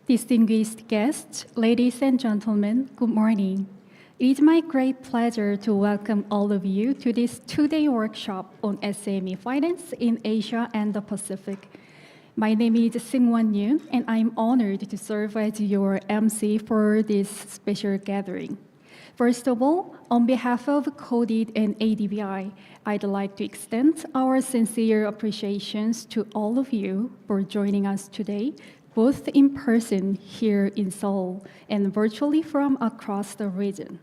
Distinguished guests, ladies and gentlemen, good morning. It is my great pleasure to welcome all of you to this two-day workshop on SME finance in Asia and the Pacific. My name is Seung-Won Yoon, and I'm honored to serve as your MC for this special gathering. First of all, on behalf of KODIT and ADBI, I'd like to extend our sincere appreciations to all of you for joining us today, both in person here in Seoul and virtually from across the region.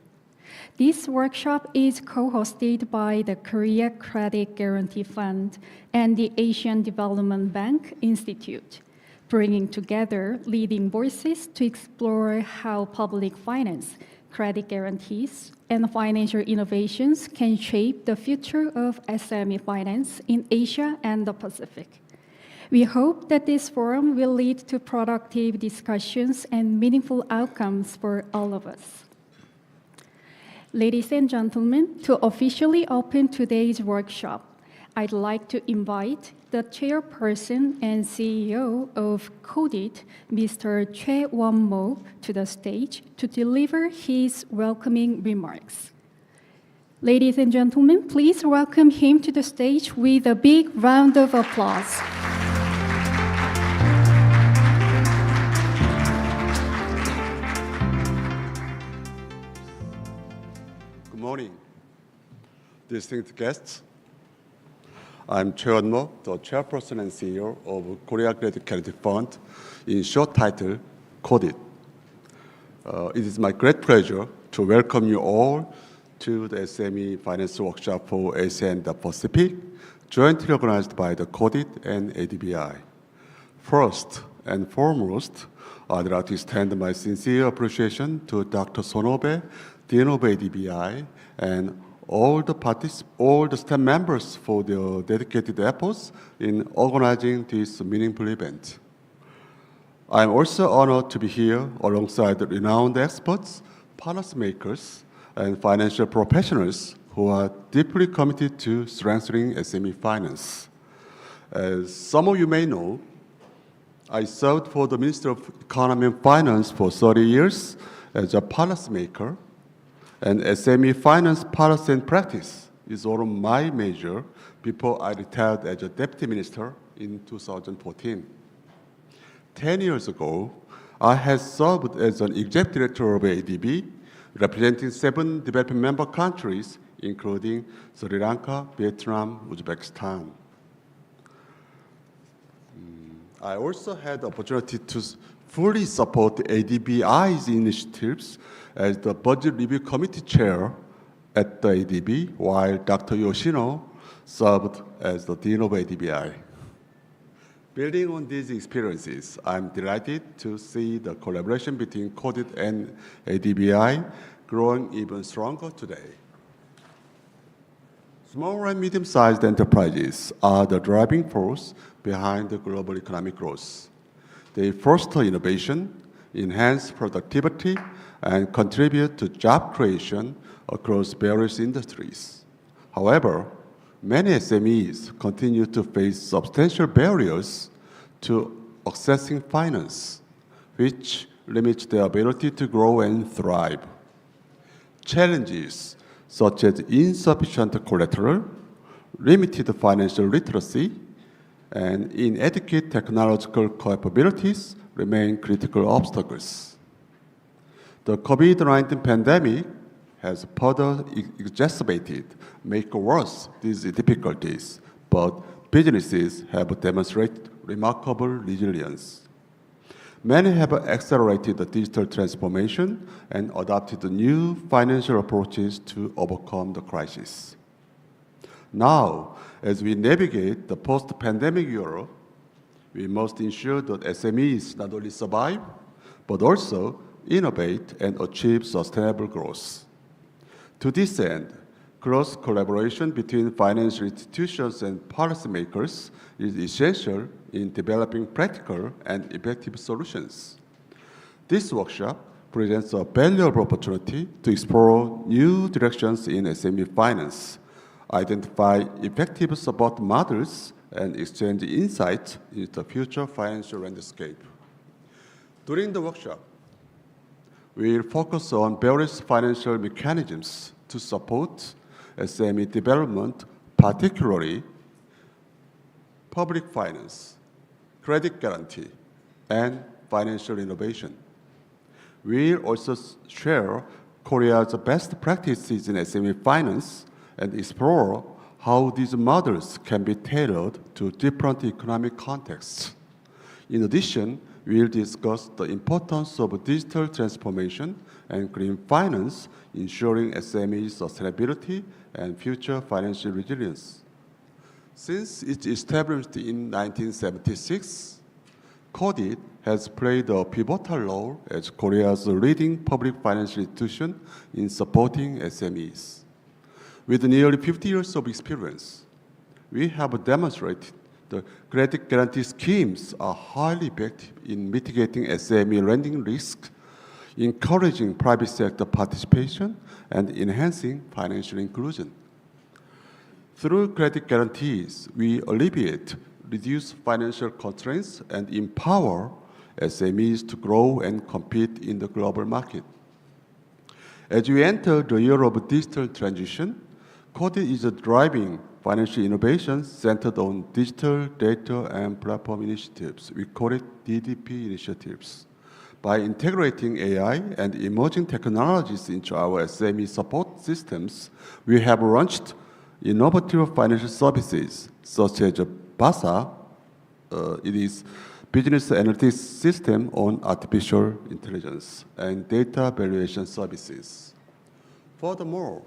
This workshop is co-hosted by the Korea Credit Guarantee Fund and the Asian Development Bank Institute, bringing together leading voices to explore how public finance, credit guarantees, and financial innovations can shape the future of SME finance in Asia and the Pacific. We hope that this forum will lead to productive discussions and meaningful outcomes for all of us. Ladies and gentlemen, to officially open today's workshop, I'd like to invite the chairperson and CEO of KODIT, Mr. Choi Won-mo, to the stage to deliver his welcoming remarks. Ladies and gentlemen, please welcome him to the stage with a big round of applause. Good morning, distinguished guests. I'm Choi Won-mo, the chairperson and CEO of Korea Credit Guarantee Fund, in short title, KODIT. It is my great pleasure to welcome you all to the SME Finance Workshop for Asia and the Pacific, jointly organized by the KODIT and ADBI. First and foremost, I'd like to extend my sincere appreciation to Dr. Sonobe, Dean of ADBI, and all the staff members for their dedicated efforts in organizing this meaningful event. I'm also honored to be here alongside the renowned experts, policymakers, and financial professionals who are deeply committed to strengthening SME finance. As some of you may know, I served for the Minister of Economy and Finance for 30 years as a policymaker, and SME finance policy and practice is one of my major before I retired as a deputy minister in 2014. 10 years ago, I had served as an executive director of ADB, representing 7 developing member countries, including Sri Lanka, Vietnam, Uzbekistan. I also had the opportunity to fully support ADBI's initiatives as the Budget Review Committee Chair at the ADB, while Dr. Yoshino served as the Dean of ADBI. Building on these experiences, I'm delighted to see the collaboration between KODIT and ADBI growing even stronger today. Small and medium-sized enterprises are the driving force behind the global economic growth. They foster innovation, enhance productivity, and contribute to job creation across various industries. However, many SMEs continue to face substantial barriers to accessing finance, which limits their ability to grow and thrive. Challenges such as insufficient collateral, limited financial literacy, and inadequate technological capabilities remain critical obstacles. The COVID-19 pandemic has further exacerbated, make worse these difficulties, but businesses have demonstrated remarkable resilience. Many have accelerated the digital transformation and adopted new financial approaches to overcome the crisis. Now, as we navigate the post-pandemic era, we must ensure that SMEs not only survive, but also innovate and achieve sustainable growth. To this end, close collaboration between financial institutions and policymakers is essential in developing practical and effective solutions. This workshop presents a valuable opportunity to explore new directions in SME finance, identify effective support models, and exchange insights into the future financial landscape. During the workshop, we will focus on various financial mechanisms to support SME development, particularly public finance, credit guarantee, and financial innovation. We will also share Korea's best practices in SME finance and explore how these models can be tailored to different economic contexts. In addition, we will discuss the importance of digital transformation and green finance, ensuring SME sustainability and future financial resilience. Since its establishment in 1976, KODIT has played a pivotal role as Korea's leading public financial institution in supporting SMEs. With nearly 50 years of experience, we have demonstrated the credit guarantee schemes are highly effective in mitigating SME lending risk, encouraging private sector participation, and enhancing financial inclusion. Through credit guarantees, we alleviate, reduce financial constraints, and empower SMEs to grow and compete in the global market. As we enter the year of digital transition, KODIT is driving financial innovation centered on digital data and platform initiatives. We call it DDP initiatives. By integrating AI and emerging technologies into our SME support systems, we have launched innovative financial services such as BASA. It is Business Analytics System on Artificial Intelligence and Data Valuation Services. Furthermore,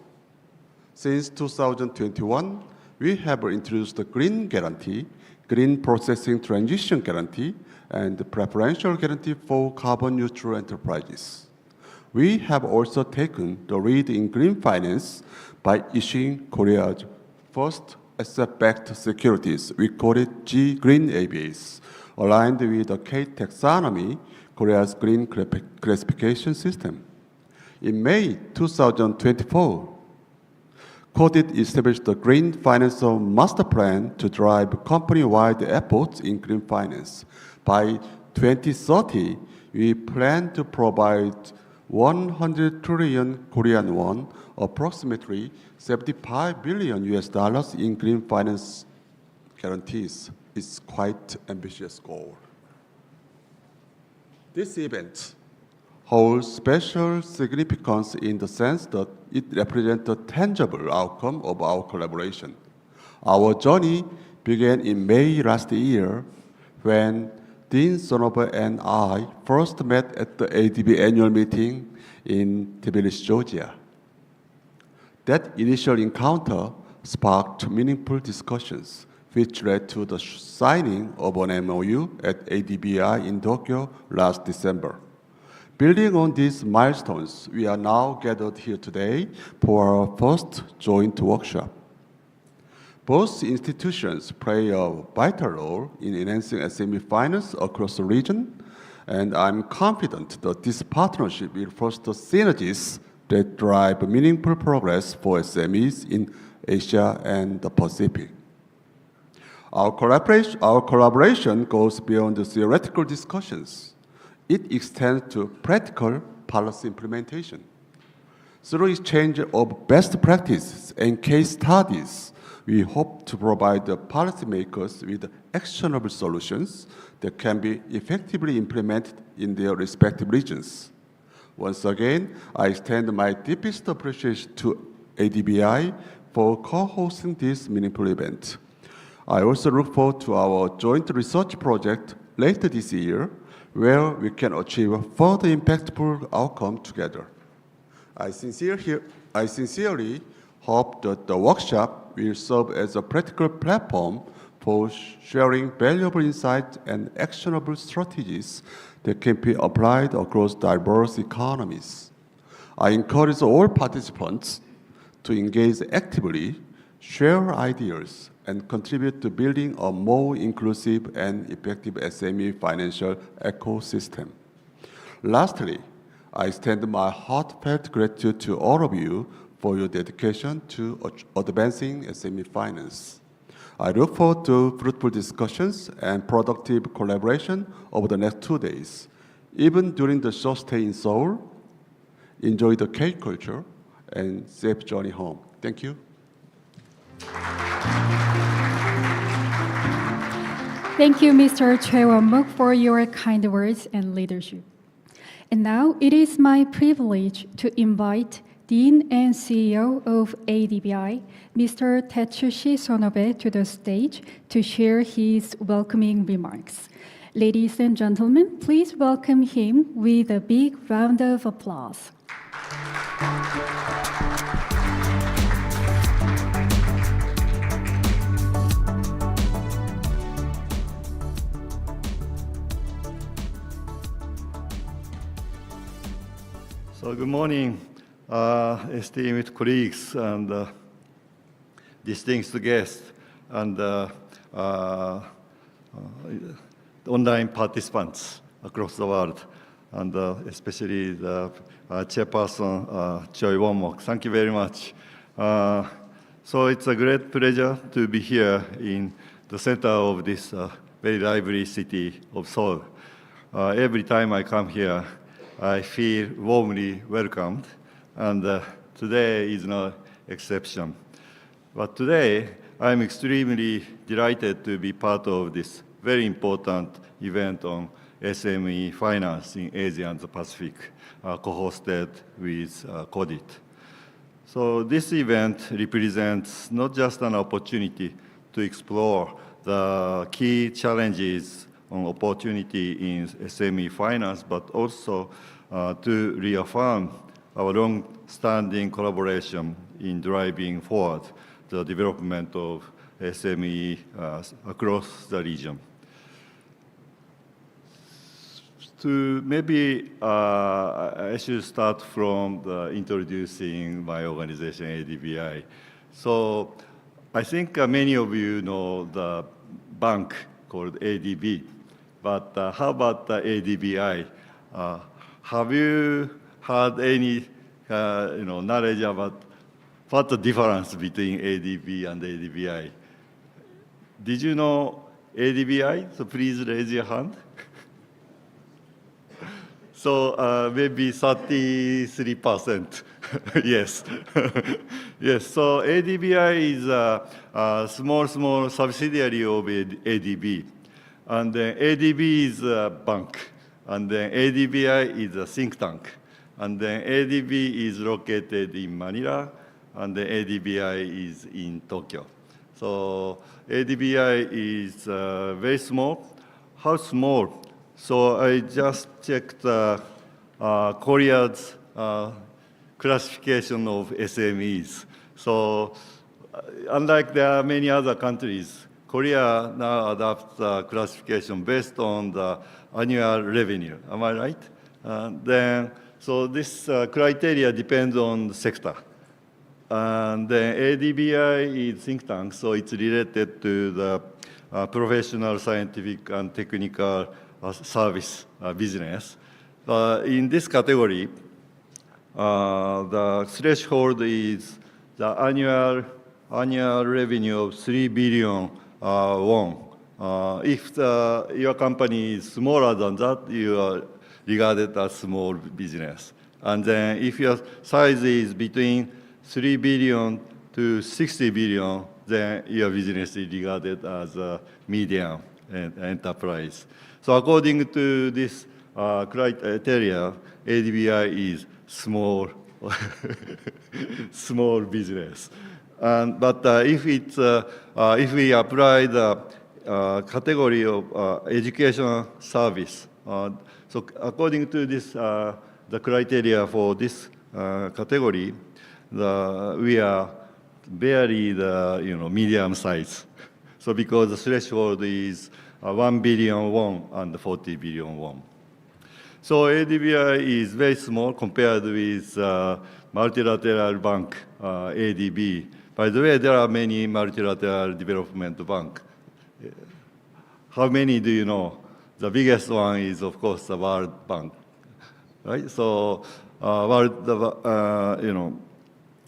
since 2021, we have introduced the Green Guarantee, Green Processing Transition Guarantee, and the Preferential Guarantee for Carbon Neutral Enterprises. We have also taken the lead in green finance by issuing Korea's first asset-backed securities. We call it Green ABS, aligned with the K taxonomy, Korea's green classification system. In May 2024, KODIT established the Green Finance Master Plan to drive company-wide efforts in green finance. By 2030, we plan to provide 100 trillion Korean won, approximately $75 billion in green finance guarantees. It's quite an ambitious goal. This event holds special significance in the sense that it represents a tangible outcome of our collaboration. Our journey began in May last year when Dean Sonoba and I first met at the ADBI annual meeting in Tbilisi, Georgia. That initial encounter sparked meaningful discussions, which led to the signing of an MOU at ADBI in Tokyo last December. Building on these milestones, we are now gathered here today for our first joint workshop. Both institutions play a vital role in enhancing SME finance across the region, and I'm confident that this partnership will foster synergies that drive meaningful progress for SMEs in Asia and the Pacific. Our collaboration goes beyond the theoretical discussions. It extends to practical policy implementation. Through exchange of best practices and case studies, we hope to provide the policymakers with actionable solutions that can be effectively implemented in their respective regions. Once again, I extend my deepest appreciation to ADBI for co-hosting this meaningful event. I also look forward to our joint research project later this year, where we can achieve a further impactful outcome together. I sincerely hope that the workshop will serve as a practical platform for sharing valuable insights and actionable strategies that can be applied across diverse economies. I encourage all participants to engage actively, share ideas, and contribute to building a more inclusive and effective SME financial ecosystem. Lastly, I extend my heartfelt gratitude to all of you for your dedication to advancing SME finance. I look forward to fruitful discussions and productive collaboration over the next 2 days. Even during the short stay in Seoul, enjoy the K-culture and safe journey home. Thank you. Thank you, Mr. Choi Won-mook, for your kind words and leadership. And now it is my privilege to invite Dean and CEO of ADBI, Mr. Tetsushi Sonobe, to the stage to share his welcoming remarks. Ladies and gentlemen, please welcome him with a big round of applause. So good morning, esteemed colleagues and distinguished guests and online participants across the world, and especially the chairperson, Choi Won-mook. Thank you very much. So it's a great pleasure to be here in the center of this very lively city of Seoul. Every time I come here, I feel warmly welcomed, and today is no exception. But today, I'm extremely delighted to be part of this very important event on SME finance in Asia and the Pacific, co-hosted with KODIT. So this event represents not just an opportunity to explore the key challenges on opportunity in SME finance, but also to reaffirm our long-standing collaboration in driving forward the development of SME across the region. Maybe I should start from introducing my organization, ADBI. So I think many of you know the bank called ADB, but how about the ADBI? Have you had any knowledge about what's the difference between ADB and ADBI? Did you know ADBI? So please raise your hand. So maybe 33%. Yes. Yes. So ADBI is a small subsidiary of ADB. And then ADB is a bank. And then ADBI is a think tank. And then ADB is located in Manila. And the ADBI is in Tokyo. So ADBI is very small. How small? So I just checked Korea's classification of SMEs. So unlike there are many other countries, Korea now adopts classification based on the annual revenue. Am I right? So this criteria depends on the sector. And then ADBI is think tank, so it's related to the professional, scientific, and technical service business. In this category, the threshold is the annual revenue of 3 billion won. If your company is smaller than that, you are regarded as small business. And then if your size is between 3 billion to 60 billion, then your business is regarded as a medium enterprise. So according to this criteria, ADBI is small, small business. But if we apply the category of educational service, so according to this the criteria for this category, we are barely the medium size. So because the threshold is 1 billion won and 40 billion won. So ADBI is very small compared with multilateral bank, ADB. By the way, there are many multilateral development bank. How many do you know? The biggest one is, of course, the World Bank, right? So,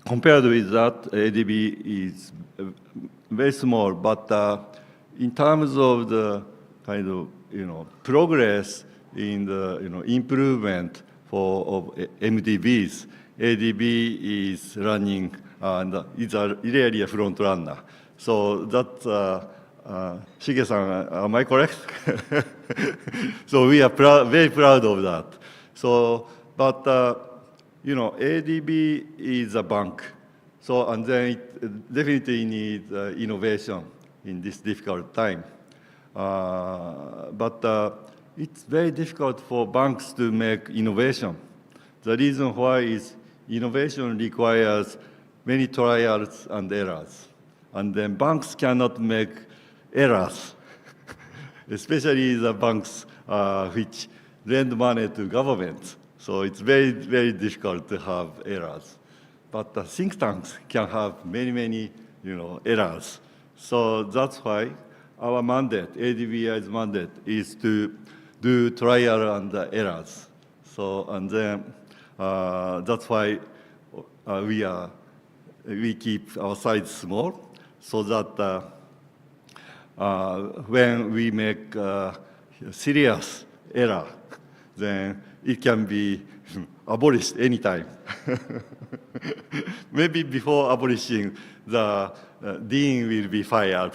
compared with that, ADB is very small, but in terms of the kind of progress in the improvement of MDBs. ADB is running and is really a front runner. So that's Shige-san, am I correct? So we are very proud of that. So, but ADB is a bank. So, and then it definitely needs innovation in this difficult time. But it's very difficult for banks to make innovation. The reason why is innovation requires many trials and errors. And then banks cannot make errors, especially the banks which lend money to governments. So it's very, very difficult to have errors. But the think tanks can have many, errors. So that's why our mandate, ADBI's mandate, is to do trial and errors. So, and then that's why we keep our size small, so that when we make serious error, then it can be abolished anytime. Maybe before abolishing, the dean will be fired.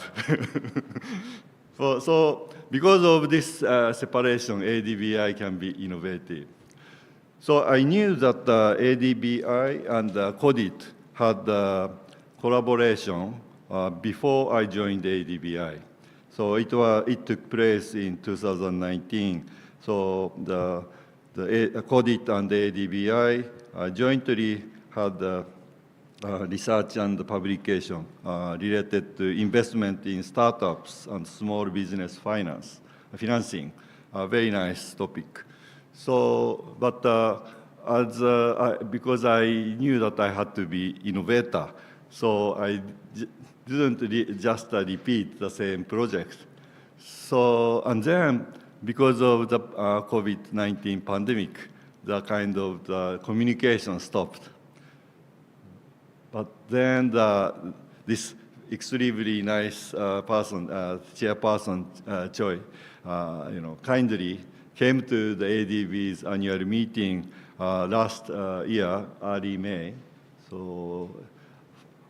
So because of this separation, ADBI can be innovative. So I knew that ADBI and KODIT had collaboration before I joined ADBI. So it took place in 2019. So the KODIT and the ADBI jointly had research and publication related to investment in startups and small business financing. A very nice topic. So, but because I knew that I had to be innovator, so I didn't just repeat the same project. So, and then because of the COVID-19 pandemic, the kind of the communication stopped. But then this extremely nice person, chairperson Choi, kindly came to the ADB's annual meeting last year, early May. So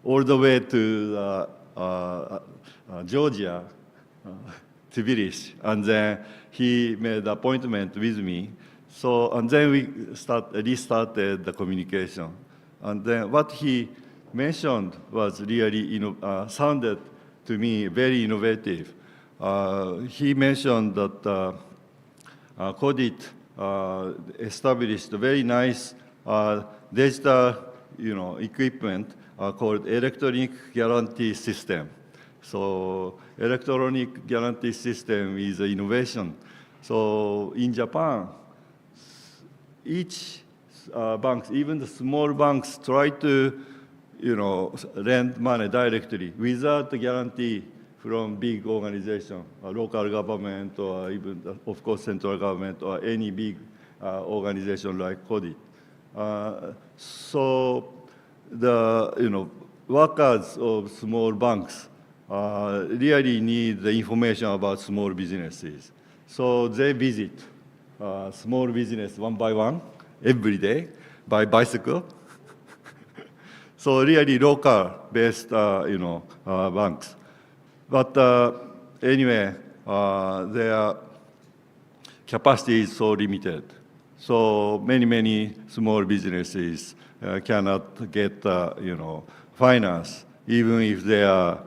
all the way to Georgia, Tbilisi, and then he made an appointment with me. So, and then we restarted the communication. And then what he mentioned was really, sounded to me very innovative. He mentioned that KODIT established a very nice digital, equipment called electronic guarantee system. So electronic guarantee system is an innovation. So in Japan, each banks, even the small banks, try to, lend money directly without the guarantee from big organization, local government, or even, of course, central government, or any big organization like KODIT. So the workers of small banks really need the information about small businesses. So they visit small business one by one every day by bicycle. So really local-based, banks. But anyway, their capacity is so limited. So many small businesses cannot get, finance, even if they are,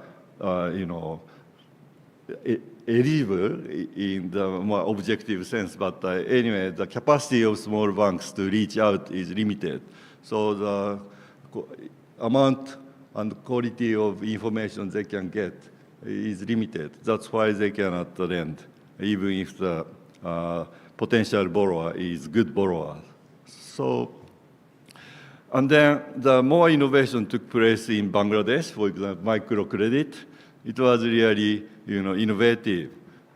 eligible in the more objective sense. But anyway, the capacity of small banks to reach out is limited. So the amount and quality of information they can get is limited. That's why they cannot lend, even if the potential borrower is good borrower. So, and then the more innovation took place in Bangladesh, for example, microcredit. It was really, innovative.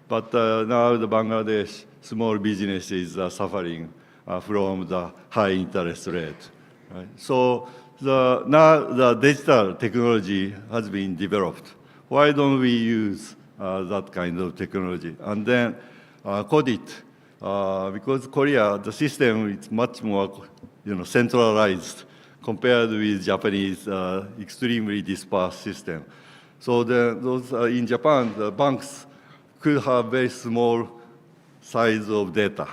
But now the Bangladesh small businesses are suffering from the high interest rate. Right? So now the digital technology has been developed. Why don't we use that kind of technology? And then KODIT because Korea, the system is much more, centralized compared with Japanese extremely dispersed system. So those in Japan, the banks could have very small size of data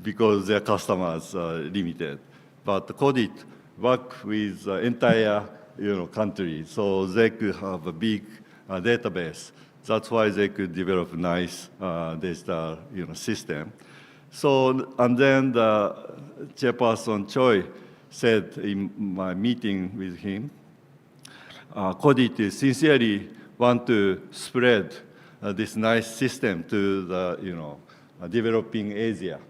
because their customers are limited. But KODIT work with the entire country, so they could have a big database. That's why they could develop nice data system. So, and then the Chairperson Choi said in my meeting with him, KODIT sincerely want to spread this nice system to the developing Asia.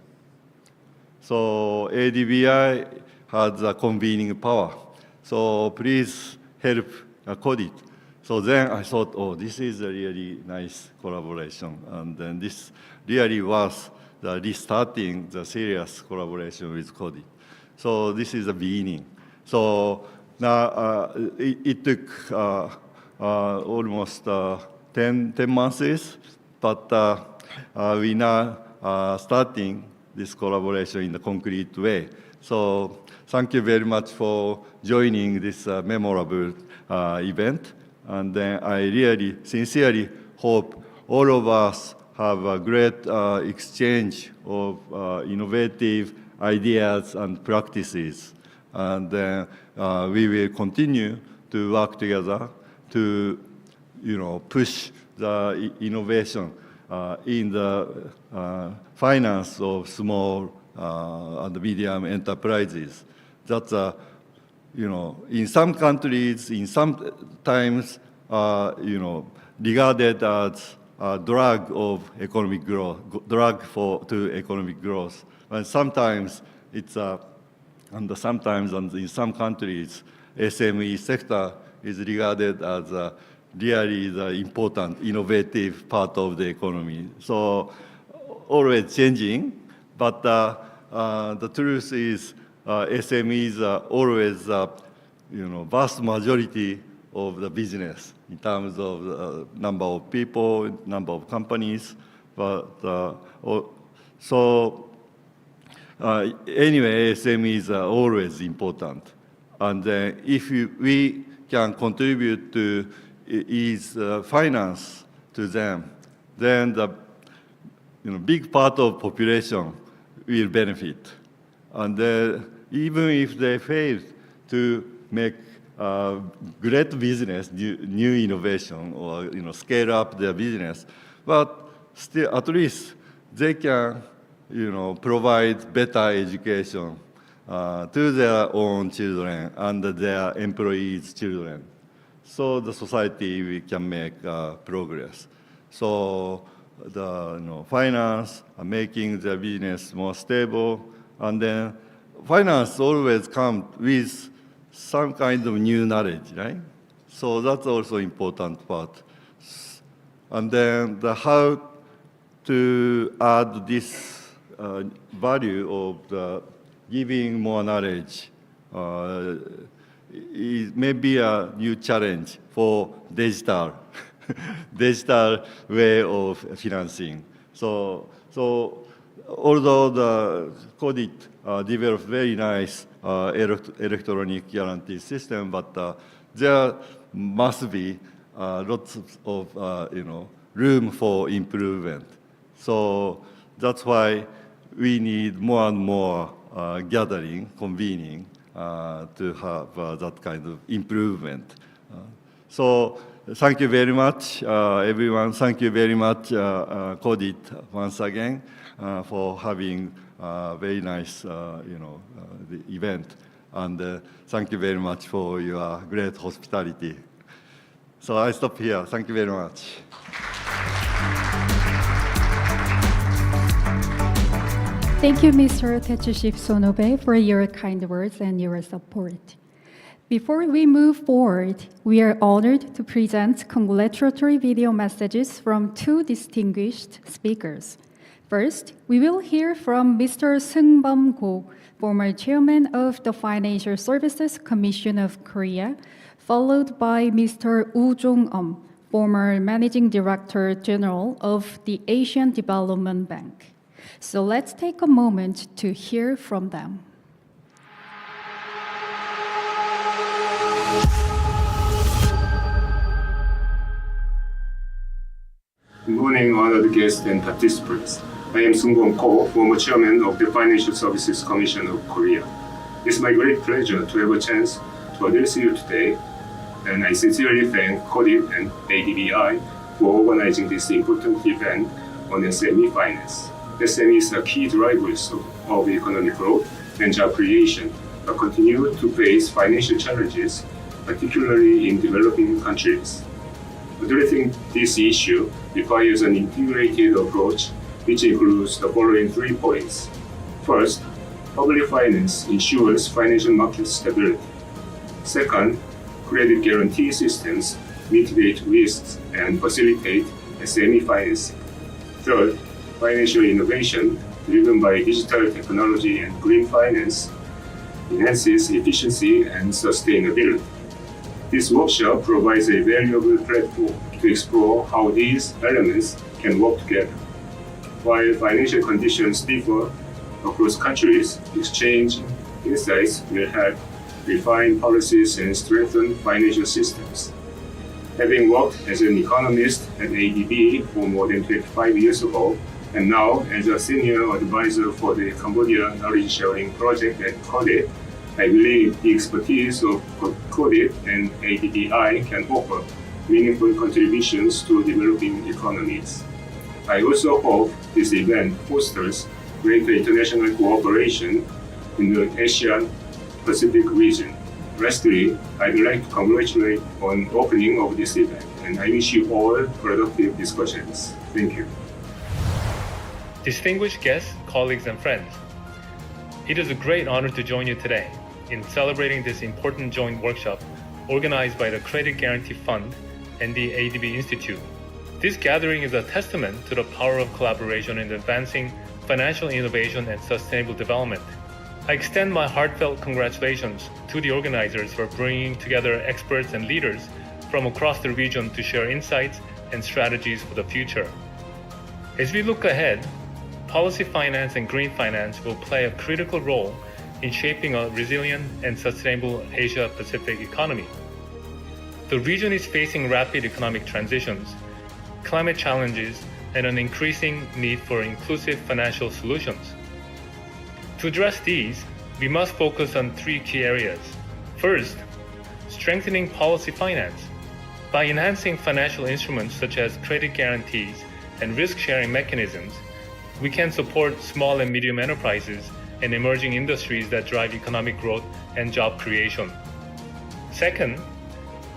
So ADBI has a convening power. So please help KODIT. So then I thought, oh, this is a really nice collaboration. And then this really was the restarting the serious collaboration with KODIT. So this is the beginning. So now it took almost 10 months, but we now starting this collaboration in a concrete way. So thank you very much for joining this memorable event. And then I really sincerely hope all of us have a great exchange of innovative ideas and practices. And then we will continue to work together to push the innovation in the finance of small and medium enterprises. That's in some countries, in some times, regarded as a drug of economic growth, to economic growth. And sometimes it's and sometimes in some countries, SME sector is regarded as really the important, innovative part of the economy. So always changing, but the truth is SMEs are always, vast majority of the business in terms of number of people, number of companies. But anyway, SMEs are always important. And if we can contribute to ease finance to them, then the big part of population will benefit. And even if they fail to make great business, new innovation, or scale up their business, but still at least they can provide better education to their own children and their employees' children. So the society we can make progress. So the finance making the business more stable, and then finance always comes with some kind of new knowledge, right? So that's also important part. And then how to add this value of the giving more knowledge is maybe a new challenge for digital way of financing. So although the KODIT developed very nice electronic guarantee system, but there must be lots of room for improvement. So that's why we need more and more convening to have that kind of improvement. So thank you very much, everyone. Thank you very much, KODIT, once again, for having a very nice, the event. And thank you very much for your great hospitality. So I stop here. Thank you very much. Thank you, Mr. Tetsushi Sonobe, for your kind words and your support. Before we move forward, we are honored to present congratulatory video messages from two distinguished speakers. First, we will hear from Mr. Seung-bum Go, former chairman of the Financial Services Commission of Korea, followed by Mr. Woo Jong-um, former managing director general of the Asian Development Bank. So let's take a moment to hear from them. Good morning, honored guests and participants. I am Seung-bom Ko, former chairman of the Financial Services Commission of Korea. It's my great pleasure to have a chance to address you today, and I sincerely thank KODIT and ADBI for organizing this important event on SME finance. SMEs are key drivers of economic growth and job creation, but continue to face financial challenges, particularly in developing countries. Addressing this issue requires an integrated approach, which includes the following 3 points. First, public finance ensures financial market stability. Second, credit guarantee systems mitigate risks and facilitate SME financing. Third, financial innovation driven by digital technology and green finance enhances efficiency and sustainability. This workshop provides a valuable platform to explore how these elements can work together. While financial conditions differ across countries, exchange insights will help refine policies and strengthen financial systems. Having worked as an economist at ADBI for more than 25 years ago, and now as a senior advisor for the Cambodia Knowledge Sharing Project at KODIT, I believe the expertise of KODIT and ADBI can offer meaningful contributions to developing economies. I also hope this event fosters greater international cooperation in the Asia-Pacific region. Lastly, I'd like to congratulate on the opening of this event, and I wish you all productive discussions. Thank you. Distinguished guests, colleagues, and friends, it is a great honor to join you today in celebrating this important joint workshop organized by the Credit Guarantee Fund and the ADB Institute. This gathering is a testament to the power of collaboration in advancing financial innovation and sustainable development. I extend my heartfelt congratulations to the organizers for bringing together experts and leaders from across the region to share insights and strategies for the future. As we look ahead, policy finance and green finance will play a critical role in shaping a resilient and sustainable Asia-Pacific economy. The region is facing rapid economic transitions, climate challenges, and an increasing need for inclusive financial solutions. To address these, we must focus on 3 key areas. First, strengthening policy finance. By enhancing financial instruments such as credit guarantees and risk-sharing mechanisms, we can support small and medium enterprises and emerging industries that drive economic growth and job creation. Second,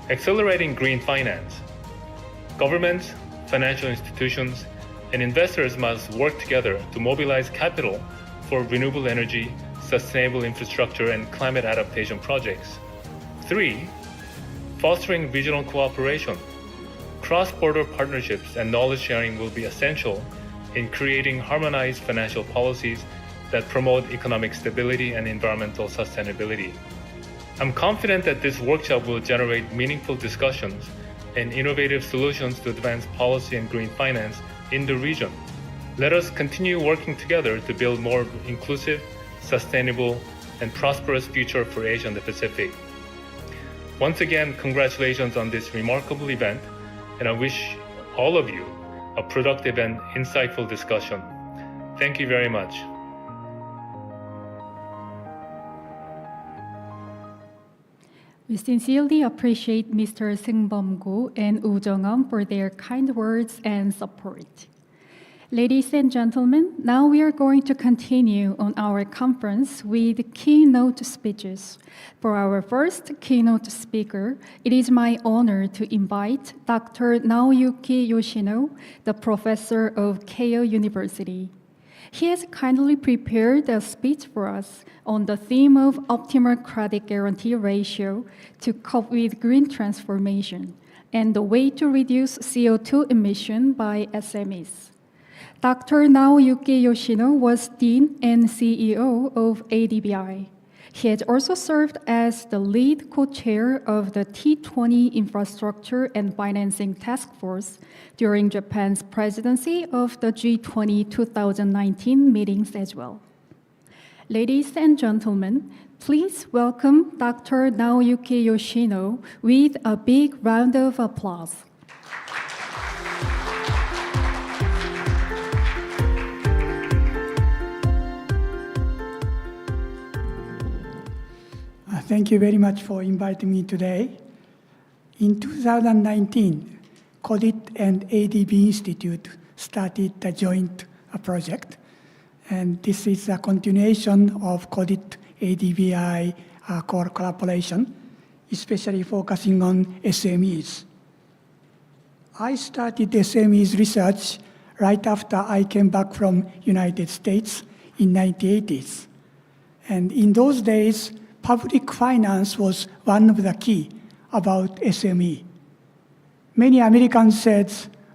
accelerating green finance. Governments, financial institutions, and investors must work together to mobilize capital for renewable energy, sustainable infrastructure, and climate adaptation projects. 3, fostering regional cooperation. Cross-border partnerships and knowledge sharing will be essential in creating harmonized financial policies that promote economic stability and environmental sustainability. I'm confident that this workshop will generate meaningful discussions and innovative solutions to advance policy and green finance in the region. Let us continue working together to build more inclusive, sustainable, and prosperous future for Asia and the Pacific. Once again, congratulations on this remarkable event, and I wish all of you a productive and insightful discussion. Thank you very much. We sincerely appreciate Mr. Seung-bom Ko and Woo Jung-um for their kind words and support. Ladies and gentlemen, now we are going to continue on our conference with keynote speeches. For our first keynote speaker, it is my honor to invite Dr. Naoyuki Yoshino, the professor of Keio University. He has kindly prepared a speech for us on the theme of optimal credit guarantee ratio to cope with green transformation and the way to reduce CO2 emission by SMEs. Dr. Naoyuki Yoshino was Dean and CEO of ADBI. He has also served as the lead co-chair of the T20 Infrastructure and Financing Task Force during Japan's presidency of the G20 2019 meetings as well. Ladies and gentlemen, please welcome Dr. Naoyuki Yoshino with a big round of applause. Thank you very much for inviting me today. In 2019, KODIT and ADBI Institute started a joint project, and this is a continuation of KODIT ADBI collaboration, especially focusing on SMEs. I started SMEs research right after I came back from United States in 1980s. And in those days, public finance was one of the key about SME. Many Americans said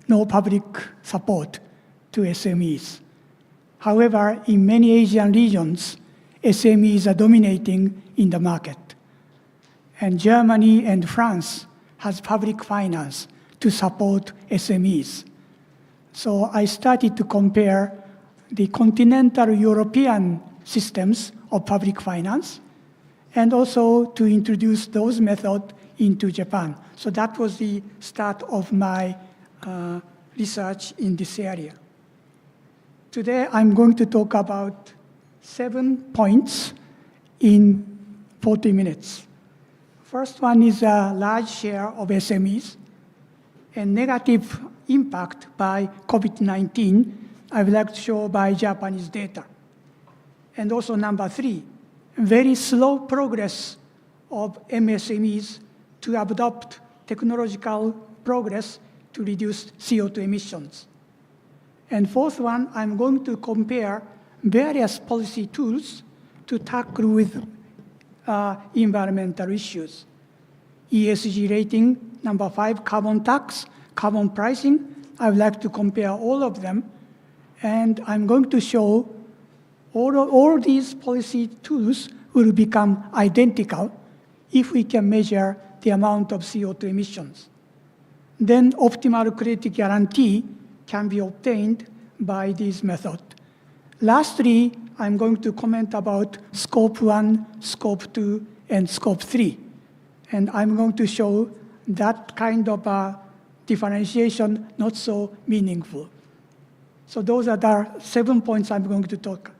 no public support to SMEs. However, in many Asian regions, SMEs are dominating in the market. And Germany and France has public finance to support SMEs. So I started to compare the continental European systems of public finance and also to introduce those methods into Japan. So that was the start of my research in this area. Today, I'm going to talk about 7 points in 40 minutes. First one is a large share of SMEs and negative impact by COVID-19, I would like to show by Japanese data. And also number 3, very slow progress of MSMEs to adopt technological progress to reduce CO2 emissions. And fourth one, I'm going to compare various policy tools to tackle with environmental issues. ESG rating, number 5, carbon tax, carbon pricing. I would like to compare all of them. And I'm going to show all these policy tools will become identical if we can measure the amount of CO2 emissions. Then optimal credit guarantee can be obtained by this method. Lastly, I'm going to comment about Scope 1, Scope 2, and Scope 3. And I'm going to show that kind of differentiation not so meaningful. So those are the 7 points I'm going to talk.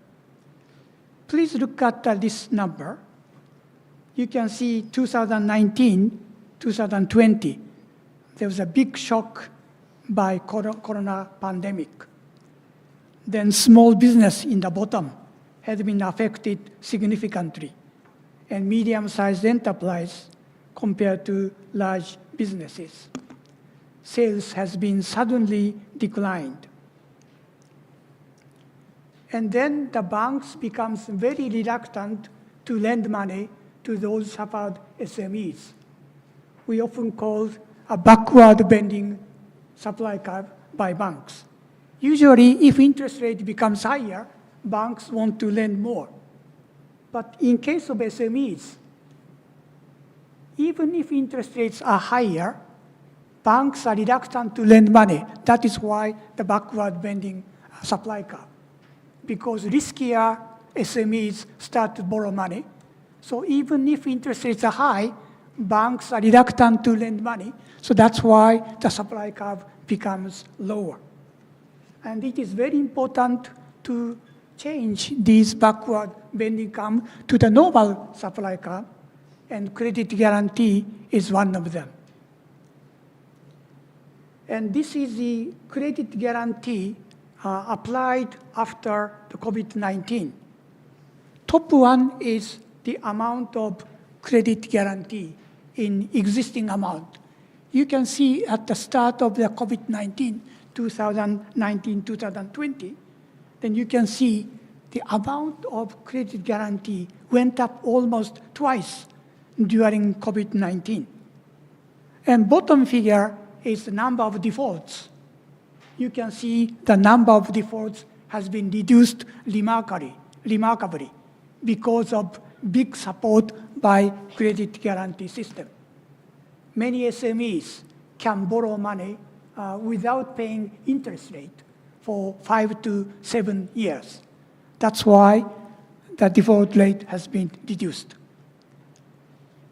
Please look at this number. You can see 2019, 2020, there was a big shock by corona pandemic. Then small business in the bottom had been affected significantly, and medium-sized enterprise compared to large businesses. Sales has been suddenly declined. And then the banks becomes very reluctant to lend money to those suffered SMEs. We often call a backward bending supply curve by banks. Usually, if interest rate becomes higher, banks want to lend more. But in case of SMEs, even if interest rates are higher, banks are reluctant to lend money. That is why the backward bending supply curve. Because riskier SMEs start to borrow money. So even if interest rates are high, banks are reluctant to lend money. So that's why the supply curve becomes lower. And it is very important to change these backward bending curve to the normal supply curve, and credit guarantee is one of them. And this is the credit guarantee applied after the COVID-19. Top one is the amount of credit guarantee in existing amount. You can see at the start of the COVID-19, 2019, 2020, then you can see the amount of credit guarantee went up almost twice during COVID-19. And bottom figure is the number of defaults. You can see the number of defaults has been reduced remarkably because of big support by credit guarantee system. Many SMEs can borrow money without paying interest rate for 5 to 7 years. That's why the default rate has been reduced.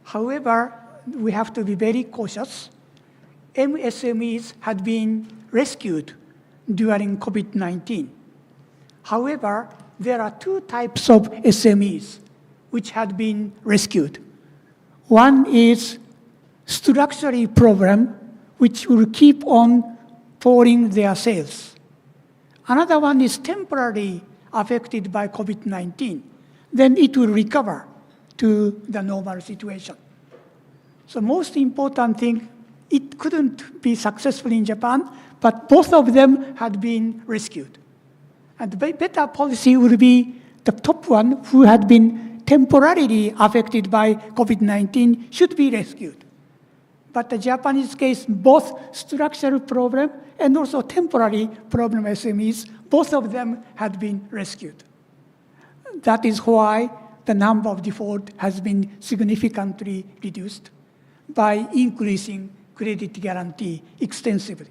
However, we have to be very cautious. MSMEs had been rescued during COVID-19. However, there are two types of SMEs which had been rescued. One is structural program, which will keep on pouring their sales. Another one is temporarily affected by COVID-19. Then it will recover to the normal situation. So most important thing, it couldn't be successful in Japan, but both of them had been rescued. And the better policy would be the top one who had been temporarily affected by COVID-19 should be rescued. But the Japanese case, both structural problem and also temporary problem SMEs, both of them had been rescued. That is why the number of default has been significantly reduced by increasing credit guarantee extensively.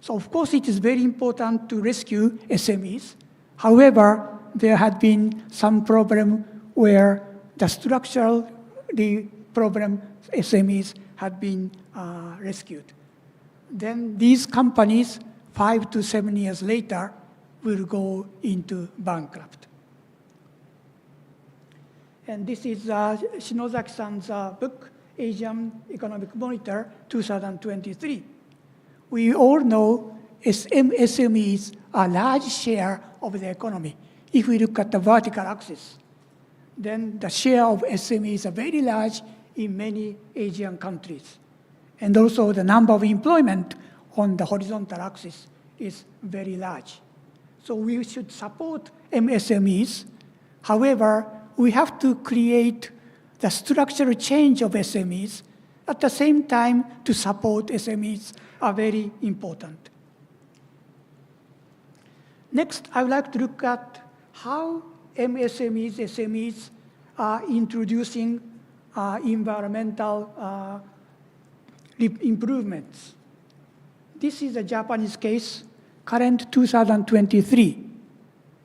So of course it is very important to rescue SMEs. However, there had been some problem where the structural problem SMEs had been rescued. Then these companies, 5 to 7 years later, will go into bankrupt. And this is Shinozaki-san's book, Asian Economic Monitor 2023. We all know SMEs are a large share of the economy. If we look at the vertical axis, then the share of SMEs are very large in many Asian countries. And also the number of employment on the horizontal axis is very large. So we should support MSMEs. However, we have to create the structural change of SMEs. At the same time, to support SMEs are very important. Next, I would like to look at how SMEs are introducing environmental improvements. This is a Japanese case, current 2023.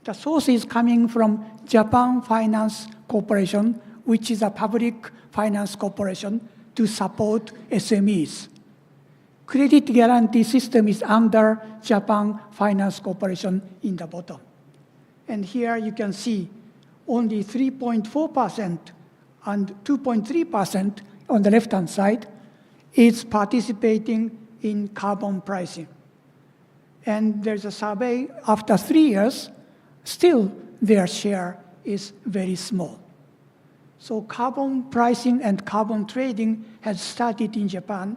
The source is coming from Japan Finance Corporation, which is a public finance corporation to support SMEs. Credit guarantee system is under Japan Finance Corporation in the bottom. And here you can see only 3.4% and 2.3% on the left-hand side is participating in carbon pricing. And there's a survey after 3 years, still their share is very small. So carbon pricing and carbon trading has started in Japan,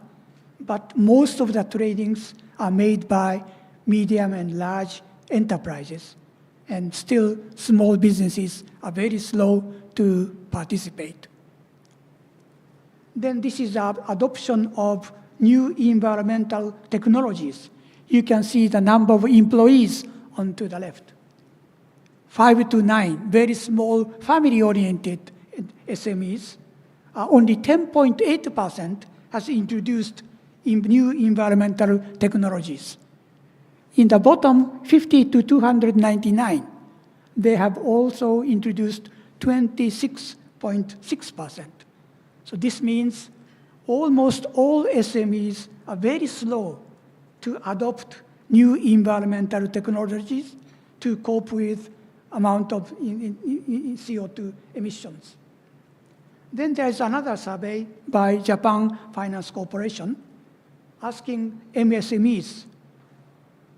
but most of the tradings are made by medium and large enterprises. And still small businesses are very slow to participate. Then this is the adoption of new environmental technologies. You can see the number of employees on to the left. 5 to 9, very small family-oriented SMEs. Only 10.8% has introduced new environmental technologies. In the bottom, 50 to 299, they have also introduced 26.6%. So this means almost all SMEs are very slow to adopt new environmental technologies to cope with amount of CO2 emissions. Then there's another survey by Japan Finance Corporation asking MSMEs,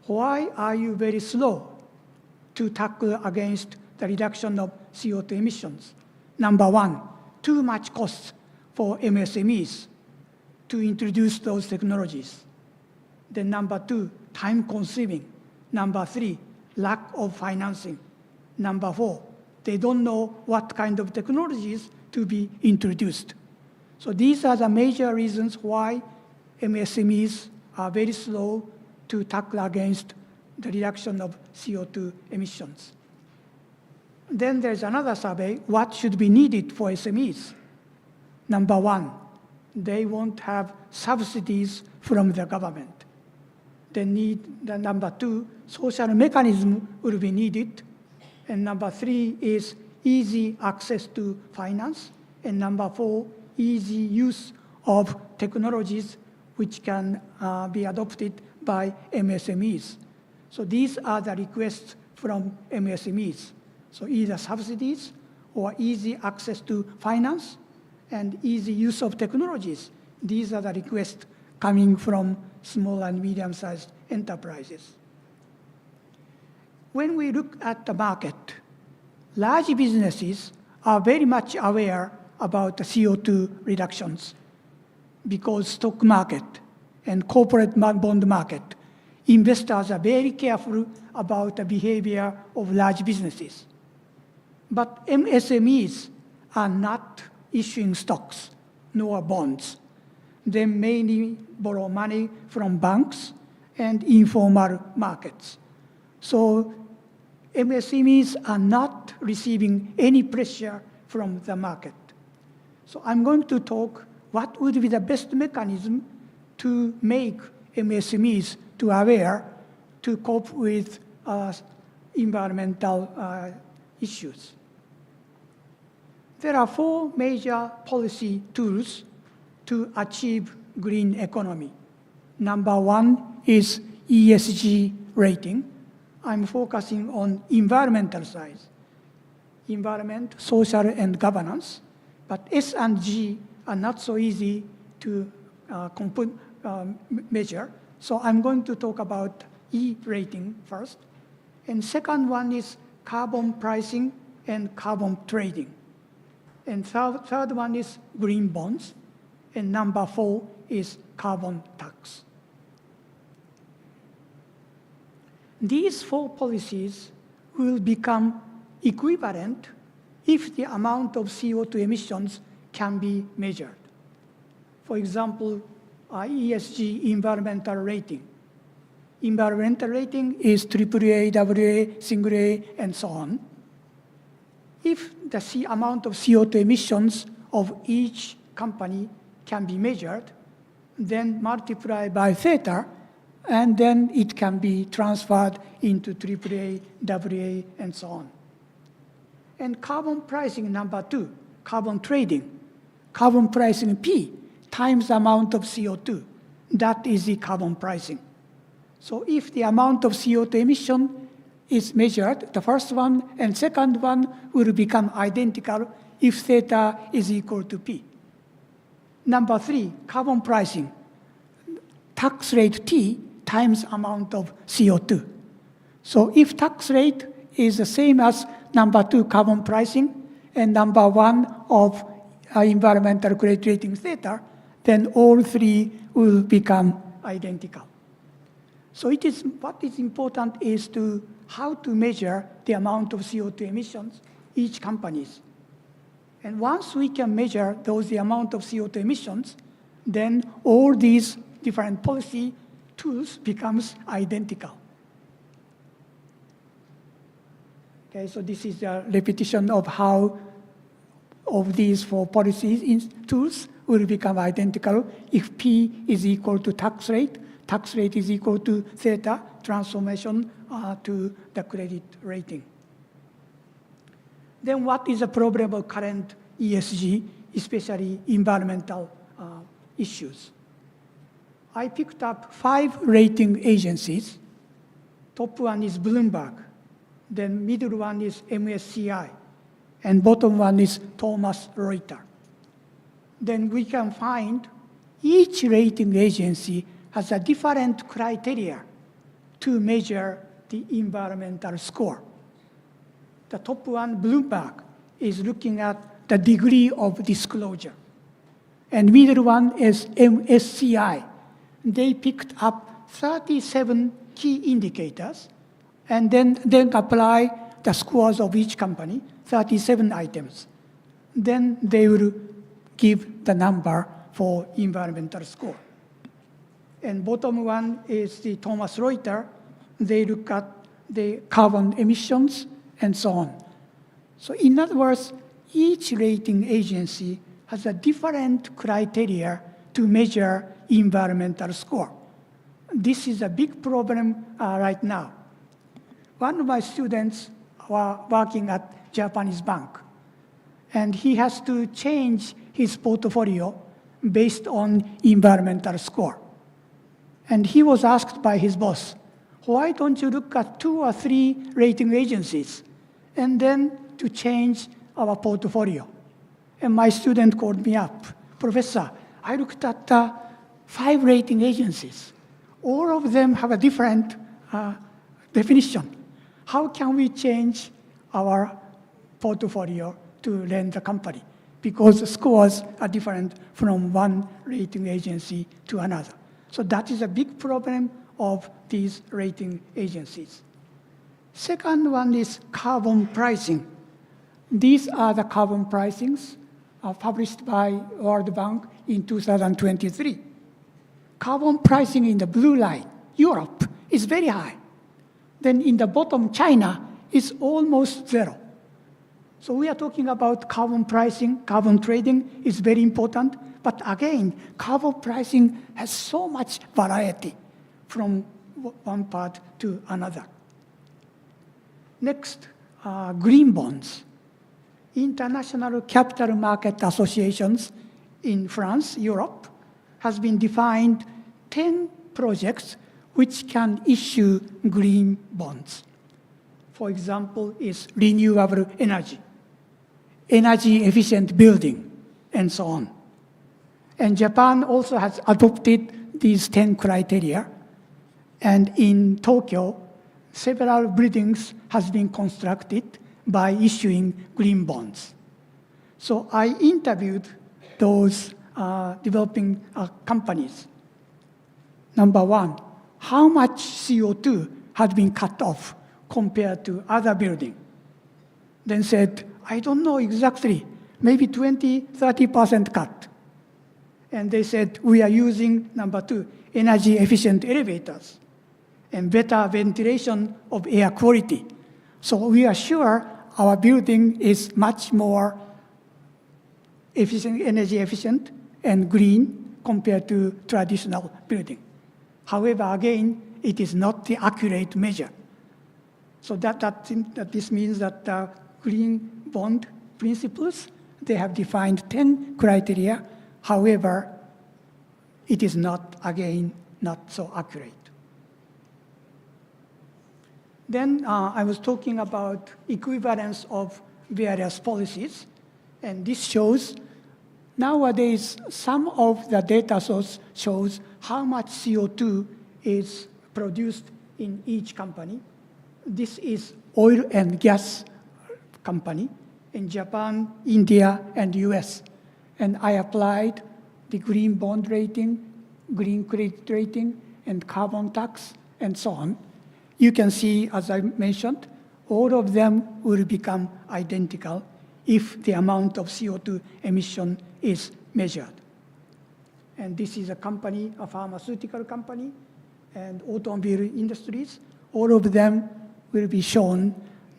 why are you very slow to tackle against the reduction of CO2 emissions? Number one, too much cost for MSMEs to introduce those technologies. Then number two, time consuming. Number three, lack of financing. Number four, they don't know what kind of technologies to be introduced. So these are the major reasons why MSMEs are very slow to tackle against the reduction of CO2 emissions. Then there's another survey, what should be needed for SMEs? Number one, they won't have subsidies from the government. They need the number two, social mechanism will be needed. And number three is easy access to finance. And number four, easy use of technologies which can be adopted by MSMEs. So these are the requests from MSMEs. So either subsidies or easy access to finance and easy use of technologies. These are the requests coming from small and medium-sized enterprises. When we look at the market, large businesses are very much aware about the CO2 reductions because stock market and corporate bond market, investors are very careful about the behavior of large businesses. But MSMEs are not issuing stocks nor bonds. They mainly borrow money from banks and informal markets. So MSMEs are not receiving any pressure from the market. So I'm going to talk what would be the best mechanism to make MSMEs to aware to cope with environmental issues. There are four major policy tools to achieve green economy. Number one is ESG rating. I'm focusing on environmental side, environment, social, and governance. But S and G are not so easy to measure. So I'm going to talk about E rating first. And second one is carbon pricing and carbon trading. And third one is green bonds. And number four is carbon tax. These four policies will become equivalent if the amount of CO2 emissions can be measured. For example, ESG environmental rating. Environmental rating is AAA, AA, single A, and so on. If the amount of CO2 emissions of each company can be measured, then multiply by theta, and then it can be transferred into AAA, AA, and so on. And carbon pricing, number two, carbon trading. Carbon pricing P times the amount of CO2. That is the carbon pricing. So if the amount of CO2 emission is measured, the first one and second one will become identical if theta is equal to P. Number three, carbon pricing. Tax rate T times amount of CO2. So if tax rate is the same as number two, carbon pricing, and number one of environmental credit rating theta, then all three will become identical. So what is important is how to measure the amount of CO2 emissions each companies. And once we can measure the amount of CO2 emissions, then all these different policy tools becomes identical. Okay, so this is a repetition of how of these four policies tools will become identical if P is equal to tax rate is equal to theta, transformation to the credit rating. Then what is the problem of current ESG, especially environmental issues? I picked up 5 rating agencies. Top one is Bloomberg, then middle one is MSCI, and bottom one is Thomson Reuters. Then we can find each rating agency has a different criteria to measure the environmental score. The top one, Bloomberg, is looking at the degree of disclosure. And middle one is MSCI. They picked up 37 key indicators and then apply the scores of each company, 37 items. Then they will give the number for environmental score. And bottom one is the Thomson Reuters. They look at the carbon emissions and so on. So in other words, each rating agency has a different criteria to measure environmental score. This is a big problem right now. One of my students was working at Japanese bank, and he has to change his portfolio based on environmental score. And he was asked by his boss, why don't you look at 2 or 3 rating agencies and then to change our portfolio? And my student called me up, Professor, I looked at 5 rating agencies. All of them have a different definition. How can we change our portfolio to lend the company? Because the scores are different from one rating agency to another. So that is a big problem of these rating agencies. Second one is carbon pricing. These are the carbon pricings published by World Bank in 2023. Carbon pricing in the blue line, Europe, is very high. Then in the bottom, China is almost 0. So we are talking about carbon pricing, carbon trading is very important. But again, carbon pricing has so much variety from one part to another. Next, green bonds. International capital market associations in France, Europe, has been defined 10 projects which can issue green bonds. For example, is renewable energy, energy efficient building, and so on. And Japan also has adopted these 10 criteria. And in Tokyo, several buildings has been constructed by issuing green bonds. So I interviewed those developing companies. Number one, how much CO2 had been cut off compared to other building? Then said, I don't know exactly, maybe 20-30% cut. And they said, we are using, number 2, energy efficient elevators and better ventilation of air quality. So we are sure our building is much more efficient, energy efficient and green compared to traditional building. However, again, it is not the accurate measure. So that this means that the green bond principles, they have defined 10 criteria. However, it is not, again, not so accurate. Then I was talking about equivalence of various policies. And this shows, nowadays, some of the data source shows how much CO2 is produced in each company. This is oil and gas company in Japan, India, and US. And I applied the green bond rating, green credit rating, and carbon tax, and so on. You can see, as I mentioned, all of them will become identical if the amount of CO2 emission is measured. And this is a company, a pharmaceutical company, and automobile industries. All of them will be shown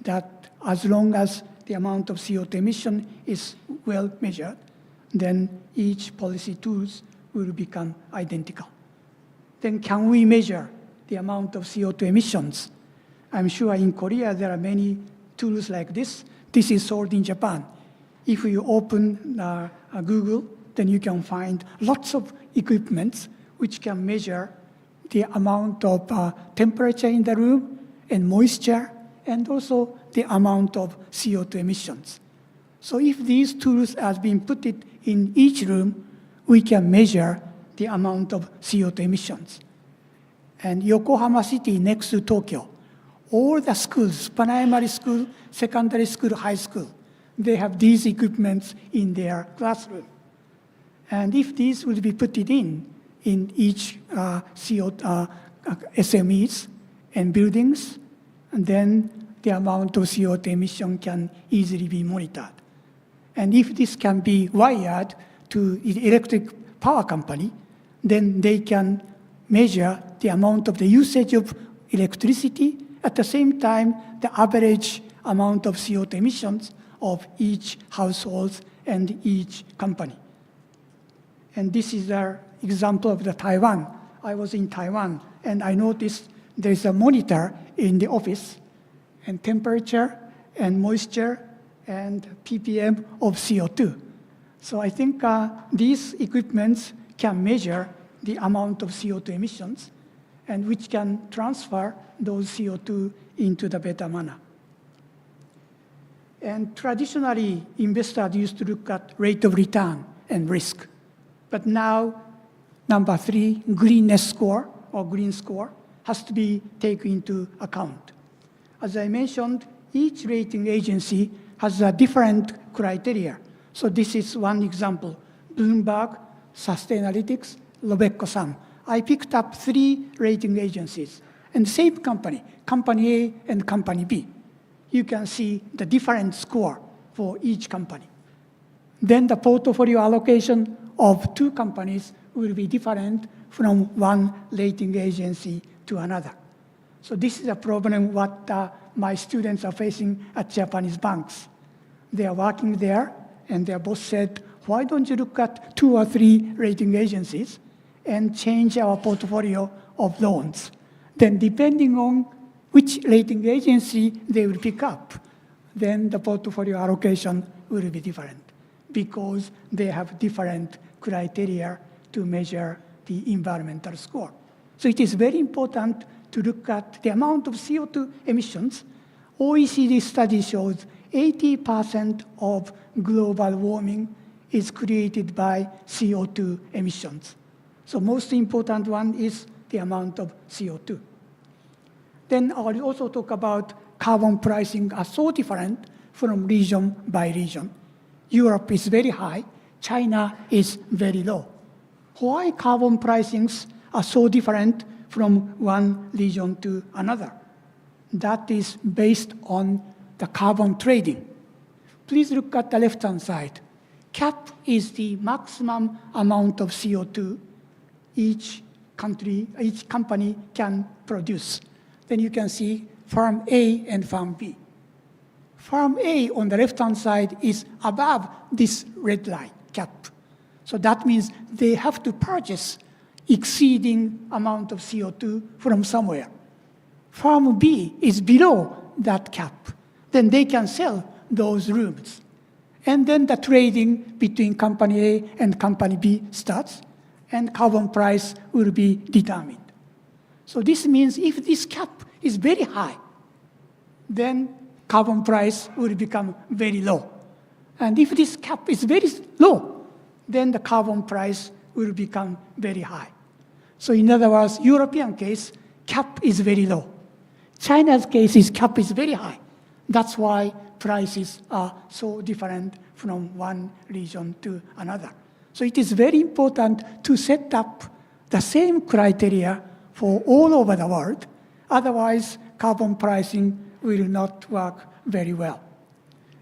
that as long as the amount of CO2 emission is well measured, then each policy tools will become identical. Then can we measure the amount of CO2 emissions? I'm sure in Korea there are many tools like this. This is sold in Japan. If you open Google, then you can find lots of equipments which can measure the amount of temperature in the room and moisture, and also the amount of CO2 emissions. So if these tools have been put in each room, we can measure the amount of CO2 emissions. And Yokohama City next to Tokyo, all the schools, primary school, secondary school, high school, they have these equipments in their classroom. And if these will be put in each SMEs and buildings, and then the amount of CO2 emission can easily be monitored. And if this can be wired to the electric power company, then they can measure the amount of the usage of electricity. At the same time, the average amount of CO2 emissions of each household and each company. And this is an example of the Taiwan. I was in Taiwan, and I noticed there's a monitor in the office, and temperature and moisture and ppm of CO2. So I think these equipments can measure the amount of CO2 emissions, and which can transfer those CO2 into the better manner. And traditionally, investors used to look at rate of return and risk. But now, number 3, greenness score or green score has to be taken into account. As I mentioned, each rating agency has a different criteria. So this is one example. Bloomberg, Sustainalytics, Lobeco-san. I picked up 3 rating agencies, and same company, Company A and Company B. You can see the different score for each company. Then the portfolio allocation of 2 companies will be different from one rating agency to another. So this is a problem what my students are facing at Japanese banks. They are working there, and their boss said, why don't you look at 2 or 3 rating agencies and change our portfolio of loans? Then depending on which rating agency they will pick up, then the portfolio allocation will be different because they have different criteria to measure the environmental score. So it is very important to look at the amount of CO2 emissions. OECD study shows 80% of global warming is created by CO2 emissions. So most important one is the amount of CO2. Then I will also talk about carbon pricing are so different from region by region. Europe is very high, China is very low. Why carbon pricings are so different from one region to another? That is based on the carbon trading. Please look at the left-hand side. CAP is the maximum amount of CO2 each company can produce. Then you can see Farm A and Farm B. Farm A on the left-hand side is above this red line, CAP. So that means they have to purchase exceeding amount of CO2 from somewhere. Farm B is below that CAP. Then they can sell those rooms. And then the trading between Company A and Company B starts, and carbon price will be determined. So this means if this cap is very high, then carbon price will become very low. And if this cap is very low, then the carbon price will become very high. So in other words, European case, cap is very low. China's case is cap is very high. That's why prices are so different from one region to another. So it is very important to set up the same criteria for all over the world. Otherwise, carbon pricing will not work very well.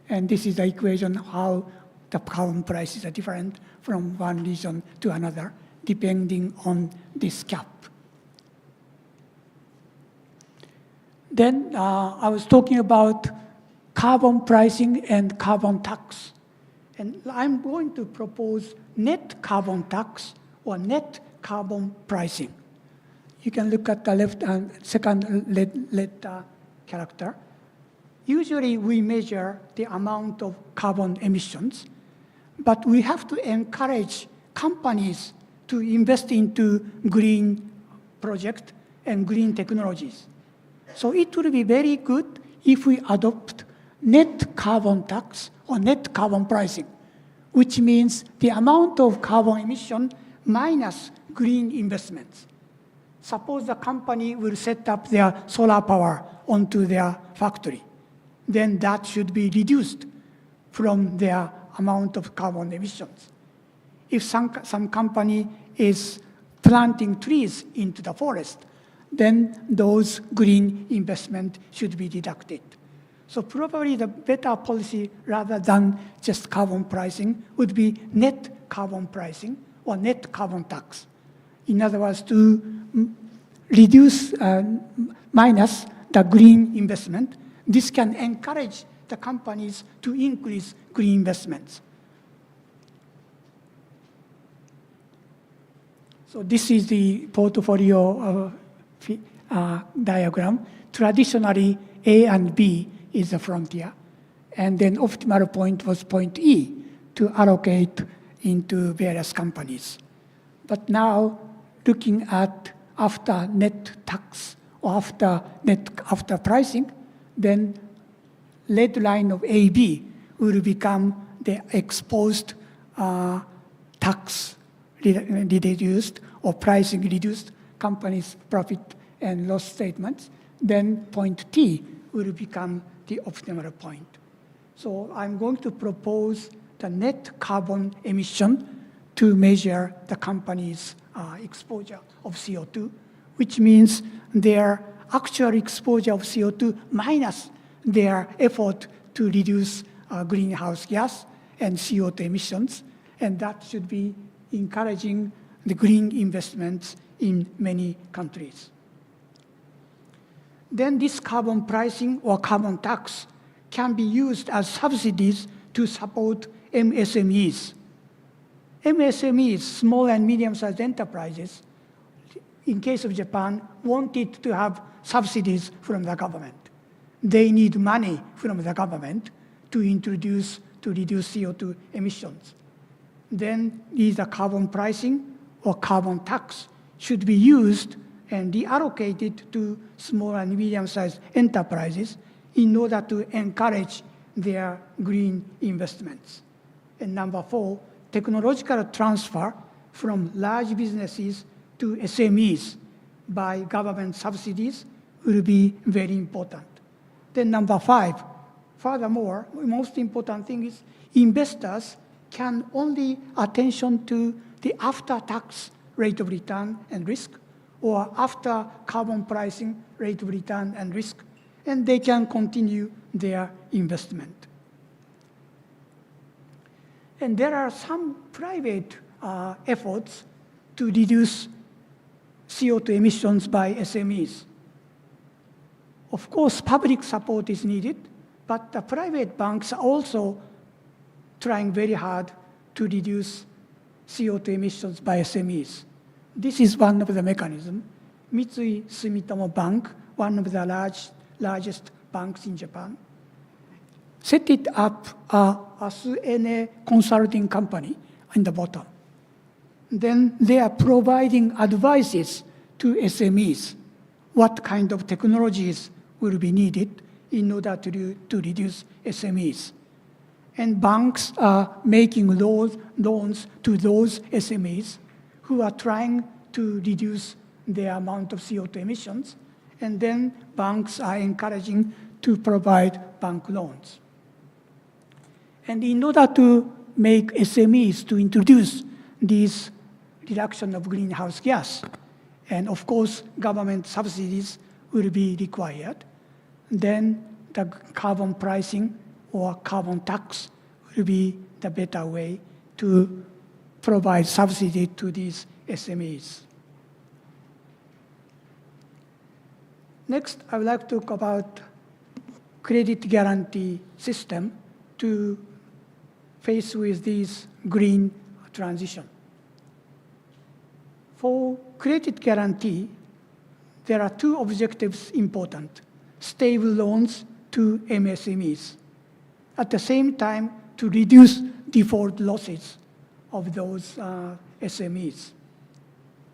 And this is the equation how the carbon prices are different from one region to another, depending on this cap. Then I was talking about carbon pricing and carbon tax. And I'm going to propose net carbon tax or net carbon pricing. You can look at the left and second letter character. Usually we measure the amount of carbon emissions, but we have to encourage companies to invest into green projects and green technologies. So it will be very good if we adopt net carbon tax or net carbon pricing, which means the amount of carbon emission minus green investments. Suppose the company will set up their solar power onto their factory. Then that should be reduced from their amount of carbon emissions. If some company is planting trees into the forest, then those green investment should be deducted. So probably the better policy, rather than just carbon pricing, would be net carbon pricing or net carbon tax. In other words, to reduce minus the green investment, this can encourage the the companies to increase green investments. So this is the portfolio diagram. Traditionally, A and B is the frontier. And then optimal point was point E to allocate into various companies. But now, looking at after net tax or after pricing, then red line of AB will become the exposed tax reduced or pricing reduced companies' profit and loss statements. Then point T will become the optimal point. So I'm going to propose the net carbon emission to measure the company's exposure of CO2, which means their actual exposure of CO2 minus their effort to reduce greenhouse gas and CO2 emissions, and that should be encouraging the green investments in many countries. Then this carbon pricing or carbon tax can be used as subsidies to support MSMEs. MSMEs, small and medium-sized enterprises, in case of Japan, wanted to have subsidies from the government. They need money from the government to reduce CO2 emissions. Then either carbon pricing or carbon tax should be used and reallocated to small and medium-sized enterprises in order to encourage their green investments. And number 4, technological transfer from large businesses to SMEs by government subsidies will be very important. Then number 5, furthermore, the most important thing is investors can only attention to the after-tax rate of return and risk, or after carbon pricing rate of return and risk, and they can continue their investment. And there are some private efforts to reduce CO2 emissions by SMEs. Of course, public support is needed, but the private banks are also trying very hard to reduce CO2 emissions by SMEs. This is one of the mechanisms. Mitsui Sumitomo Bank, one of the largest banks in Japan, set it up a SME consulting company in the bottom. Then they are providing advices to SMEs, what kind of technologies will be needed in order to reduce SMEs. And banks are making loans to those SMEs who are trying to reduce their amount of CO2 emissions, and then banks are encouraging to provide bank loans. And in order to make SMEs to introduce this reduction of greenhouse gas, and of course government subsidies will be required, then the carbon pricing or carbon tax will be the better way to provide subsidy to these SMEs. Next, I would like to talk about credit guarantee system to face with this green transition. For credit guarantee, there are 2 objectives important: stable loans to MSMEs. At the same time, to reduce default losses of those SMEs.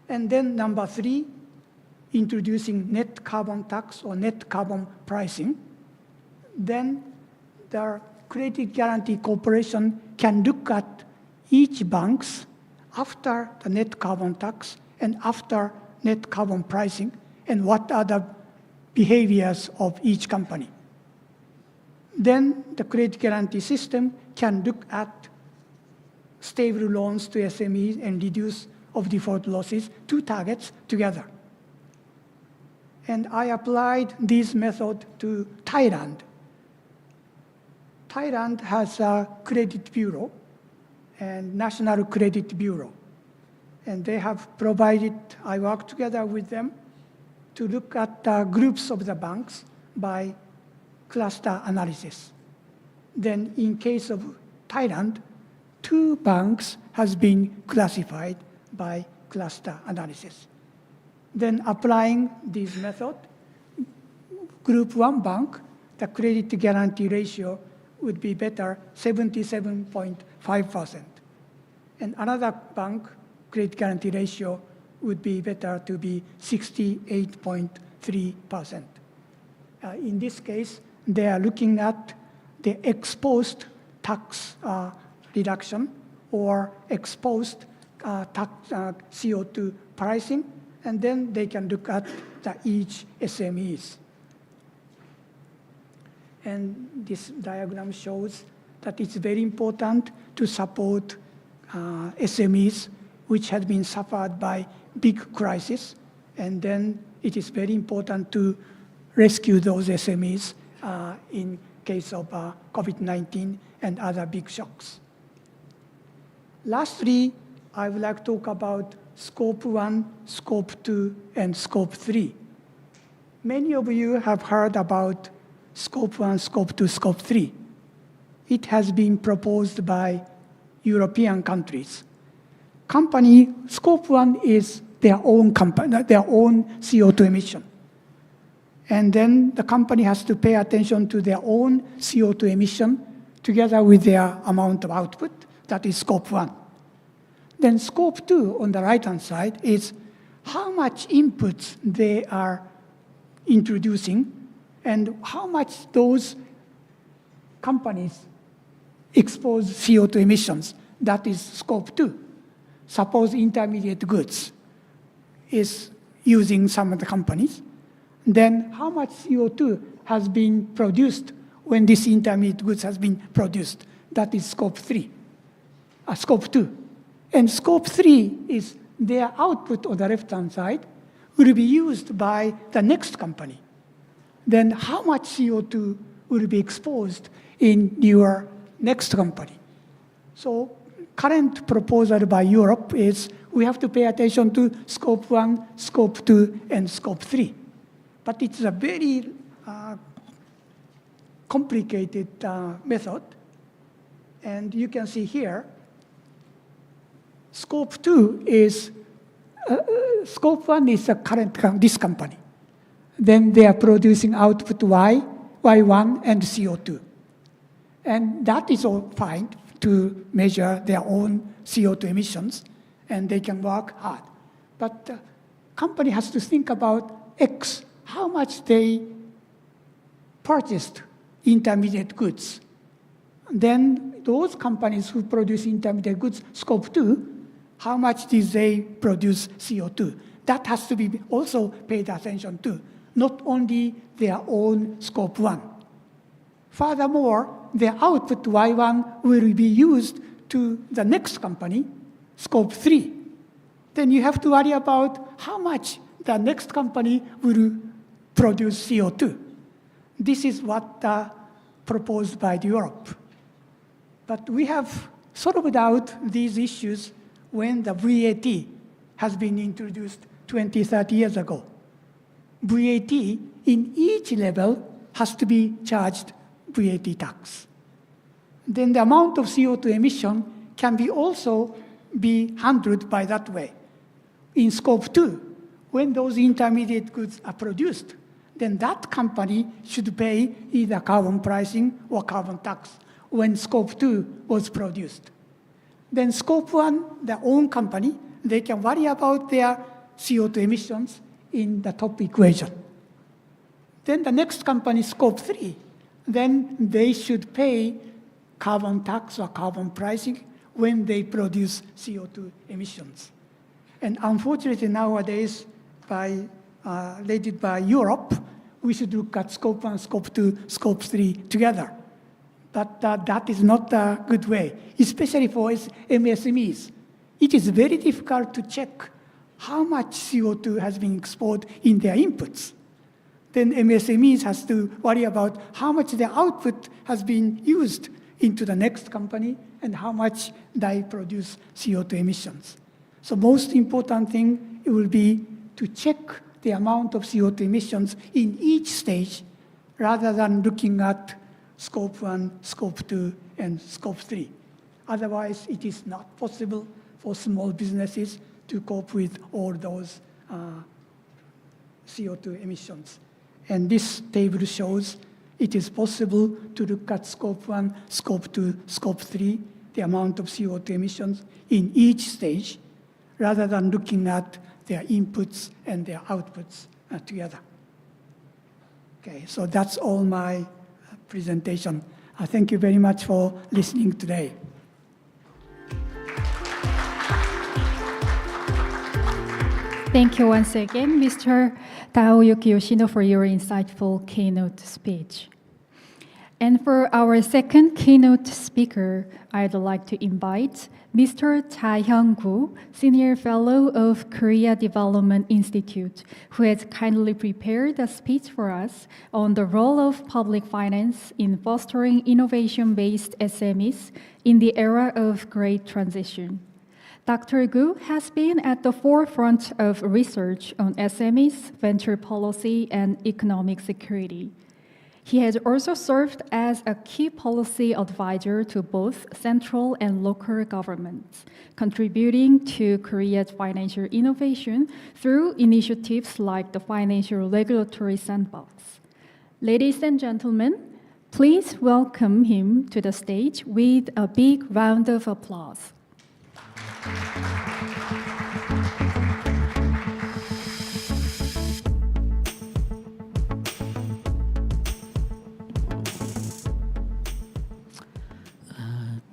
And then number 3, introducing net carbon tax or net carbon pricing. Then the Credit Guarantee Corporation can look at each banks after the net carbon tax and after net carbon pricing, and what are the behaviors of each company. Then the credit guarantee system can look at stable loans to SMEs and reduce of default losses, 2 targets together. And I applied this method to Thailand. Thailand has a credit bureau and National Credit Bureau. And they have provided, I worked together with them to look at groups of the banks by cluster analysis. Then in case of Thailand, 2 banks has been classified by cluster analysis. Then applying this method, Group 1 bank, the credit guarantee ratio would be better, 77.5%. And another bank, credit guarantee ratio would be better to be 68.3%. In this case, they are looking at the ex-post tax reduction or ex-post tax CO2 pricing, and then they can look at each SMEs. And this diagram shows that it's very important to support SMEs which had been suffered by big crisis, and then it is very important to rescue those SMEs in case of COVID-19 and other big shocks. Lastly, I would like to talk about Scope 1, Scope 2, and Scope 3. Many of you have heard about Scope 1, Scope 2, Scope 3. It has been proposed by European countries. Scope 1 is their own CO2 emission. And then the company has to pay attention to their own CO2 emission together with their amount of output. That is Scope 1. Then Scope 2 on the right-hand side is how much inputs they are introducing and how much those companies expose CO2 emissions. That is Scope 2. Suppose intermediate goods is using some of the companies, then how much CO2 has been produced when this intermediate goods has been produced? That is Scope 2. And Scope 3 is their output on the left-hand side will be used by the next company. Then how much CO2 will be exposed in your next company? So current proposal by Europe is we have to pay attention to Scope 1, Scope 2, and Scope 3. But it's a very complicated method. And you can see here, Scope 2 is, Scope 1 is this company. Then they are producing output Y, Y1, and CO2. And that is all fine to measure their own CO2 emissions, and they can work hard. But the company has to think about X, how much they purchased intermediate goods. Then those companies who produce intermediate goods, Scope 2, how much did they produce CO2? That has to be also paid attention to, not only their own Scope 1. Furthermore, their output Y1 will be used to the next company, Scope 3. Then you have to worry about how much the next company will produce CO2. This is what proposed by Europe. But we have sorted out these issues when the VAT has been introduced 20, 30 years ago. VAT in each level has to be charged VAT tax. Then the amount of CO2 emission can be also be handled by that way. In Scope 2, when those intermediate goods are produced, then that company should pay either carbon pricing or carbon tax when Scope 2 was produced. Then Scope 1, their own company, they can worry about their CO2 emissions in the top equation. Then the next company, Scope 3, then they should pay carbon tax or carbon pricing when they produce CO2 emissions. And unfortunately nowadays, led by Europe, we should look at Scope 1, Scope 2, Scope 3 together. But that is not a good way, especially for MSMEs. It is very difficult to check how much CO2 has been exported in their inputs. Then MSMEs has to worry about how much their output has been used into the next company and how much they produce CO2 emissions. So most important thing, it will be to check the amount of CO2 emissions in each stage rather than looking at Scope 1, Scope 2, and Scope 3. Otherwise, it is not possible for small businesses to cope with all those CO2 emissions. And this table shows it is possible to look at Scope 1, Scope 2, Scope 3, the amount of CO2 emissions in each stage, rather than looking at their inputs and their outputs together. Okay, so that's all my presentation. Thank you very much for listening today. Thank you once again, Mr. Taoyuki Yoshino, for your insightful keynote speech. And for our second keynote speaker, I'd like to invite Mr. Cha Hyung-gu, Senior Fellow of Korea Development Institute, who has kindly prepared a speech for us on the role of public finance in fostering innovation-based SMEs in the era of great transition. Dr. Gu has been at the forefront of research on SMEs, venture policy, and economic security. He has also served as a key policy advisor to both central and local governments, contributing to Korea's financial innovation through initiatives like the Financial Regulatory Sandbox. Ladies and gentlemen, please welcome him to the stage with a big round of applause.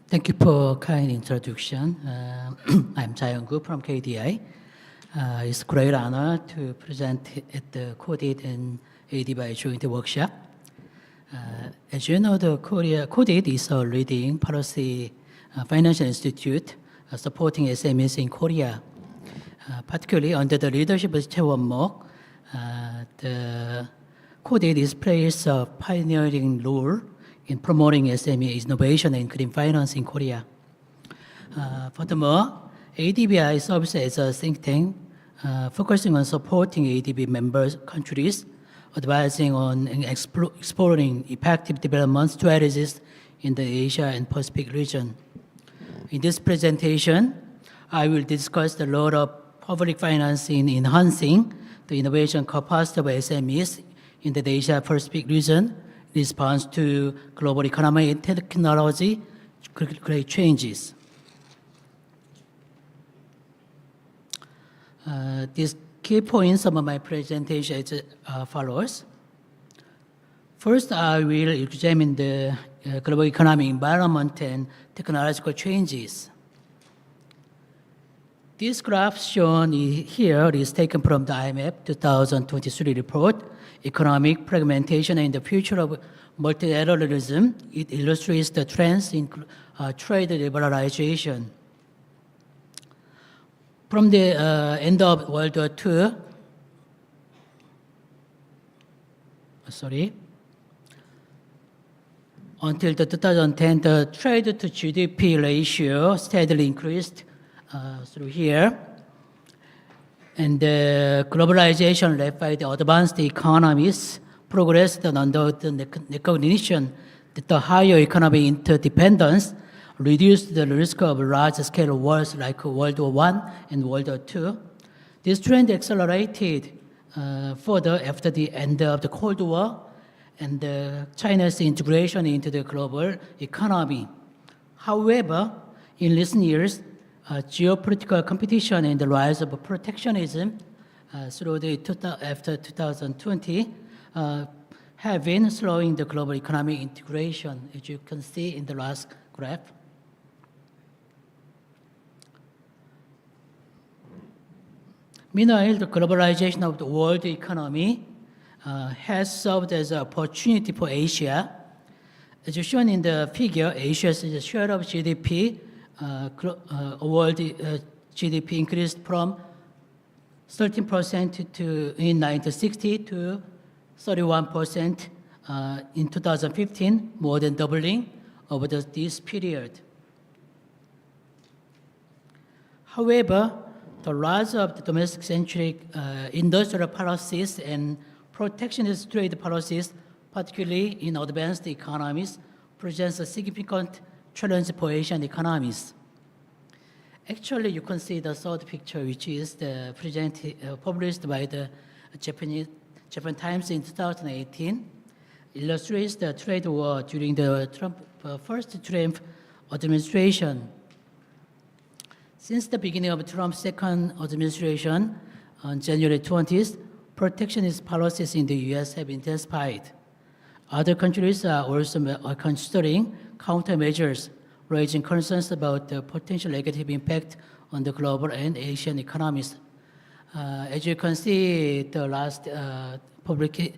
Thank you for kind introduction. I'm Cha Hyung-gu from KDI. It's a great honor to present at the KODIT and ADBI joint workshop. As you know, the KODIT is a leading policy financial institute supporting SMEs in Korea. Particularly under the leadership of Choi Won-mok, the KODIT plays a pioneering role in promoting SME innovation and green finance in Korea. Furthermore, ADBI serves as a think tank focusing on supporting ADB member countries, advising on and exploring effective development strategies in the Asia and Pacific region. In this presentation, I will discuss the role of public finance in enhancing the innovation capacity of SMEs in the Asia Pacific region, response to global economy and technology great changes. These key points of my presentation is follows. First, I will examine the global economic environment and technological changes. This graph shown here is taken from the IMF 2023 report, Economic Fragmentation and the Future of Multilateralism. It illustrates the trends in trade liberalization. From the end of World War II, until the 2010, the trade to GDP ratio steadily increased through here. And the globalization led by the advanced economies progressed under the recognition that the higher economic interdependence reduced the risk of large-scale wars like World War I and World War II. This trend accelerated further after the end of the Cold War and China's integration into the global economy. However, in recent years, geopolitical competition and the rise of protectionism after 2020 have been slowing the global economic integration, as you can see in the last graph. Meanwhile, the globalization of the world economy has served as an opportunity for Asia. As shown in the figure, Asia's share of GDP, world GDP increased from 13% in 1960 to 31% in 2015, more than doubling over this period. However, the rise of the domestic-centric industrial policies and protectionist trade policies, particularly in advanced economies, presents a significant challenge for Asian economies. Actually, you can see the third picture, which is published by the Japan Times in 2018, illustrates the trade war during the first Trump administration. Since the beginning of Trump's second administration, on January 20th, protectionist policies in the U.S. have intensified. Other countries are also considering countermeasures, raising concerns about the potential negative impact on the global and Asian economies. As you can see, the last public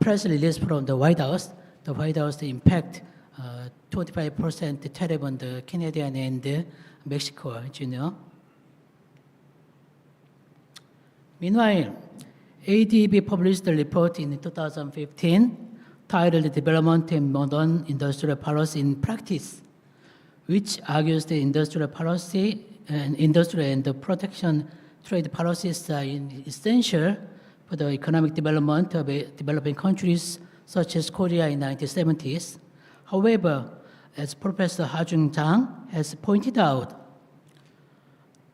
press release from the White House impact 25% tariff on the Canadian and Mexico, as you know. Meanwhile, ADB published a report in 2015 titled Development and Modern Industrial Policy in Practice, which argues the industrial policy and industrial and the protection trade policies are essential for the economic development of developing countries such as Korea in the 1970s. However, as Professor Ha-Jung Jang has pointed out,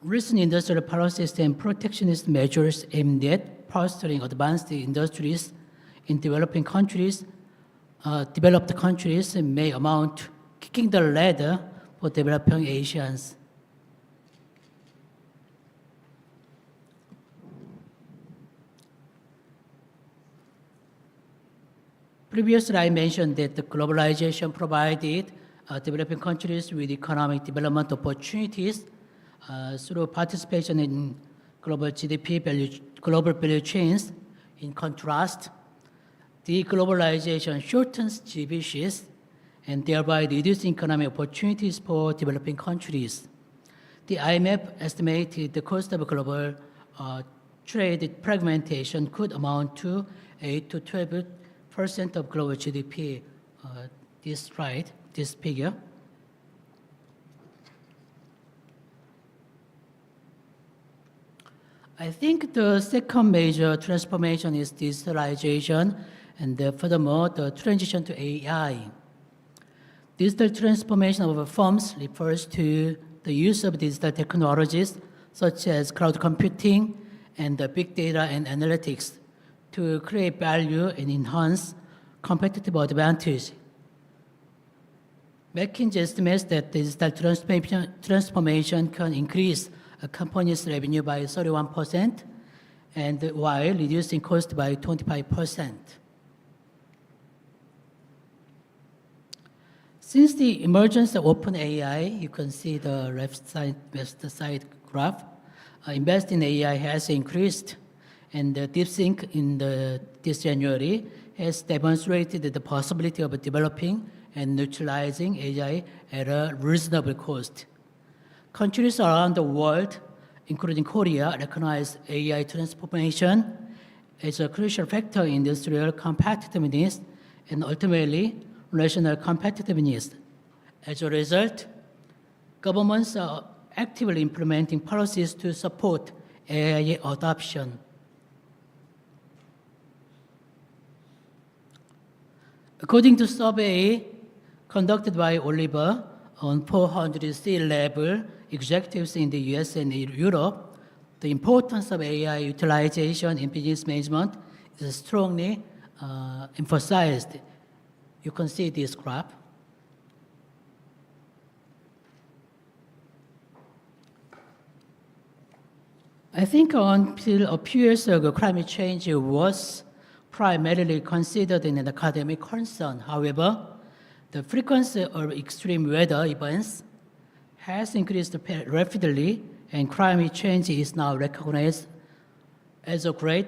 recent industrial policies and protectionist measures aimed at fostering advanced industries in developed countries may amount to kicking the ladder for developing Asians. Previously, I mentioned that the globalization provided developing countries with economic development opportunities through participation in global global value chains. In contrast, deglobalization shortens GVCs and thereby reducing economic opportunities for developing countries. The IMF estimated the cost of global trade fragmentation could amount to 8 to 12% of global GDP. This figure. I think the second major transformation is digitalization, and furthermore, the transition to AI. Digital transformation of firms refers to the use of digital technologies such as cloud computing and big data and analytics to create value and enhance competitive advantage. McKinsey estimates that digital transformation can increase a company's revenue by 31% and while reducing cost by 25%. Since the emergence of OpenAI, you can see the left side graph, invest in AI has increased, and DeepSync in this January has demonstrated the possibility of developing and neutralizing AI at a reasonable cost. Countries around the world, including Korea, recognize AI transformation as a crucial factor in industrial competitiveness and ultimately national competitiveness. As a result, governments are actively implementing policies to support AI adoption. According to a survey conducted by Oliver on 400 C-level executives in the US and Europe, the importance of AI utilization in business management is strongly emphasized. You can see this graph. I think until a few years ago, climate change was primarily considered an academic concern. However, the frequency of extreme weather events has increased rapidly, and climate change is now recognized as a great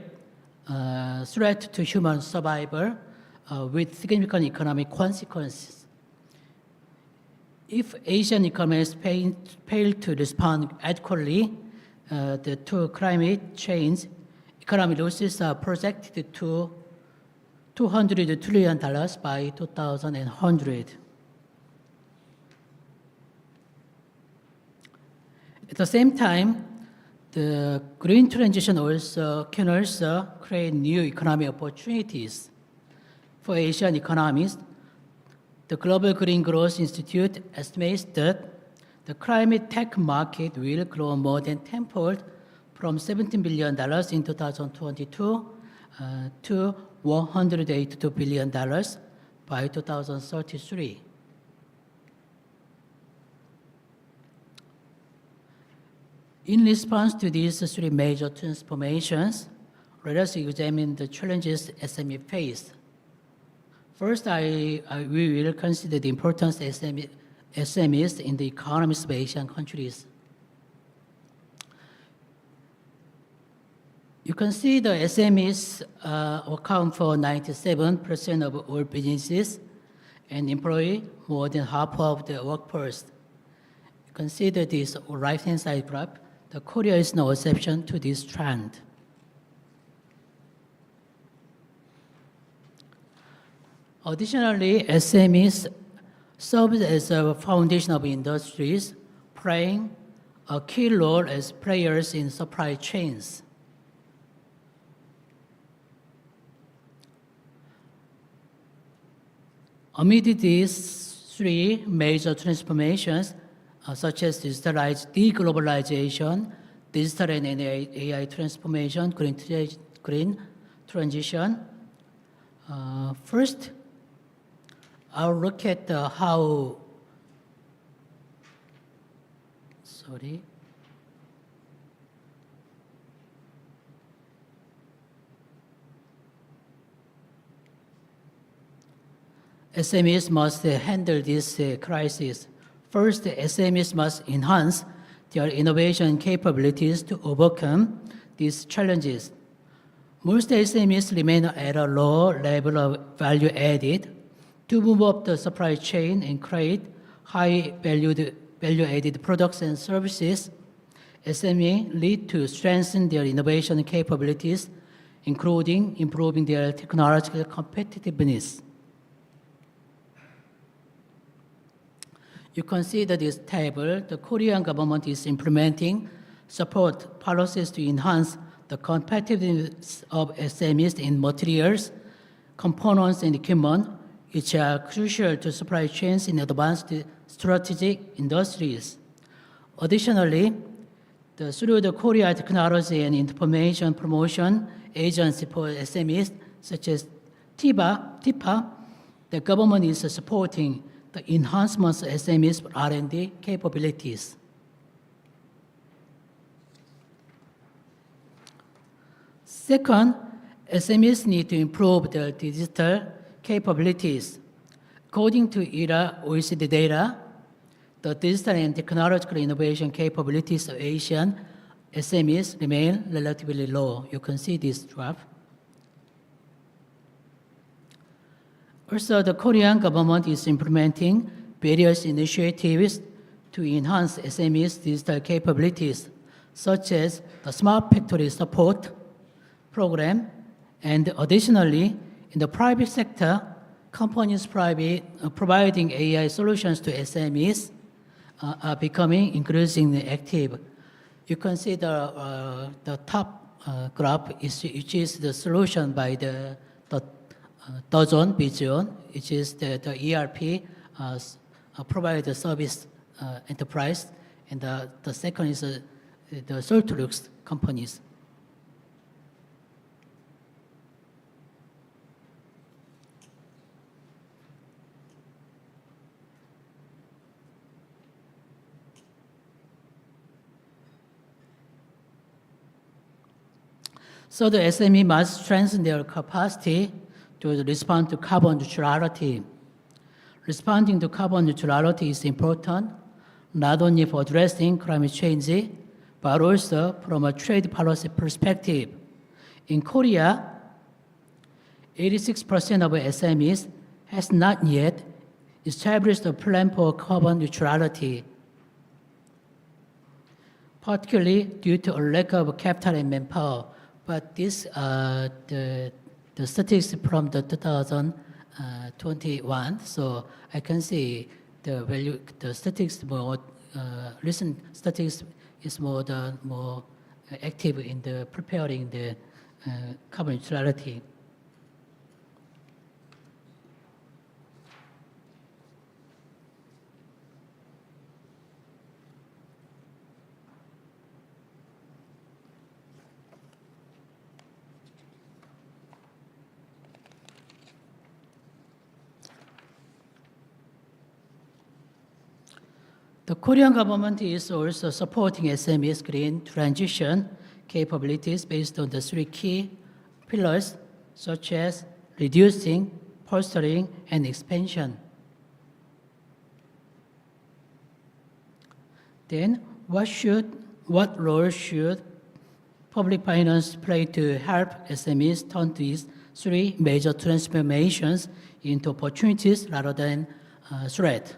threat to human survival with significant economic consequences. If Asian economies fail to respond adequately to climate change, economic losses are projected to $200 trillion by 2100. At the same time, the green transition can also create new economic opportunities. for Asian economies. The Global Green Growth Institute estimates that the climate tech market will grow more than tenfold from $17 billion in 2022 to $182 billion by 2033. In response to these three major transformations, let us examine the challenges SME face. First, we will consider the importance of SMEs in the economies of Asian countries. You can see the SMEs account for 97% of all businesses and employ more than half of the workforce. Consider this right-hand side graph. The Korea is no exception to this trend. Additionally, SMEs serve as a foundation of industries, playing a key role as players in supply chains. Amid these three major transformations, such as deglobalization, digital and AI transformation, green transition. First, I'll look at how, SMEs must handle this crisis. First, SMEs must enhance their innovation capabilities to overcome these challenges. Most SMEs remain at a low level of value added. To move up the supply chain and create high value-added products and services, SME need to strengthen their innovation capabilities, including improving their technological competitiveness. You consider this table. The Korean government is implementing support policies to enhance the competitiveness of SMEs in materials, components, and equipment, which are crucial to supply chains in advanced strategic industries. Additionally, through the Korea Technology and Information Promotion Agency for SMEs, such as TIPA, the government is supporting the enhancements of SMEs R&D capabilities. Second, SMEs need to improve their digital capabilities. According to ERA OECD data, the digital and technological innovation capabilities of Asian SMEs remain relatively low. You can see this graph. Also, the Korean government is implementing various initiatives to enhance SMEs' digital capabilities, such as the Smart Factory Support Program, and additionally, in the private sector, companies providing AI solutions to SMEs are becoming increasingly active. You can see the top graph, which is the solution by the Dozon, which is the ERP provider service enterprise, and the second is the Soltrux companies. So the SME must strengthen their capacity to respond to carbon neutrality. Responding to carbon neutrality is important, not only for addressing climate change, but also from a trade policy perspective. In Korea, 86% of SMEs has not yet established a plan for carbon neutrality, particularly due to a lack of capital and manpower. But this, the statistics from the 2021, so I can see the statistics more, recent statistics is more active in the preparing the carbon neutrality. The Korean government is also supporting SMEs' green transition capabilities based on the three key pillars, such as reducing, fostering, and expansion. Then, what role should public finance play to help SMEs turn these three major transformations into opportunities rather than threat?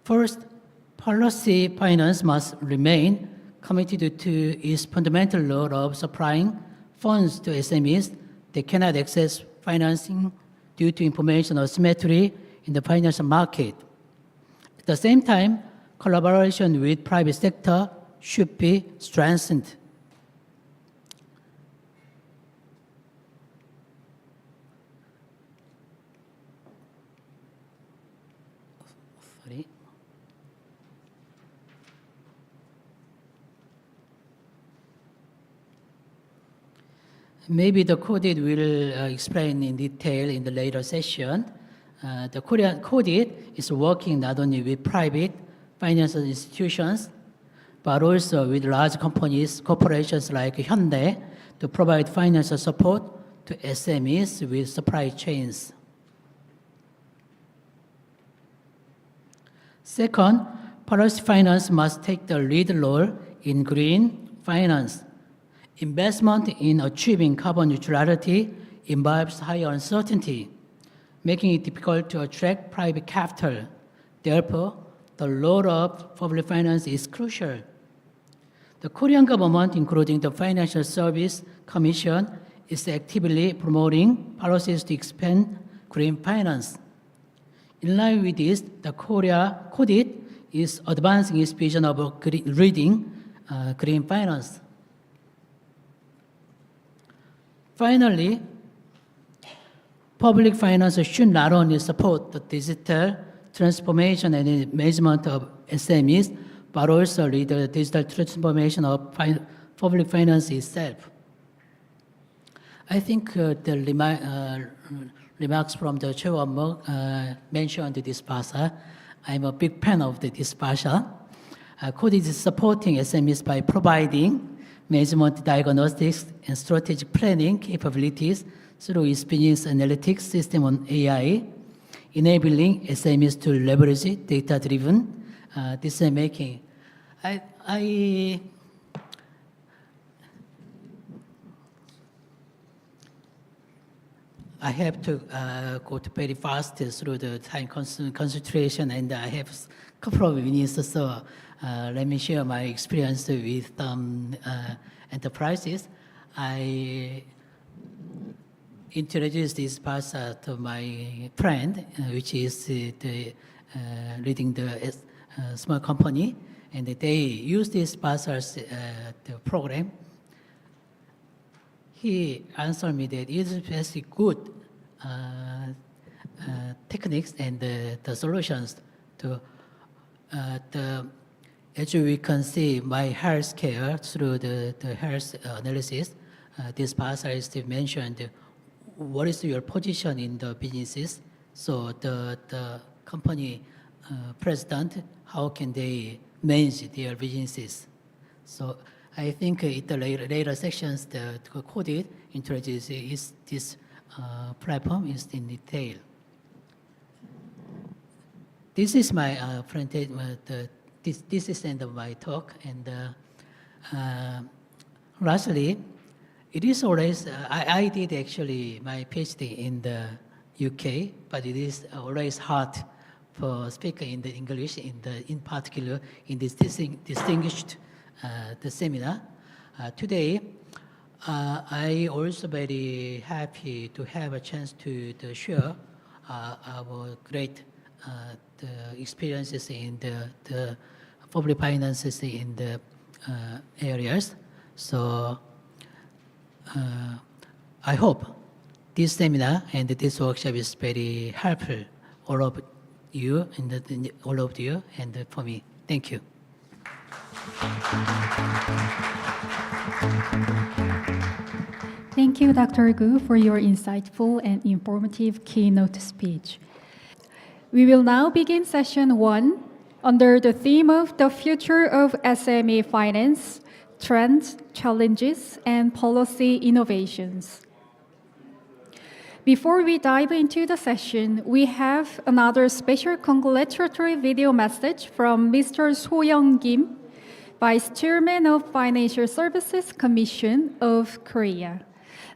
First, policy finance must remain committed to its fundamental role of supplying funds to SMEs that cannot access financing due to information asymmetry in the financial market. At the same time, collaboration with private sector should be strengthened. Sorry. Maybe the KODIT will explain in detail in the later session. The Korean KODIT is working not only with private financial institutions, but also with large companies, corporations like Hyundai, to provide financial support to SMEs with supply chains. Second, policy finance must take the lead role in green finance. Investment in achieving carbon neutrality involves higher uncertainty, making it difficult to attract private capital. Therefore, the role of public finance is crucial. The Korean government, including the Financial Service Commission, is actively promoting policies to expand green finance. In line with this, the Korea KODIT is advancing its vision of leading green finance. Finally, public finance should not only support the digital transformation and management of SMEs, but also lead the digital transformation of public finance itself. I think the remarks from the chairwoman mentioned this pasha. I'm a big fan of this pasha. KODIT is supporting SMEs by providing management diagnostics and strategic planning capabilities through its business analytics system on AI, enabling SMEs to leverage data-driven decision-making. I have to go to very fast through the time concentration, and I have a couple of minutes, so let me share my experience with enterprises. I introduced this pasha to my friend, which is leading the small company, and they use this pasha the program. He answered me that it is very good techniques and the solutions to as we can see my healthcare through the health analysis. This pasha is to mention what is your position in the businesses. So the company president, how can they manage their businesses? So I think in the later sections, the KODIT introduces this platform in detail. This is my presentation. This is the end of my talk. And lastly, it is always, I did actually my PhD in the UK, but it is always hard for speaker in the English, in particular in this distinguished the seminar. Today, I also very happy to have a chance to share our great the experiences in the public finances in the areas. So I hope this seminar and this workshop is very helpful all of you and for me. Thank you. Thank you, Dr. Gu, for your insightful and informative keynote speech. We will now begin session 1 under the theme of the future of SME finance, trends, challenges, and policy innovations. Before we dive into the session, we have another special congratulatory video message from Mr. So-young Kim, Vice Chairman of Financial Services Commission of Korea.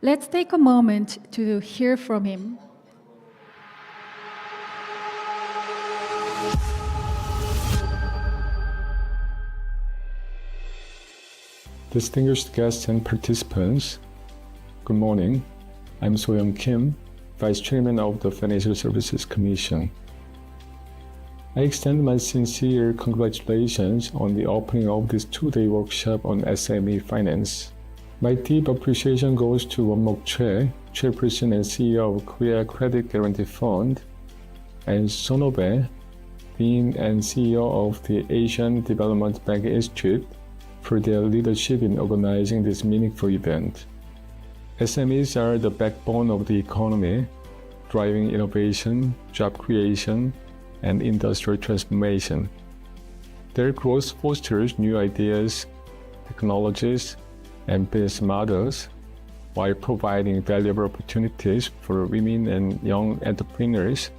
Let's take a moment to hear from him. Distinguished guests and participants, good morning. I'm So-young Kim, Vice Chairman of the Financial Services Commission. I extend my sincere congratulations on the opening of this two-day workshop on SME finance. My deep appreciation goes to Won-mok Choi, Chairperson and CEO of Korea Credit Guarantee Fund, and Sonobe, Dean and CEO of the Asian Development Bank Institute, for their leadership in organizing this meaningful event. SMEs are the backbone of the economy, driving innovation, job creation, and industrial transformation. Their growth fosters new ideas, technologies, and business models, while providing valuable opportunities for women and young entrepreneurs,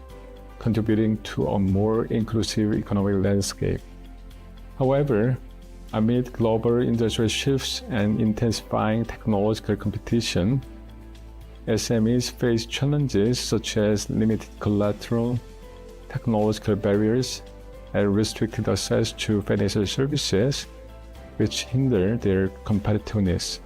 contributing to a more inclusive economic landscape. However, amid global industrial shifts and intensifying technological competition, SMEs face challenges such as limited collateral, technological barriers, and restricted access to financial services, which hinder their competitiveness.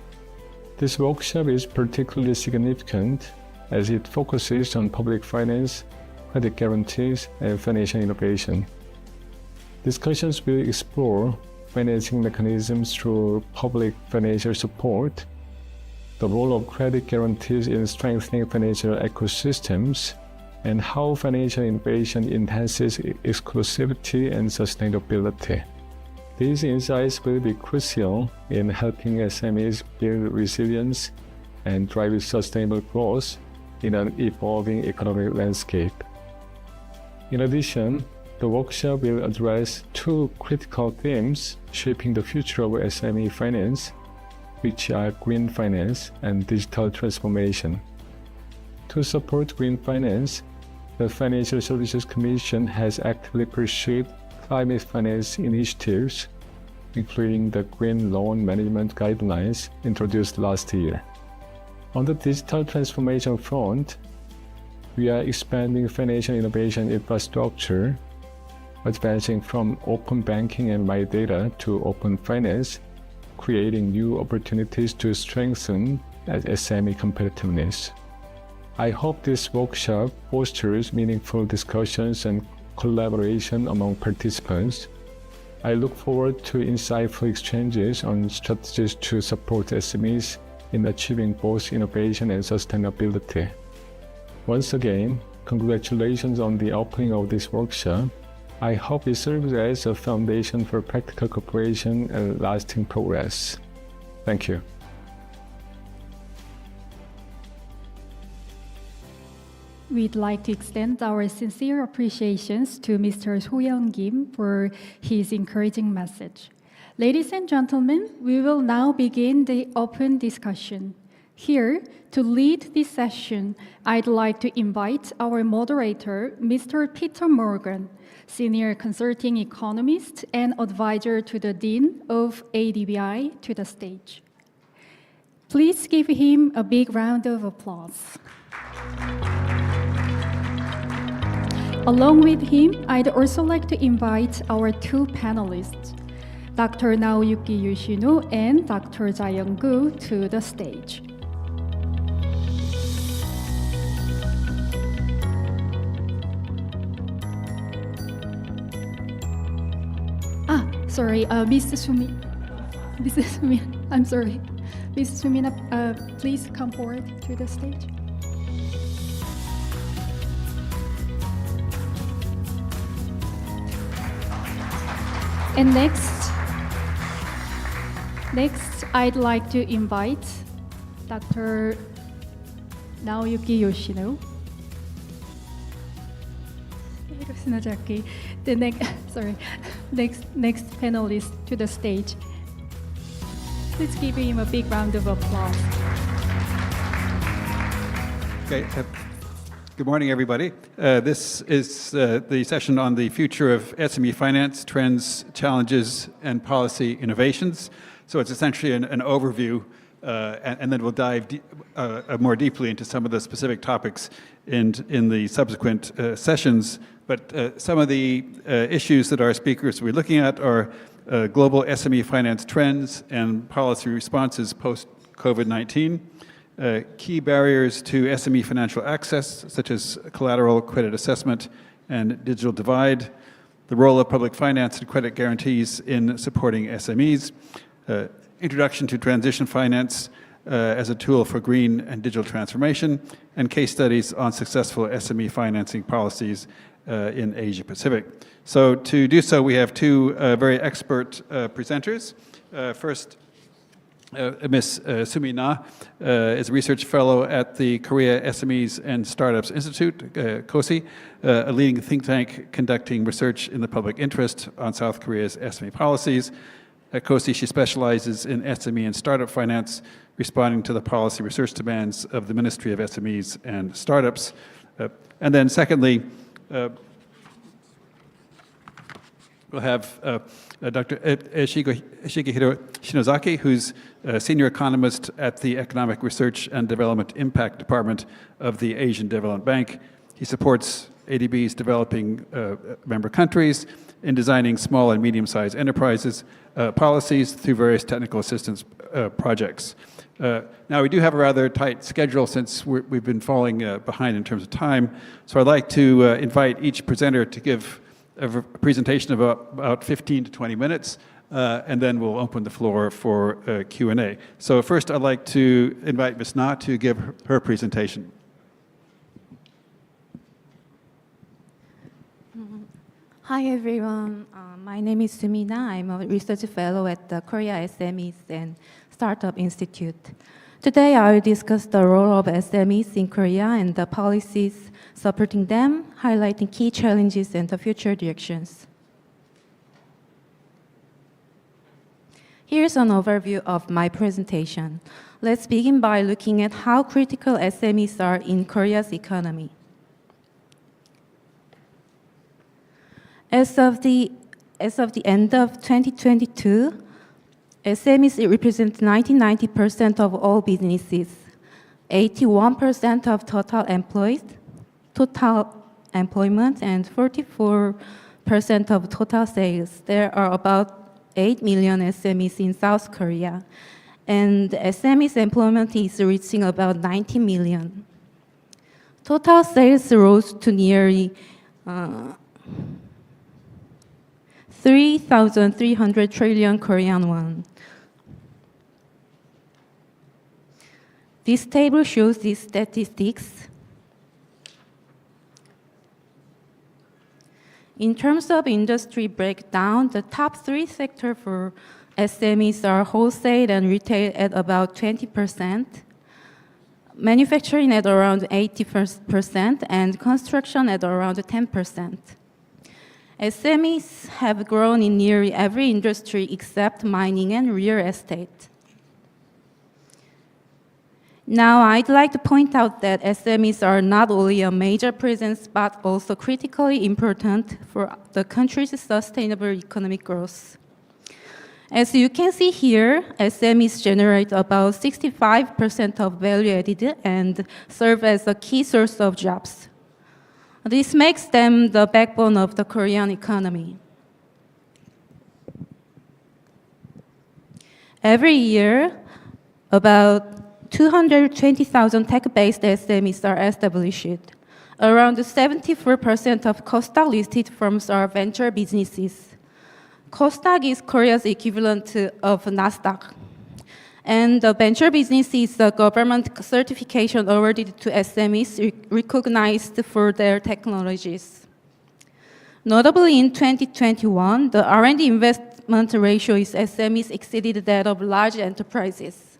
This workshop is particularly significant as it focuses on public finance, credit guarantees, and financial innovation. Discussions will explore financing mechanisms through public financial support, the role of credit guarantees in strengthening financial ecosystems, and how financial innovation enhances exclusivity and sustainability. These insights will be crucial in helping SMEs build resilience and drive sustainable growth in an evolving economic landscape. In addition, the workshop will address two critical themes shaping the future of SME finance, which are green finance and digital transformation. To support green finance, the Financial Services Commission has actively pursued climate finance initiatives, including the Green Loan Management Guidelines introduced last year. On the digital transformation front, we are expanding financial innovation infrastructure, advancing from open banking and my data to open finance, creating new opportunities to strengthen SME competitiveness. I hope this workshop fosters meaningful discussions and collaboration among participants. I look forward to insightful exchanges on strategies to support SMEs in achieving both innovation and sustainability. Once again, congratulations on the opening of this workshop. I hope it serves as a foundation for practical cooperation and lasting progress. Thank you. We'd like to extend our sincere appreciations to Mr. So-young Kim for his encouraging message. Ladies and gentlemen, we will now begin the open discussion. Here, to lead this session, I'd like to invite our moderator, Mr. Peter Morgan, Senior Consulting Economist and Advisor to the Dean of ADBI, to the stage. Please give him a big round of applause. Along with him, I'd also like to invite our two panelists, Dr. Naoyuki Yoshino and Dr. Jae-young Gu, to the stage. Sorry, Mrs. Sumi, I'm sorry. Mrs. Sumina, please come forward to the stage. And next, I'd like to invite Dr. Naoyuki Yoshino. The next panelist to the stage. Let's give him a big round of applause. Okay. Good morning, everybody. This is the session on the future of SME finance, trends, challenges, and policy innovations. So it's essentially an overview, and then we'll dive more deeply into some of the specific topics in the subsequent sessions. But some of the issues that our speakers will be looking at are global SME finance trends and policy responses post-COVID-19, key barriers to SME financial access, such as collateral, credit assessment, and digital divide, the role of public finance and credit guarantees in supporting SMEs, introduction to transition finance as a tool for green and digital transformation, and case studies on successful SME financing policies in Asia Pacific. So to do so, we have two very expert presenters. First, Ms. Sumi Na is a research fellow at the Korea SMEs and Startups Institute, KOSI, a leading think tank conducting research in the public interest on South Korea's SME policies. At KOSI, she specializes in SME and startup finance, responding to the policy research demands of the Ministry of SMEs and Startups. And then secondly, we'll have Dr. Shigehiro Shinozaki, who's a senior economist at the Economic Research and Development Impact Department of the Asian Development Bank. He supports ADB's developing member countries in designing small and medium-sized enterprises policies through various technical assistance projects. Now, we do have a rather tight schedule since we've been falling behind in terms of time, so I'd like to invite each presenter to give a presentation of about 15 to 20 minutes, and then we'll open the floor for Q&A. So first, I'd like to invite Ms. Na to give her presentation. Hi, everyone. My name is Sumi Na. I'm a research fellow at the Korea SMEs and Startup Institute. Today, I will discuss the role of SMEs in Korea and the policies supporting them, highlighting key challenges and the future directions. Here's an overview of my presentation. Let's begin by looking at how critical SMEs are in Korea's economy. As of the end of 2022, SMEs represent 90% of all businesses, 81% of total employment, and 44% of total sales. There are about 8 million SMEs in South Korea, and SMEs employment is reaching about 90 million. Total sales rose to nearly 3,300 trillion Korean won. This table shows these statistics. In terms of industry breakdown, the top three sectors for SMEs are wholesale and retail at about 20%, manufacturing at around 80%, and construction at around 10%. SMEs have grown in nearly every industry except mining and real estate. Now, I'd like to point out that SMEs are not only a major presence, but also critically important for the country's sustainable economic growth. As you can see here, SMEs generate about 65% of value added and serve as a key source of jobs. This makes them the backbone of the Korean economy. Every year, about 220,000 tech-based SMEs are established. Around 74% of KOSDAQ-listed firms are venture businesses. KOSDAQ is Korea's equivalent of NASDAQ. And the venture business is a government certification awarded to SMEs recognized for their technologies. Notably, in 2021, the R&D investment ratio in SMEs exceeded that of large enterprises.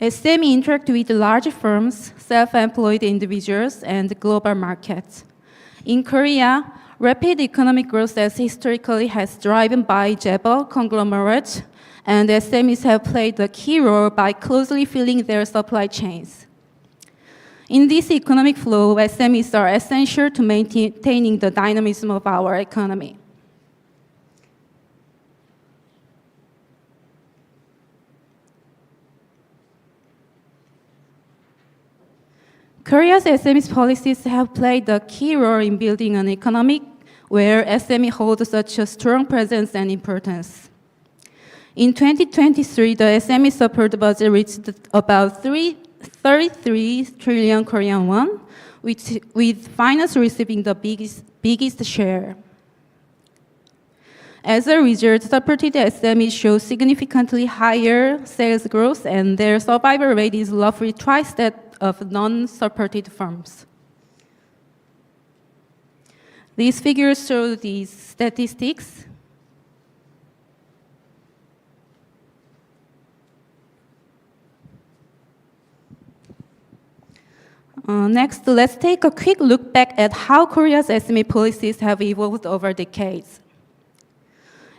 SME interact with large firms, self-employed individuals, and global markets. In Korea, rapid economic growth as historically has driven by Jabil conglomerates, and SMEs have played a key role by closely filling their supply chains. In this economic flow, SMEs are essential to maintaining the dynamism of our economy. Korea's SME policies have played a key role in building an economy where SME holds such a strong presence and importance. In 2023, the SME support budget reached about 33 trillion Korean won, with finance receiving the biggest share. As a result, supported SMEs show significantly higher sales growth, and their survival rate is roughly twice that of non-supported firms. These figures show these statistics. Next, let's take a quick look back at how Korea's SME policies have evolved over decades.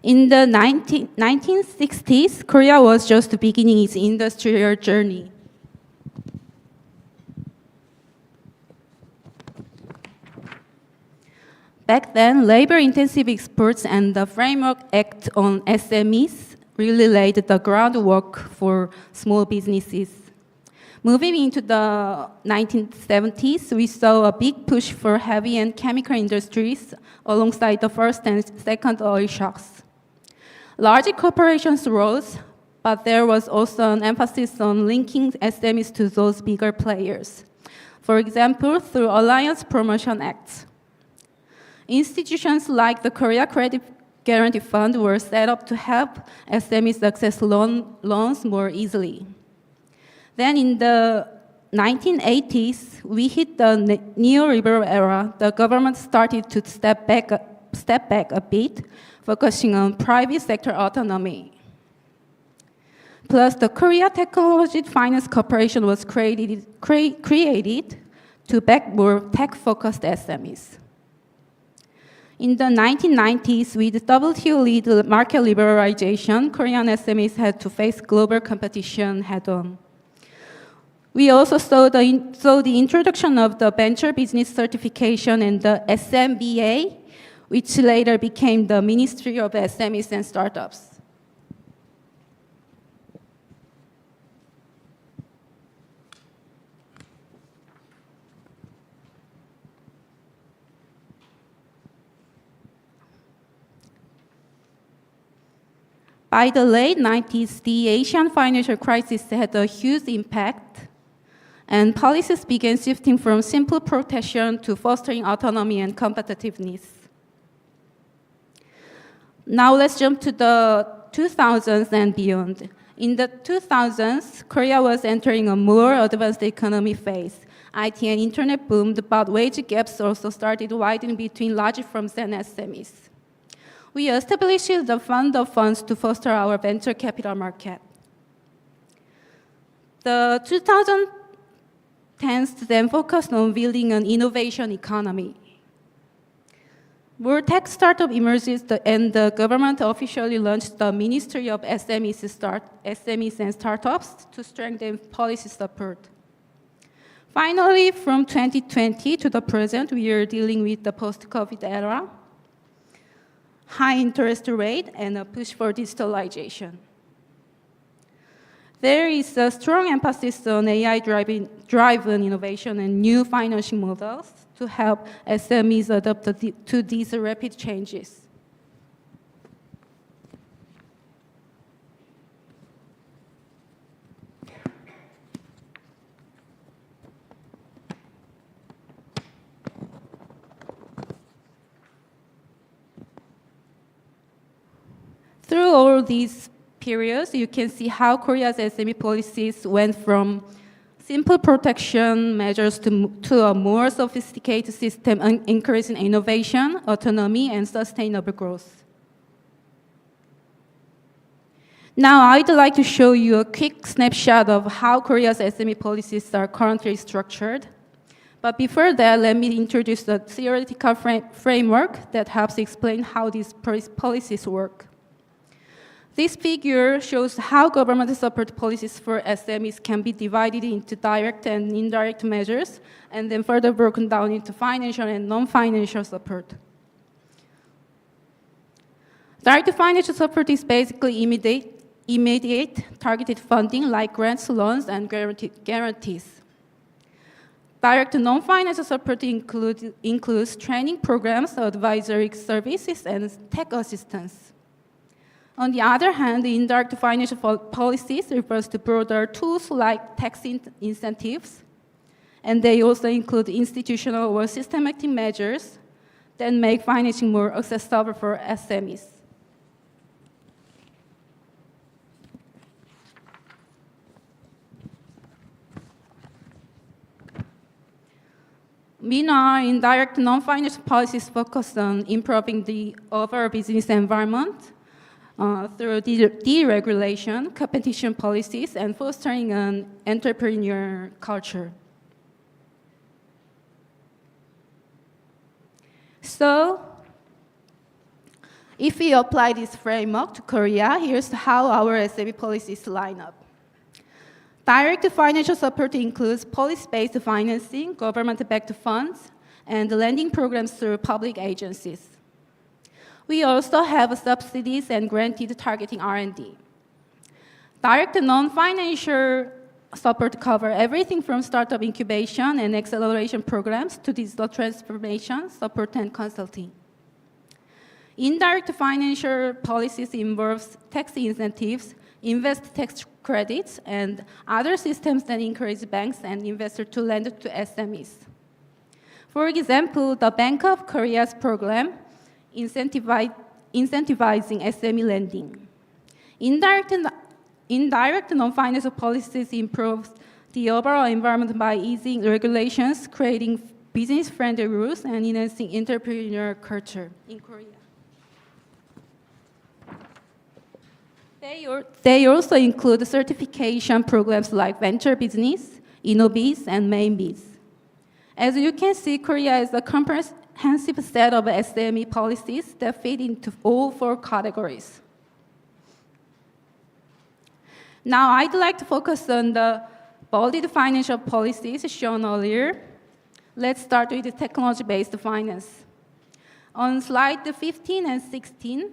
In the 1960s, Korea was just beginning its industrial journey. Back then, labor-intensive exports and the Framework Act on SMEs really laid the groundwork for small businesses. Moving into the 1970s, we saw a big push for heavy and chemical industries alongside the first and second oil shocks. Large corporations rose, but there was also an emphasis on linking SMEs to those bigger players. For example, through Alliance Promotion Acts. Institutions like the Korea Credit Guarantee Fund were set up to help SMEs access loans more easily. Then in the 1980s, we hit the neoliberal era. The government started to step back a bit, focusing on private sector autonomy. Plus, the Korea Technology Finance Corporation was created to back more tech-focused SMEs. In the 1990s, with WTO-led market liberalization, Korean SMEs had to face global competition head-on. We also saw the introduction of the Venture Business Certification and the SMBA, which later became the Ministry of SMEs and Startups. By the late 90s, the Asian financial crisis had a huge impact, and policies began shifting from simple protection to fostering autonomy and competitiveness. Now let's jump to the 2000s and beyond. In the 2000s, Korea was entering a more advanced economy phase. IT and internet boomed, but wage gaps also started widening between large firms and SMEs. We established the fund of funds to foster our venture capital market. The 2010s then focused on building an innovation economy. More tech startup emerges, and the government officially launched the Ministry of SMEs and Startups to strengthen policy support. Finally, from 2020 to the present, we are dealing with the post-COVID era, high interest rate, and a push for digitalization. There is a strong emphasis on AI-driven innovation and new financing models to help SMEs adapt to these rapid changes. Through all these periods, you can see how Korea's SME policies went from simple protection measures to a more sophisticated system, increasing innovation, autonomy, and sustainable growth. Now, I'd like to show you a quick snapshot of how Korea's SME policies are currently structured. But before that, let me introduce the theoretical framework that helps explain how these policies work. This figure shows how government support policies for SMEs can be divided into direct and indirect measures, and then further broken down into financial and non-financial support. Direct financial support is basically immediate targeted funding like grants, loans, and guarantees. Direct non-financial support includes training programs, advisory services, and tech assistance. On the other hand, the indirect financial policies refers to broader tools like tax incentives, and they also include institutional or systematic measures that make financing more accessible for SMEs. Meanwhile, indirect non-financial policies focus on improving the overall business environment through deregulation, competition policies, and fostering an entrepreneurial culture. So, if we apply this framework to Korea, here's how our SME policies line up. Direct financial support includes policy-based financing, government-backed funds, and lending programs through public agencies. We also have subsidies and granted targeting R&D. Direct non-financial support cover everything from startup incubation and acceleration programs to digital transformation, support, and consulting. Indirect financial policies involves tax incentives, invest tax credits, and other systems that encourage banks and investors to lend to SMEs. For example, the Bank of Korea's program incentivizing SME lending. Indirect non-financial policies improve the overall environment by easing regulations, creating business-friendly rules, and enhancing entrepreneurial culture in Korea. They also include certification programs like Venture Business, InnoBiz, and MainBiz. As you can see, Korea is a comprehensive set of SME policies that fit into all four categories. Now, I'd like to focus on the bolded financial policies shown earlier. Let's start with the technology-based finance. On slide 15 and 16,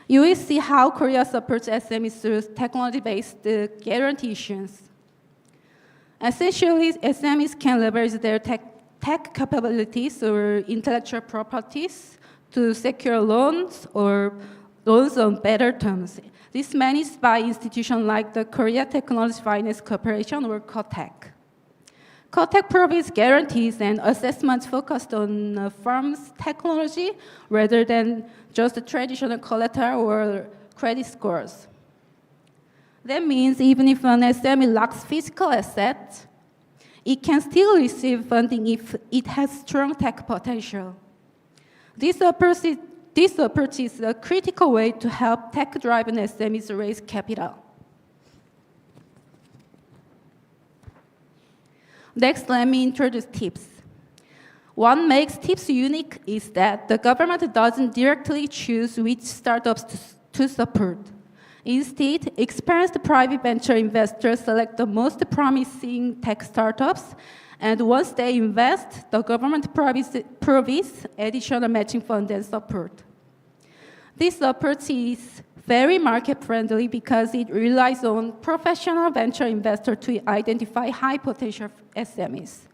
you will see how Korea supports SMEs through technology-based guarantee issuance. Essentially, SMEs can leverage their tech capabilities or intellectual properties to secure loans or loans on better terms. This is managed by institutions like the Korea Technology Finance Corporation or KODIT. KODIT provides guarantees and assessments focused on a firm's technology rather than just traditional collateral or credit scores. That means even if an SME lacks physical assets, it can still receive funding if it has strong tech potential. This approach is a critical way to help tech-driven SMEs raise capital. Next, let me introduce TIPS. What makes TIPS unique is that the government doesn't directly choose which startups to support. Instead, experienced private venture investors select the most promising tech startups, and once they invest, the government provides additional matching funds and support. This approach is very market-friendly because it relies on professional venture investors to identify high-potential SMEs.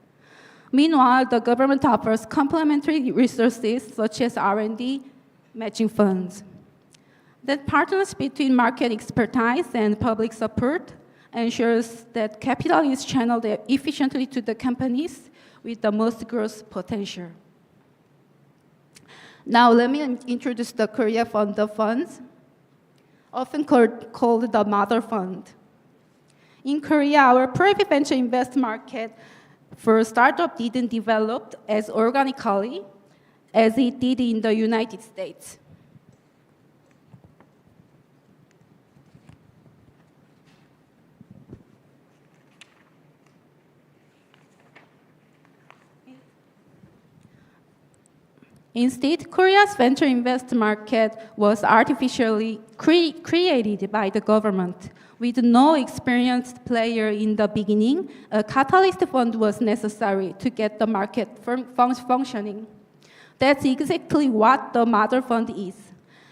Meanwhile, the government offers complementary resources such as R&D, matching funds. That partnership between market expertise and public support ensures that capital is channeled efficiently to the companies with the most growth potential. Now, let me introduce the Korea Fund of Funds, often called the Mother Fund. In Korea, our private venture investment market for startup didn't develop as organically as it did in the United States. Instead, Korea's venture invest market was artificially created by the government. With no experienced player in the beginning, a catalyst fund was necessary to get the market functioning. That's exactly what the Mother Fund is.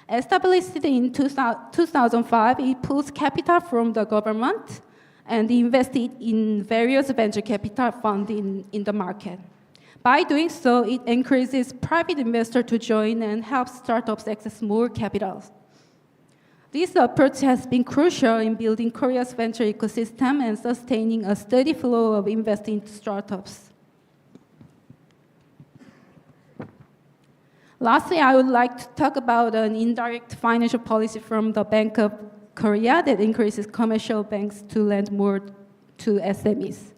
Established in 2005, it pulls capital from the government and invested in various venture capital funds in the market. By doing so, it encourages private investors to join and helps startups access more capital. This approach has been crucial in building Korea's venture ecosystem and sustaining a steady flow of investing into startups. Lastly, I would like to talk about an indirect financial policy from the Bank of Korea that increases commercial banks to lend more to SMEs.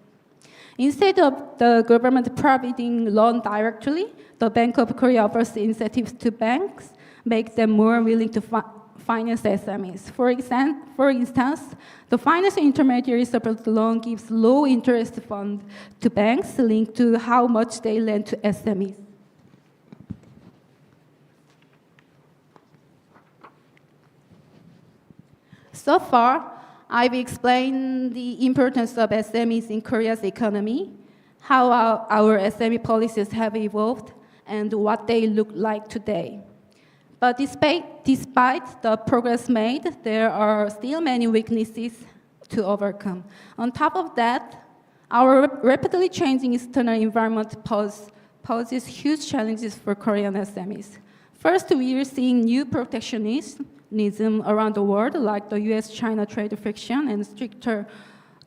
Instead of the government providing loan directly, the Bank of Korea offers incentives to banks, make them more willing to finance SMEs. For instance, the financial intermediary support loan gives low interest fund to banks linked to how much they lend to SMEs. So far, I've explained the importance of SMEs in Korea's economy, how our SME policies have evolved, and what they look like today. But despite the progress made, there are still many weaknesses to overcome. On top of that, our rapidly changing external environment poses huge challenges for Korean SMEs. First, we are seeing new protectionism around the world, like the US-China trade friction and stricter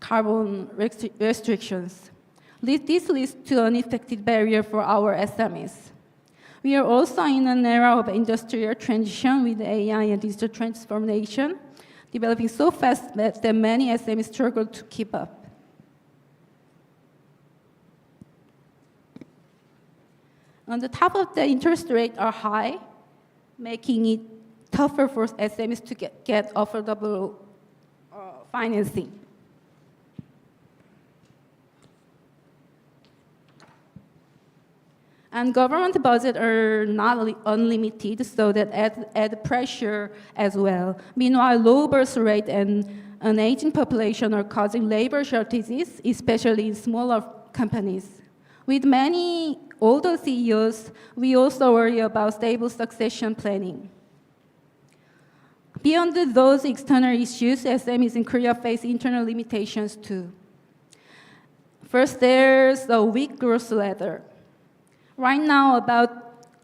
carbon restrictions. This leads to an effective barrier for our SMEs. We are also in an era of industrial transition with AI and digital transformation, developing so fast that many SMEs struggle to keep up. On the top of the interest rates are high, making it tougher for SMEs to get affordable financing. And government budgets are not unlimited, so that add pressure as well. Meanwhile, low birth rate and an aging population are causing labor shortages, especially in smaller companies. With many older CEOs, we also worry about stable succession planning. Beyond those external issues, SMEs in Korea face internal limitations too. First, there's a weak growth ladder. Right now, about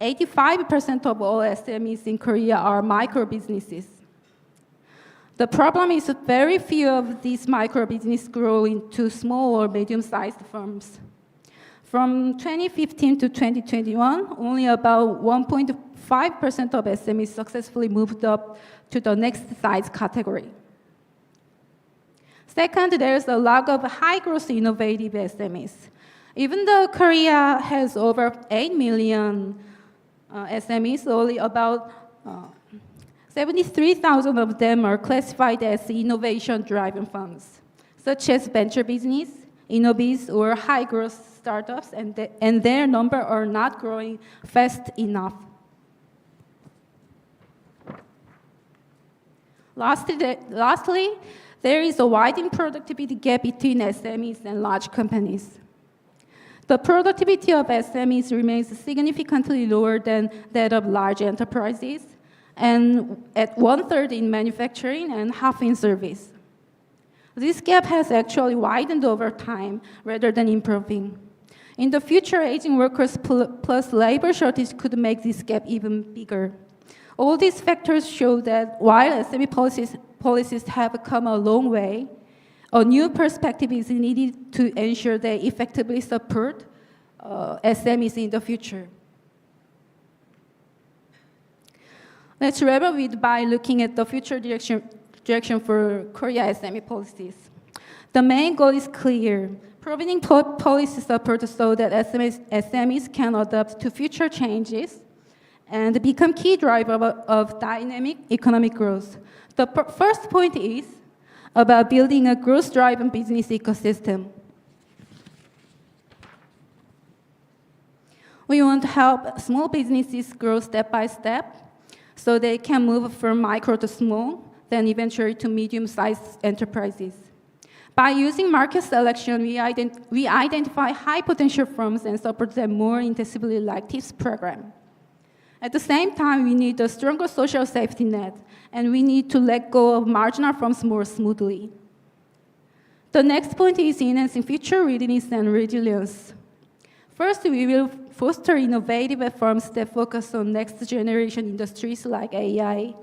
85% of all SMEs in Korea are micro businesses. The problem is that very few of these micro businesses grow into small or medium-sized firms. From 2015 to 2021, only about 1.5% of SMEs successfully moved up to the next size category. Second, there's a lack of high-growth innovative SMEs. Even though Korea has over 8 million SMEs, only about 73,000 of them are classified as innovation-driven funds, such as venture business, Innobiz, or high-growth startups, and their number are not growing fast enough. Lastly, there is a widening productivity gap between SMEs and large companies. The productivity of SMEs remains significantly lower than that of large enterprises, and at 1/3 in manufacturing and half in service. This gap has actually widened over time rather than improving. In the future, aging workers plus labor shortage could make this gap even bigger. All these factors show that while SME policies have come a long way, a new perspective is needed to ensure they effectively support SMEs in the future. Let's wrap up by looking at the future direction for Korea SME policies. The main goal is clear: providing policy support so that SMEs can adapt to future changes and become key driver of dynamic economic growth. The first point is about building a growth-driven business ecosystem. We want to help small businesses grow step by step so they can move from micro to small, then eventually to medium-sized enterprises. By using market selection, we identify high potential firms and support them more intensively like TIPS program. At the same time, we need a stronger social safety net, and we need to let go of marginal firms more smoothly. The next point is enhancing future readiness and resilience. First, we will foster innovative firms that focus on next-generation industries like AI.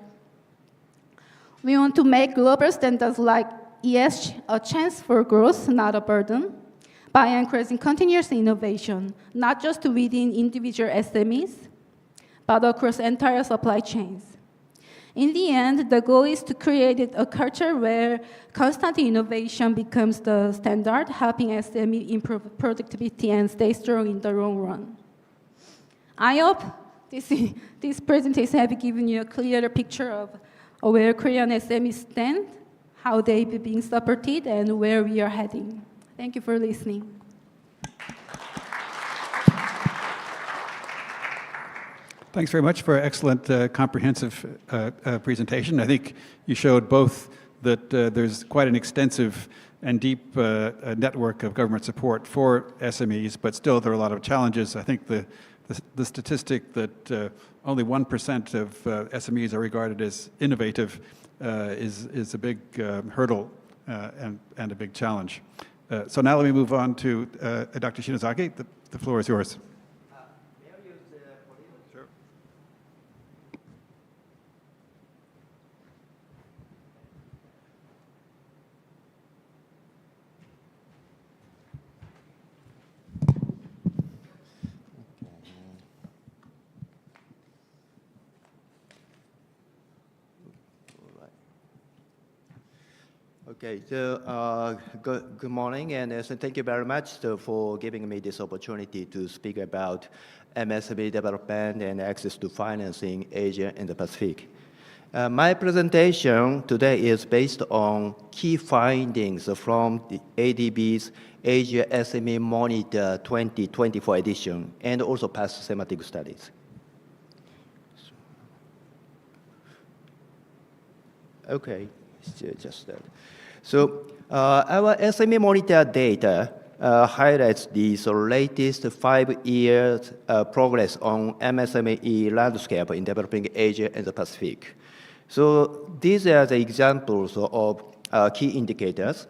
We want to make global standards like ESG a chance for growth, not a burden, by encouraging continuous innovation, not just within individual SMEs, but across entire supply chains. In the end, the goal is to create a culture where constant innovation becomes the standard, helping SME improve productivity and stay strong in the long run. I hope this presentation has given you a clearer picture of where Korean SMEs stand, how they've been supported, and where we are heading. Thank you for listening. Thanks very much for an excellent, comprehensive presentation. I think you showed both that there's quite an extensive and deep network of government support for SMEs, but still there are a lot of challenges. I think the statistic that only 1% of SMEs are regarded as innovative is a big hurdle and a big challenge. So now let me move on to Dr. Shinozaki. The floor is yours. Okay, so good morning, and so thank you very much for giving me this opportunity to speak about MSME development and access to financing in Asia and the Pacific. My presentation today is based on key findings from the ADB's Asia SME Monitor 2024 edition and also past thematic studies. Okay, just that. So our SME Monitor data highlights the latest 5 years progress on MSME landscape in developing Asia and the Pacific. So these are the examples of key indicators.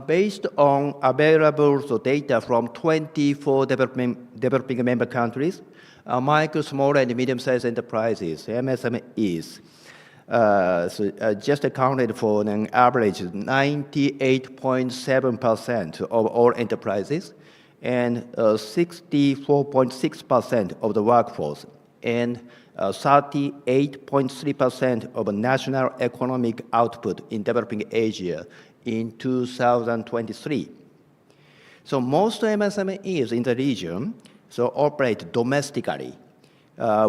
Based on available data from 24 developing member countries, micro, small, and medium-sized enterprises, MSMEs, just accounted for an average 98.7% of all enterprises and 64.6% of the workforce and 38.3% of national economic output in developing Asia in 2023. So most MSMEs in the region operate domestically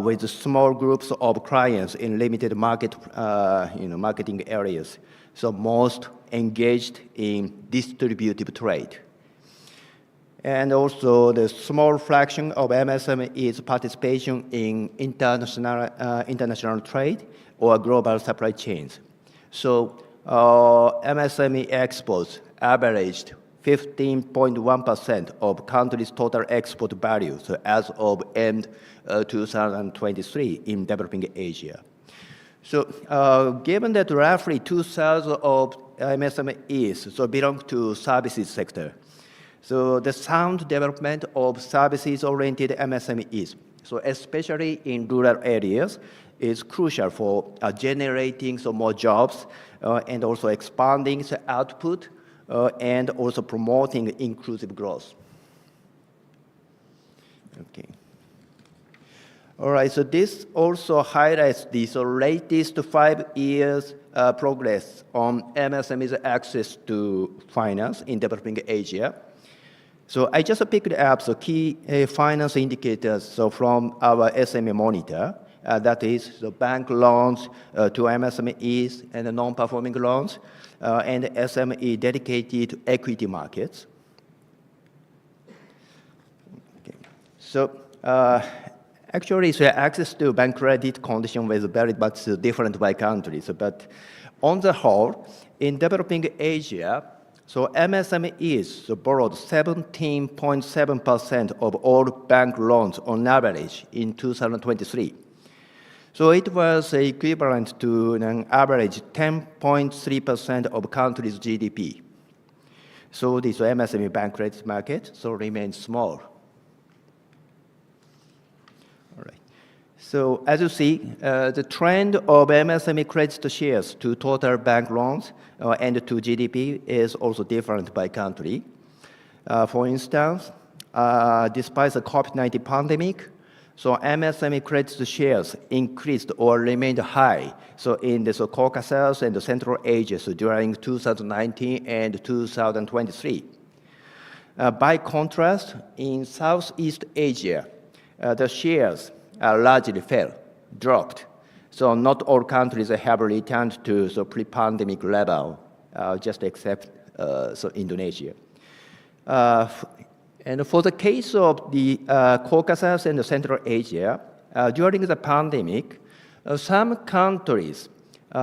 with small groups of clients in limited market, marketing areas. So most engaged in distributive trade. And also the small fraction of MSMEs participation in international trade or global supply chains. So MSME exports averaged 15.1% of country's total export value, so as of end 2023 in developing Asia. So given that roughly 2/3 of MSMEs belong to services sector, so the sound development of services-oriented MSMEs, so especially in rural areas, is crucial for generating more jobs and also expanding the output and also promoting inclusive growth. Okay. All right, so this also highlights the latest 5 years progress on MSMEs access to finance in developing Asia. So I just picked up the key finance indicators from our SME Monitor, that is the bank loans to MSMEs and the non-performing loans, and SME dedicated to equity markets. Okay. So actually, so access to bank credit condition was very much different by countries. But on the whole, in developing Asia, so MSMEs borrowed 17.7% of all bank loans on average in 2023. So it was equivalent to an average 10.3% of country's GDP. So this MSME bank credit market remains small. All right. So as you see, the trend of MSME credit shares to total bank loans and to GDP is also different by country. For instance, despite the COVID-19 pandemic, so MSME credit shares increased or remained high. So in the Caucasus and the Central Asia during 2019 and 2023. By contrast, in Southeast Asia, the shares largely dropped. So not all countries have returned to the pre-pandemic level, just except Indonesia. And for the case of the Caucasus and the Central Asia, during the pandemic, some countries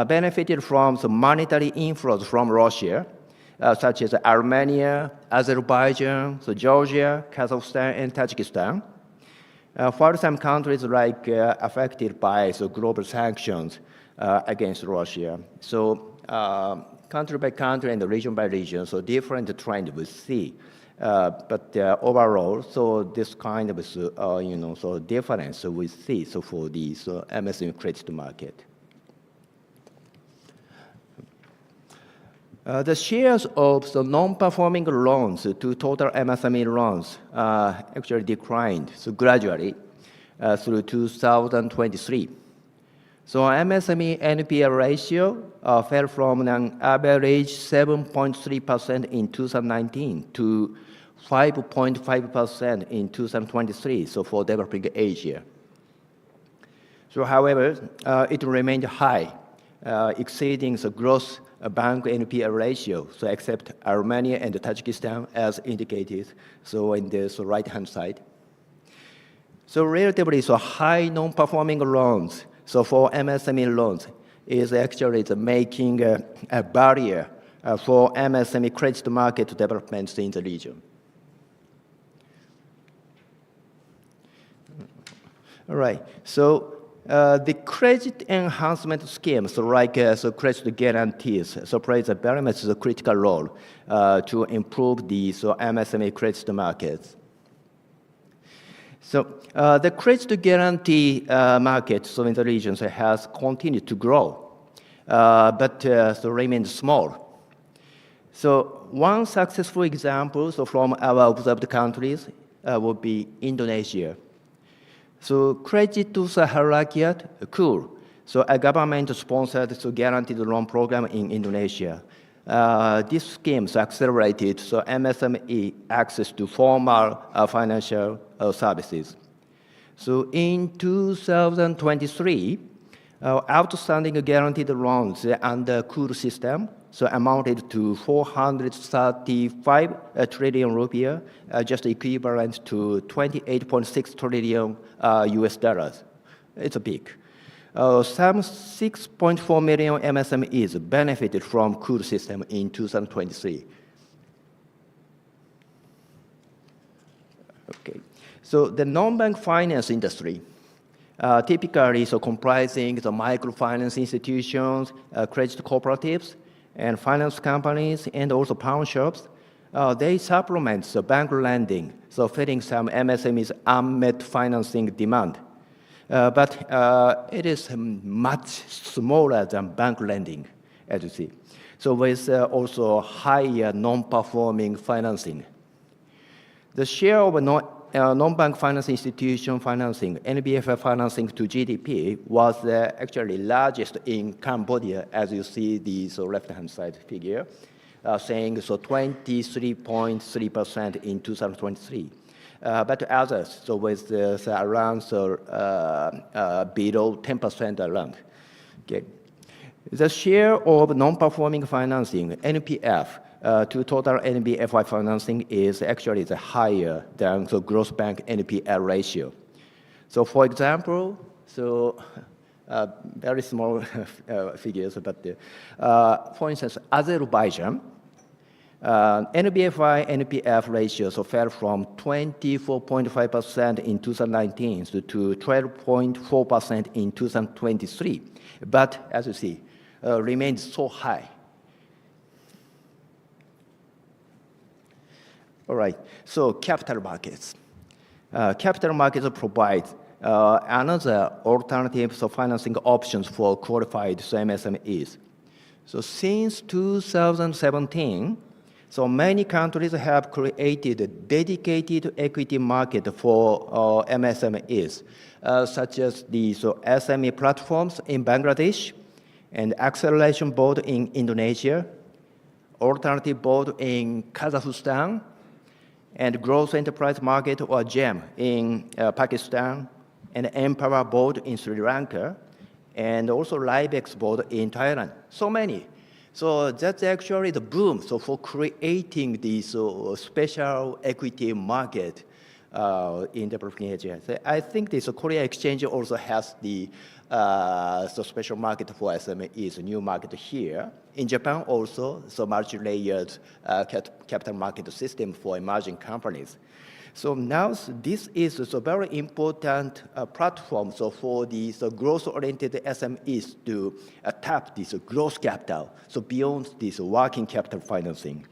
benefited from the monetary inflows from Russia, such as Armenia, Azerbaijan, Georgia, Kazakhstan, and Tajikistan. While some countries affected by global sanctions against Russia. So country by country and region by region, so different trend we see. But overall, so this kind of difference we see for the MSME credit market. The shares of the non-performing loans to total MSME loans actually declined gradually through 2023. So MSME NPL ratio fell from an average 7.3% in 2019 to 5.5% in 2023, so for developing Asia. So however, it remained high, exceeding the gross bank NPL ratio, so except Armenia and Tajikistan as indicated, so in this right-hand side. So relatively high non-performing loans, so for MSME loans, is actually making a barrier for MSME credit market developments in the region. All right, so the credit enhancement schemes, credit guarantees, plays a very much critical role to improve the MSME credit markets. So the credit guarantee market in the region has continued to grow, but remains small. So one successful example from our observed countries would be Indonesia. So Credit to Rakyat, KUR, so a government-sponsored guaranteed loan program in Indonesia. This scheme accelerated MSME access to formal financial services. So in 2023, outstanding guaranteed loans under KUR system amounted to 435 trillion rupiah, just equivalent to 28.6 trillion US dollars. It's big. Some 6.4 million MSMEs benefited from KUR system in 2023. Okay, so the non-bank finance industry, typically comprising the microfinance institutions, credit cooperatives, and finance companies, and also pawn shops, they supplement the bank lending, filling some MSMEs' unmet financing demand. But it is much smaller than bank lending, as you see. So with also higher non-performing financing. The share of non-bank finance institution financing, NBFI financing to GDP, was actually largest in Cambodia, as you see the left-hand side figure, saying 23.3% in 2023. But others, with around below 10% around. Okay. The share of non-performing financing, NPF, to total NBFI financing is actually higher than the gross bank NPL ratio. So for example, very small figures, but for instance, Azerbaijan, NBFI NPF ratio fell from 24.5% in 2019 to 12.4% in 2023. But as you see, remains so high. All right, so capital markets. Capital markets provide another alternative financing options for qualified MSMEs. So since 2017, so many countries have created a dedicated equity market for MSMEs, such as the SME platforms in Bangladesh, and acceleration board in Indonesia, alternative board in Kazakhstan, and growth enterprise market or GEM in Pakistan, and Empower board in Sri Lanka, and also LIBEX board in Thailand. So many. So that's actually the boom for creating this special equity market in developing Asia. So I think this Korea Exchange also has the special market for SMEs, a new market here. In Japan also, multi-layered capital market system for emerging companies. So now this is a very important platform for these growth-oriented SMEs to tap this growth capital, beyond this working capital financing.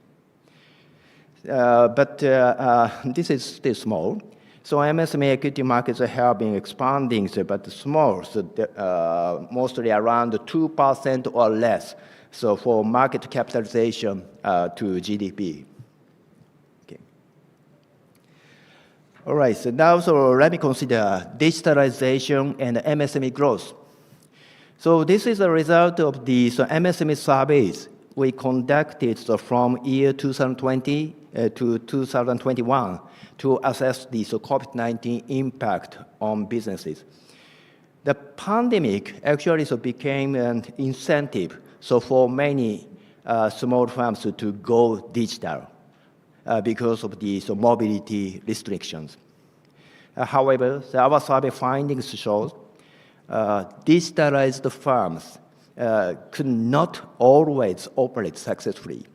But this is still small. So MSME equity markets have been expanding, but small, mostly around 2% or less. So for market capitalization to GDP. Okay. All right, so now let me consider digitalization and MSME growth. So this is a result of the MSME surveys we conducted from year 2020 to 2021 to assess the COVID-19 impact on businesses. The pandemic actually became an incentive for many small firms to go digital because of the mobility restrictions. However, our survey findings show digitalized firms could not always operate successfully.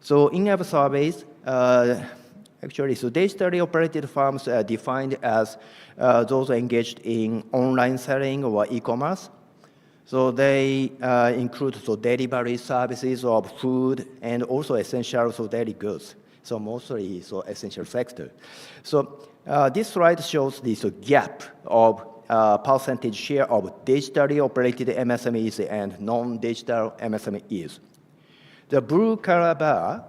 So in our surveys, actually, digitally operated firms are defined as those engaged in online selling or e-commerce. So they include delivery services of food and also essential daily goods. So mostly essential sector. So this slide shows this gap of percentage share of digitally operated MSMEs and non-digital MSMEs. The blue color bar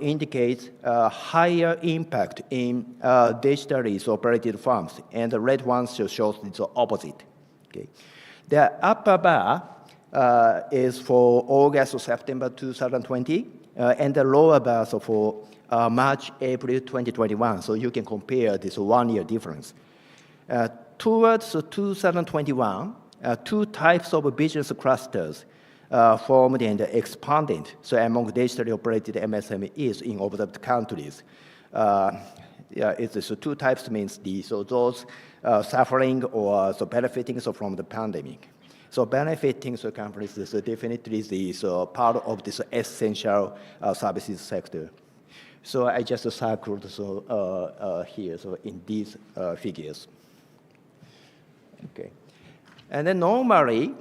indicates higher impact in digitally operated firms, and the red one shows the opposite. Okay. The upper bar is for August or September 2020, and the lower bar for March, April 2021. So you can compare this 1 year difference. Towards 2021, two types of business clusters formed and expanded among digitally operated MSMEs in overdeveloped countries. It's two types means those suffering or benefiting from the pandemic. So benefiting companies is definitely the part of this essential services sector. So I just circled here in these figures. Okay, and then normally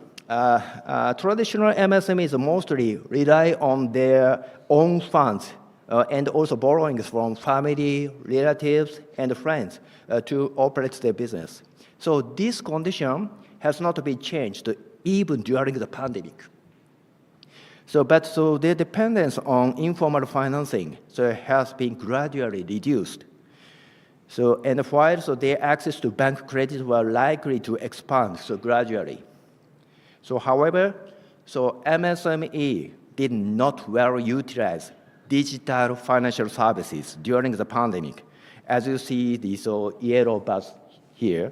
traditional MSMEs mostly rely on their own funds and also borrowings from family, relatives, and friends to operate their business. So this condition has not been changed even during the pandemic. But their dependence on informal financing has been gradually reduced. And while their access to bank credit were likely to expand gradually. However, MSME did not well utilize digital financial services during the pandemic, as you see these yellow bars here.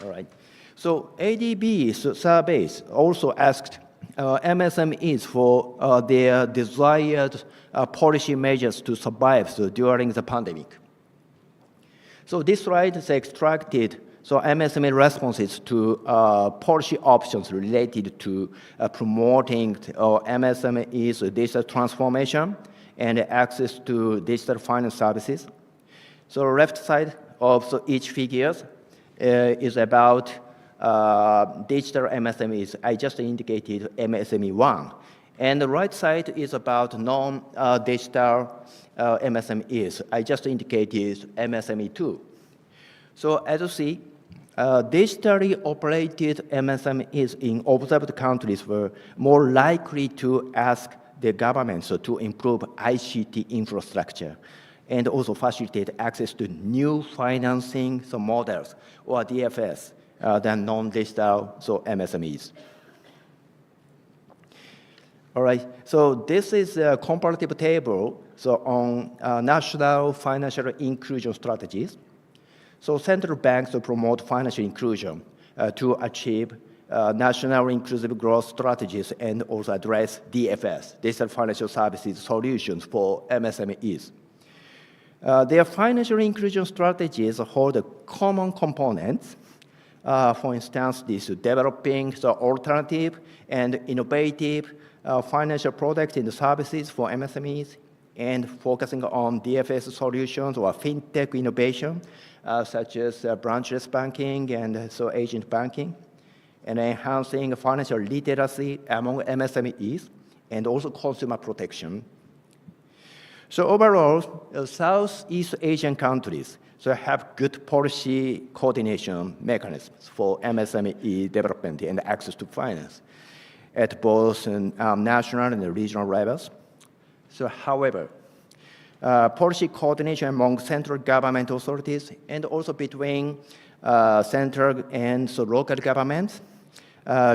All right. So ADB surveys also asked MSMEs for their desired policy measures to survive during the pandemic. So this slide is extracted MSME responses to policy options related to promoting MSME's digital transformation and access to digital finance services. So left side of each figure is about digital MSMEs. I just indicated MSME 1. And the right side is about non-digital MSMEs. I just indicated MSME 2. So as you see, digitally operated MSMEs in observed countries were more likely to ask the governments to improve ICT infrastructure and also facilitate access to new financing models or DFS than non-digital MSMEs. All right, so this is a comparative table on national financial inclusion strategies. So central banks promote financial inclusion to achieve national inclusive growth strategies and also address DFS, digital financial services solutions for MSMEs. Their financial inclusion strategies hold common components. For instance, this developing alternative and innovative financial products and services for MSMEs and focusing on DFS solutions or fintech innovation, such as branchless banking and agent banking, and enhancing financial literacy among MSMEs and also consumer protection. So overall, Southeast Asian countries have good policy coordination mechanisms for MSME development and access to finance at both national and regional levels. So however, policy coordination among central government authorities and also between central and local governments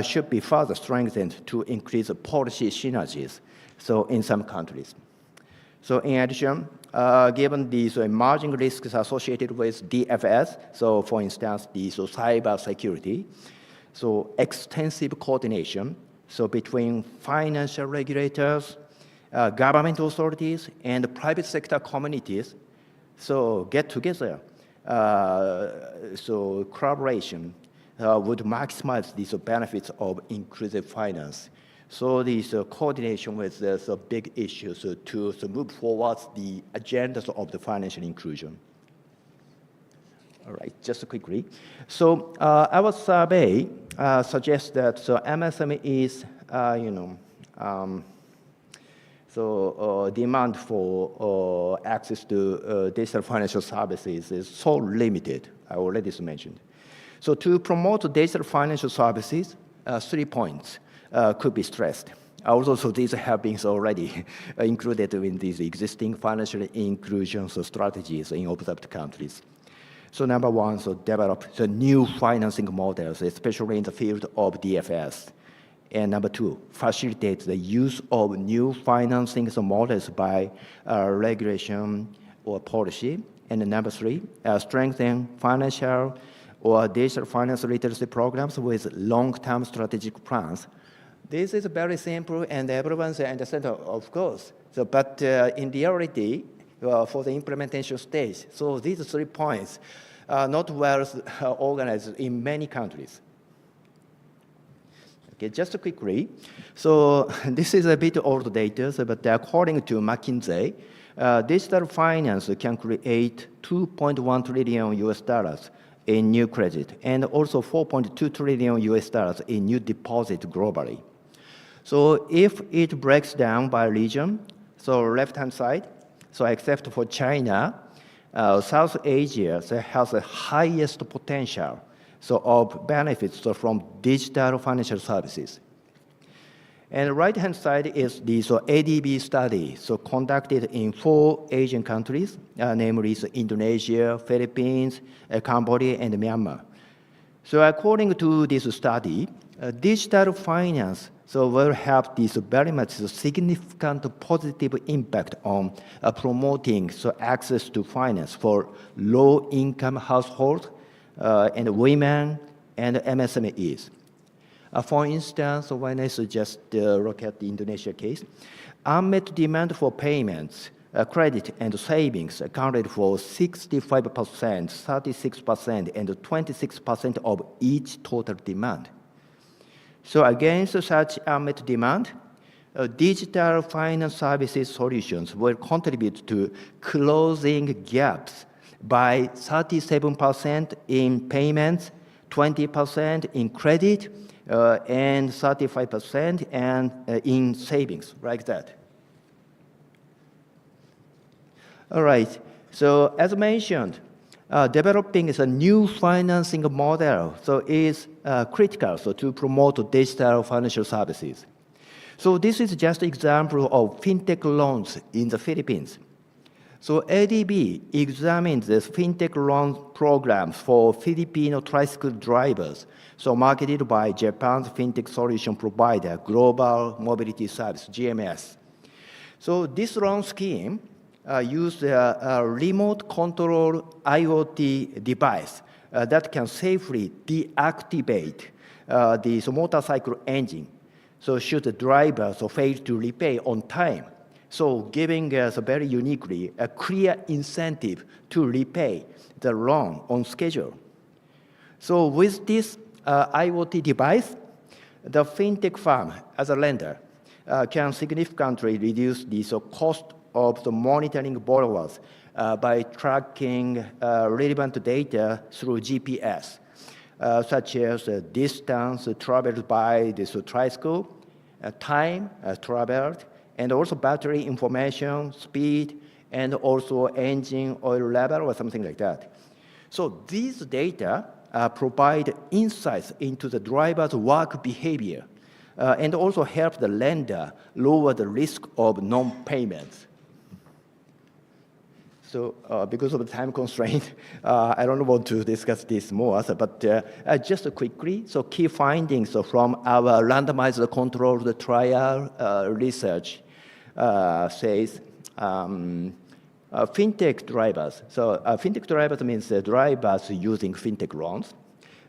should be further strengthened to increase policy synergies in some countries. So in addition, given these emerging risks associated with DFS, for instance, cyber security, extensive coordination between financial regulators, government authorities, and private sector communities, get together, collaboration would maximize these benefits of inclusive finance. So this coordination with the big issues to move forward the agendas of the financial inclusion. All right, just quickly. So our survey suggests that MSMEs, demand for access to digital financial services is so limited. I already mentioned. So to promote digital financial services, 3 points could be stressed. Also, these have been already included in these existing financial inclusion strategies in observed countries. So number one, develop the new financing models, especially in the field of DFS. And number two, facilitate the use of new financing models by regulation or policy. And number three, strengthen financial or digital finance literacy programs with long-term strategic plans. This is very simple and everyone's understand, of course. But in reality, for the implementation stage, these 3 points are not well organized in many countries. Okay, just quickly. So this is a bit old data, but according to McKinsey, digital finance can create $2.1 trillion US in new credit and also $4.2 trillion US in new deposit globally. So if it breaks down by region, left-hand side, except for China, South Asia has the highest potential of benefits from digital financial services. And the right-hand side is the ADBI study, conducted in 4 Asian countries, namely Indonesia, Philippines, Cambodia, and Myanmar. So according to this study, digital finance will have this very much significant positive impact on promoting access to finance for low-income households and women and MSMEs. For instance, when I suggest look at the Indonesia case, unmet demand for payments credit and savings accounted for 65%, 36%, and 26% of each total demand. So against such unmet demand, digital finance services solutions will contribute to closing gaps by 37% in payments, 20% in credit, and 35% in savings, like that. All right, so as mentioned, developing a new financing model is critical to promote digital financial services. So this is just an example of fintech loans in the Philippines. So ADB examined the fintech loan programs for Filipino tricycle drivers, so marketed by Japan's fintech solution provider, Global Mobility Service, GMS. So this loan scheme used a remote control IoT device that can safely deactivate the motorcycle engine. So should the driver fail to repay on time, so giving us very uniquely a clear incentive to repay the loan on schedule. So with this IoT device, the fintech firm as a lender can significantly reduce the cost of the monitoring borrowers by tracking relevant data through GPS, such as distance traveled by this tricycle, time traveled, and also battery information, speed, and also engine oil level or something like that. So these data provide insights into the driver's work behavior and also help the lender lower the risk of non-payments. So because of the time constraint, I don't want to discuss this more, but just quickly, so key findings from our randomized controlled trial research says fintech drivers. So fintech drivers means drivers using fintech loans.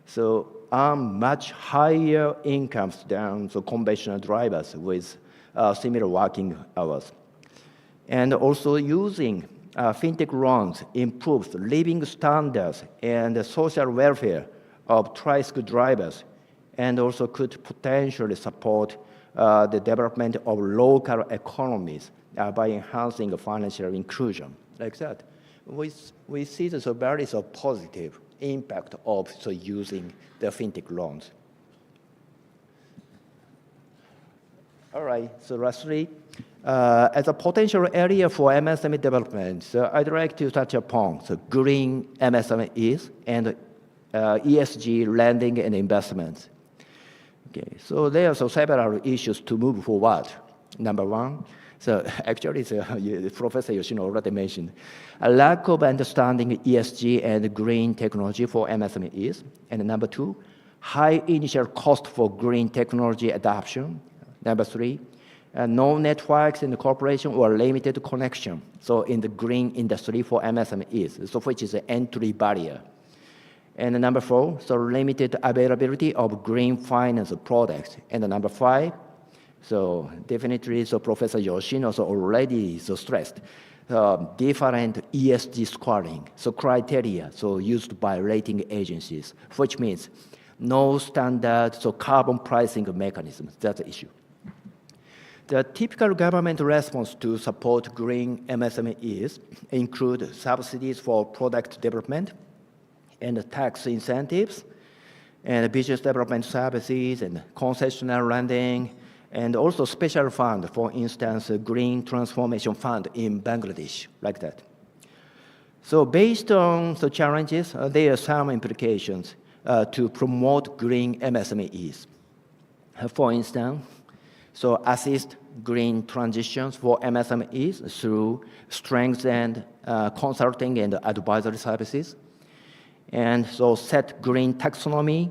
So earn much higher incomes than conventional drivers with similar working hours. And also using fintech loans improves living standards and social welfare of tricycle drivers, and also could potentially support the development of local economies by enhancing financial inclusion, like that. We see this very positive impact of using the fintech loans. All right, so lastly, as a potential area for MSME development, I'd like to touch upon green MSMEs and ESG lending and investments. Okay, so there are several issues to move forward. Number one, so actually, Professor Yoshino already mentioned, a lack of understanding ESG and green technology for MSMEs. And number two, high initial cost for green technology adoption. Number three, no networks in the corporation or limited connection, so in the green industry for MSMEs, so which is an entry barrier. And number four, so limited availability of green finance products. And number five, so definitely, so Professor Yoshino already stressed different ESG scoring, so criteria, so used by rating agencies, which means no standard, so carbon pricing mechanisms. That's the issue. The typical government response to support green MSMEs include subsidies for product development and tax incentives, and business development services, and concessional lending, and also special fund, for instance, a Green Transformation Fund in Bangladesh, like that. So based on the challenges, there are some implications to promote green MSMEs. For instance, so assist green transitions for MSMEs through strengthened consulting and advisory services, and so set green taxonomy,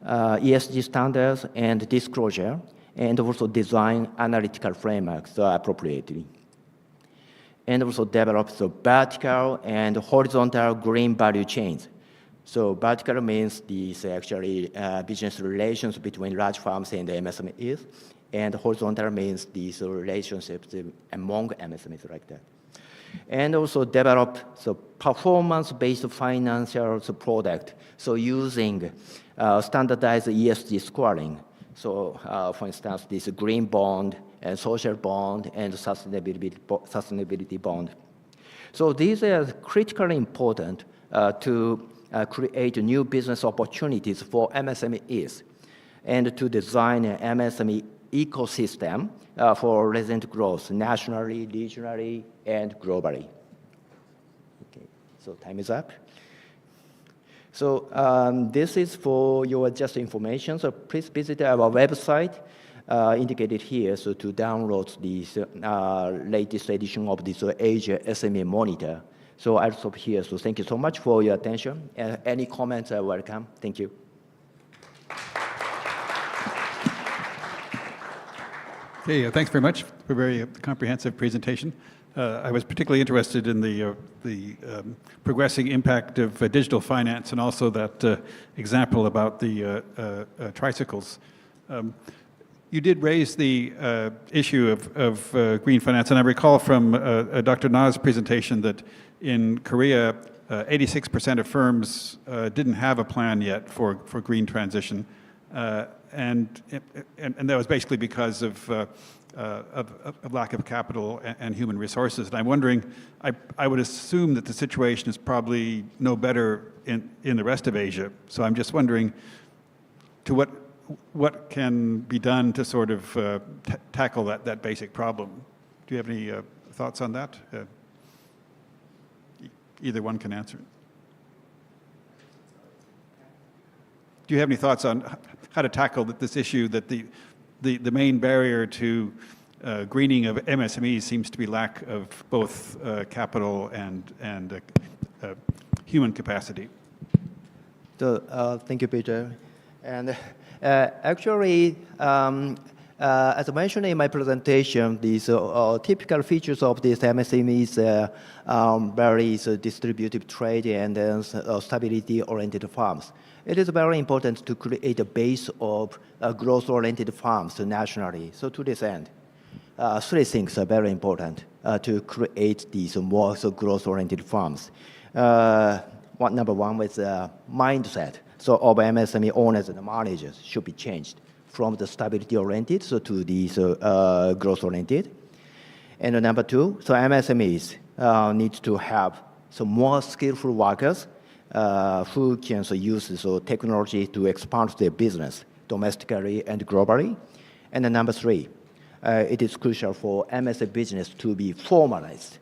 ESG standards and disclosure, and also design analytical frameworks appropriately. And also develop the vertical and horizontal green value chains. So vertical means these actually business relations between large firms and MSMEs, and horizontal means these relationships among MSMEs, like that. and also develop the performance-based financial product. So using standardized ESG scoring. So for instance, this green bond and social bond and sustainability bond. So these are critically important to create new business opportunities for MSMEs and to design an MSME ecosystem for resilient growth nationally, regionally, and globally. Okay, so time is up. So this is for your just information. So please visit our website indicated here so to download this latest edition of this Asia SME Monitor. So I'll stop here. So thank you so much for your attention. Any comments are welcome. Thank you. Okay, thanks very much for a very comprehensive presentation. I was particularly interested in the progressing impact of digital finance and also that example about the tricycles. You did raise the issue of green finance, and I recall from Dr. Na's presentation that in Korea, 86% of firms didn't have a plan yet for green transition, and that was basically because of lack of capital and human resources. And I'm wondering, I would assume that the situation is probably no better in the rest of Asia. So I'm just wondering, to what can be done to sort of tackle that basic problem? Do you have any thoughts on that? Either one can answer it. Do you have any thoughts on how to tackle this issue that the main barrier to greening of MSMEs seems to be lack of both capital and human capacity? So, thank you, Peter. And actually, as I mentioned in my presentation, these typical features of these MSMEs varies distributive trade and stability-oriented farms. It is very important to create a base of growth-oriented farms nationally. So to this end, three things are very important to create these more growth-oriented farms. Number one was mindset. So of MSME owners and managers should be changed from the stability-oriented to these growth-oriented. And number two, so MSMEs need to have some more skillful workers who can use technology to expand their business domestically and globally. And then number three, it is crucial for MSME business to be formalized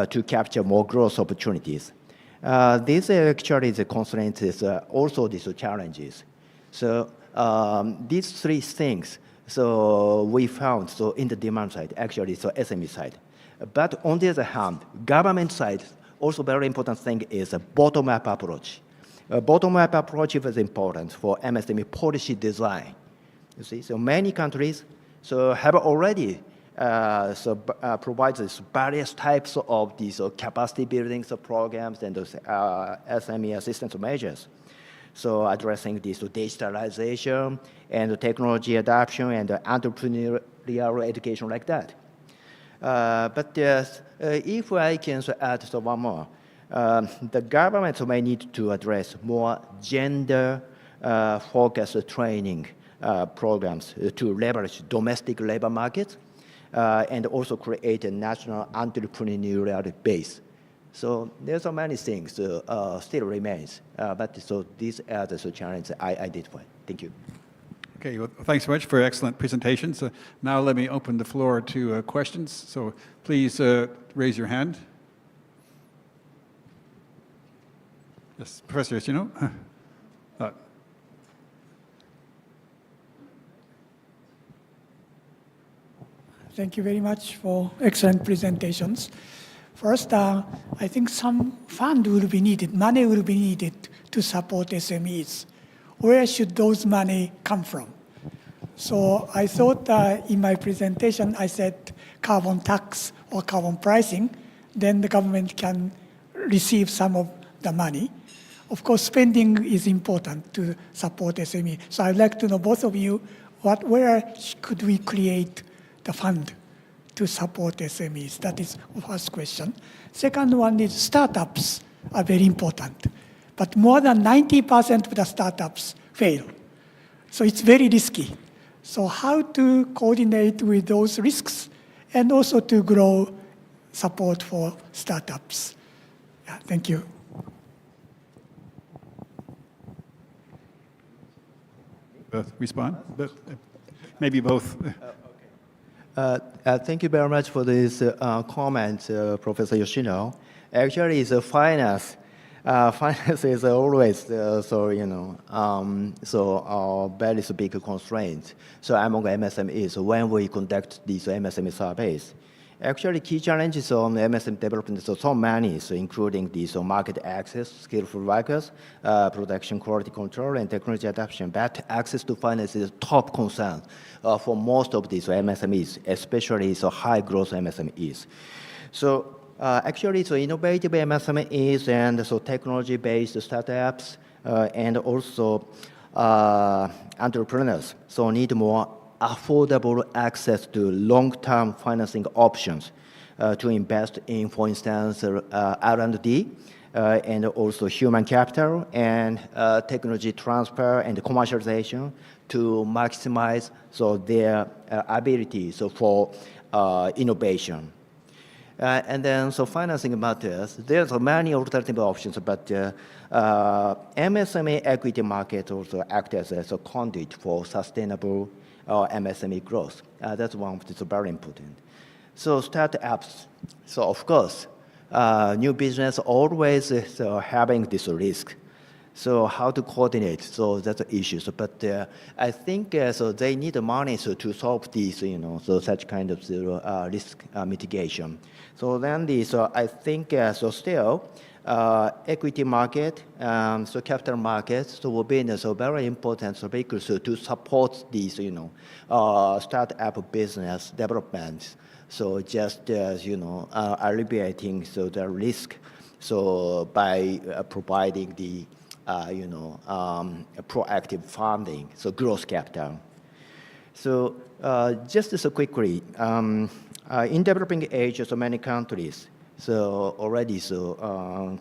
to capture more growth opportunities. These are actually the constraints, also these challenges. So these three things, so we found in the demand side, actually, SME side. But on the other hand, government side, also very important thing is a bottom-up approach. A bottom-up approach is important for MSME policy design. You see, so many countries have already provides various types of these capacity building programs and those SME assistance measures. So addressing this digitalization and technology adoption and entrepreneurial education like that. But if I can add one more, the government may need to address more gender-focused training programs to leverage domestic labor markets and also create a national entrepreneurial base. So there's so many things still remains, but so these are the challenges I identified. Thank you. Okay, well, thanks so much for excellent presentations. Now let me open the floor to questions. So please raise your hand. Yes, Professor Yoshino. Thank you very much for excellent presentations. First, I think some fund will be needed, money will be needed to support SMEs. Where should those money come from? So I thought in my presentation, I said carbon tax or carbon pricing, then the government can receive some of the money. Of course, spending is important to support SME. So I'd like to know, both of you, where could we create the fund to support SMEs? That is first question. Second one is startups are very important, but more than 90% of the startups fail. So it's very risky. So how to coordinate with those risks and also to grow support for startups? Yeah, thank you. Both respond? Maybe both. Thank you very much for this comment, Professor Yoshino. Actually, it's finance. Finance is always very big constraint. So among MSMEs, when we conduct these MSME surveys, actually key challenges on MSME development so many, including these market access, skillful workers, production quality control, and technology adoption. But access to finance is a top concern for most of these MSMEs, especially high growth MSMEs. So actually, innovative MSMEs and technology-based startups and also entrepreneurs need more affordable access to long-term financing options to invest in, for instance, R&D and also human capital and technology transfer and commercialization to maximize their abilities for innovation. And then, financing matters. There's many alternative options, but MSME equity market also acts as a conduit for sustainable MSME growth. That's one that's very important. So startups. So of course, new business always having this risk. So how to coordinate? So that's the issues. But I think they need the money to solve these, such kind of risk mitigation. So then I think still equity market, capital markets, will be very important vehicles to support these, startup business development. So just alleviating the risk. So by providing the proactive funding, so growth capital. So just quickly, in developing age, many countries already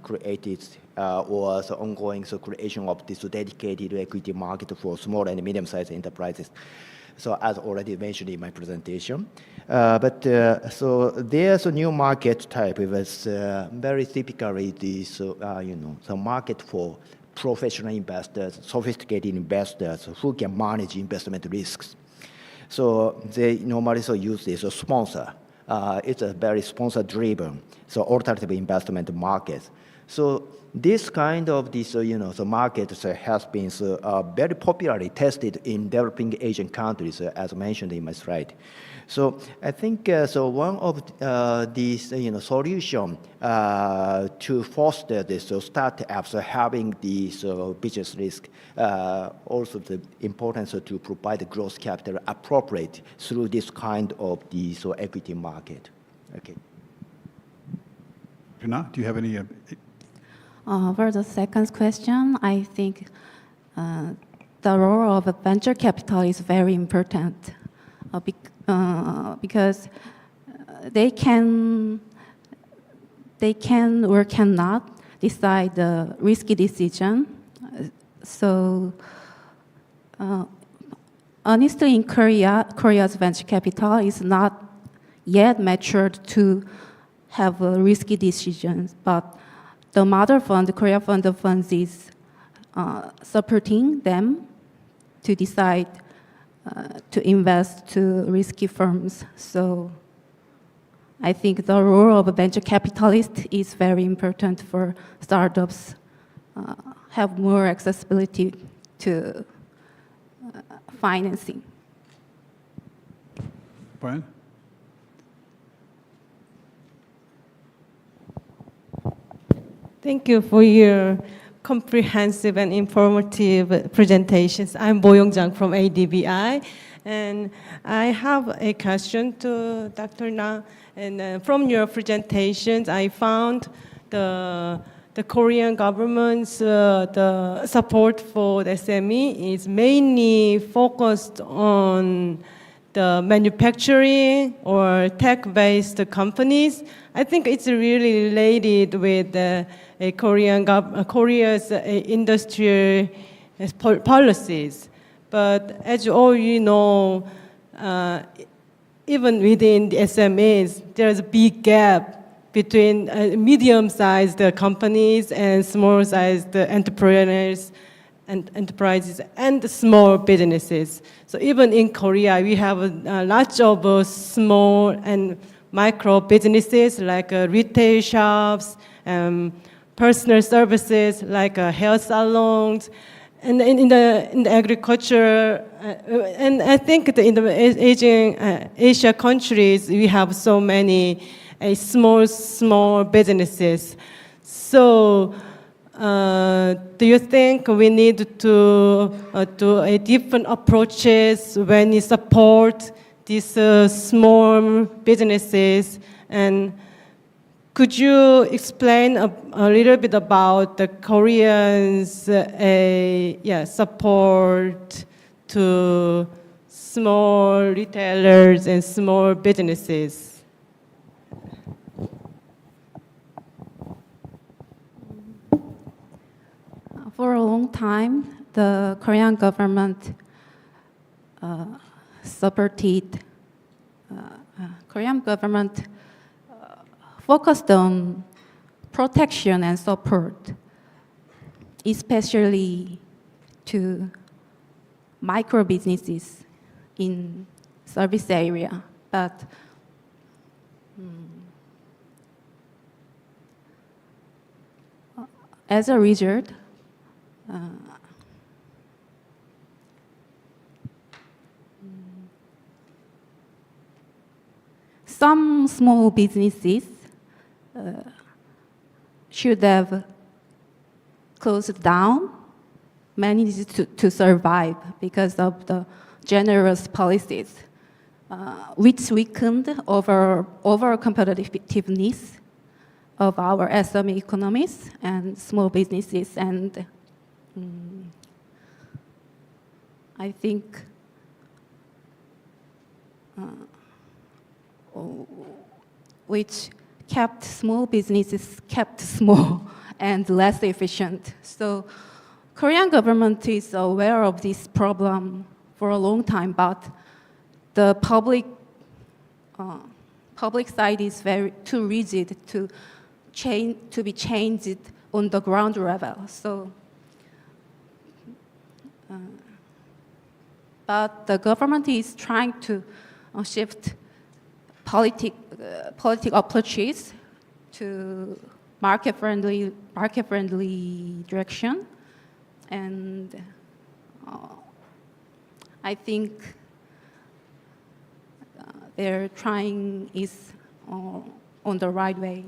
created or ongoing creation of this dedicated equity market for small and medium-sized enterprises. So as already mentioned in my presentation, but there's a new market type. It was very typically this the market for professional investors, sophisticated investors who can manage investment risks. So they normally use this sponsor. It's a very sponsor-driven, alternative investment market. So this kind of the market has been very popularly tested in developing Asian countries, as mentioned in my slide. So I think one of these solution to foster this startups having these business risk, also the importance to provide the growth capital appropriate through this kind of the equity market. Okay. Pina, do you have any? For the second question, I think the role of venture capital is very important because they can or cannot decide the risky decision. So honestly, in Korea's venture capital is not yet matured to have risky decisions, but the mother fund, the Korea Fund of Funds, is supporting them to decide to invest to risky firms. So I think the role of a venture capitalist is very important for startups have more accessibility to financing. Brian? Thank you for your comprehensive and informative presentations. I'm Bo Young-jang from ADBI, and I have a question to Dr. Na. And from your presentations, I found the Korean government's the support for the SME is mainly focused on the manufacturing or tech-based companies. I think it's really related with Korea's industrial policies. But as all you know, even within the SMEs, there's a big gap between medium-sized companies and small-sized entrepreneurs and enterprises and small businesses. So even in Korea, we have lots of small and micro businesses like retail shops, personal services like hair salons, and in the agriculture, and I think in the Asia countries, we have so many small businesses. So do you think we need to do a different approaches when we support these small businesses? And could you explain a little bit about the Koreans' support to small retailers and small businesses? For a long time, the Korean government focused on protection and support, especially to micro businesses in service area. But as a result, some small businesses should have closed down, managed to survive because of the generous policies, which weakened overall competitiveness of our SME economies and small businesses. And I think which kept small businesses kept small and less efficient. So Korean government is aware of this problem for a long time, but the public side is too rigid to be changed on the ground level. So, but the government is trying to shift political approaches to market-friendly direction, and I think their trying is on the right way.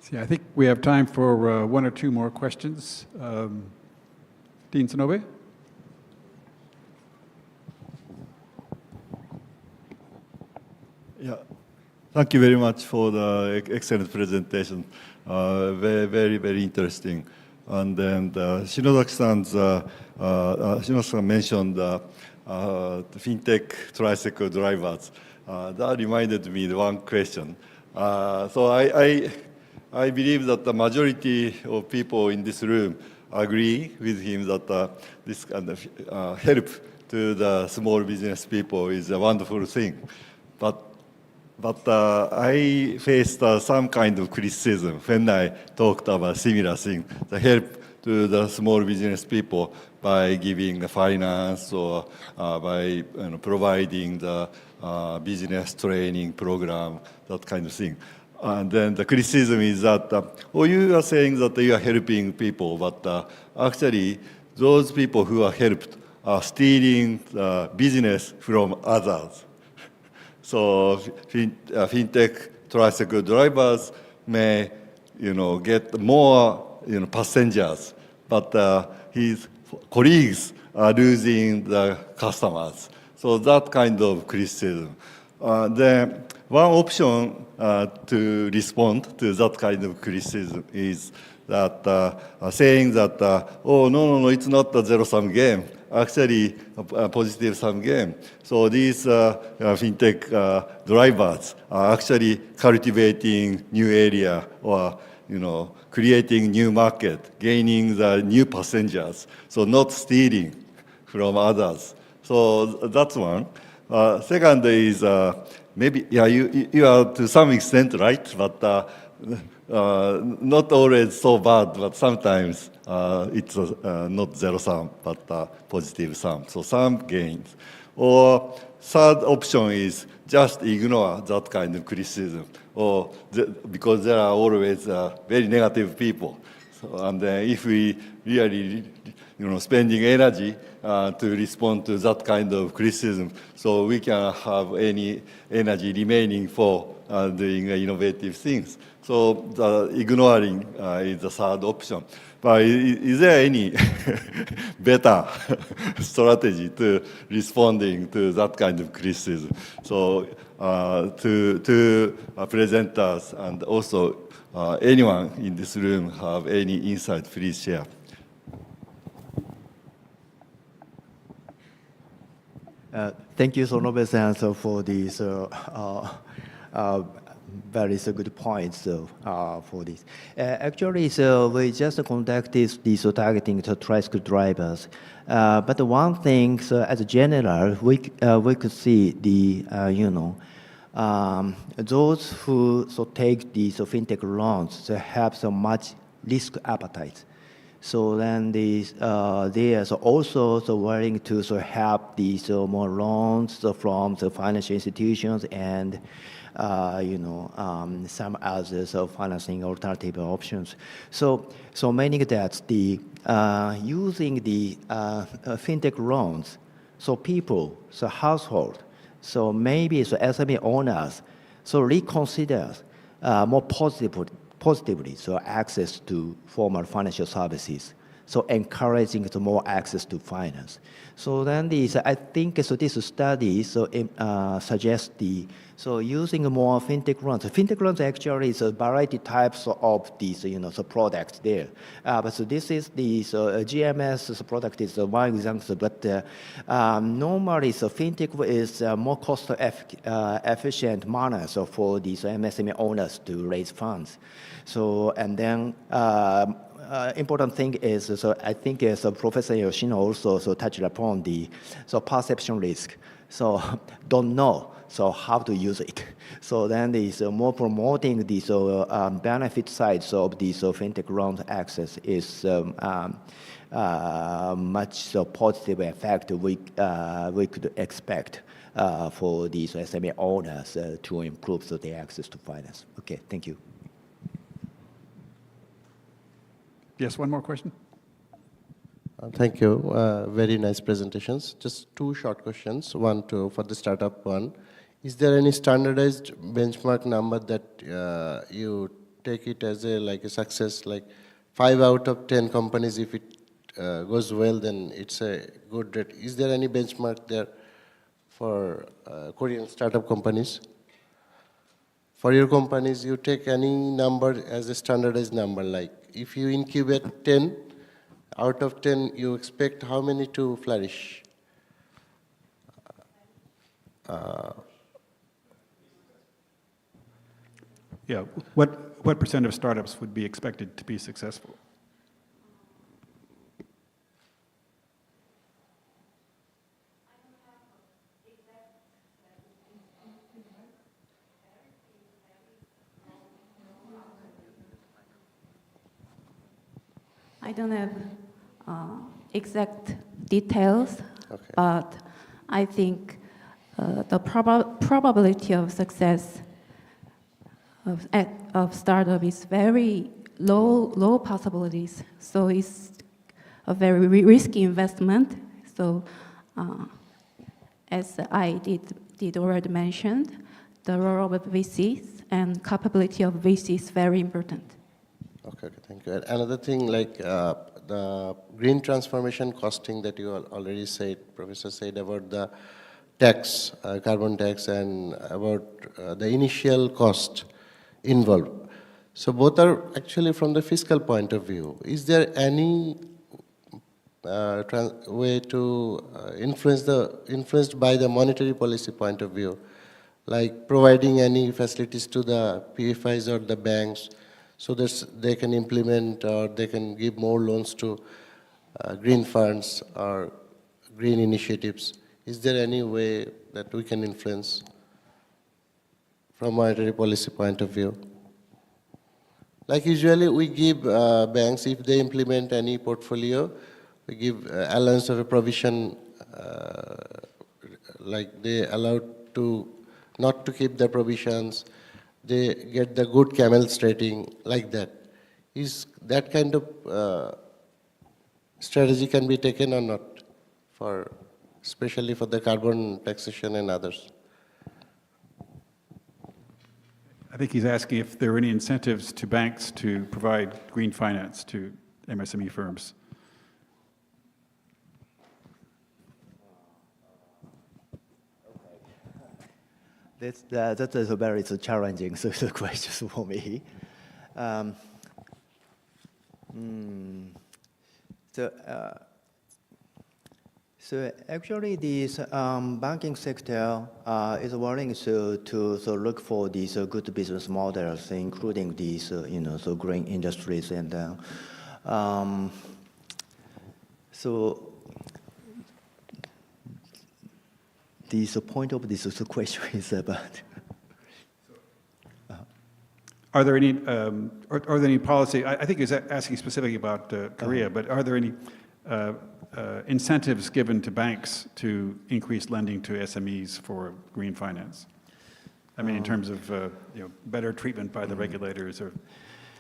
See, I think we have time for one or two more questions. Dean Sonobe? Yeah, thank you very much for the excellent presentation. Very, very interesting. And then Shinoda-san mentioned fintech tricycle drivers. That reminded me of one question. So I believe that the majority of people in this room agree with him that this kind of help to the small business people is a wonderful thing. But I faced some kind of criticism when I talked about similar thing, the help to the small business people by giving finance or by providing the business training program, that kind of thing. And then the criticism is that, you are saying that you are helping people, but actually those people who are helped are stealing the business from others. So fintech tricycle drivers may, get more, passengers, but his colleagues are losing the customers. So that kind of criticism. Then one option to respond to that kind of criticism is that saying that, no, it's not a zero-sum game. actually a positive sum game. So these fintech drivers are actually cultivating new area or creating new market, gaining the new passengers. So not stealing from others. So that's one. Second is maybe you are to some extent right, but not always so bad. But sometimes it's not zero sum, but positive sum. So some gains. Or third option is just ignore that kind of criticism, or because there are always very negative people. So, and if we really, spending energy to respond to that kind of criticism, so we can have any energy remaining for doing innovative things. So ignoring is the third option. But is there any better strategy to responding to that kind of criticism? So to presenters and also anyone in this room have any insight, please share. Thank you, Sonobe-san, for these very good points for this. Actually, we just conducted this targeting to tricycle drivers. But one thing, as a general, we could see the those who take these fintech loans have so much risk appetite. So then they are also willing to have these more loans from the financial institutions and some others financing alternative options. So meaning that the using the fintech loans, so people, so household, so maybe SME owners, so reconsider more positively, so access to formal financial services, so encouraging more access to finance. So then I think this study suggests using more fintech loans. Fintech loans actually is a variety types of these products there. But this is the GMS product is one example. But normally fintech is more cost efficient manner for these MSME owners to raise funds. So and then. Important thing is, I think as Professor Yoshino also touched upon the perception risk. So don't know how to use it. So then is more promoting the benefit sides of the fintech loan access is much positive effect we could expect for these SME owners to improve their access to finance. Okay, thank you. Yes, one more question. Thank you. Very nice presentations. Just two short questions. One for the startup one. Is there any standardized benchmark number that you take it as a success, like 5 out of 10 companies, if it goes well, then it's a good rate? Is there any benchmark there for Korean startup companies? For your companies, you take any number as a standardized number, like if you incubate 10, out of 10, you expect how many to flourish? Yeah, what percent of startups would be expected to be successful? I don't have exact details, Okay. but I think the probability of success of startup is very low possibilities. So it's a very risky investment. So as I did already mentioned, the role of VCs and capability of VCs is very important. Okay, thank you. And another thing, like the green transformation costing that you already said, Professor said about the tax, carbon tax, and about the initial cost involved. So both are actually from the fiscal point of view. Is there any influenced by the monetary policy point of view, like providing any facilities to the PFIs or the banks so that they can implement or they can give more loans to green funds or green initiatives. Is there any way that we can influence from monetary policy point of view? Like usually we give banks, if they implement any portfolio, we give allowance of a provision, like they allowed to not to keep the provisions, they get the good Camel's rating, like that. Is that kind of strategy can be taken or not, for especially for the carbon taxation and others? I think he's asking if there are any incentives to banks to provide green finance to MSME firms. That is a very challenging question for me. So actually, this banking sector is willing to look for these good business models, including these green industries, and so the point of this question is about. Are there any policy? I think he's asking specifically about Korea, but are there any incentives given to banks to increase lending to SMEs for green finance? I mean, in terms of better treatment by the regulators or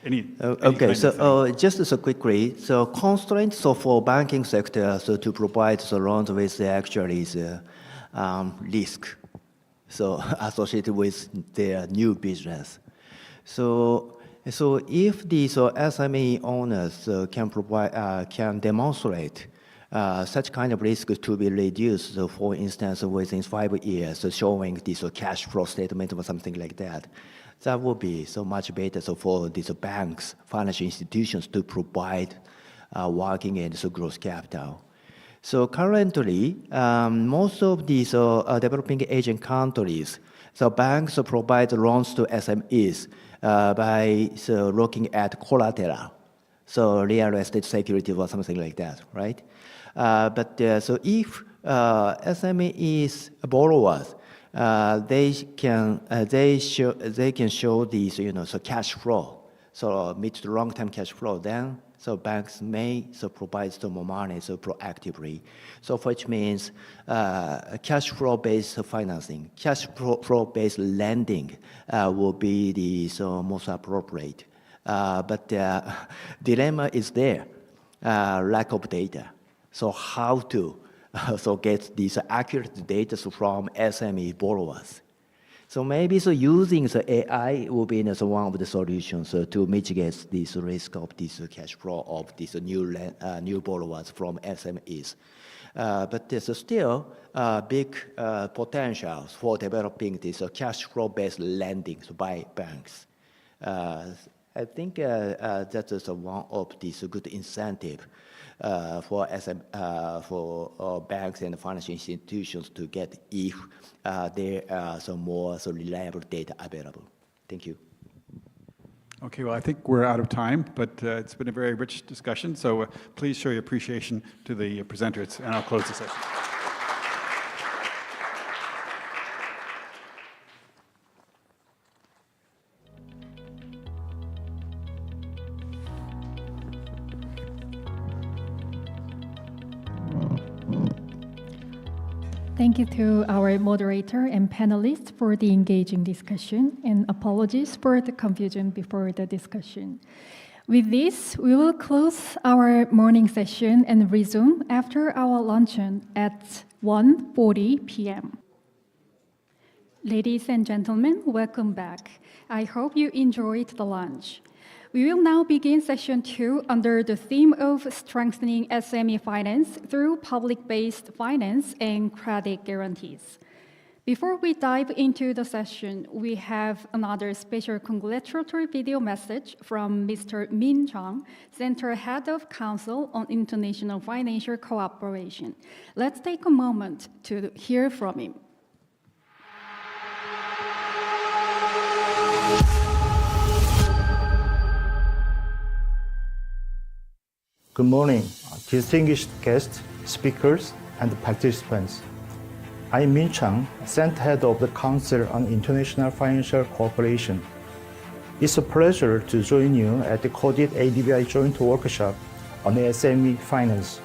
any okay, so just so quickly, so constraints for banking sector to provide the loans with actually is risk, so associated with their new business. So if these SME owners can demonstrate such kind of risk to be reduced, for instance, within 5 years, showing this cash flow statement or something like that, that would be so much better for these banks, financial institutions to provide working and growth capital. So currently, most of these developing Asian countries, so banks provide loans to SMEs by looking at collateral, so real estate security or something like that, right? But so if SMEs borrowers, they can show these cash flow, so mid to long term cash flow, then so banks may provide some more money proactively. So which means cash flow based financing, cash flow based lending will be the most appropriate. But the dilemma is there, lack of data. So how to get these accurate data from SME borrowers? So maybe using the AI will be one of the solutions to mitigate this risk of this cash flow of these new borrowers from SMEs. But there's still big potential for developing this cash flow based lending by banks. I think that is one of these good incentive for banks and financial institutions to get if there are some more reliable data available. Thank you. Okay, well, I think we're out of time, but it's been a very rich discussion. So please show your appreciation to the presenters, and I'll close the session. Thank you to our moderator and panelists for the engaging discussion, and apologies for the confusion before the discussion. With this, we will close our morning session and resume after our luncheon at 1:40 p.m. Ladies and gentlemen, welcome back. I hope you enjoyed the lunch. We will now begin session 2 under the theme of strengthening SME finance through public-based finance and credit guarantees. Before we dive into the session, we have another special congratulatory video message from Mr. Min Chang, Center Head of Council on International Financial Cooperation. Let's take a moment to hear from him. Good morning, distinguished guests, speakers, and participants. I'm Min Chang, Center Head of the Council on International Financial Cooperation. It's a pleasure to join you at the KODIT ADBI joint workshop on SME finance.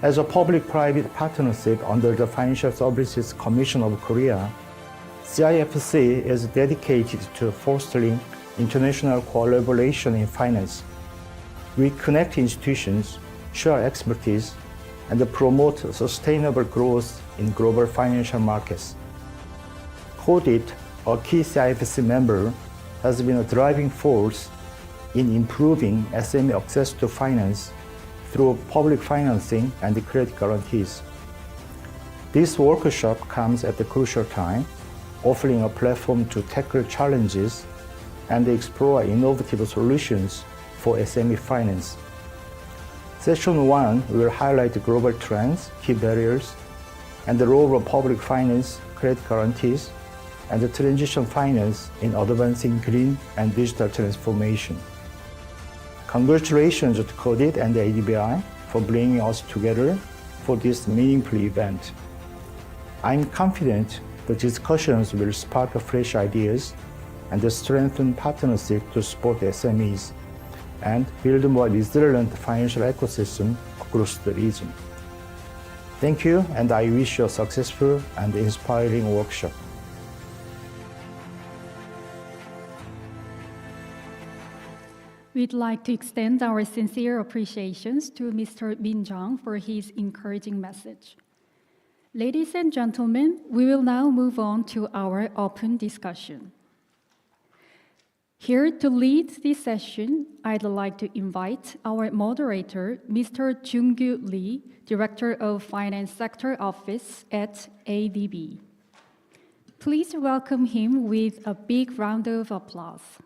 As a public-private partnership under the Financial Services Commission of Korea, CIFC is dedicated to fostering international collaboration in finance. We connect institutions, share expertise, and promote sustainable growth in global financial markets. KODIT, a key CIFC member, has been a driving force in improving SME access to finance through public financing and credit guarantees. This workshop comes at a crucial time, offering a platform to tackle challenges and explore innovative solutions for SME finance. Session 1 will highlight global trends, key barriers, and the role of public finance, credit guarantees, and the transition finance in advancing green and digital transformation. Congratulations to KODIT and the ADBI for bringing us together for this meaningful event. I'm confident the discussions will spark fresh ideas and strengthen partnership to support SMEs and build a more resilient financial ecosystem across the region. Thank you, and I wish you a successful and inspiring workshop. We'd like to extend our sincere appreciations to Mr. Min Chang for his encouraging message. Ladies and gentlemen, we will now move on to our open discussion. Here to lead this session, I'd like to invite our moderator, Mr. Jung-Kyu Lee, Director of Finance Sector Office at ADB. Please welcome him with a big round of applause.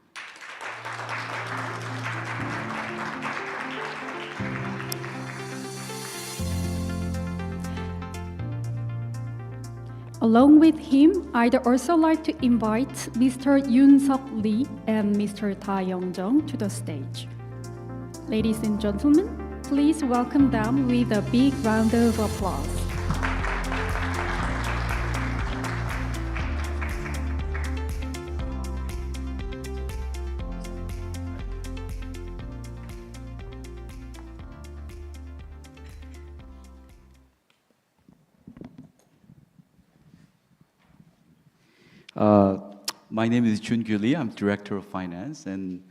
Along with him, I'd also like to invite Mr. Yoon-Seok Lee and Mr. Ta Young-jung to the stage. Ladies and gentlemen, please welcome them with a big round of applause. My name is Jun-Kyu Lee. I'm Director of Finance, and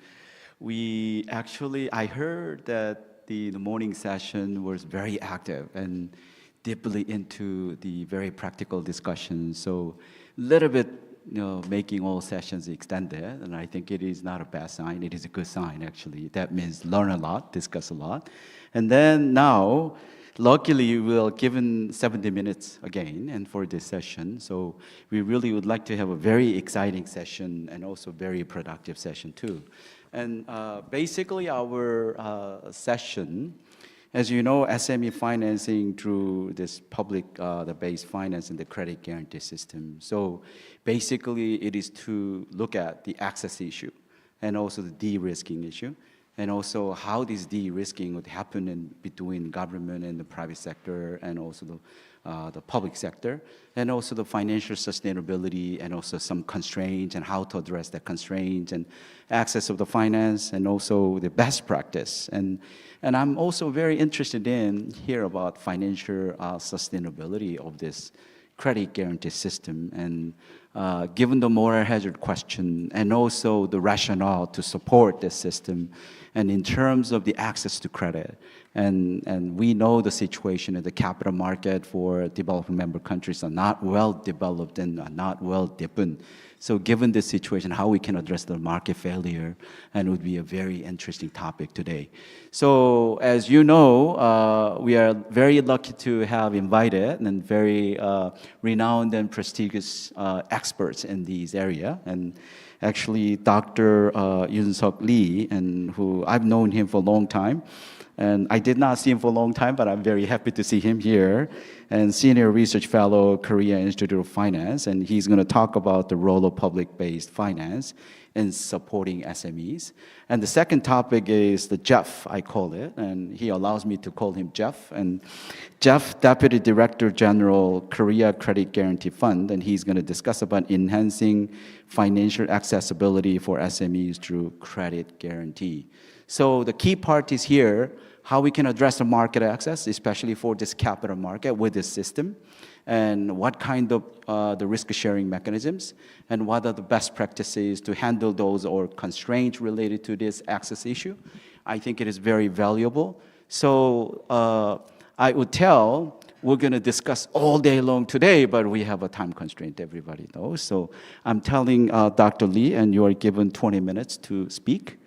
I heard that the morning session was very active and deeply into the very practical discussion. So a little bit, making all sessions extended, and I think it is not a bad sign. It is a good sign, actually. That means learn a lot, discuss a lot. And then now, luckily, we were given 70 minutes again and for this session. So we really would like to have a very exciting session and also very productive session too. And basically our session, as you know, SME financing through this public the base finance and the credit guarantee system. So basically it is to look at the access issue and also the de-risking issue, and also how this de-risking would happen in between government and the private sector, and also the public sector, and also the financial sustainability, and also some constraints and how to address the constraints and access of the finance, and also the best practice. And I'm also very interested in hear about financial sustainability of this credit guarantee system. And given the moral hazard question and also the rationale to support this system, and in terms of the access to credit. And we know the situation in the capital market for developing member countries are not well developed and are not well deepened. So given this situation, how we can address the market failure, and it would be a very interesting topic today. So as you know, we are very lucky to have invited and very renowned and prestigious experts in these area. And actually, Dr. Yoon-Suk Lee, and who I've known him for a long time. And I did not see him for a long time, but I'm very happy to see him here. And Senior Research Fellow, Korea Institute of Finance, and he's going to talk about the role of public-based finance in supporting SMEs. And the second topic is the Jeff, I call it, and he allows me to call him Jeff. And Jeff, Deputy Director General, Korea Credit Guarantee Fund, and he's going to discuss about enhancing financial accessibility for SMEs through credit guarantee. So the key part is here, how we can address the market access, especially for this capital market with this system, and what kind of the risk-sharing mechanisms, and what are the best practices to handle those or constraints related to this access issue. I think it is very valuable. So I would tell, we're going to discuss all day long today, but we have a time constraint, everybody knows. So I'm telling Dr. Lee, and you are given 20 minutes to speak.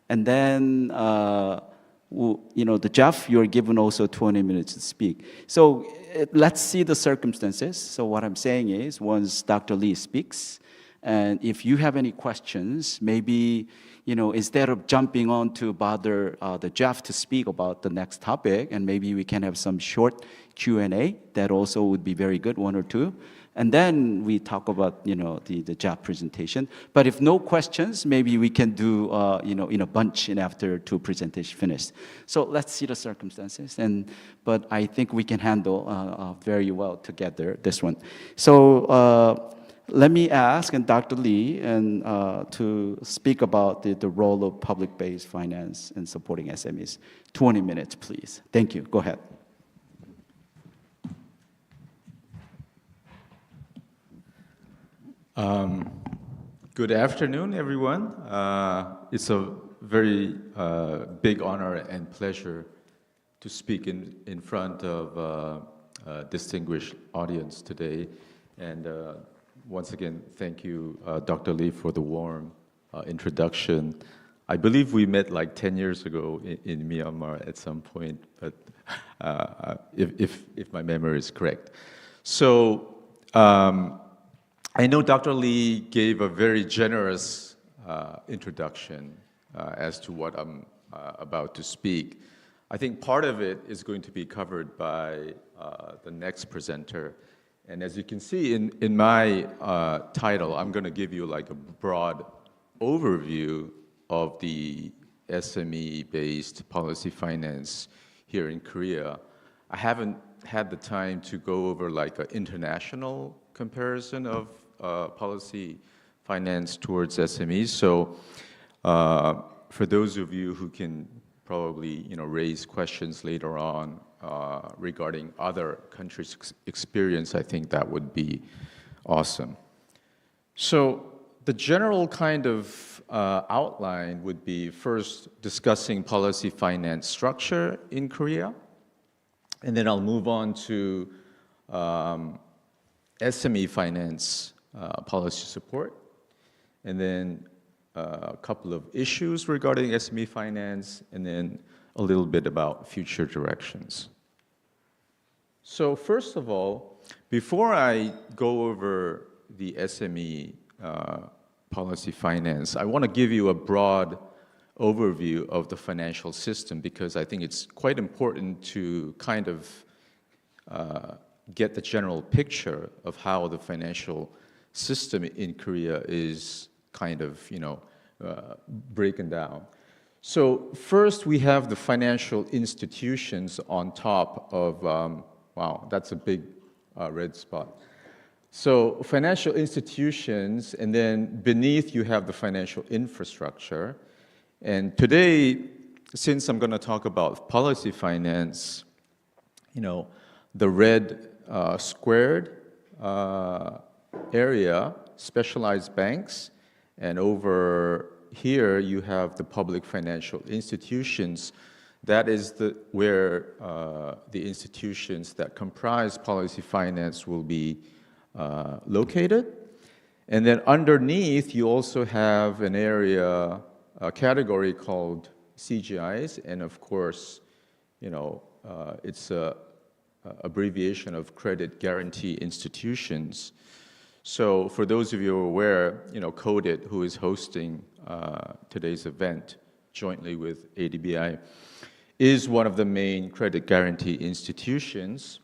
And then, the Jeff, you're given also 20 minutes to speak. So let's see the circumstances. So what I'm saying is, once Dr. Lee speaks, and if you have any questions, maybe, instead of jumping on to bother the Jeff to speak about the next topic, and maybe we can have some short Q&A, that also would be very good, one or two. And then we talk about, the Jeff presentation. But if no questions, maybe we can do, in a bunch and after two presentations finished. So let's see the circumstances. But I think we can handle very well together this one. So let me ask Dr. Lee to speak about the role of public-based finance in supporting SMEs. 20 minutes, please. Thank you. Go ahead. Good afternoon, everyone. It's a very big honor and pleasure to speak in front of a distinguished audience today. And once again, thank you, Dr. Lee, for the warm introduction. I believe we met like 10 years ago in Myanmar at some point, but if my memory is correct. So, I know Dr. Lee gave a very generous introduction as to what I'm about to speak. I think part of it is going to be covered by the next presenter. And as you can see in my title, I'm going to give you like a broad overview of the SME-based policy finance here in Korea. I haven't had the time to go over like an international comparison of policy finance towards SMEs. So for those of you who can probably raise questions later on regarding other countries' experience, I think that would be awesome. So the general kind of outline would be first discussing policy finance structure in Korea, and then I'll move on to SME finance policy support, and then a couple of issues regarding SME finance, and then a little bit about future directions. So first of all, before I go over the SME policy finance, I want to give you a broad overview of the financial system, because I think it's quite important to kind of get the general picture of how the financial system in Korea is kind of, breaking down. So first, we have the financial institutions on top of, wow, that's a big red spot. So financial institutions, and then beneath you have the financial infrastructure. And today, since I'm going to talk about policy finance, the red squared area specialized banks, and over here you have the public financial institutions. That is where the institutions that comprise policy finance will be located. And then underneath, you also have an area, a category called CGIs, and of course, it's an abbreviation of credit guarantee institutions. So for those of you who are aware, KODIT, who is hosting today's event jointly with ADBI, is one of the main credit guarantee institutions.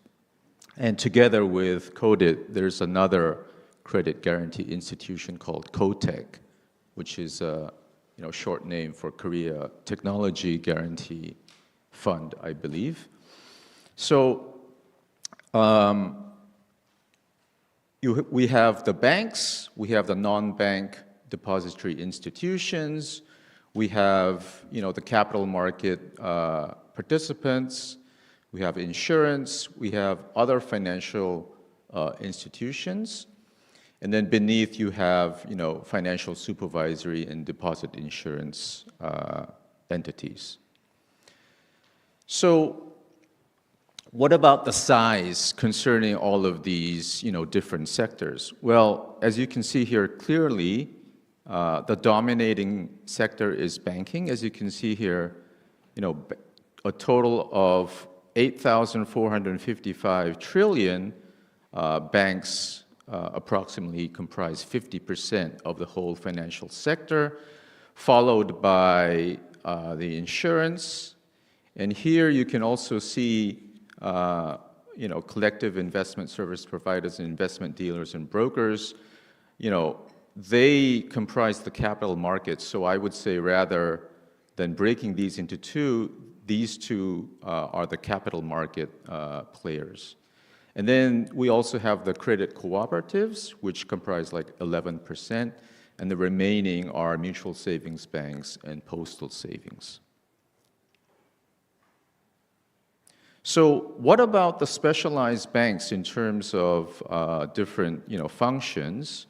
And together with KODIT, there's another credit guarantee institution called KOTEC, which is a short name for Korea Technology Guarantee Fund, I believe. So we have the banks, we have the non-bank depository institutions, we have the capital market participants, we have insurance, we have other financial institutions, and then beneath you have financial supervisory and deposit insurance entities. So what about the size concerning all of these different sectors? Well, as you can see here clearly, the dominating sector is banking. As you can see here, a total of 8,455 trillion banks approximately comprise 50% of the whole financial sector, followed by the insurance. And here you can also see collective investment service providers and investment dealers and brokers. They comprise the capital markets. So I would say rather than breaking these into two, these two are the capital market players. And then we also have the credit cooperatives, which comprise like 11%, and the remaining are mutual savings banks and postal savings. So what about the specialized banks in terms of different functions?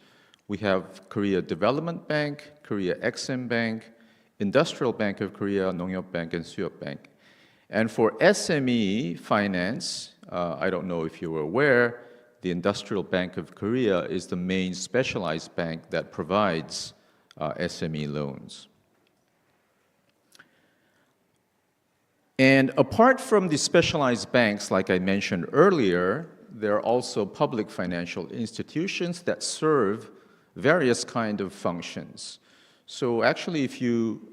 We have Korea Development Bank, Korea Exim Bank, Industrial Bank of Korea, Nongyop Bank, and Suyeop Bank. And for SME finance, I don't know if you were aware, the Industrial Bank of Korea is the main specialized bank that provides SME loans. And apart from the specialized banks, like I mentioned earlier, there are also public financial institutions that serve various kind of functions. So actually, if you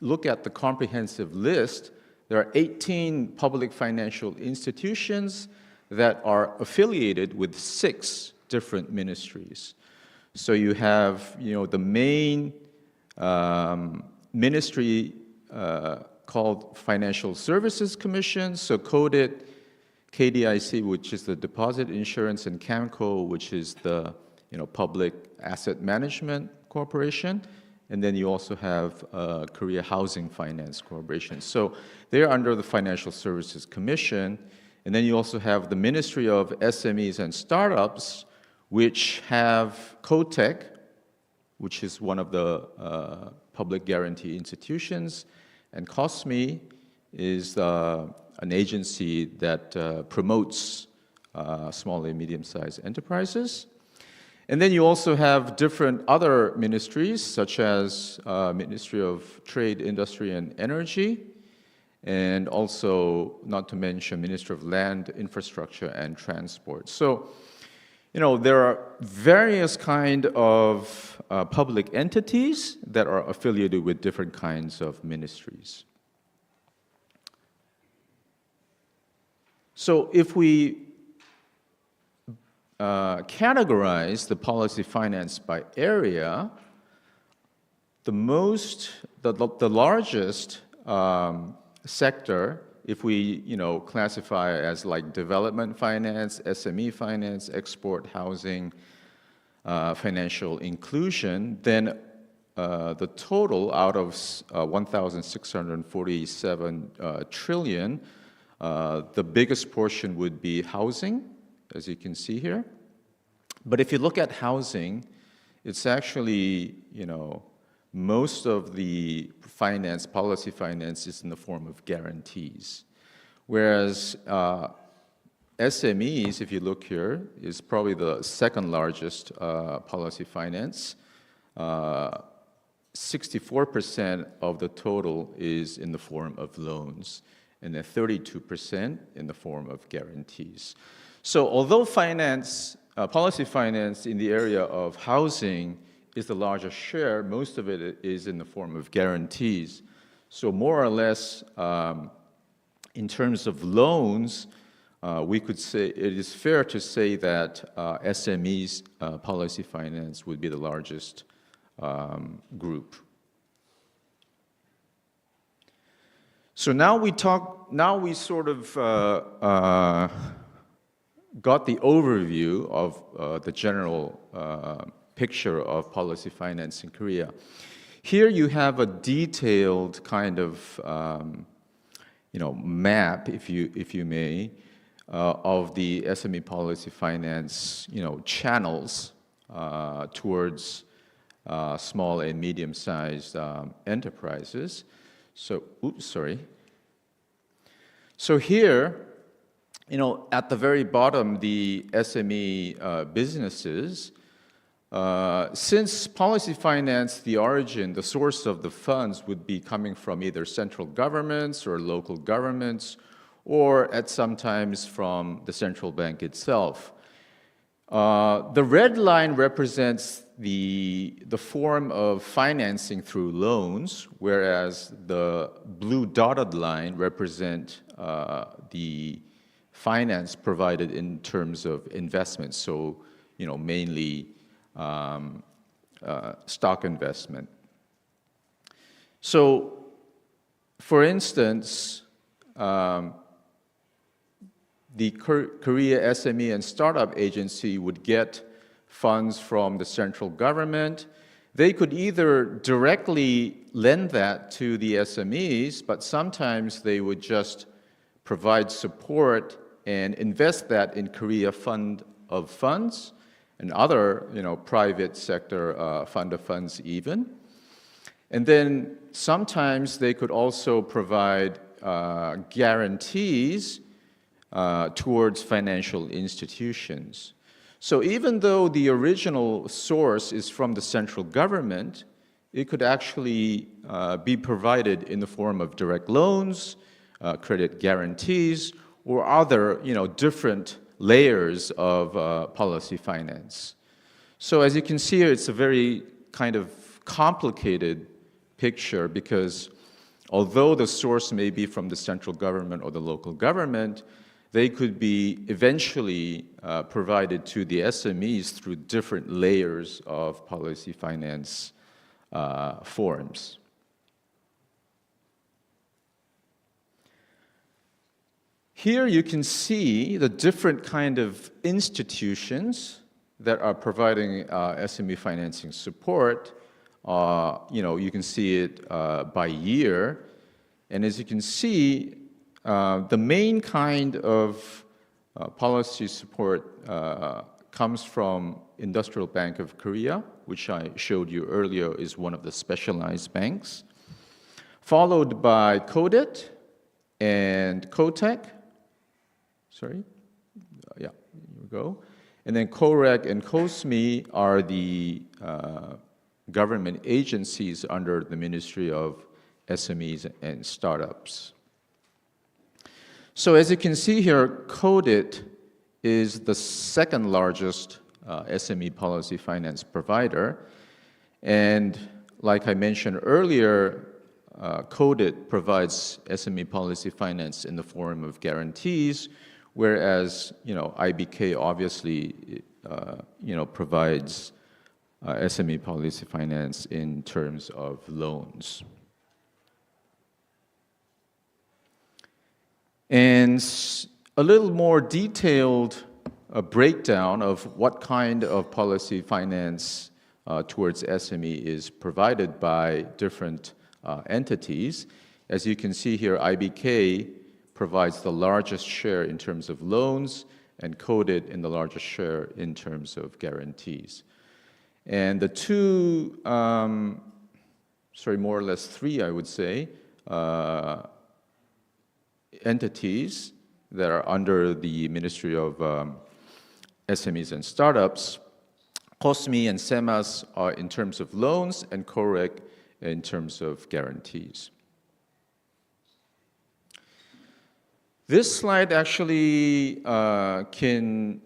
look at the comprehensive list, there are 18 public financial institutions that are affiliated with 6 different ministries. So you have, the main ministry called Financial Services Commission, so KODIT, KDIC, which is the Deposit Insurance, and KAMCO, which is the Public Asset Management Corporation. And then you also have Korea Housing Finance Corporation. So they're under the Financial Services Commission. And then you also have the Ministry of SMEs and Startups, which have KOTEC, which is one of the public guarantee institutions, and COSME is an agency that promotes small and medium-sized enterprises. And then you also have different other ministries, such as Ministry of Trade, Industry, and Energy, and also, not to mention, Ministry of Land, Infrastructure, and Transport. So, there are various kind of public entities that are affiliated with different kinds of ministries. So if we categorize the policy finance by area, the largest sector, if we classify as like development finance, SME finance, export, housing, financial inclusion, then the total out of 1,647 trillion, the biggest portion would be housing, as you can see here. But if you look at housing, it's actually, most of the finance, policy finance is in the form of guarantees. Whereas SMEs, if you look here, is probably the second largest policy finance. 64% of the total is in the form of loans, and then 32% in the form of guarantees. So although policy finance in the area of housing is the largest share, most of it is in the form of guarantees. So more or less, in terms of loans, we could say it is fair to say that SMEs policy finance would be the largest group. So now we sort of got the overview of the general picture of policy finance in Korea. Here you have a detailed kind of map, if you may, of the SME policy finance channels towards small and medium-sized enterprises. So, So here, at the very bottom, the SME businesses, since policy finance, the origin, the source of the funds would be coming from either central governments or local governments, or at sometimes from the central bank itself. The red line represents the form of financing through loans, whereas the blue dotted line represent the finance provided in terms of investments. So, mainly stock investment. So, for instance, the Korea SME and Startup Agency would get funds from the central government. They could either directly lend that to the SMEs, but sometimes they would just provide support and invest that in Korea Fund of Funds and other, private sector fund of funds even. And then sometimes they could also provide guarantees towards financial institutions. So even though the original source is from the central government, it could actually be provided in the form of direct loans, credit guarantees, or other, different layers of policy finance. So as you can see here, it's a very kind of complicated picture because although the source may be from the central government or the local government, they could be eventually provided to the SMEs through different layers of policy finance forms. Here you can see the different kind of institutions that are providing SME financing support. You can see it by year. And as you can see, the main kind of policy support comes from Industrial Bank of Korea, which I showed you earlier is one of the specialized banks, followed by KODIT and KOTEC. Sorry, yeah, here we go. And then KOREC and KOSME are the government agencies under the Ministry of SMEs and Startups. So as you can see here, KODIT is the second largest SME policy finance provider. And like I mentioned earlier, KODIT provides SME policy finance in the form of guarantees, whereas IBK obviously provides SME policy finance in terms of loans. And a little more detailed breakdown of what kind of policy finance towards SME is provided by different entities. As you can see here, IBK provides the largest share in terms of loans, and KODIT in the largest share in terms of guarantees. And the two, more or less three, I would say, entities that are under the Ministry of SMEs and Startups, COSME and SEMAS are in terms of loans, and COREC in terms of guarantees. This slide actually can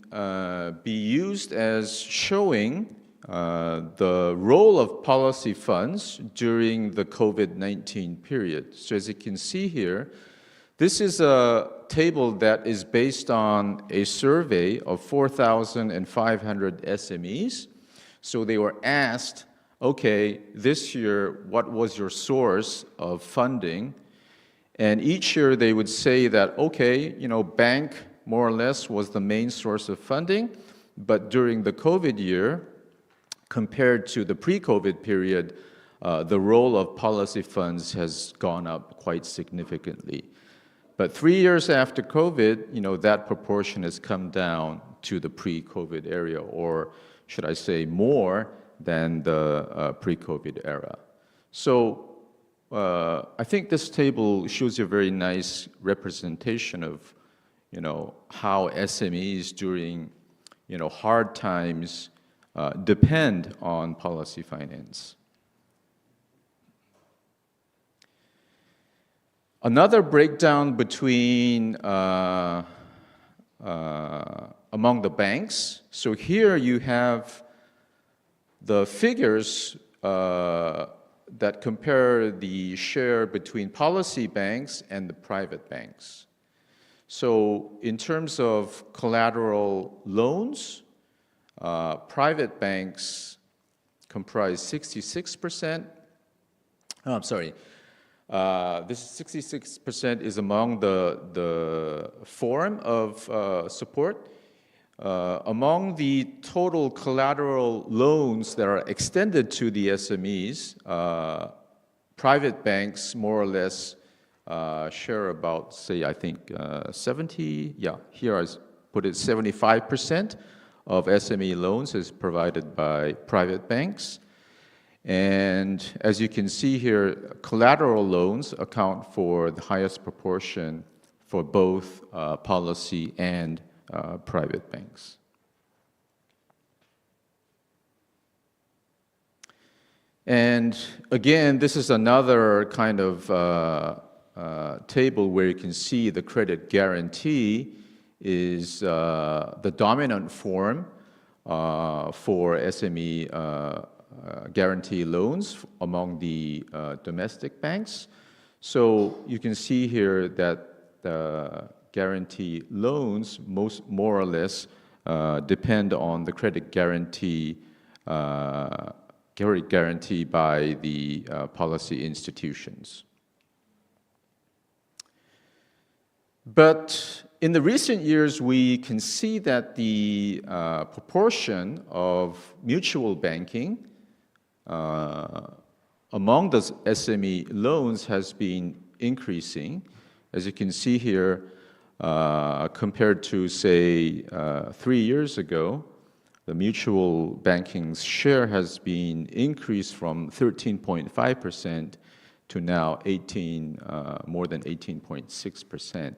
be used as showing the role of policy funds during the COVID-19 period. So as you can see here, this is a table that is based on a survey of 4,500 SMEs. So they were asked, okay, this year, what was your source of funding? And each year they would say that, okay, bank more or less was the main source of funding, but during the COVID year, compared to the pre-COVID period, the role of policy funds has gone up quite significantly. But 3 years after COVID, that proportion has come down to the pre-COVID area, or should I say more than the pre-COVID era. So I think this table shows you a very nice representation of, how SMEs during, hard times depend on policy finance. Another breakdown between among the banks. So here you have the figures that compare the share between policy banks and the private banks. So in terms of collateral loans, private banks comprise 66%. Oh, I'm sorry. This 66% is among the form of support. Among the total collateral loans that are extended to the SMEs, private banks more or less share about, say, I think 70, here I put it 75% of SME loans is provided by private banks. And as you can see here, collateral loans account for the highest proportion for both policy and private banks. And again, this is another kind of table where you can see the credit guarantee is the dominant form for SME guarantee loans among the domestic banks. So you can see here that the guarantee loans more or less depend on the credit guarantee by the policy institutions. But in the recent years, we can see that the proportion of mutual banking among the SME loans has been increasing. As you can see here, compared to, say, 3 years ago, the mutual banking's share has been increased from 13.5% to now more than 18.6%.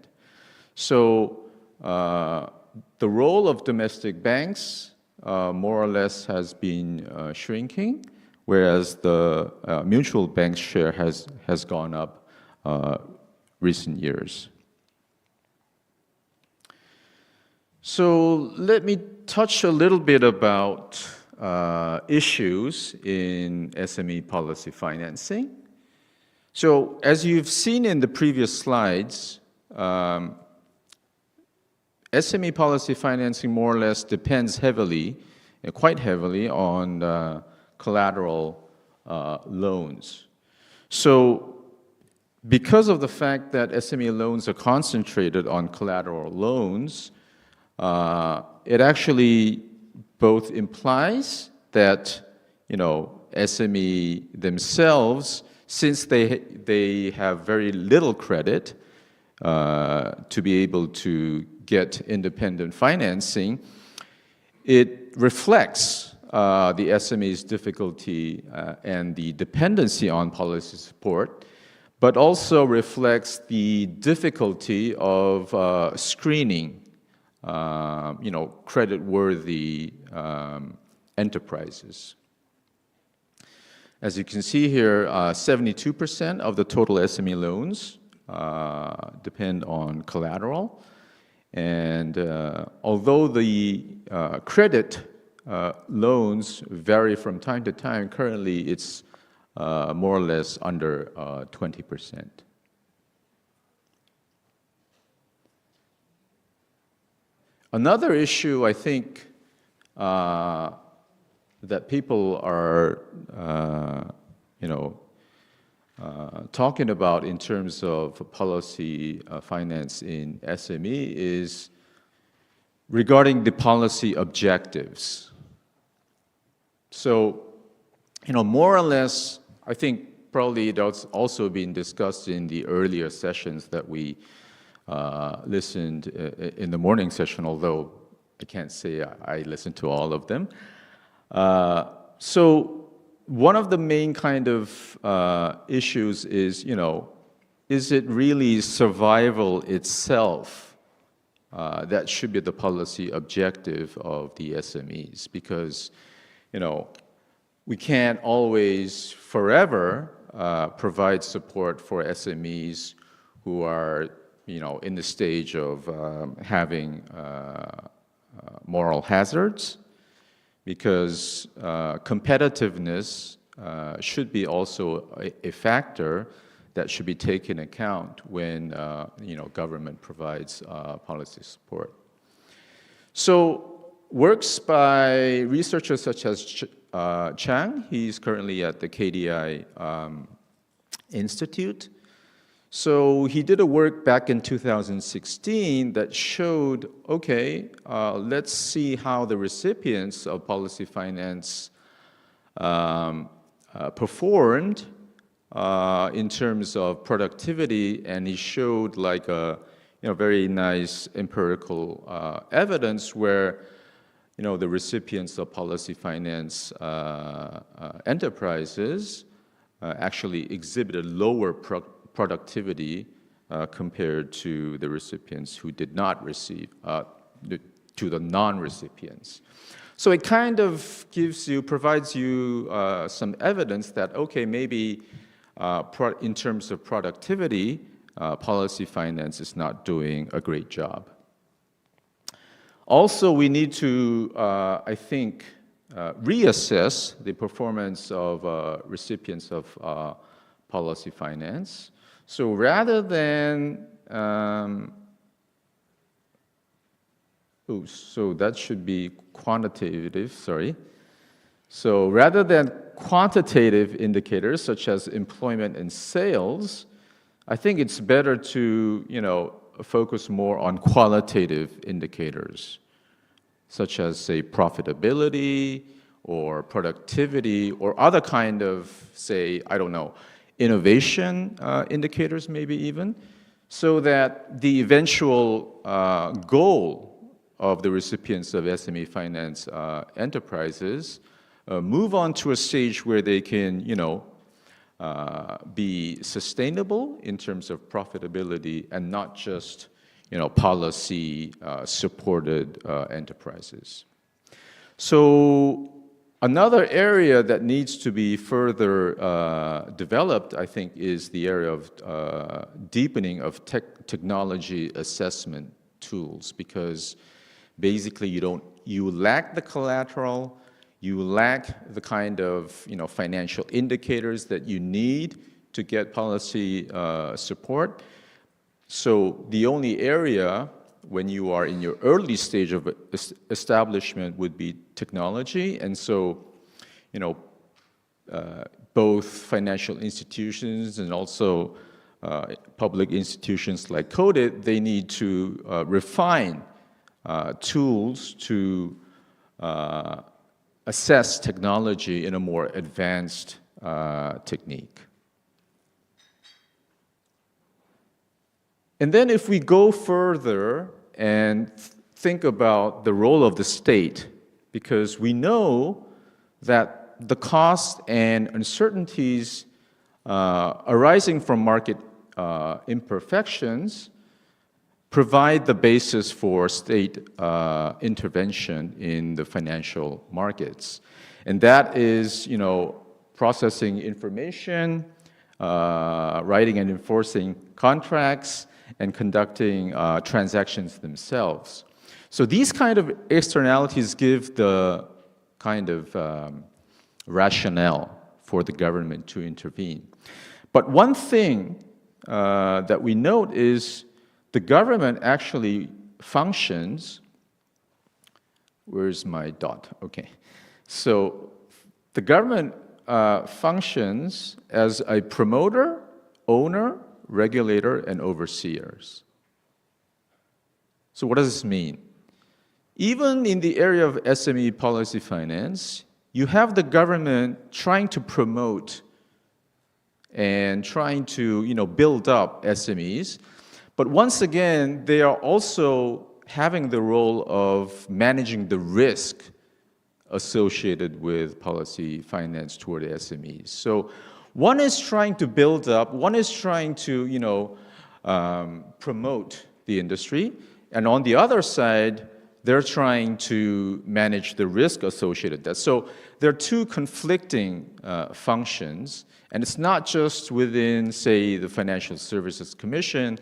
So the role of domestic banks more or less has been shrinking, whereas the mutual bank share has gone up recent years. So let me touch a little bit about issues in SME policy financing. So as you've seen in the previous slides, SME policy financing more or less depends quite heavily on collateral loans. So because of the fact that SME loans are concentrated on collateral loans, it actually both implies that SME themselves, since they have very little credit, to be able to get independent financing, it reflects the SME's difficulty and the dependency on policy support, but also reflects the difficulty of screening, credit-worthy enterprises. As you can see here, 72% of the total SME loans depend on collateral. And although the credit loans vary from time to time, currently it's more or less under 20%. Another issue, I think, that people are, talking about in terms of policy finance in SME is regarding the policy objectives. So, more or less, I think probably that's also been discussed in the earlier sessions that we listened in the morning session, although I can't say I listened to all of them. So one of the main kind of issues is, is it really survival itself that should be the policy objective of the SMEs? Because, we can't always forever provide support for SMEs who are, in the stage of having moral hazards, because competitiveness should be also a factor that should be taken into account when government provides policy support. So works by researchers such as Chang, he's currently at the KDI Institute. So he did a work back in 2016 that showed, okay, let's see how the recipients of policy finance performed in terms of productivity, and he showed like a very nice empirical evidence where the recipients of policy finance enterprises actually exhibited lower productivity compared to the recipients who did not receive, to the non-recipients. So it kind of provides you some evidence that, okay, maybe in terms of productivity, policy finance is not doing a great job. Also, we need to, I think, reassess the performance of recipients of policy finance. So rather than, so that should be quantitative, sorry. So rather than quantitative indicators such as employment and sales, I think it's better to, focus more on qualitative indicators, such as, say, profitability or productivity or other kind of, say, I don't know, innovation indicators maybe even, so that the eventual goal of the recipients of SME finance enterprises move on to a stage where they can, be sustainable in terms of profitability and not just, policy supported enterprises. So another area that needs to be further developed, I think, is the area of deepening of technology assessment tools, because basically you lack the collateral, you lack the kind of financial indicators that you need to get policy support. So the only area when you are in your early stage of establishment would be technology. And so, both financial institutions and also public institutions like KODIT, they need to refine tools to assess technology in a more advanced technique. And then if we go further and think about the role of the state, because we know that the costs and uncertainties arising from market imperfections provide the basis for state intervention in the financial markets. And that is, processing information, writing and enforcing contracts, and conducting transactions themselves. So these kind of externalities give the kind of rationale for the government to intervene. But one thing that we note is the government actually functions, where's my dot? Okay. So the government functions as a promoter, owner, regulator, and overseers. So what does this mean? Even in the area of SME policy finance, you have the government trying to promote and trying to build up SMEs. But once again, they are also having the role of managing the risk associated with policy finance toward SMEs. So one is trying to build up, one is trying to promote the industry, and on the other side, they're trying to manage the risk associated with that. So there are two conflicting functions, and it's not just within, say, the Financial Services Commission.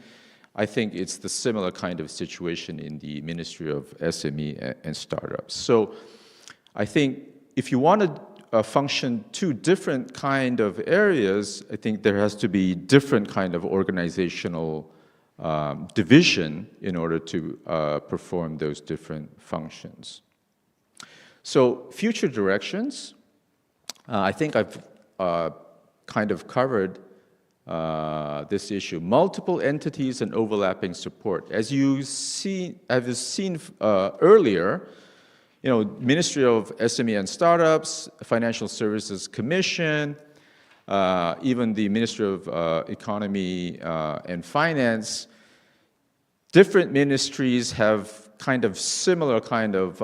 I think it's the similar kind of situation in the Ministry of SME and Startups. So I think if you want to function two different kind of areas, I think there has to be different kind of organizational division in order to perform those different functions. So future directions, I think I've kind of covered this issue. Multiple entities and overlapping support. As you've seen earlier, Ministry of SME and Startups, Financial Services Commission, even the Ministry of Economy and Finance, different ministries have kind of similar kind of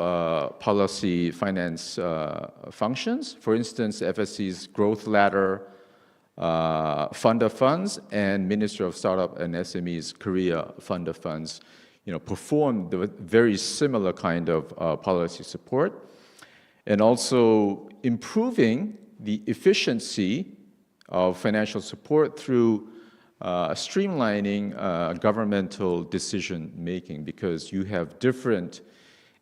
policy finance functions. For instance, FSC's Growth Ladder, Fund of Funds, and Ministry of Startup and SME's Korea Fund of Funds, perform the very similar kind of policy support, and also improving the efficiency of financial support through streamlining governmental decision-making, because you have different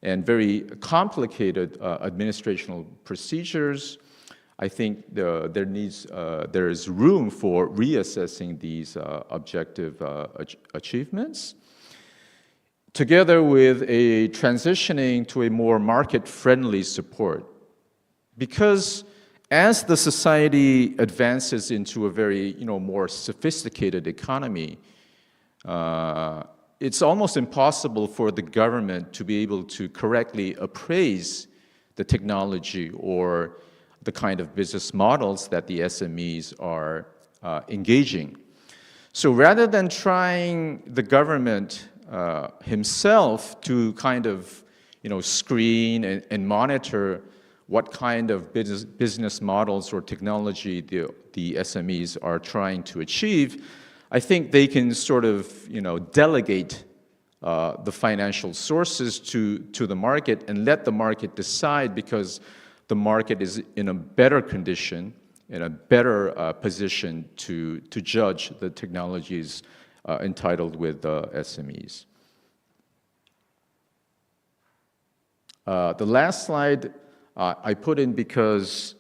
and very complicated administrational procedures. I think there is room for reassessing these objective achievements, together with a transitioning to a more market-friendly support. Because as the society advances into a very more sophisticated economy, it's almost impossible for the government to be able to correctly appraise the technology or the kind of business models that the SMEs are engaging. So rather than trying the government himself to kind of screen and monitor what kind of business models or technology the SMEs are trying to achieve, I think they can sort of delegate the financial sources to the market and let the market decide, because the market is in a better condition, in a better position to judge the technologies entitled with SMEs. The last slide I put in because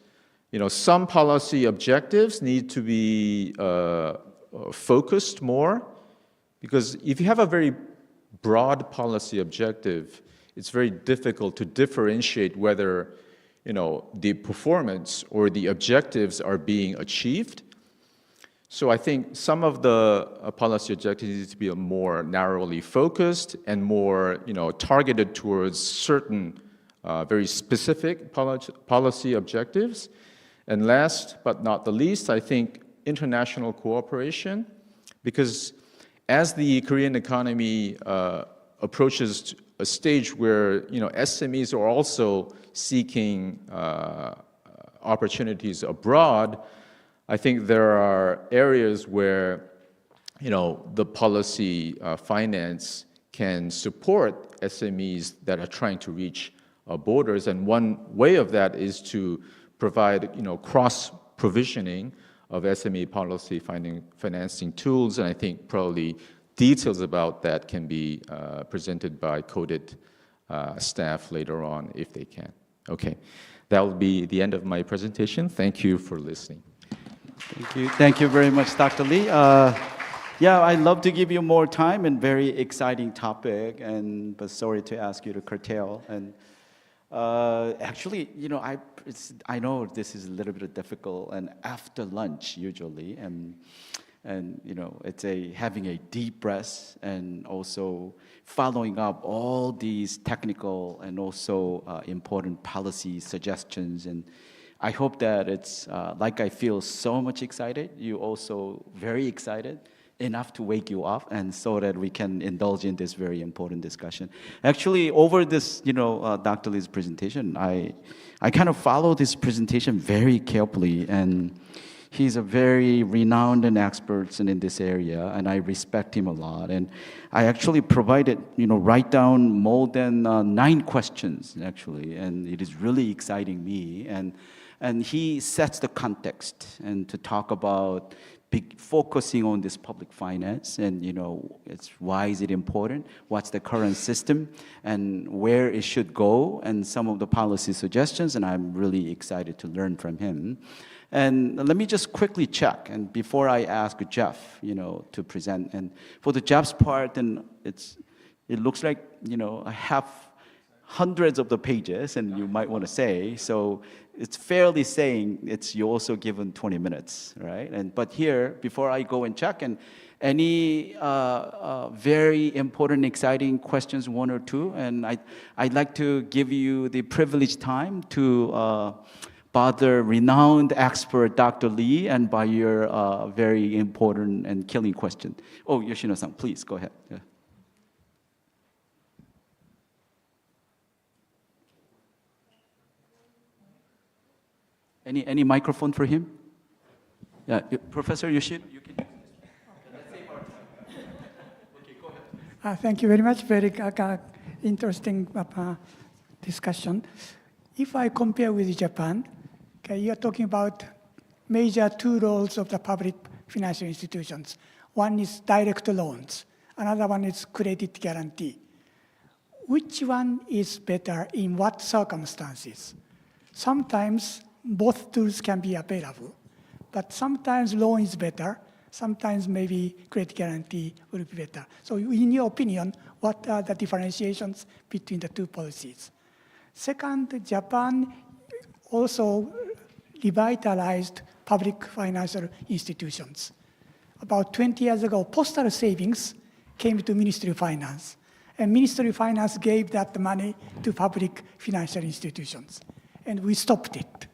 some policy objectives need to be focused more, because if you have a very broad policy objective, it's very difficult to differentiate whether the performance or the objectives are being achieved. So I think some of the policy objectives need to be more narrowly focused and more targeted towards certain very specific policy objectives. And last but not the least, I think international cooperation, because as the Korean economy approaches a stage where SMEs are also seeking opportunities abroad, I think there are areas where the policy finance can support SMEs that are trying to reach borders, and one way of that is to provide cross-provisioning of SME policy financing tools, and I think probably details about that can be presented by KODIT staff later on if they can. Okay, that will be the end of my presentation. Thank you for listening. Thank you. Thank you very much, Dr. Lee. Yeah, I'd love to give you more time and very exciting topic, but sorry to ask you to curtail. And actually, I know this is a little bit difficult, and after lunch usually, and it's having a deep breath and also following up all these technical and also important policy suggestions. And I hope that it's like I feel so much excited, you also very excited enough to wake you up, and so that we can indulge in this very important discussion. Actually, over this, Dr. Lee's presentation, I kind of follow this presentation very carefully, and he's a very renowned and expert in this area, and I respect him a lot. And I actually provided, write down more than 9 questions, actually, and it is really exciting me. And he sets the context and to talk about focusing on this public finance, and why is it important, what's the current system, and where it should go, and some of the policy suggestions, and I'm really excited to learn from him. And let me just quickly check, and before I ask Jeff, to present, and for the Jeff's part, and it looks like, I have hundreds of the pages, and you might want to say, so it's fairly saying you're also given 20 minutes, right? But here, before I go and check, and any very important, exciting questions, 1 or 2, and I'd like to give you the privileged time to bother renowned expert Dr. Lee and by your very important and killing question. Oh, Yoshino-san, please go ahead. Yeah. Any microphone for him? Yeah, Professor Yoshino, you can use this. Okay, go ahead. Thank you very much. Very interesting discussion. If I compare with Japan, you are talking about major 2 roles of the public financial institutions. One is direct loans. Another one is credit guarantee. Which one is better in what circumstances? Sometimes both tools can be available, but sometimes loan is better, sometimes maybe credit guarantee will be better. So in your opinion, what are the differentiations between the 2 policies? Second, Japan also revitalized public financial institutions. About 20 years ago, postal savings came to Ministry of Finance, and Ministry of Finance gave that money to public financial institutions, and we stopped it.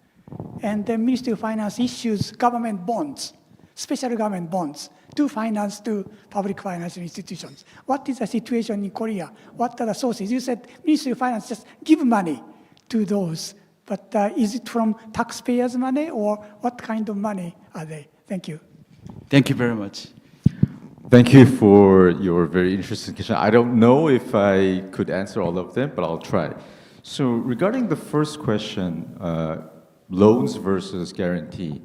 And the Ministry of Finance issues government bonds, special government bonds, to finance to public financial institutions. What is the situation in Korea? What are the sources? You said Ministry of Finance just give money to those, but is it from taxpayers' money, or what kind of money are they? Thank you. Thank you very much. Thank you for your very interesting question. I don't know if I could answer all of them, but I'll try. So regarding the first question, loans versus guarantee,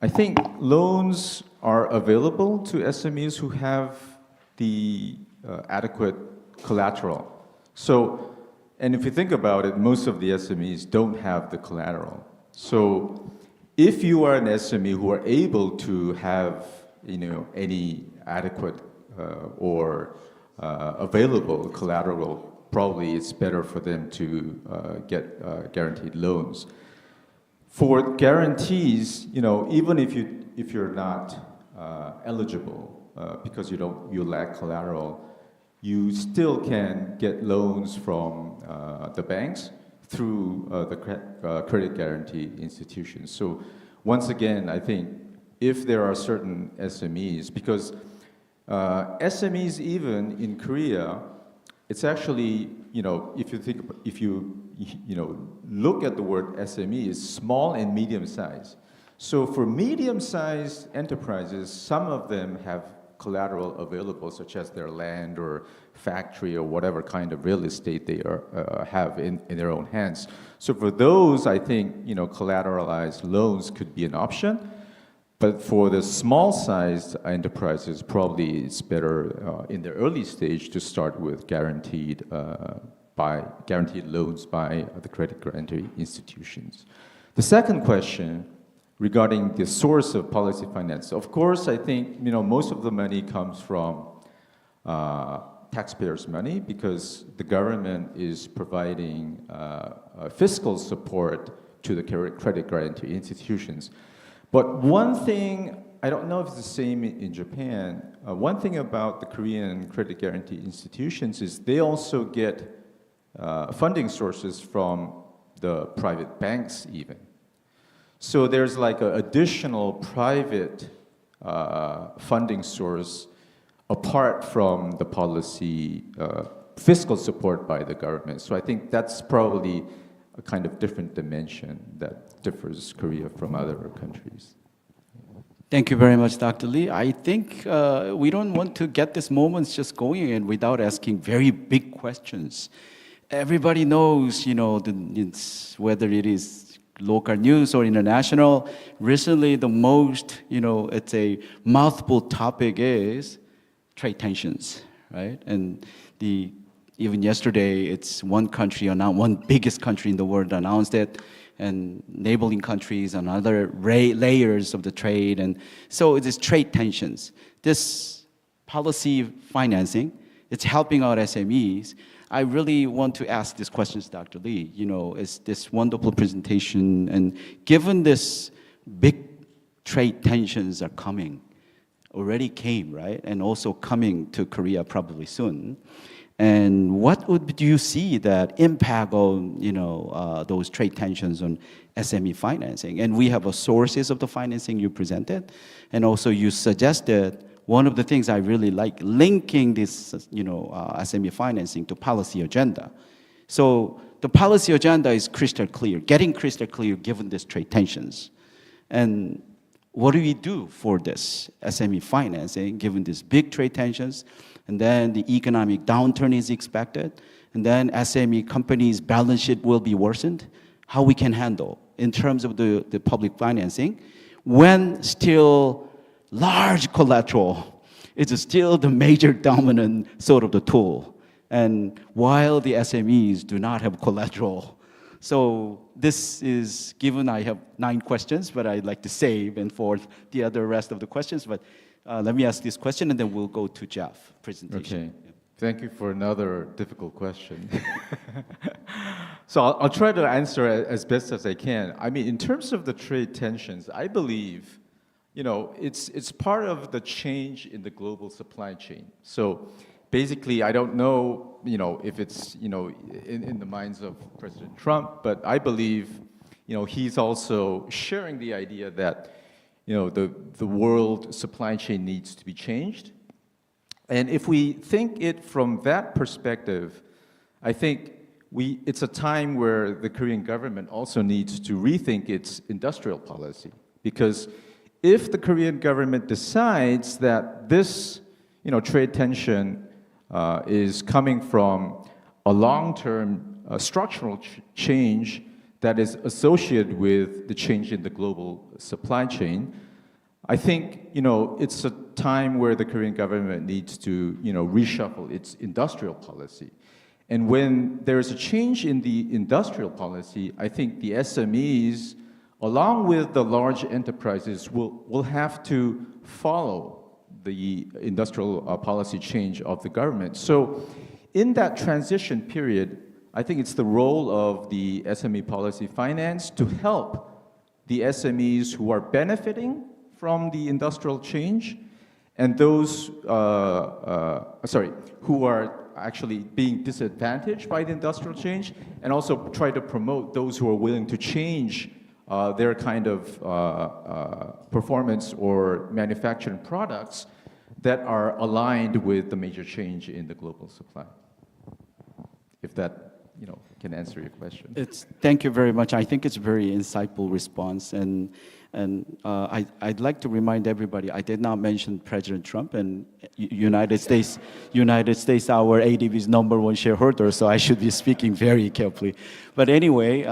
I think loans are available to SMEs who have the adequate collateral. So, and if you think about it, most of the SMEs don't have the collateral. So if you are an SME who are able to have any adequate or available collateral, probably it's better for them to get guaranteed loans. For guarantees, even if you're not eligible because you lack collateral, you still can get loans from the banks through the credit guarantee institutions. So once again, I think if there are certain SMEs, because SMEs even in Korea, it's actually, if you look at the word SME, it's small and medium size. So for medium-sized enterprises, some of them have collateral available, such as their land or factory or whatever kind of real estate they have in their own hands. So for those, I think collateralized loans could be an option. But for the small-sized enterprises, probably it's better in the early stage to start with guaranteed loans by the credit guarantee institutions. The second question regarding the source of policy finance. Of course, I think most of the money comes from taxpayers' money because the government is providing fiscal support to the credit guarantee institutions. But one thing, I don't know if it's the same in Japan, one thing about the Korean credit guarantee institutions is they also get funding sources from the private banks even. So there's like an additional private funding source apart from the policy fiscal support by the government. So I think that's probably a kind of different dimension that differs Korea from other countries. Thank you very much, Dr. Lee. I think we don't want to get these moments just going in without asking very big questions. Everybody knows, whether it is local news or international, recently the most, it's a mouthful topic is trade tensions, right? And even yesterday, it's one biggest country in the world announced it, and neighboring countries and other layers of the trade. And so it is trade tensions. This policy financing, it's helping out SMEs. I really want to ask these questions, Dr. Lee. It's this wonderful presentation, and given this big trade tensions are coming, already came, right? And also coming to Korea probably soon. And what would you see that impact on those trade tensions on SME financing? And we have sources of the financing you presented, and also you suggested one of the things I really like linking this SME financing to policy agenda. So the policy agenda is crystal clear, getting crystal clear given these trade tensions. And what do we do for this SME financing given these big trade tensions? And then the economic downturn is expected, and then SME companies' balance sheet will be worsened. How we can handle in terms of the public financing when still large collateral is still the major dominant sort of the tool, and while the SMEs do not have collateral. So this is, given I have 9 questions, but I'd like to save and for the rest of the questions, but let me ask this question, and then we'll go to Jeff presentation. Okay. Thank you for another difficult question. So I'll try to answer as best as I can. I mean, in terms of the trade tensions, I believe, it's part of the change in the global supply chain. So basically, I don't know, if it's, in the minds of President Trump, but I believe, he's also sharing the idea that the world supply chain needs to be changed. And if we think it from that perspective, I think it's a time where the Korean government also needs to rethink its industrial policy. Because if the Korean government decides that this trade tension is coming from a long-term structural change that is associated with the change in the global supply chain, I think it's a time where the Korean government needs to reshuffle its industrial policy. And when there's a change in the industrial policy, I think the SMEs, along with the large enterprises, will have to follow the industrial policy change of the government. So in that transition period, I think it's the role of the SME policy finance to help the SMEs who are benefiting from the industrial change and those who are actually being disadvantaged by the industrial change, and also try to promote those who are willing to change their kind of performance or manufacturing products that are aligned with the major change in the global supply. If that can answer your question. Thank you very much. I think it's a very insightful response, and I'd like to remind everybody, I did not mention President Trump and United States, our ADB's #1 shareholder, so I should be speaking very carefully. But anyway,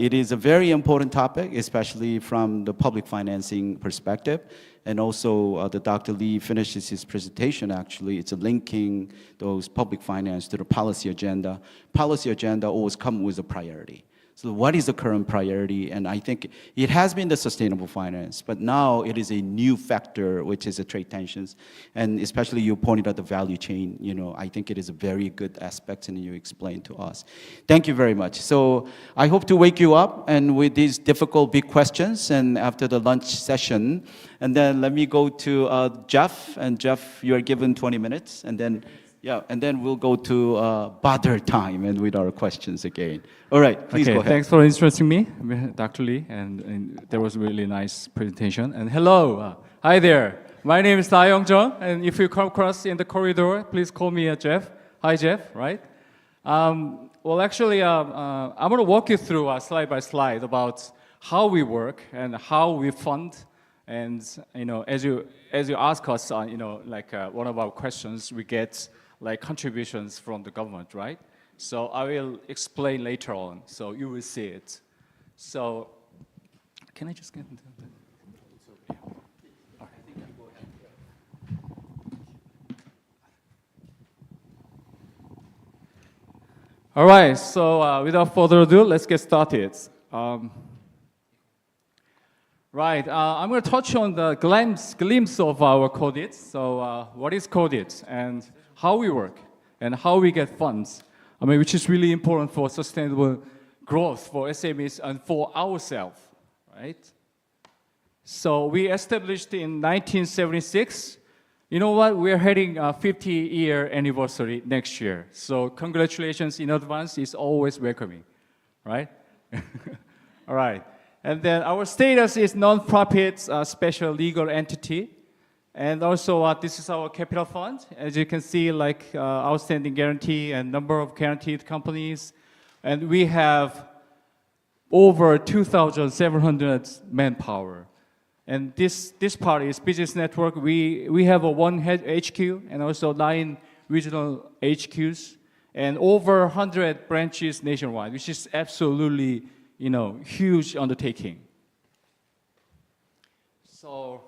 it is a very important topic, especially from the public financing perspective. And also, the Dr. Lee finishes his presentation, actually. It's linking those public finance to the policy agenda. Policy agenda always comes with a priority. So what is the current priority? And I think it has been the sustainable finance, but now it is a new factor, which is the trade tensions. And especially you pointed out the value chain, I think it is a very good aspect, and you explained to us. Thank you very much. So I hope to wake you up and with these difficult big questions and after the lunch session. And then let me go to Jeff, and Jeff, you are given 20 minutes, and then we'll go to bother time and with our questions again. All right, please go ahead. Thanks for introducing me, Dr. Lee, and that was a really nice presentation. And hello, hi there. My name is Da Young-jung, and if you come across in the corridor, please call me Jeff. Hi, Jeff, right? Well, actually, I'm going to walk you through slide by slide about how we work and how we fund. And as you ask us, like one of our questions, we get like contributions from the government, right? So I will explain later on, so you will see it. So, can I just get into that? All right. All right, so without further ado, let's get started. Right, I'm going to touch on the glimpse of our KODIT. So what is KODIT and how we work and how we get funds, which is really important for sustainable growth for SMEs and for ourselves, right? So we established in 1976. You know what? We're heading a 50-year anniversary next year. So congratulations in advance is always welcoming, right? All right. And then our status is non-profit special legal entity. And also this is our capital fund. As you can see, like outstanding guarantee and number of guaranteed companies. And we have over 2,700 manpower. And this part is business network. We have a one HQ and also 9 regional HQs and over 100 branches nationwide, which is absolutely, huge undertaking. So,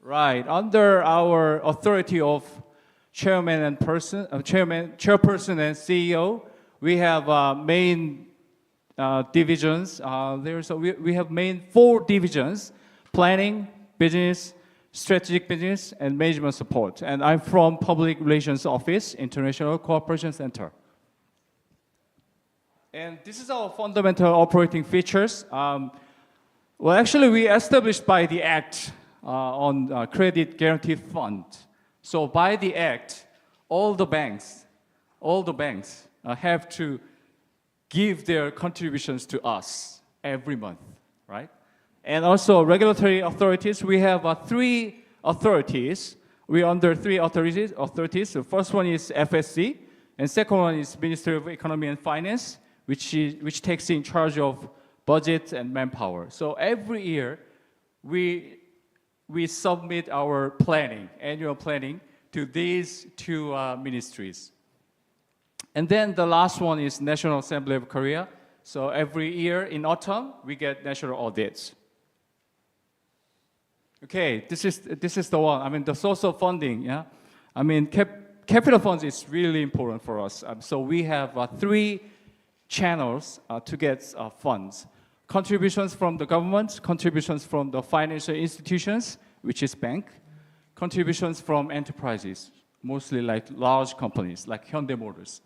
right, under our authority of chairperson and CEO, we have main divisions. We have main 4 divisions: planning, business, strategic business, and management support. And I'm from Public Relations Office, International Cooperation Center. And this is our fundamental operating features. Well, actually, we established by the Act on Credit Guarantee Fund. So by the Act, all the banks have to give their contributions to us every month, right? And also regulatory authorities, we have 3 authorities. We're under 3 authorities. The first one is FSC, and second one is Ministry of Economy and Finance, which takes in charge of budget and manpower. So every year, we submit our annual planning, to these 2 ministries. And then the last one is National Assembly of Korea. So every year in autumn, we get national audits. Okay, this is the one. The source of funding. Yeah, capital funds is really important for us. So we have 3 channels to get funds: contributions from the government, contributions from the financial institutions, which is bank, contributions from enterprises, mostly like large companies like Hyundai Motors.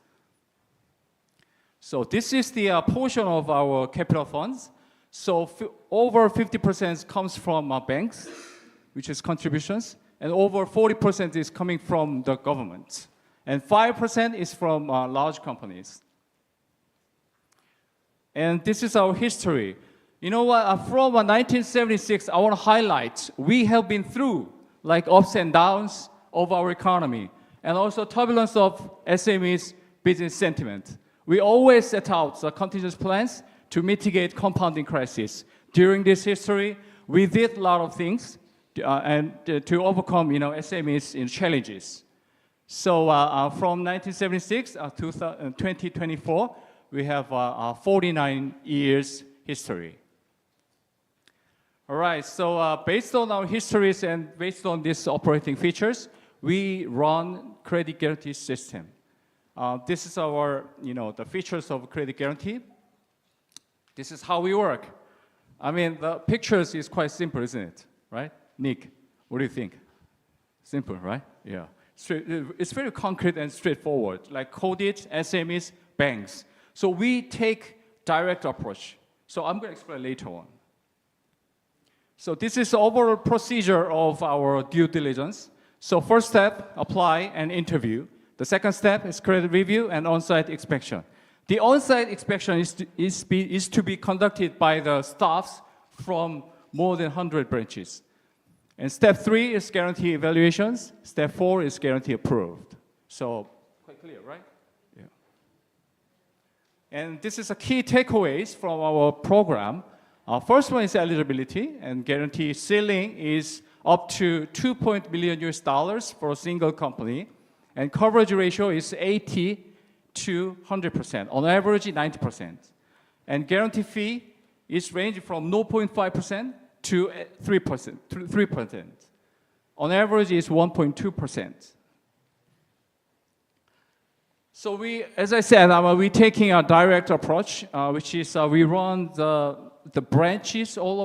So this is the portion of our capital funds. So over 50% comes from banks, which is contributions, and over 40% is coming from the government, and 5% is from large companies. And this is our history. You know what? From 1976, I want to highlight, we have been through like ups and downs, of our economy, and also turbulence of SMEs' business sentiment. We always set out the contingency plans to mitigate compounding crisis. During this history, we did a lot of things to overcome, SMEs' challenges. So from 1976 to 2024, we have 49 years history. All right, so based on our histories and based on these operating features, we run credit guarantee system. This is our, the features of credit guarantee. This is how we work. I mean, the pictures is quite simple, isn't it? Right? Nick, what do you think? Simple, right? Yeah. It's very concrete and straightforward, like KODIT, SMEs, banks. So we take direct approach. So I'm going to explain later on. So this is the overall procedure of our due diligence. So first step, apply and interview. The second step is credit review and on-site inspection. The on-site inspection is to be conducted by the staffs from more than 100 branches. And step 3 is guarantee evaluations. Step 4 is guarantee approved. So quite clear, right? Yeah. And this is a key takeaways from our program. First one is eligibility, and guarantee ceiling is up to $2 million for a single company, and coverage ratio is 80 to 100%, on average 90%. And guarantee fee is ranging from 0.5% to 3%. On average is 1.2%. So we, as I said, we're taking a direct approach, which is we run the branches all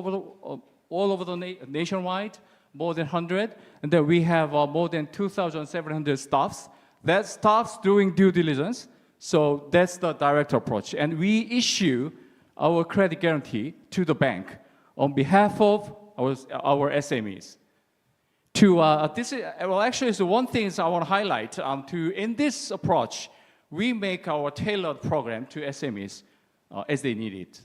over the nationwide, more than 100, and then we have more than 2,700 staffs. That staffs doing due diligence, so that's the direct approach. And we issue our credit guarantee to the bank on behalf of our SMEs. Actually, so one thing I want to highlight, in this approach, we make our tailored program to SMEs as they need it.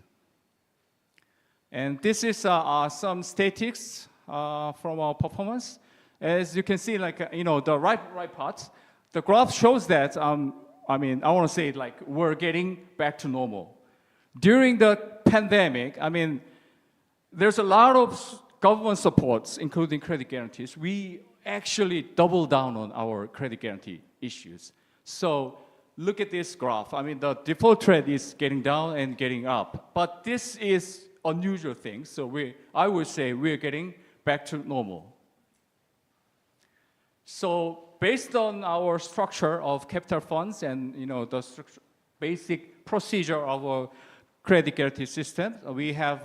And this is some statistics from our performance. As you can see, the right part, the graph shows that, I want to say we're getting back to normal. During the pandemic, there's a lot of government supports, including credit guarantees. We actually double down on our credit guarantee issues. So look at this graph. The default rate is getting down and getting up. But this is unusual thing. So I would say we're getting back to normal. So based on our structure of capital funds and the basic procedure of our credit guarantee system, we have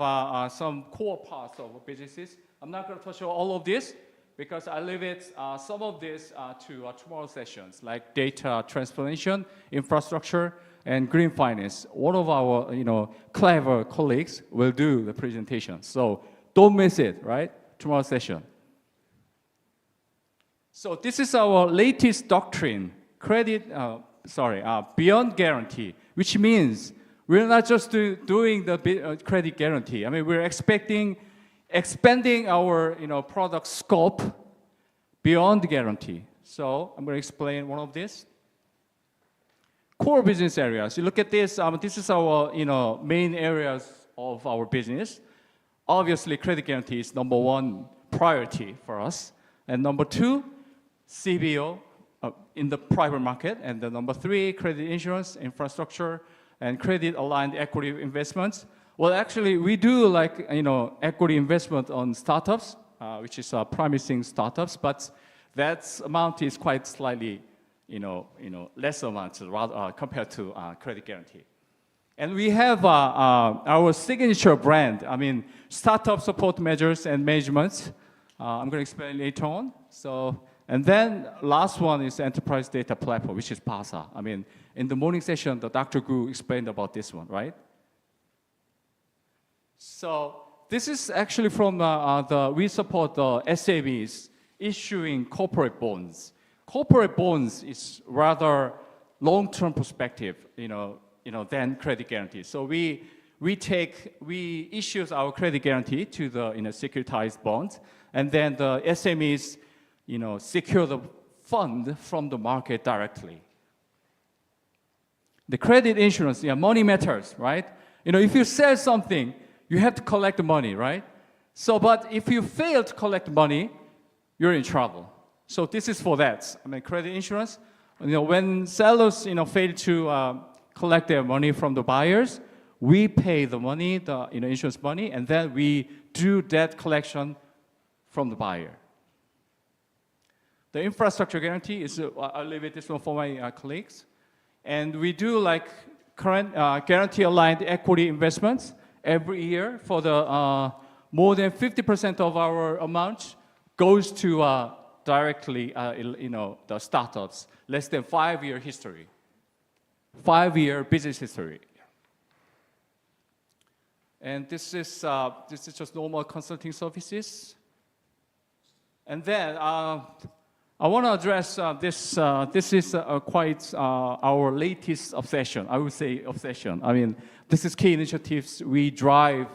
some core parts of our businesses. I'm not going to touch on all of this because I leave it some of this to tomorrow's sessions, like data transformation, infrastructure, and green finance. One of our clever colleagues will do the presentation. So don't miss it, right? Tomorrow's session. So this is our latest doctrine, beyond guarantee, which means we're not just doing the credit guarantee. We're expanding our product scope beyond guarantee. So I'm going to explain one of these. Core business areas. You look at this. This is our main areas of our business. Obviously, credit guarantee is number one priority for us, and number two, CBO in the private market, and the number three, credit insurance, infrastructure, and credit-aligned equity investments. Well, actually, we do equity investment on startups, which is promising startups, but that amount is quite slightly, less amount compared to credit guarantee. And we have our signature brand. Startup support measures and management. I'm going to explain later on. And then last one is enterprise data platform, which is PASA. In the morning session, Dr. Gu explained about this one, right? So this is actually from we support the SMEs issuing corporate bonds. Corporate bonds is rather long-term perspective, than credit guarantee. So we issue our credit guarantee to the securitized bonds, and then the SMEs, secure the fund from the market directly. The credit insurance, money matters, right? If you sell something, you have to collect the money, right? So, but if you fail to collect money, you're in trouble. So this is for that. Credit insurance, when sellers, fail to collect their money from the buyers, we pay the money, the insurance money, and then we do debt collection from the buyer. The infrastructure guarantee is, I'll leave it this one for my colleagues. And we do like current guarantee-aligned equity investments every year for the more than 50% of our amount goes to directly, the startups, less than 5-year history, 5-year business history. And this is just normal consulting services. And then I want to address this. This is quite our latest obsession. I would say obsession. This is key initiatives. We drive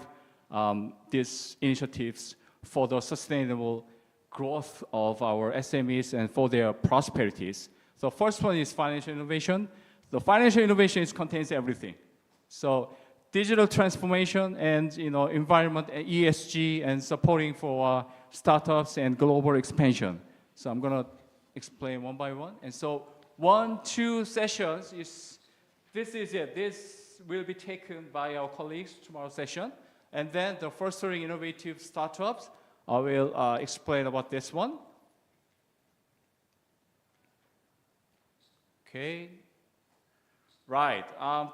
these initiatives for the sustainable growth of our SMEs and for their prosperities. So first one is financial innovation. The financial innovation contains everything. So digital transformation and environment, ESG, and supporting for startups and global expansion. So I'm going to explain one by one. And so 1-2 sessions this will be taken by our colleagues tomorrow's session. And then the fostering innovative startups, I will explain about this one. Okay. Right.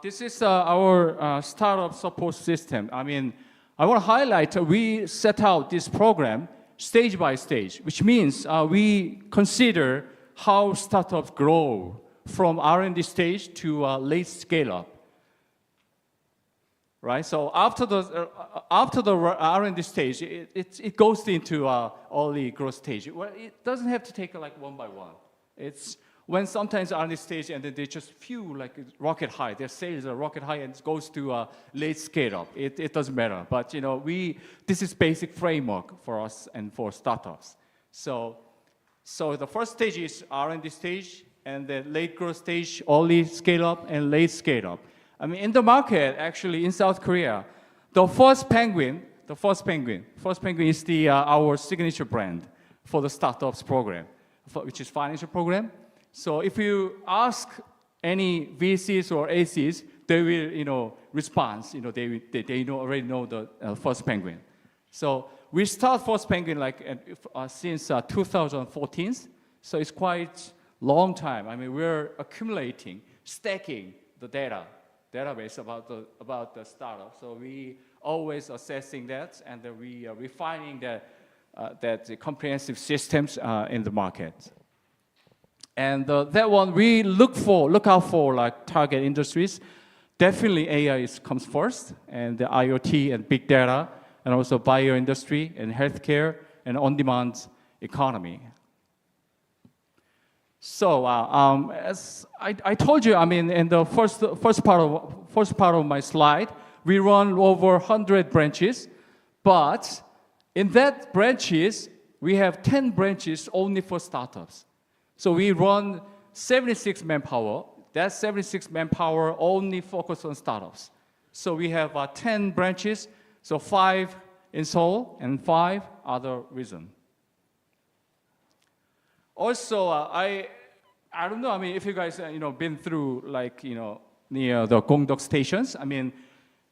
This is our startup support system. I want to highlight we set out this program stage by stage, which means we consider how startups grow from R&D stage to late scale-up. Right. So after the R&D stage, it goes into early growth stage. Well, it doesn't have to take like one by one. It's when sometimes R&D stage and then they just few like rocket high. Their sales are rocket high and it goes to late scale up. It doesn't matter. But this is basic framework for us and for startups. So the first stage is R&D stage, and the late growth stage, early scale up and late scale up. In the market, actually in South Korea, the first penguin is our signature brand for the startups program, which is financial program. So if you ask any VCs or ACs, they will, respond. They already know the first penguin. So we start first penguin since 2014. So it's quite long time. We're accumulating, stacking the database about the startup. So we always assessing that, and we are refining the comprehensive systems in the market. And that one we look out for like target industries. Definitely AI comes first, and the IoT and big data, and also bioindustry and healthcare and on-demand economy. So as I told you, in the first part of my slide, we run over 100 branches, but in that branches we have 10 branches only for startups. So we run 76 manpower. That 76 manpower only focus on startups. So we have 10 branches, so 5 in Seoul and 5 other regions. Also, I don't know. If you guys been through near the Gongdeok stations.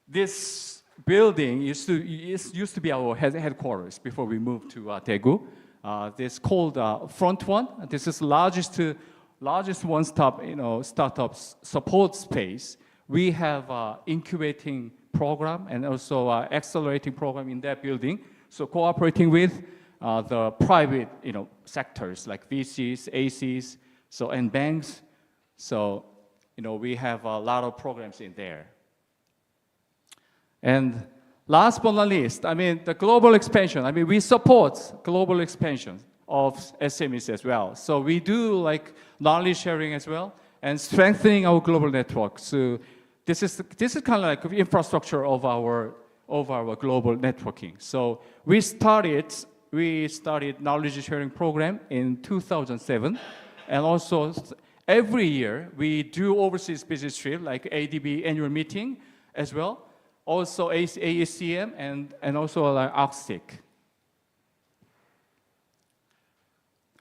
This building used to be our headquarters before we moved to Daegu. This called Front One. This is largest one-stop startups support space. We have incubating program and also accelerating program in that building. So cooperating with the private sectors like VCs, ACs, and banks. So we have a lot of programs in there. And last but not least, the global expansion. We support global expansion of SMEs as well. So we do knowledge sharing as well and strengthening our global network. So this is kind of like infrastructure of our global networking. So we started knowledge sharing program in 2007, And also, every year, we do overseas business trip, like ADB annual meeting as well. Also ASCM and also like ARCSIC.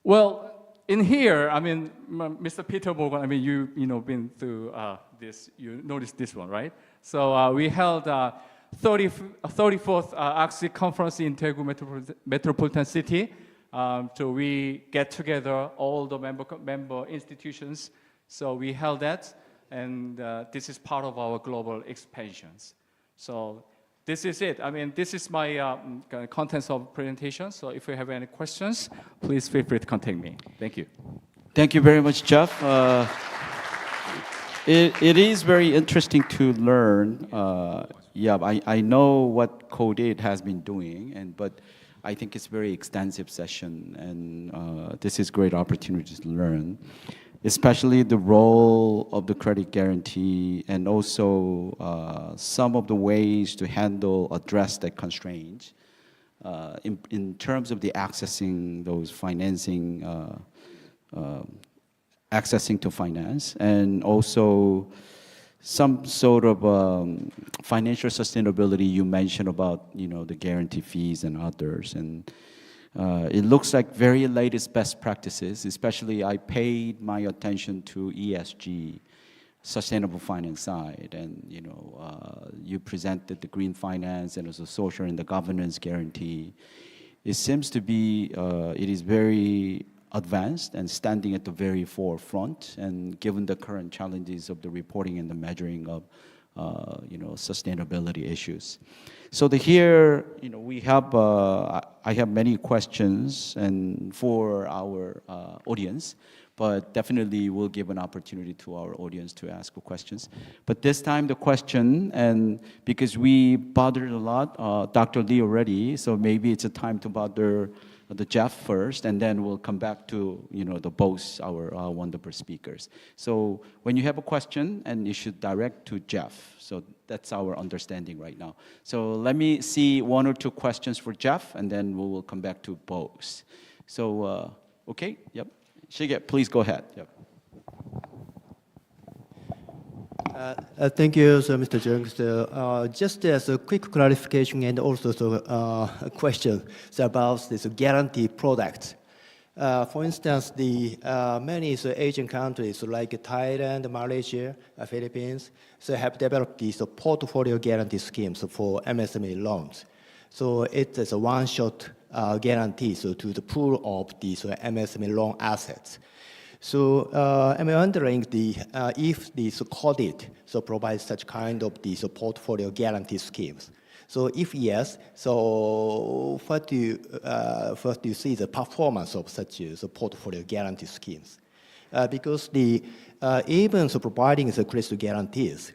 Well, in here, I mean, Mr. Peter Morgan, I mean, you been through this, you noticed this one, right? So we held 34th ARCSIC conference in Daegu Metropolitan City. So we get together all the member institutions. So we held that, and this is part of our global expansions. So this is it. I mean, this is my contents of presentation. So if you have any questions, please feel free to contact me. Thank you. Thank you very much, Jeff. It is very interesting to learn. Yeah, I know what KODIT has been doing, but I think it's a very extensive session, and this is great opportunity to learn, especially the role of the credit guarantee and also some of the ways to address that constraint in terms of the accessing those financing, accessing to finance, and also some sort of financial sustainability you mentioned about, the guarantee fees and others. And it looks like very latest best practices, especially I paid my attention to ESG, sustainable finance side. And, you presented the green finance and also social and the governance guarantee. It seems to be, it is very advanced and standing at the very forefront, and given the current challenges of the reporting and the measuring of sustainability issues. So here, we have I have many questions and for our audience, but definitely we'll give an opportunity to our audience to ask questions. But this time the question, and because we bothered a lot Dr. Lee already, so maybe it's a time to bother the Jeff first, and then we'll come back to the both our wonderful speakers. So when you have a question, and you should direct to Jeff. So that's our understanding right now. So let me see one or two questions for Jeff, and then we will come back to both. So okay, yep. Shige, please go ahead. Yep. Thank you, so Mr. Jung. So, just as a quick clarification and also a question about this guarantee product. For instance, the many Asian countries like Thailand, Malaysia, Philippines, have developed these portfolio guarantee schemes for MSME loans. So it is a one-shot guarantee to the pool of these MSME loan assets. So I'm wondering if this KODIT provides such kind of these portfolio guarantee schemes. So if yes, so what do you see the performance of such portfolio guarantee schemes? Because even providing the credit guarantees,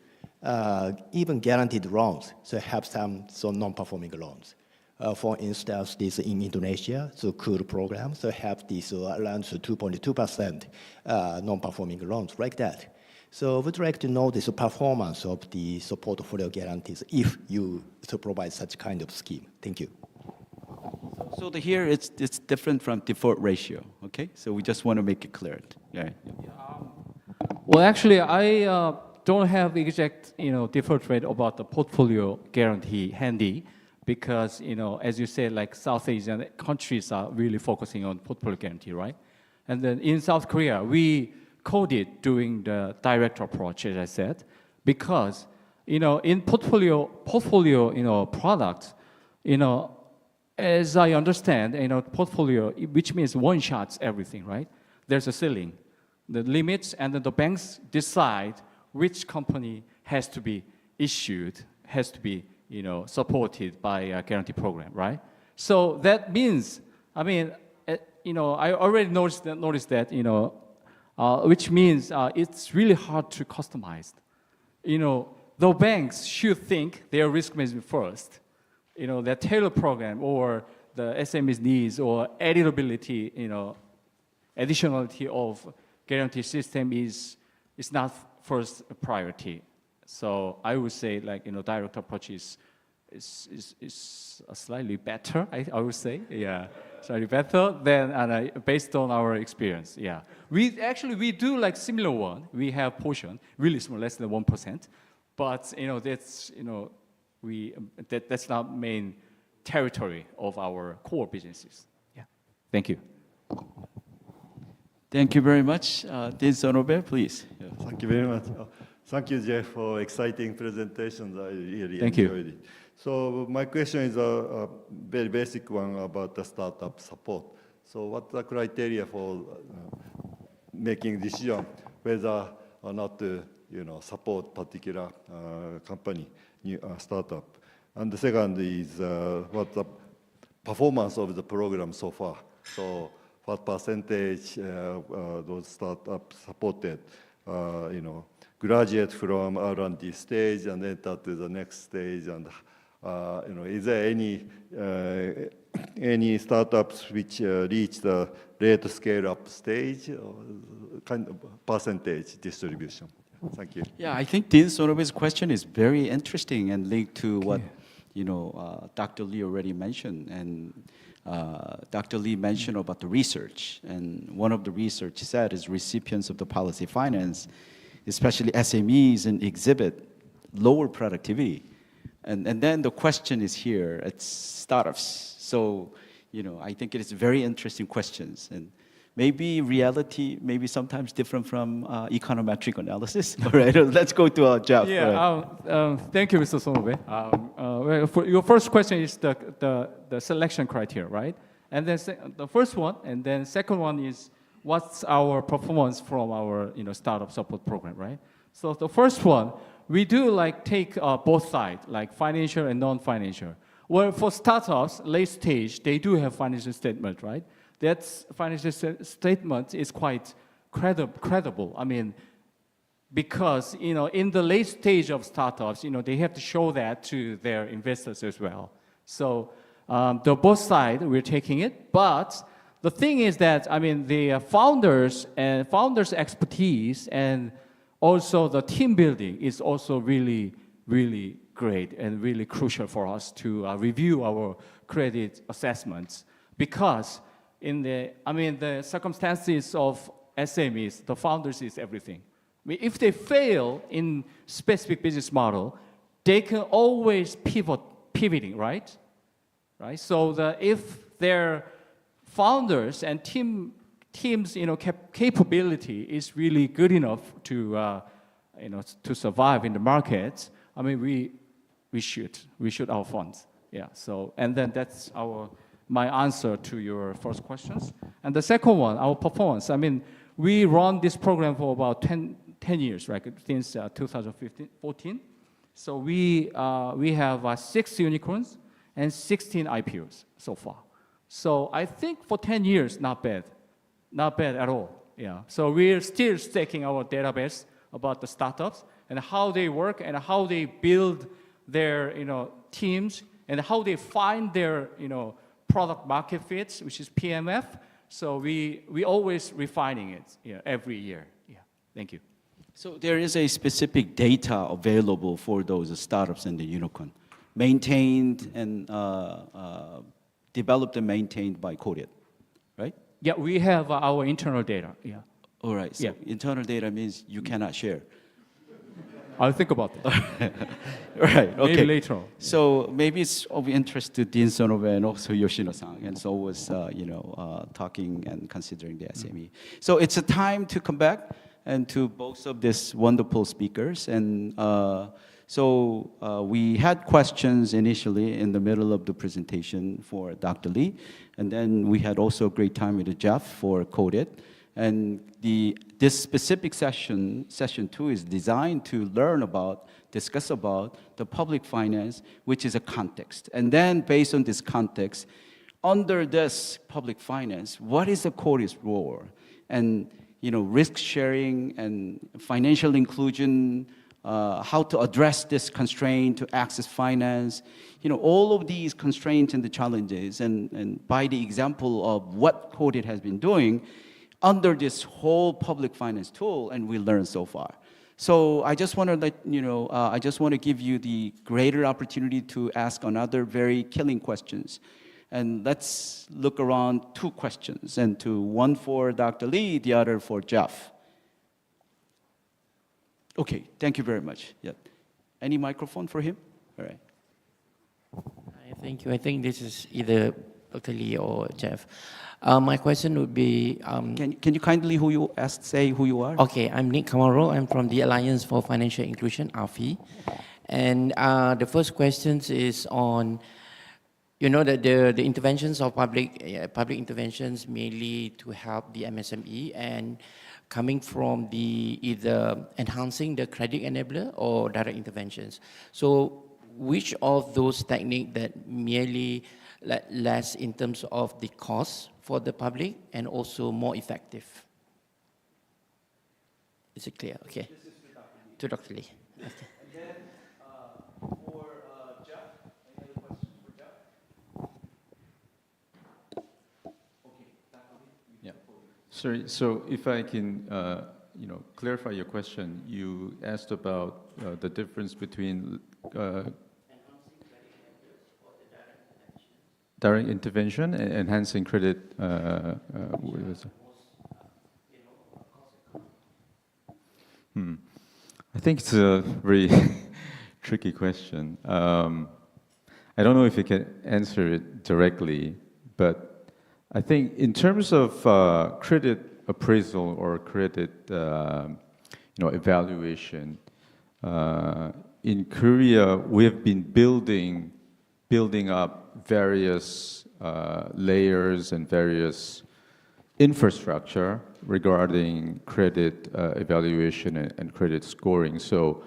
even guaranteed loans have some non-performing loans. For instance, this in Indonesia, KUR program, have these around 2.2% non-performing loans like that. So we'd like to know the performance of the portfolio guarantees if you provide such kind of scheme. Thank you. So here it's different from default ratio, okay? So we just want to make it clear. Yeah. Well, actually, I don't have exact default rate about the portfolio guarantee handy. Because, as you said, like South Asian countries are really focusing on portfolio guarantee, right? And then in South Korea, we coded doing the direct approach, as I said, because, in portfolio, products, as I understand, portfolio, which means one shots everything, right? There's a ceiling, the limits, and then the banks decide which company has to be issued, has to be supported by a guarantee program, right? So that means, I already noticed that, which means it's really hard to customize. The banks should think their risk management first. Their tailor program or the SME's needs or editability, additionality of guarantee system is not first priority. So I would say, direct approach is slightly better, I would say. Yeah. slightly better than based on our experience. Yeah, we do like similar one. We have portion really small, less than 1%, but that's not main territory of our core businesses. Yeah, thank you. Thank you very much. Dean Sonobe, please. Yeah, thank you very much. Thank you, Jeff, for exciting presentations. I really Thank you. enjoyed it. So my question is a very basic one about the startup support. So what's the criteria for making decision whether or not to support particular company, new startup? And the second is what the performance of the program so far. So what percentage those startups supported, graduate from R&D stage and enter to the next stage, and is there any startups which reach the late scale-up stage, or kind of percentage distribution? Thank you. Yeah, I think Dean Sonobe's question is very interesting and linked to what Dr. Lee already mentioned, and Dr. Lee mentioned about the research, and one of the research said is recipients of the policy finance, especially SMEs, and exhibit lower productivity. And then the question is here, it's startups. So, I think it is very interesting questions, and maybe reality, maybe sometimes different from econometric analysis. All right, let's go to Jeff. Yeah, thank you, Mr. Sonobe. For your first question is the selection criteria, right? And then the first one, and then second one is what's our performance from our startup support program, right? So the first one, we do take both sides, like financial and non-financial. Well, for startups, late stage, they do have financial statement, right? That financial statement is quite credible. I mean, because in the late stage of startups, they have to show that to their investors as well. So the both sides, we're taking it, but the thing is that the founders and founders' expertise and also the team building is also really, really great and really crucial for us to review our credit assessments, because in the circumstances of SMEs, the founders is everything. If they fail in specific business model, they can always pivoting, right? Right. So if their founders and teams, capability is really good enough to to survive in the market, we should our funds. Yeah. So and then that's my answer to your first questions. And the second one, our performance. We run this program for about 10 years, right? Since 2014. So we have 6 unicorns and 16 IPOs so far. So I think for 10 years, not bad at all. Yeah. So we're still stacking our database about the startups and how they work and how they build their teams and how they find their product market fits, which is PMF. So we always refining it every year. Yeah. Thank you. So there is a specific data available for those startups and the unicorn, maintained and developed and maintained by KODIT, right? Yeah, we have our internal data. Yeah. All right. So internal data means you cannot share. I'll think about that. Right. Okay. Maybe later on. So maybe it's of interest to Dean Sonobe and also Yoshino-san, and so was talking and considering the SME. So it's a time to come back and to both of these wonderful speakers. And so we had questions initially in the middle of the presentation for Dr. Lee, and then we had also a great time with Jeff for KODIT. And this specific session 2, is designed to discuss about the public finance, which is a context. And then based on this context, under this public finance, what is the KODIT's role? And risk sharing and financial inclusion, how to address this constraint to access finance, all of these constraints and the challenges, and by the example of what KODIT has been doing under this whole public finance tool, and we learned so far. So I just want to I just want to give you the greater opportunity to ask another very killing questions. And let's look around 2 questions, and one for Dr. Lee, the other for Jeff. Okay, thank you very much. Yeah. Any microphone for him? All right. Thank you. I think this is either Dr. Lee or Jeff. My question would be... Can you kindly say who you are? Okay, I'm Nick Kamaro. I'm from the Alliance for Financial Inclusion, AFI. And the first question is on, you know, that the interventions of public interventions mainly to help the MSME and coming from the either enhancing the credit enabler or direct interventions. So which of those techniques that merely less in terms of the cost for the public and also more effective? Is it clear? Okay. This is to Dr. Lee. Okay. And then for Jeff, any other questions for Jeff? Okay, Dr. Lee. Yeah. Sorry. So if I can, clarify your question, you asked about the difference between direct intervention and enhancing credit. I think it's a very tricky question. I don't know if you can answer it directly, but I think in terms of credit appraisal or credit, evaluation, in Korea we have been building up various layers and various infrastructure regarding credit evaluation and credit scoring. So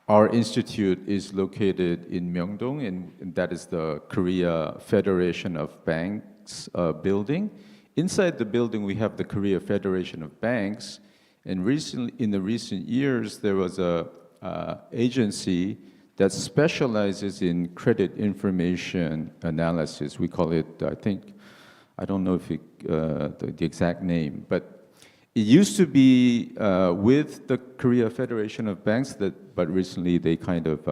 our institute is located in Myeongdong, and that is the Korea Federation of Banks building. Inside the building, we have the Korea Federation of Banks, and in the recent years, there was a agency that specializes in credit information analysis. We call it, I don't know if the exact name, but it used to be with the Korea Federation of Banks, but recently they kind of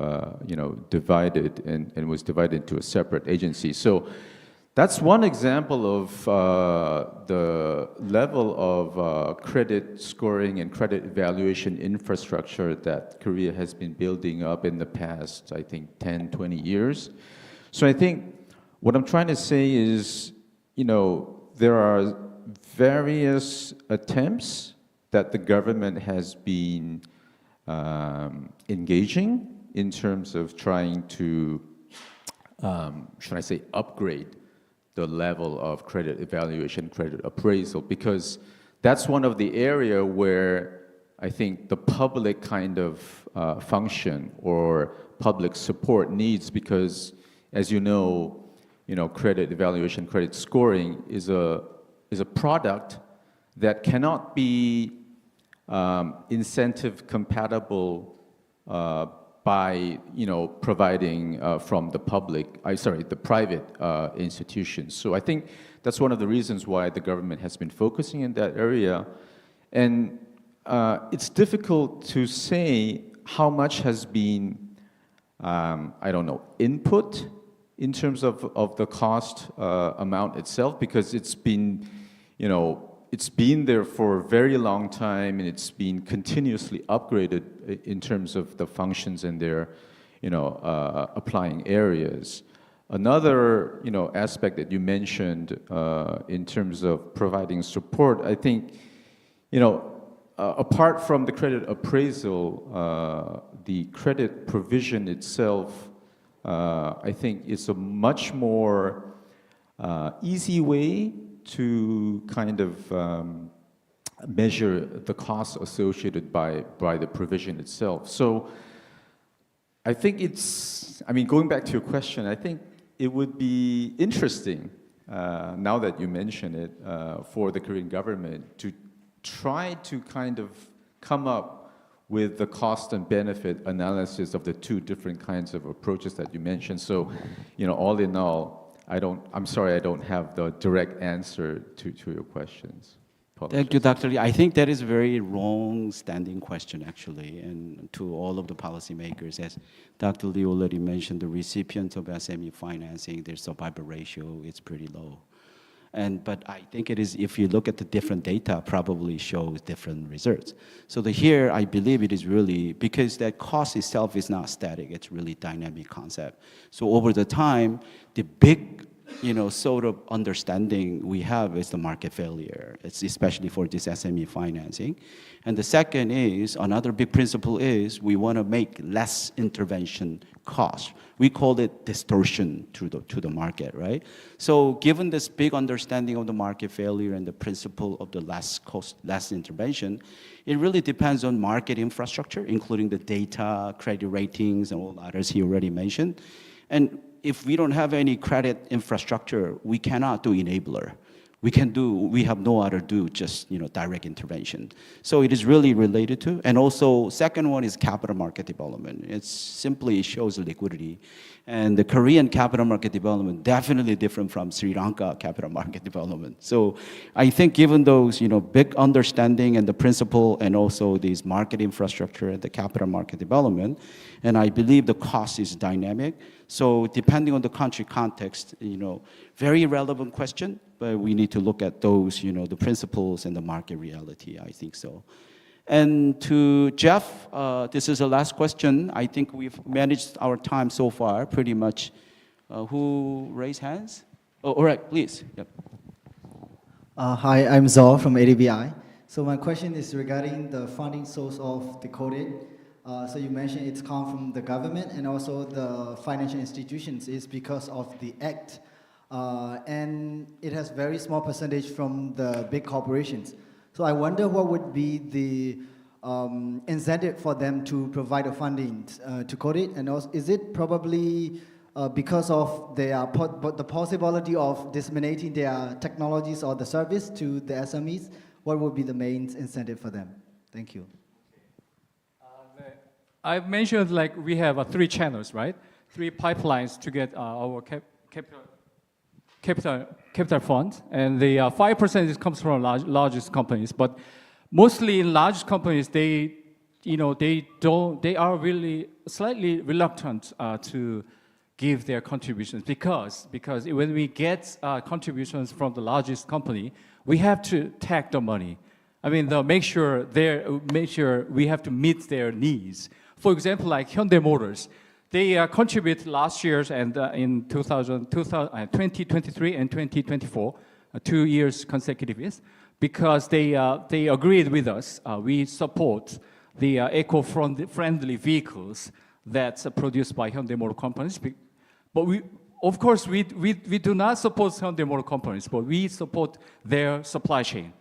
divided and was divided into a separate agency. So that's one example of the level of credit scoring and credit evaluation infrastructure that Korea has been building up in the past, I think, 10, 20 years. So I think what I'm trying to say is, there are various attempts that the government has been engaging in terms of trying to, should I say, upgrade the level of credit evaluation, credit appraisal, because that's one of the area where I think the public kind of function or public support needs, because as you know, credit evaluation, credit scoring is a product that cannot be incentive compatible by providing from the private institutions. So I think that's one of the reasons why the government has been focusing in that area, and it's difficult to say how much has been input in terms of the cost amount itself, because it's been there for a very long time, and it's been continuously upgraded in terms of the functions and their, applying areas. Another, aspect that you mentioned in terms of providing support, I think, apart from the credit appraisal, the credit provision itself, I think is a much more easy way to kind of measure the costs associated by the provision itself. So I think going back to your question, I think it would be interesting, now that you mention it, for the Korean government to try to kind of come up with the cost and benefit analysis of the two different kinds of approaches that you mentioned. So, all in all, I'm sorry I don't have the direct answer to your questions. apologize. Thank you, Dr. Lee. I think that is a very wrong-standing question, actually, and to all of the policymakers. As Dr. Lee already mentioned, the recipients of SME financing, their survival ratio is pretty low. But I think it is, if you look at the different data, probably shows different results. So here, I believe it is really, because that cost itself is not static, it's really dynamic concept. So over the time, the big sort of understanding we have is the market failure. It's especially for this SME financing. And the second is, another big principle is, we want to make less intervention cost. We call it distortion to the market, right? So given this big understanding of the market failure and the principle of the less cost, less intervention, it really depends on market infrastructure, including the data, credit ratings, and all others he already mentioned. And if we don't have any credit infrastructure, we cannot do enabler. We have no other just direct intervention. So it is really related to, and also second one is capital market development. It simply shows liquidity. And the Korean capital market development definitely different from Sri Lanka capital market development. So I think given those big understanding and the principle and also these market infrastructure and the capital market development, and I believe the cost is dynamic. So depending on the country context, very relevant question, but we need to look at those, the principles and the market reality, I think so. And to Jeff, this is the last question. I think we've managed our time so far pretty much. Who raised hands? Oh, all right, please. Yep. Hi, I'm Zor from ADBI. So my question is regarding the funding source of the KODIT. So you mentioned it's come from the government and also the financial institutions is because of the act. And it has very small percentage from the big corporations. So I wonder what would be the incentive for them to provide the funding to KODIT, and also is it probably because of the possibility of disseminating their technologies or the service to the SMEs? What would be the main incentive for them? Thank you. I've mentioned we have 3 channels, right? 3 pipelines to get our capital fund, and the 5% comes from largest companies. But mostly in large companies, they are really slightly reluctant to give their contributions because when we get contributions from the largest company, we have to tag the money. I mean, make sure we have to meet their needs. For example, like Hyundai Motors, they contribute last year's and in 2023 and 2024, 2 years consecutive years, because they agreed with us. We support the eco-friendly vehicles that's produced by Hyundai Motor companies. But of course, we do not support Hyundai Motor companies, but we support their supply chain.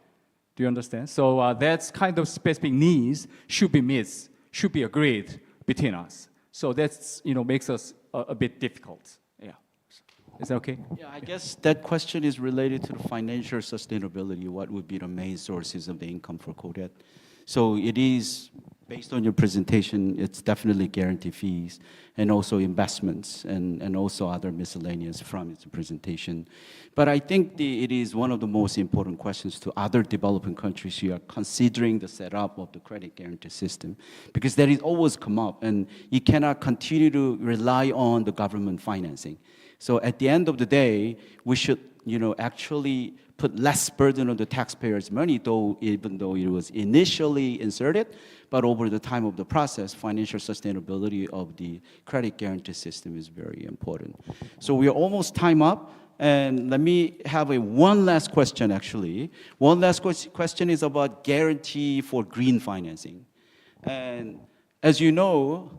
Do you understand? So that's kind of specific needs should be met, should be agreed between us. So that's makes us a bit difficult. Yeah, is that okay? Yeah, I guess that question is related to the financial sustainability. What would be the main sources of the income for KODIT? So it is based on your presentation. It's definitely guarantee fees and also investments and also other miscellaneous from its presentation. But I think it is one of the most important questions to other developing countries who are considering the setup of the credit guarantee system, because that is always come up, and you cannot continue to rely on the government financing. So at the end of the day, we should actually put less burden on the taxpayers' money, even though it was initially inserted, but over the time of the process, financial sustainability of the credit guarantee system is very important. So we are almost time up, and let me have one last question, actually. One last question is about guarantee for green financing. And as you know,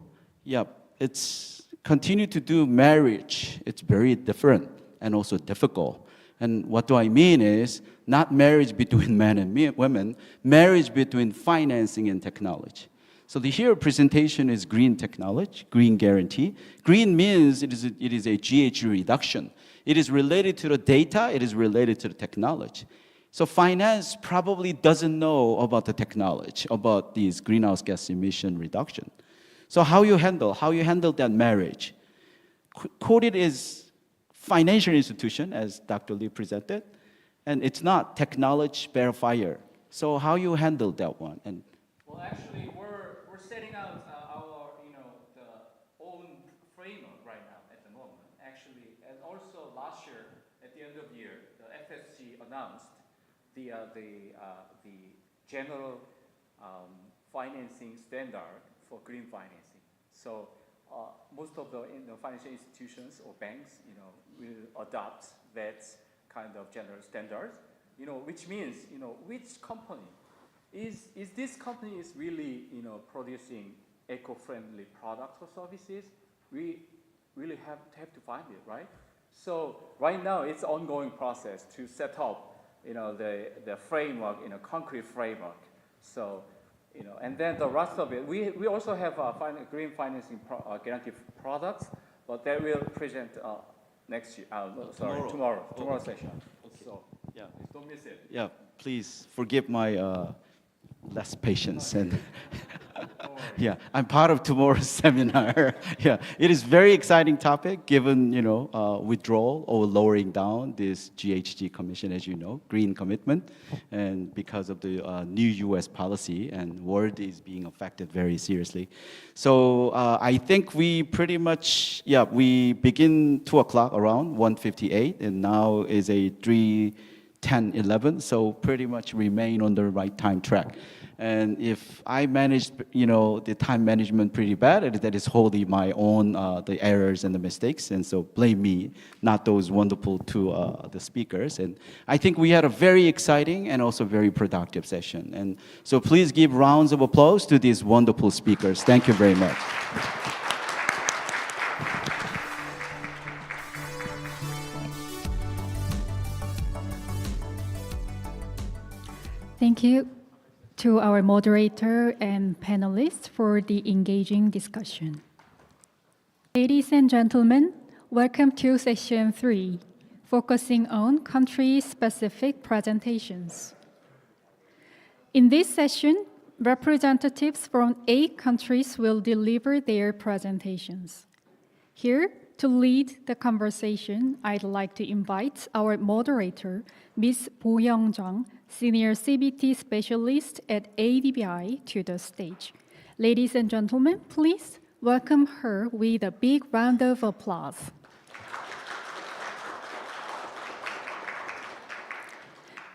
it's continue to do marriage. It's very different and also difficult. And what do I mean is not marriage between men and women, marriage between financing and technology. So the here presentation is green technology, green guarantee. Green means it is a GHG reduction. It is related to the data, it is related to the technology. So finance probably doesn't know about the technology, about these greenhouse gas emission reduction. So how you handle that marriage? KODIT is financial institution, as Dr. Lee presented, and it's not technology verifier. So how you handle that one? And Well, actually, we're setting out our the own framework right now at the moment. Actually, and also last year at the end of the year, the FSC announced the general financing standard for green financing. So most of the financial institutions or banks, will adopt that kind of general standards. Which means, which company is this company is really, producing eco-friendly products or services? We really have to find it, right? So right now it's an ongoing process to set up, the framework, concrete framework. So, and then the rest of it, we also have green financing guarantee products, but that will present next year. Tomorrow session. Okay. So yeah, don't miss it. Yeah, please forgive my less patience and yeah, I'm part of tomorrow's seminar. Yeah, it is very exciting topic given withdrawal or lowering down this GHG commission, as you know, green commitment, and because of the new U.S. policy, and world is being affected very seriously. So I think we pretty much we begin 2 o'clock around 1:58, and now is a 3:10-11, so pretty much remain on the right time track. And if I managed, the time management pretty bad, that is wholly my own, the errors and the mistakes, and so blame me, not those wonderful the speakers. And I think we had a very exciting and also very productive session. And so please give rounds of applause to these wonderful speakers. Thank you very much. Thank you to our moderator and panelists for the engaging discussion. Ladies and gentlemen, welcome to session 3, focusing on country-specific presentations. In this session, representatives from 8 countries will deliver their presentations. Here, to lead the conversation, I'd like to invite our moderator, Ms. Bo-young-jang, Senior CBT Specialist at ADBI, to the stage. Ladies and gentlemen, please welcome her with a big round of applause.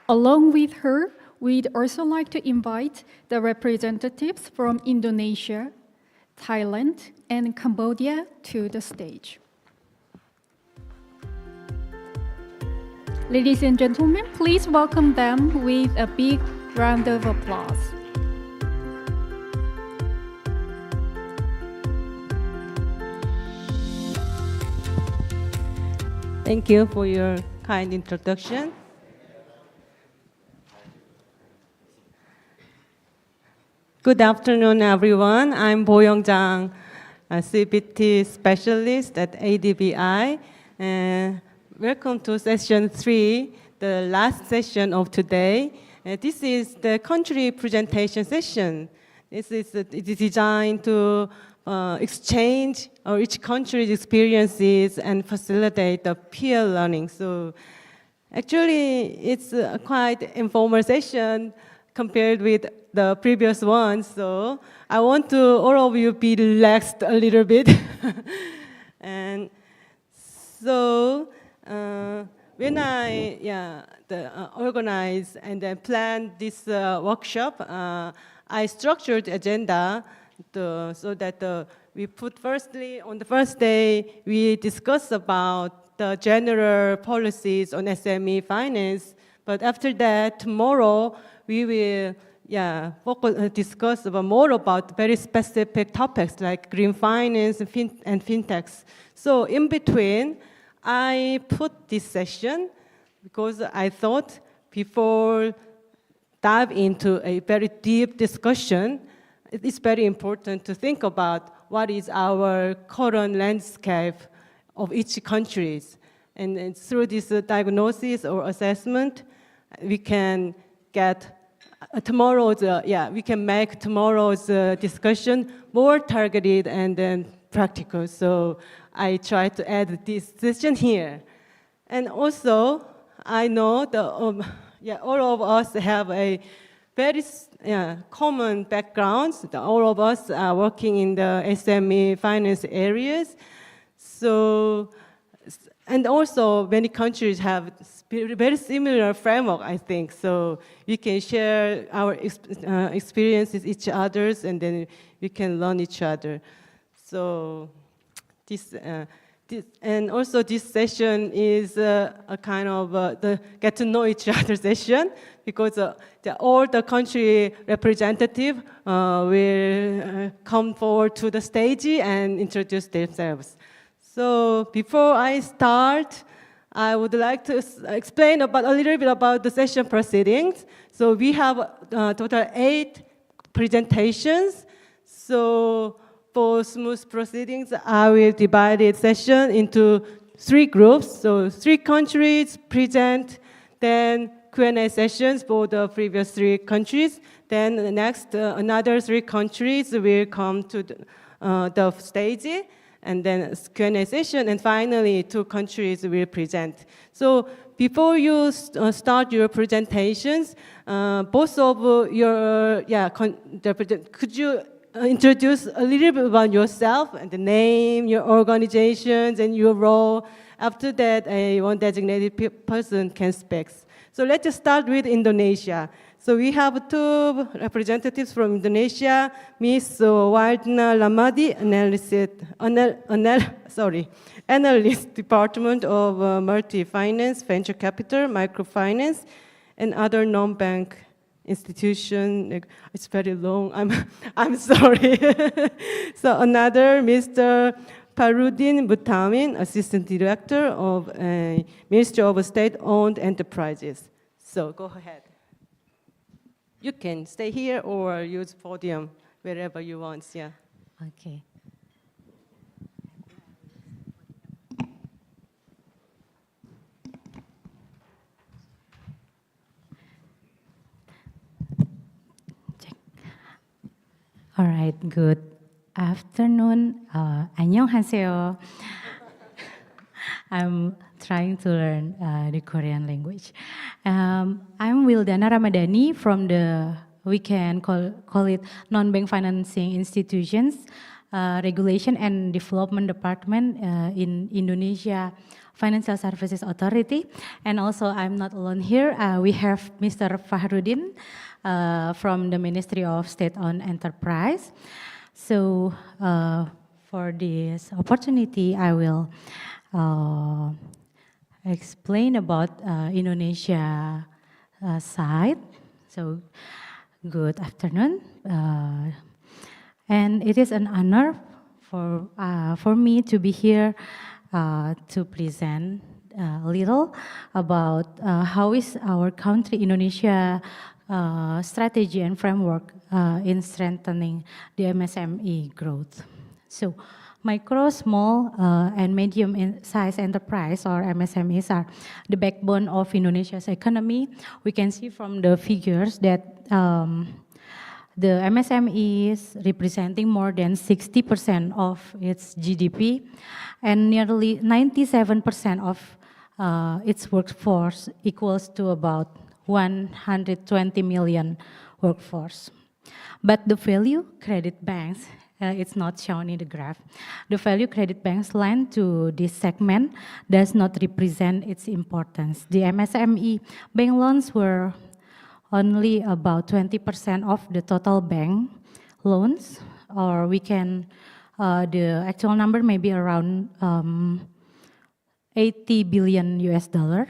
Along with her, we'd also like to invite the representatives from Indonesia, Thailand, and Cambodia to the stage. Ladies and gentlemen, please welcome them with a big round of applause. Thank you for your kind introduction. Good afternoon, everyone. I'm Bo-young-jang, a CBT specialist at ADBI. Welcome to session 3, the last session of today. This is the country presentation session. It is designed to exchange each country's experiences and facilitate the peer learning. So actually, it's a quite informal session compared with the previous one. So I want to all of you be relaxed a little bit. And so when I organized and then planned this workshop, I structured the agenda so that we put firstly, on the first day, we discussed about the general policies on SME finance. But after that, tomorrow, we will discuss more about very specific topics like green finance and fintechs. So in between, I put this session because I thought before dive into a very deep discussion, it is very important to think about what is our current landscape of each country. And through this diagnosis or assessment, we can get we can make tomorrow's discussion more targeted and then practical. So I try to add this session here. And also, I know all of us have a very common backgrounds. All of us are working in the SME finance areas. So, and also many countries have very similar framework, I think. So we can share our experiences each other's, and then we can learn each other. So this and also this session is a kind of the get to know each other session, because all the country representative will come forward to the stage and introduce themselves. So before I start, I would like to explain a little bit about the session proceedings. So we have total 8 presentations. So for smooth proceedings, I will divide the session into 3 groups. So 3 countries present, then Q&A sessions for the previous 3 countries. Then the next, another 3 countries will come to the stage, and then Q&A session, and finally 2 countries will present. So before you start your presentations, both of your, could you introduce a little bit about yourself and the name, your organizations, and your role? After that, one designated person can speak. So let's start with Indonesia. So we have 2 representatives from Indonesia, Ms. Wardna Lamadi, Analyst Department of Multi-Finance, Venture Capital, Microfinance, and other non-bank institution. It's very long, I'm sorry. So another, Mr. Parudin Butamin, Assistant Director of Ministry of State-Owned Enterprises. So go ahead. You can stay here or use podium, wherever you want, yeah. Okay. All right, good afternoon. 안녕하세요. I'm trying to learn the Korean language. I'm Wildana Ramadhani from the, we can call it non-bank financing institutions, regulation and development department in Indonesia Financial Services Authority. And also I'm not alone here. We have Mr. Fahrudin from the Ministry of State-Owned Enterprise. So for this opportunity, I will explain about Indonesia side. So good afternoon. And it is an honor for me to be here to present a little about how is our country, Indonesia, strategy and framework in strengthening the MSME growth. So micro, small, and medium-sized enterprise, or MSMEs, are the backbone of Indonesia's economy. We can see from the figures that the MSME is representing more than 60% of its GDP, and nearly 97% of its workforce, equals to about 120 million workforce. But the value credit banks, it's not shown in the graph. The value credit banks lend to this segment does not represent its importance. The MSME bank loans were only about 20% of the total bank loans, or we can, the actual number may be around 80 billion US dollar,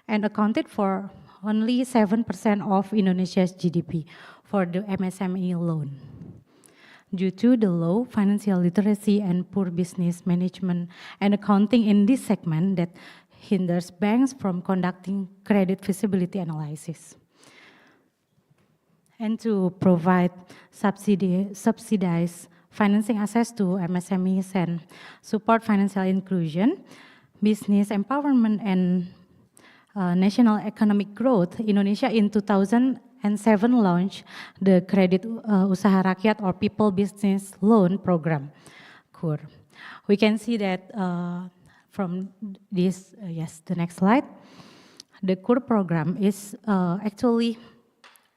and accounted for only 7% of Indonesia's GDP for the MSME loan. Due to the low financial literacy and poor business management and accounting in this segment that hinders banks from conducting credit feasibility analysis. And to provide subsidized financing access to MSMEs and support financial inclusion, business empowerment, and national economic growth, Indonesia in 2007 launched the Kredit Usaha Rakyat, or People Business Loan Program, KUR. We can see that from this, yes, the next slide. The KUR program is actually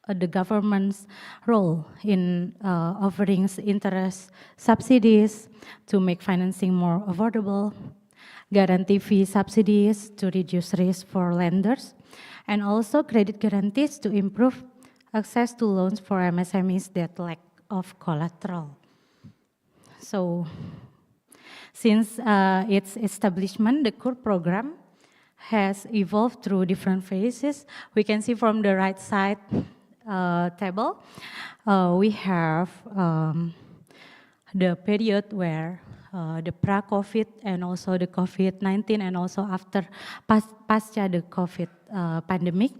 the government's role in offering interest subsidies to make financing more affordable, guarantee fee subsidies to reduce risk for lenders, and also credit guarantees to improve access to loans for MSMEs that lack of collateral. So, since its establishment, the KUR program has evolved through different phases. We can see from the right side table, we have the period where the pra-COVID and also the COVID-19 and also after pasca the COVID pandemic.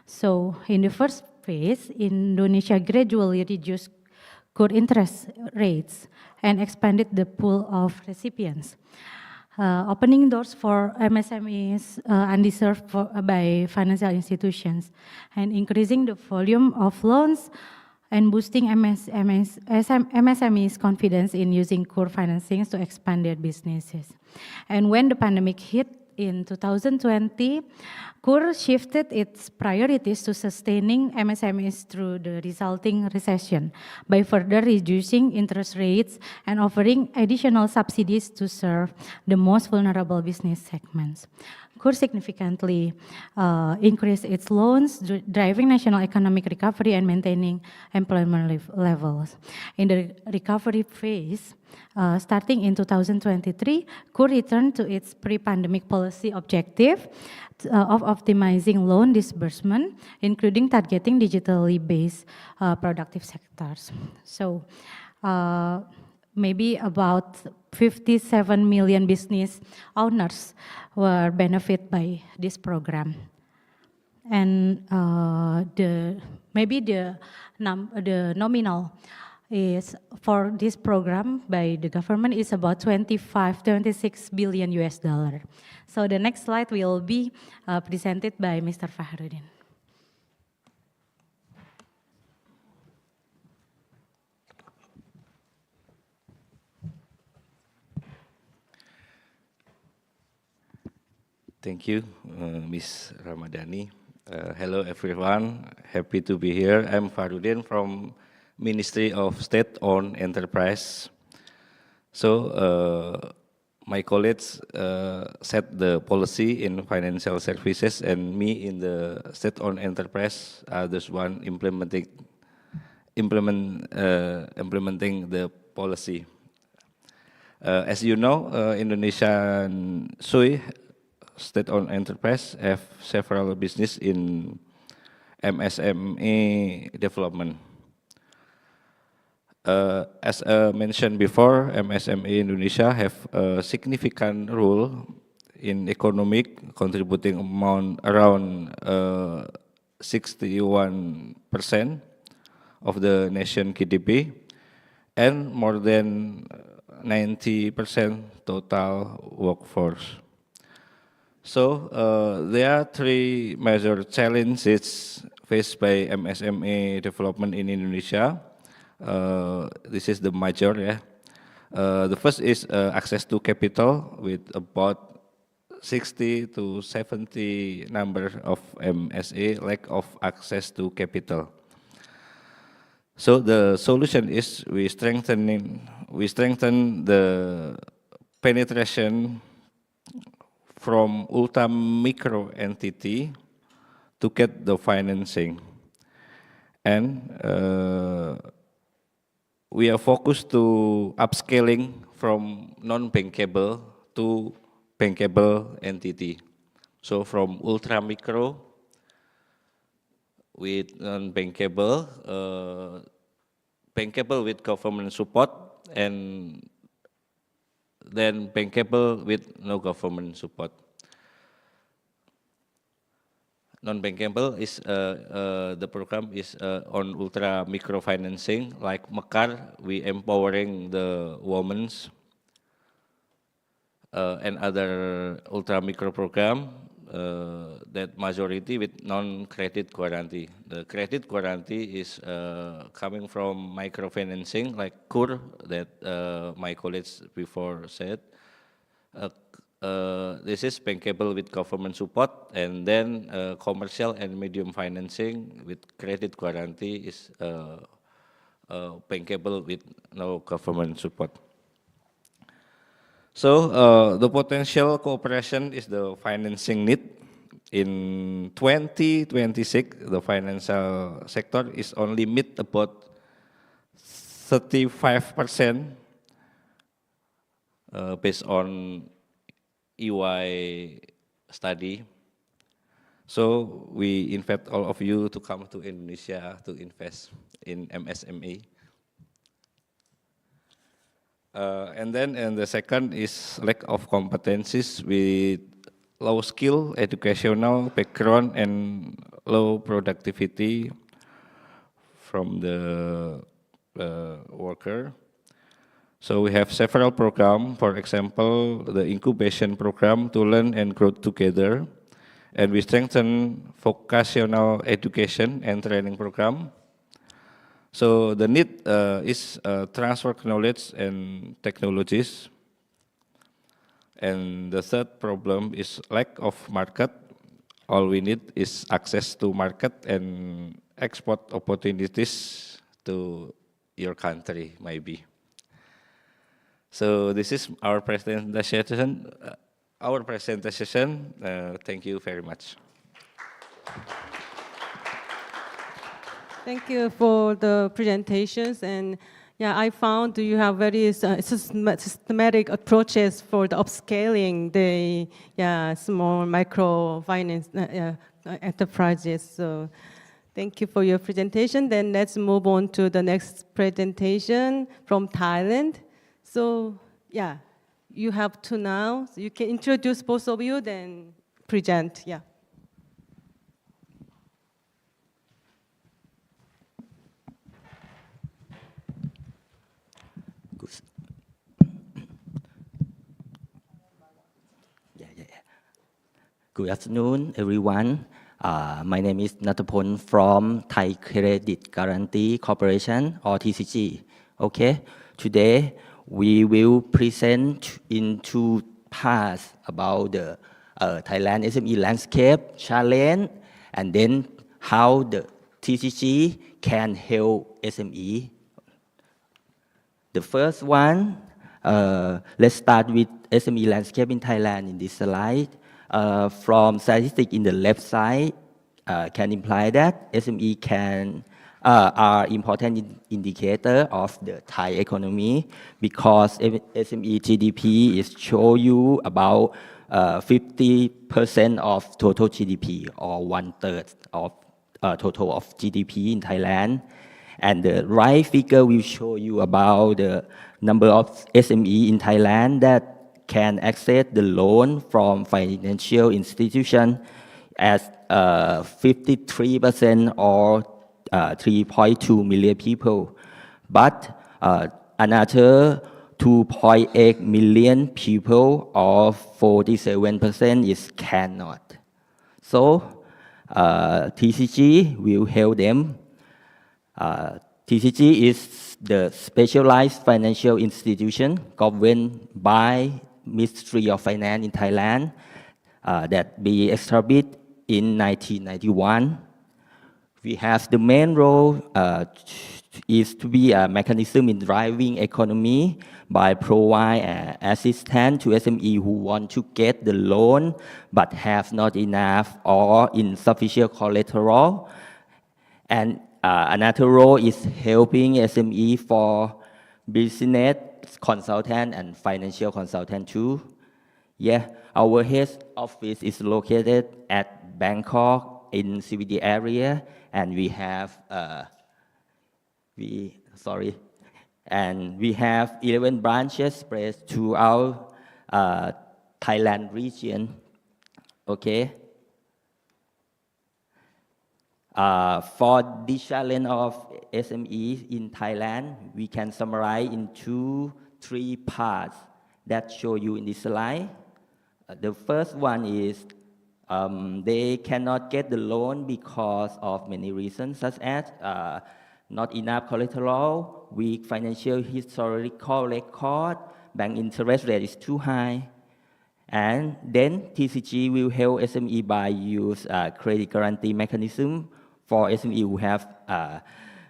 So in the first phase, Indonesia gradually reduced KUR interest rates and expanded the pool of recipients, opening doors for MSMEs undeserved by financial institutions, and increasing the volume of loans and boosting MSMEs' confidence in using KUR financing to expand their businesses. And when the pandemic hit in 2020, KUR shifted its priorities to sustaining MSMEs through the resulting recession by further reducing interest rates and offering additional subsidies to serve the most vulnerable business segments. KUR significantly increased its loans, driving national economic recovery and maintaining employment levels. In the recovery phase, starting in 2023, KUR returned to its pre-pandemic policy objective of optimizing loan disbursement, including targeting digitally based productive sectors. So maybe about 57 million business owners were benefit by this program. And the nominal is for this program by the government is about 26 billion US dollar. So the next slide will be presented by Mr. Fahrudin. Thank you, Ms. Ramadhani. Hello, everyone. Happy to be here. I'm Fahrudin from Ministry of State-Owned Enterprise. So, my colleagues set the policy in financial services, and me in the State-Owned Enterprise are those one implementing the policy. As you know, Indonesian SUI State-owned enterprise have several business in MSME development. As mentioned before, MSME Indonesia have a significant role in economic, contributing amount around 61% of the nation GDP and more than 90% total workforce. So there are three major challenges faced by MSME development in Indonesia. This is the major, yeah. The first is access to capital, with about 60 to 70 number of MSE lack of access to capital. So the solution is we strengthen the penetration from ultra micro entity to get the financing, and we are focused to upscaling from non-bankable to bankable entity. So from ultra micro with non-bankable, bankable with government support, and then bankable with no government support. Non-bankable is the program is on ultra microfinancing, like Mekar. We empowering the women and other ultra micro program that majority with non-credit guarantee. The credit guarantee is coming from microfinancing like KUR that my colleagues before said. this is bankable with government support, and then commercial and medium financing with credit guarantee is bankable with no government support. So the potential cooperation is the financing need. In 2026, the financial sector is only meet about 35% based on EY study. So we invite all of you to come to Indonesia to invest in MSME. And the second is lack of competencies with low skill, educational background, and low productivity from the worker. So we have several programs, for example, the incubation program to learn and grow together. And we strengthen vocational education and training program. So the need is transfer knowledge and technologies. And the third problem is lack of market. All we need is access to market and export opportunities to your country, maybe. So this is our presentation. Thank you very much. Thank you for the presentations. And yeah, I found you have very systematic approaches for the upscaling the small microfinance enterprises. So thank you for your presentation. Then let's move on to the next presentation from Thailand. So yeah, you have two now. So you can introduce both of you, then present. Yeah. Good afternoon, everyone. My name is Natapon from Thai Credit Guarantee Corporation, or TCG. Okay, today we will present in two parts about the Thailand SME landscape challenge, and then how the TCG can help SME. The first one, let's start with SME landscape in Thailand in this slide. From statistics in the left side, can imply that SME are important indicator of the Thai economy, because SME GDP is show you about 50% of total GDP, or 1/3 of total of GDP in Thailand. And the right figure will show you about the number of SME in Thailand that can access the loan from financial institution as 53%, or 3.2 million people. But another 2.8 million people, or 47%, is cannot. So TCG will help them. TCG is the specialized financial institution governed by Ministry of Finance in Thailand that be established in 1991. We have the main role is to be a mechanism in driving economy by provide assistance to SME who want to get the loan but have not enough or insufficient collateral. And another role is helping SME for business consultant and financial consultant too. Yeah, our head office is located at Bangkok in CBD area, and we have 11 branches spread throughout Thailand region. Okay. For the challenge of SMEs in Thailand, we can summarize in 3 parts that show you in this slide. The first one is they cannot get the loan because of many reasons, such as not enough collateral, weak financial historical record, bank interest rate is too high, And then TCG will help SME by use credit guarantee mechanism for SME who have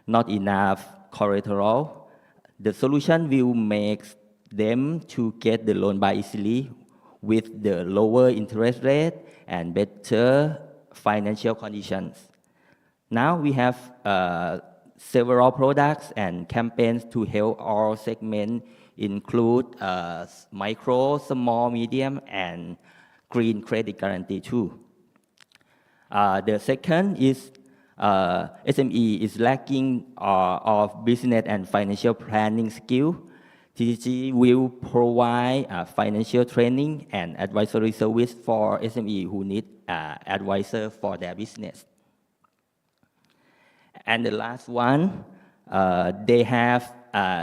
not enough collateral. The solution will make them to get the loan by easily with the lower interest rate and better financial conditions. Now we have several products and campaigns to help all segments, include micro, small, medium, and green credit guarantee too. The second is SME is lacking of business and financial planning skill. TCG will provide financial training and advisory service for SME who need advisor for their business. And the last one, they have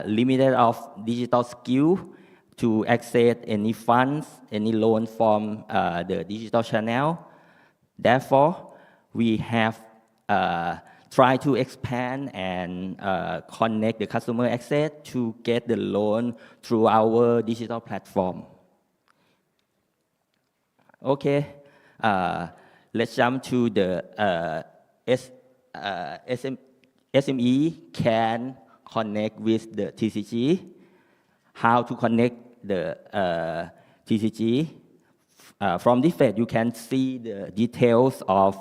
limited of digital skill to access any funds, any loan from the digital channel. Therefore, we have tried to expand and connect the customer access to get the loan through our digital platform. Okay, let's jump to the SME can connect with the TCG. How to connect the TCG? From this page, you can see the details of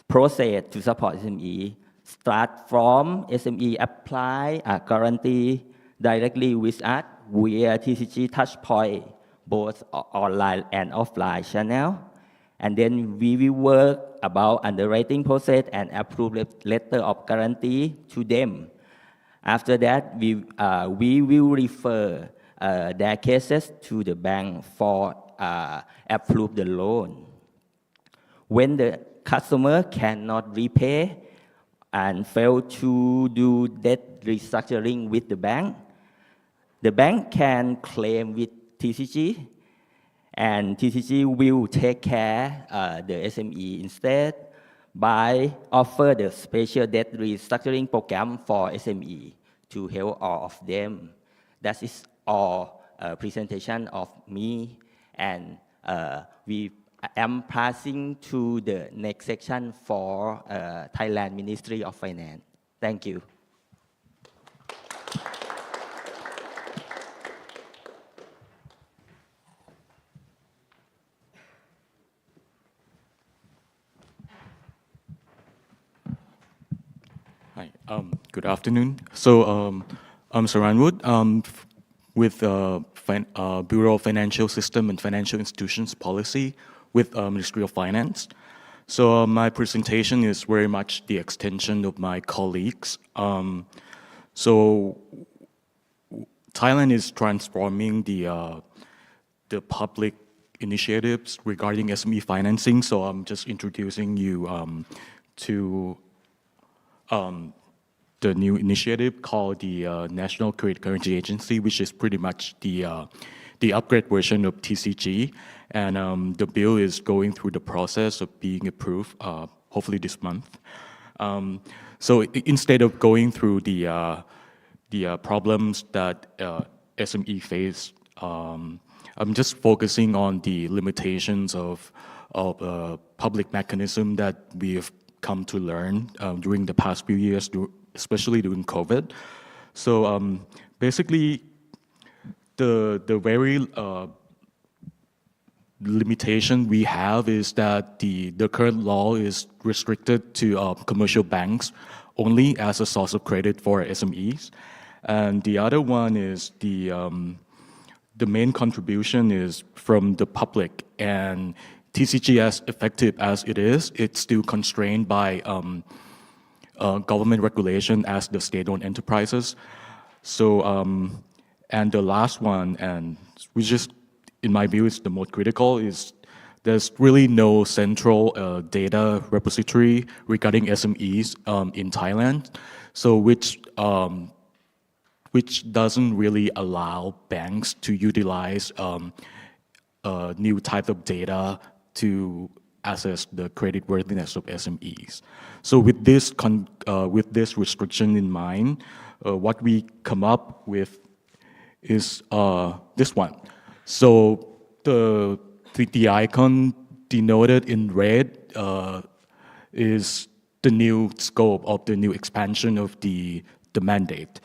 process to support SME. Start from SME apply a guarantee directly with us via TCG touchpoint, both online and offline channel. And then we will work about underwriting process and approve letter of guarantee to them. After that, we will refer their cases to the bank for approve the loan. When the customer cannot repay and fail to do debt restructuring with the bank can claim with TCG, and TCG will take care the SME instead by offer the special debt restructuring program for SME to help all of them. That is all presentation of me, and we am passing to the next section for Thailand Ministry of Finance. Thank you. Hi, good afternoon. So I'm Saran Wood with Bureau of Financial System and Financial Institutions Policy with Ministry of Finance. So my presentation is very much the extension of my colleagues. So Thailand is transforming the public initiatives regarding SME financing. So I'm just introducing you to the new initiative called the National Credit Guarantee Agency, which is pretty much the upgrade version of TCG. And the bill is going through the process of being approved, hopefully this month. So instead of going through the problems that SME face, I'm just focusing on the limitations of public mechanism that we have come to learn during the past few years, especially during COVID. So basically, the very limitation we have is that the current law is restricted to commercial banks only as a source of credit for SMEs. And the other one is the main contribution is from the public, and TCG, as effective as it is, it's still constrained by government regulation as the state-owned enterprises. So, and the last one, and which is, in my view, is the most critical, is there's really no central data repository regarding SMEs in Thailand, so which doesn't really allow banks to utilize new type of data to assess the creditworthiness of SMEs. So with this restriction in mind, what we come up with is this one. So the icon denoted in red is the new scope of the new expansion of the mandate.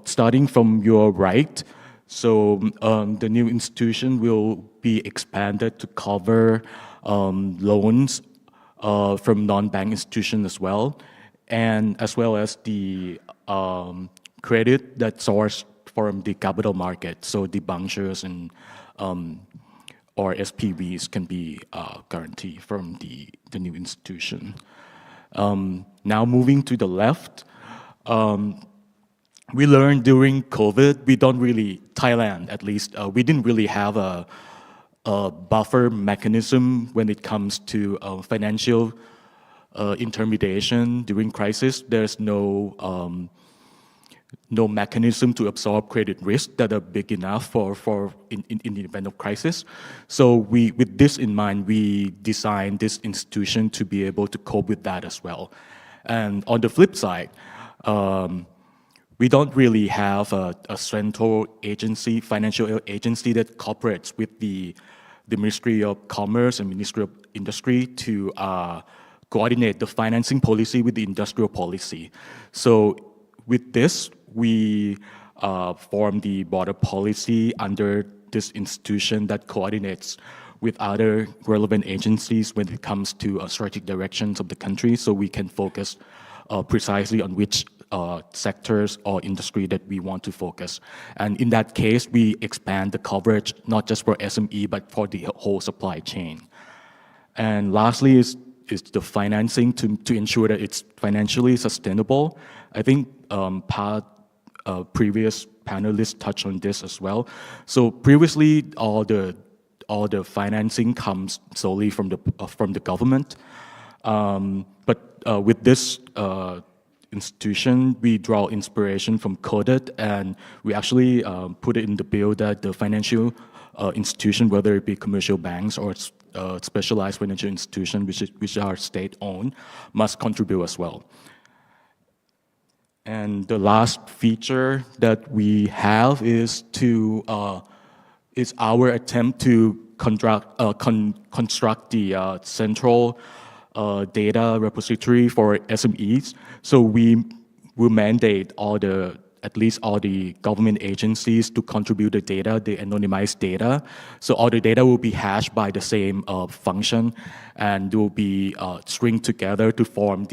Starting from your right, so the new institution will be expanded to cover loans from non-bank institutions as well, and as well as the credit that's sourced from the capital market. So the debentures and or SPVs can be guaranteed from the new institution. Now moving to the left, we learned during COVID, Thailand at least, we didn't really have a buffer mechanism when it comes to financial intermediation during crisis. There's no mechanism to absorb credit risk that are big enough for in the event of crisis. So with this in mind, we designed this institution to be able to cope with that as well. And on the flip side, we don't really have a central agency, financial agency that cooperates with the Ministry of Commerce and Ministry of Industry to coordinate the financing policy with the industrial policy. So with this, we form the border policy under this institution that coordinates with other relevant agencies when it comes to strategic directions of the country, so we can focus precisely on which sectors or industry that we want to focus. And in that case, we expand the coverage not just for SME, but for the whole supply chain. And lastly is the financing to ensure that it's financially sustainable. I think previous panelists touched on this as well. So previously, all the financing comes solely from the government, but with this institution, we draw inspiration from KODIT, and we actually put it in the bill that the financial institution, whether it be commercial banks or specialized financial institutions, which are state-owned, must contribute as well. And the last feature that we have is our attempt to construct the central data repository for SMEs. So we will mandate at least all the government agencies to contribute the data, the anonymized data. So all the data will be hashed by the same function, and will be stringed together to form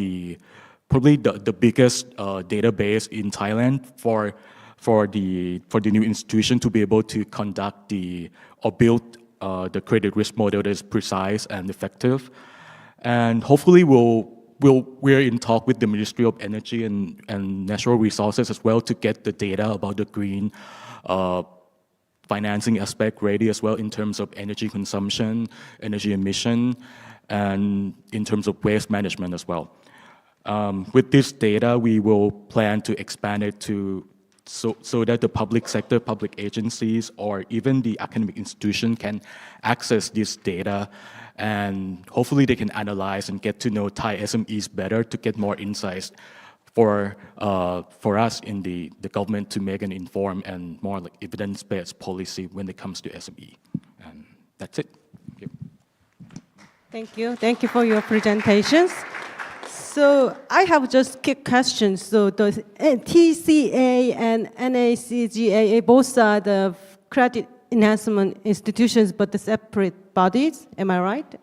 probably the biggest database in Thailand for the new institution to be able to conduct or build the credit risk model that is precise and effective. And hopefully we're in talk with the Ministry of Energy and Natural Resources as well to get the data about the green financing aspect ready as well in terms of energy consumption, energy emission, and in terms of waste management as well. With this data, we will plan to expand it so that the public sector, public agencies, or even the academic institution can access this data, and hopefully they can analyze and get to know Thai SMEs better to get more insights for us in the government to make an informed and more like evidence-based policy when it comes to SME. And that's it. Thank you. Thank you. Thank you for your presentations. So I have just quick questions. So the TCA and NACGA both are the credit enhancement institutions, but the separate bodies. Am I right?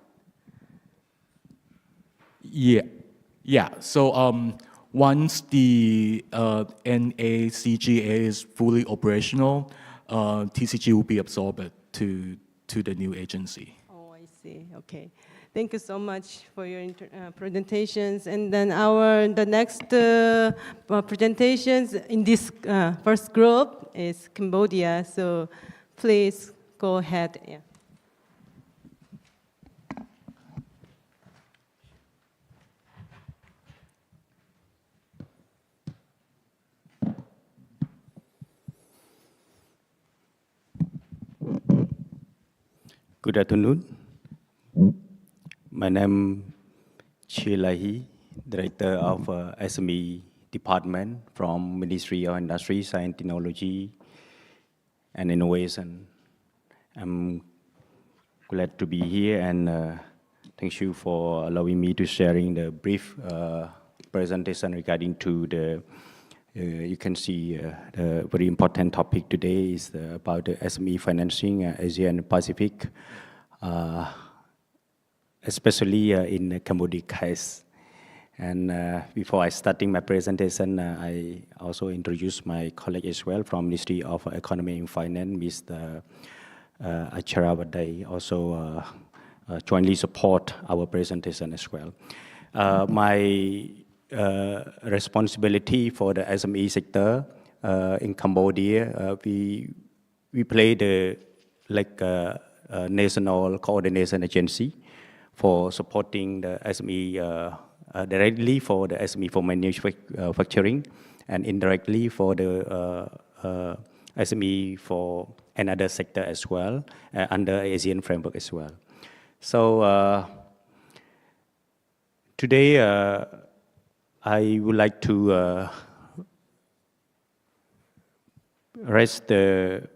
Yeah. So once the NACGA is fully operational, TCG will be absorbed to the new agency. Oh, I see. Okay. Thank you so much for your presentations. And then the next presentations in this first group is Cambodia. So please go ahead. Yeah. Good afternoon. My name is Chilahi, Director of SME Department from Ministry of Industry, Science, Technology, and Innovation. I'm glad to be here, and thank you for allowing me to sharing the brief presentation regarding to the, you can see the very important topic today is about the SME financing Asia and Pacific, especially in the Cambodia case. And before I starting my presentation, I also introduce my colleague as well from Ministry of Economy and Finance, Mr. Acharawade, also jointly support our presentation as well. My responsibility for the SME sector in Cambodia, we play the national coordination agency for supporting the SME directly for the SME for manufacturing and indirectly for the SME for another sector as well under ASEAN framework as well. So today I would like to raise the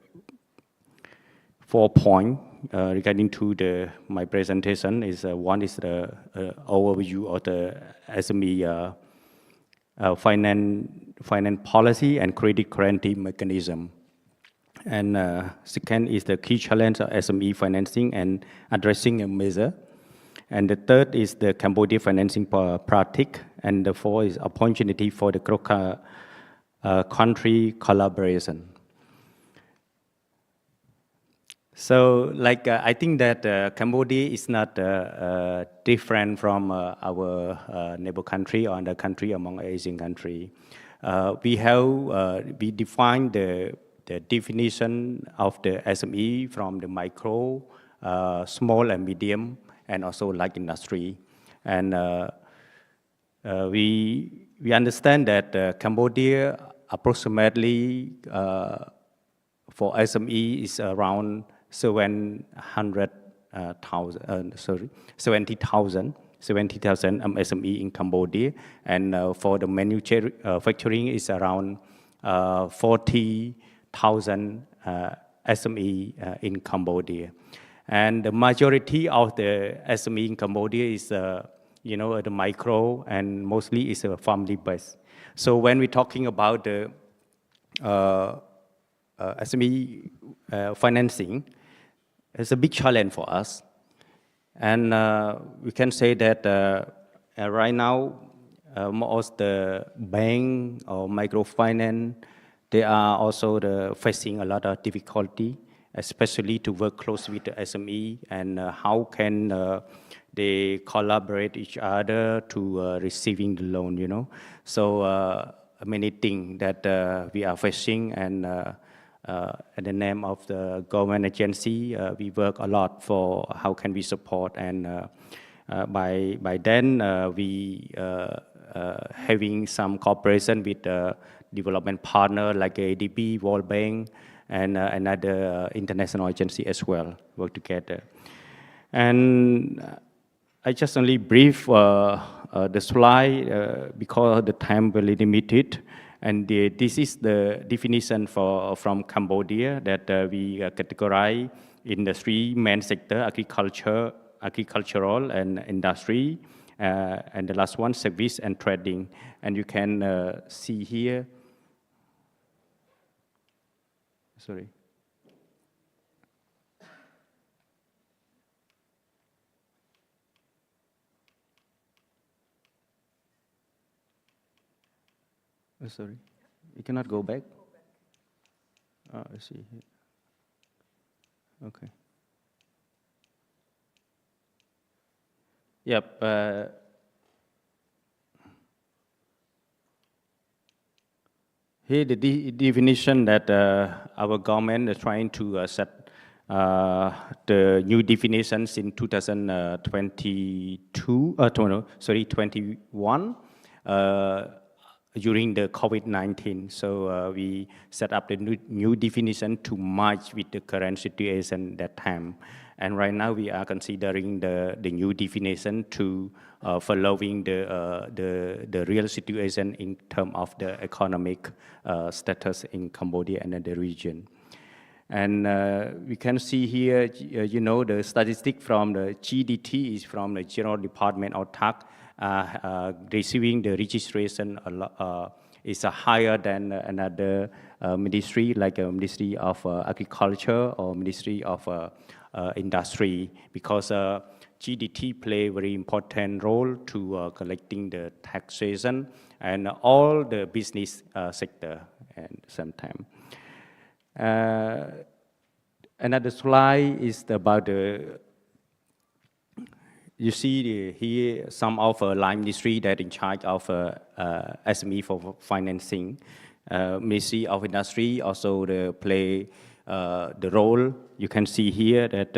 4 points regarding to my presentation. One is the overview of the SME finance policy and credit guarantee mechanism. And second is the key challenge of SME financing and addressing a measure. And the third is the Cambodia financing practice. And the fourth is opportunity for the country collaboration. So, I think that Cambodia is not different from our neighbor country or the country among Asian countries. We define the definition of the SME from the micro, small and medium, and also light industry. And we understand that Cambodia approximately for SME is around 70,000 SME in Cambodia, and for the manufacturing is around 40,000 SME in Cambodia. And the majority of the SME in Cambodia is, the micro, and mostly is a family based. So when we're talking about the SME financing, it's a big challenge for us. And we can say that right now, most the bank or microfinance, they are also facing a lot of difficulty, especially to work close with the SME, and how can they collaborate each other to receiving the loan, So many things that we are facing, and in the name of the government agency, we work a lot for how can we support, and by then we having some cooperation with development partner like ADBI, World Bank, and another international agency as well, work together. And I just only brief the slide because the time very limited. And this is the definition from Cambodia that we categorize in the three main sectors: agricultural and industry, and the last one, service and trading. And you can see here. Sorry. Oh, sorry, you cannot go back? I see here. Okay. Yep. Here the definition that our government is trying to set the new definitions in 2021 during the COVID-19. So we set up the new definition to match with the current situation at that time. And right now we are considering the new definition to following the real situation in terms of the economic status in Cambodia and the region. And we can see here, you know, the statistic from the GDT is from the General Department of Tax, receiving the registration is higher than another ministry, like a Ministry of Agriculture or Ministry of Industry, because GDT play a very important role to collecting the taxation and all the business sector at the same time. Another slide is about the, you see here some of line ministry that in charge of SME for financing. Ministry of Industry also play the role. You can see here that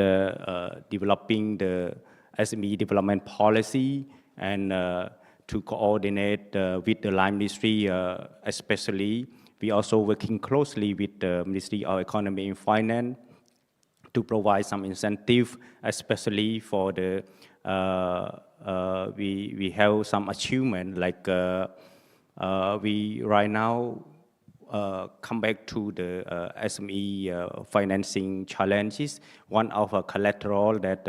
developing the SME development policy and to coordinate with the line ministry, especially. We also working closely with the Ministry of Economy and Finance to provide some incentive, especially for the, we have some achievement, like we right now come back to the SME financing challenges. One of a collateral that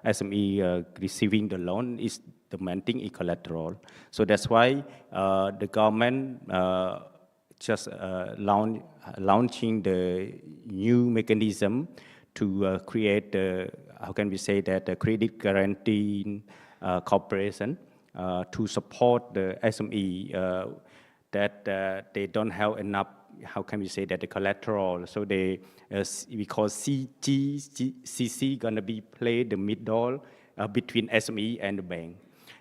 SME receiving the loan is demanding a collateral. So that's why the government just launching the new mechanism to create the, how can we say that, the credit guarantee corporation to support the SME that they don't have enough, how can we say that, the collateral. So they, because CGCC gonna be play the middle between SME and the bank.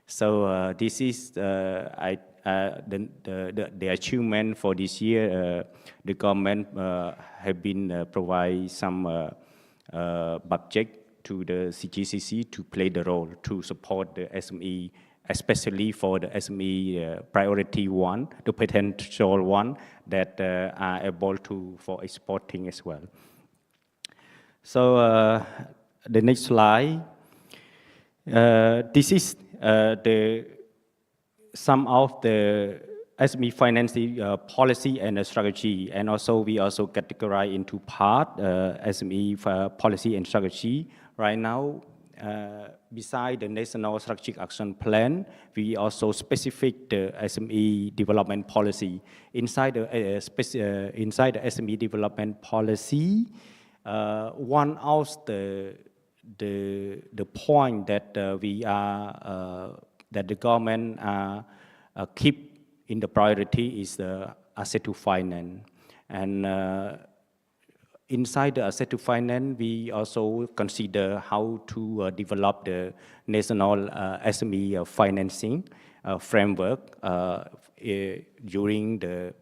So this is the achievement for this year. The government have been provide some budget to the CGCC to play the role to support the SME, especially for the SME priority one, the potential one that are able to for exporting as well. So the next slide. This is some of the SME financing policy and strategy, and also we also categorize into part SME policy and strategy. Right now, beside the National Strategic Action Plan, we also specific the SME development policy. Inside the SME development policy, one of the point that we are that the government keep in the priority is the asset to finance. And inside the asset to finance, we also consider how to develop the national SME financing framework during the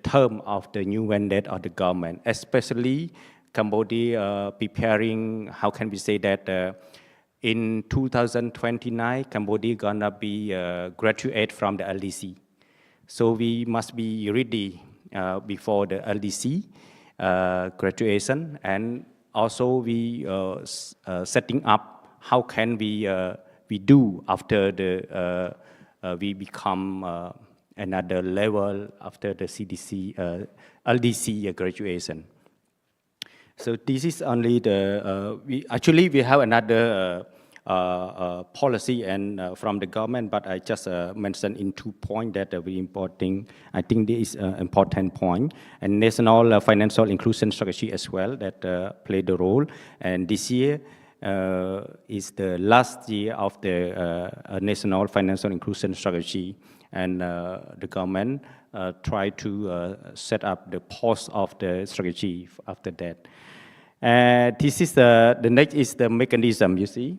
term of the new mandate of the government, especially Cambodia preparing, how can we say that, in 2029, Cambodia gonna be graduate from the LDC. So we must be ready before the LDC graduation, and also we setting up how can we do after the we become another level after the CDC LDC graduation. So this is only the, we have another policy and from the government, but I just mentioned in 2 points that are very important. I think this is an important point. And national financial inclusion strategy as well that play the role. And this year is the last year of the national financial inclusion strategy. And the government try to set up the post of the strategy after that. This is the next is the mechanism, you see.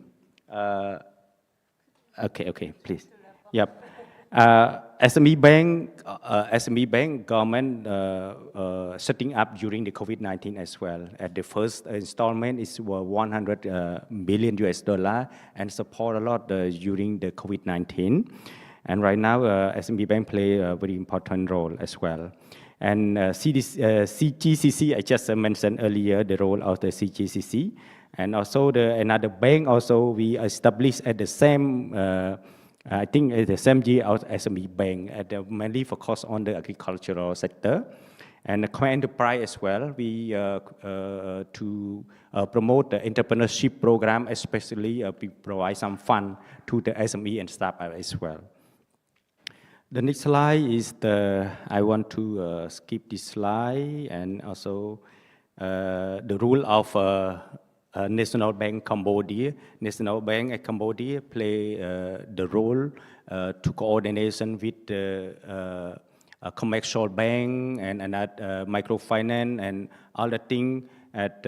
Okay, please. Yep. SME bank government setting up during the COVID-19 as well. At the first installment is $100 billion and support a lot during the COVID-19. And right now, SME bank play a very important role as well. And CGCC, I just mentioned earlier the role of the CGCC. And also another bank also we established at the same, I think at the same year as SME bank, mainly focus on the agricultural sector. and enterprise as well. We to promote the entrepreneurship program, especially we provide some fund to the SME and startup as well. The next slide is I want to skip this slide, and also the role of National Bank Cambodia. National Bank at Cambodia play the role to coordination with the commercial bank and microfinance and other things at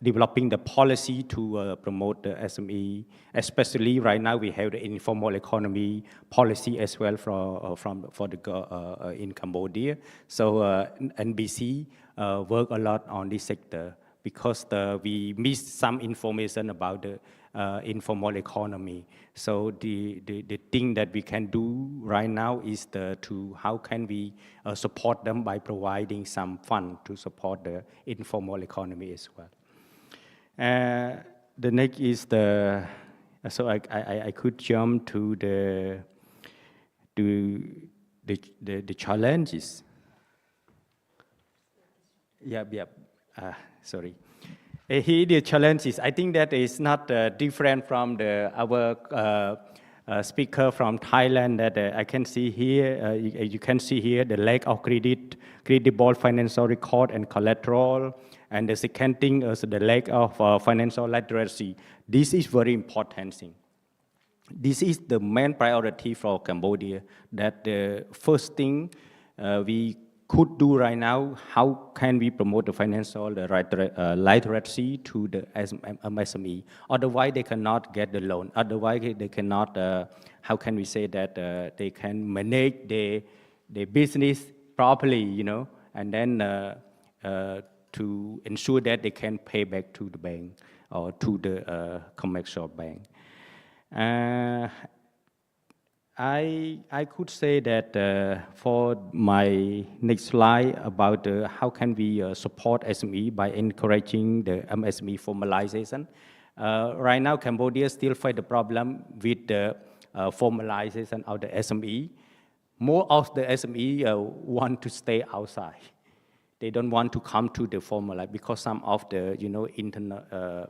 developing the policy to promote the SME. Especially right now we have the informal economy policy as well in Cambodia. So NBC work a lot on this sector because we missed some information about the informal economy. So the thing that we can do right now is how can we support them by providing some fund to support the informal economy as well. The next is so I could jump to the challenges. Sorry. Here the challenges, I think that is not different from our speaker from Thailand that I can see here. You can see here the lack of credible financial record and collateral. And the second thing is the lack of financial literacy. This is very important thing. This is the main priority for Cambodia. That the first thing we could do right now, how can we promote the financial literacy to the SME? Otherwise, they cannot get the loan. Otherwise, they cannot, how can we say that they can manage their business properly, you know, and then to ensure that they can pay back to the bank or to the commercial bank. I could say that for my next slide about how can we support SME by encouraging the MSME formalization. Right now, Cambodia still face the problem with the formalization of the SME. More of the SME want to stay outside. They don't want to come to the formal life because some of the internal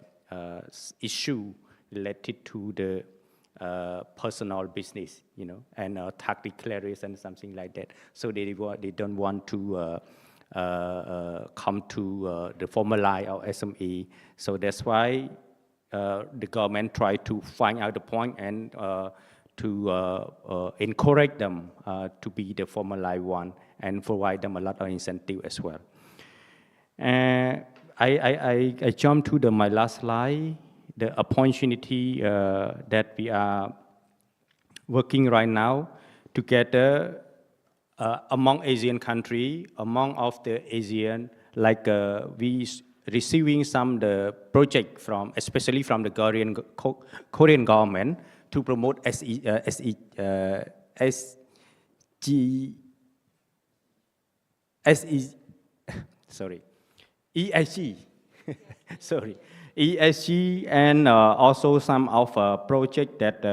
issue related to the personal business, and tax declaration, something like that. So they don't want to come to the formal life of SME. So that's why the government try to find out the point and to encourage them to be the formal life one and provide them a lot of incentive as well. I jump to my last slide. The opportunity that we are working right now together among Asian countries, among of the Asian, like we receiving some the project from, especially from the Korean government to promote ESG, sorry. ESG, and also some of project that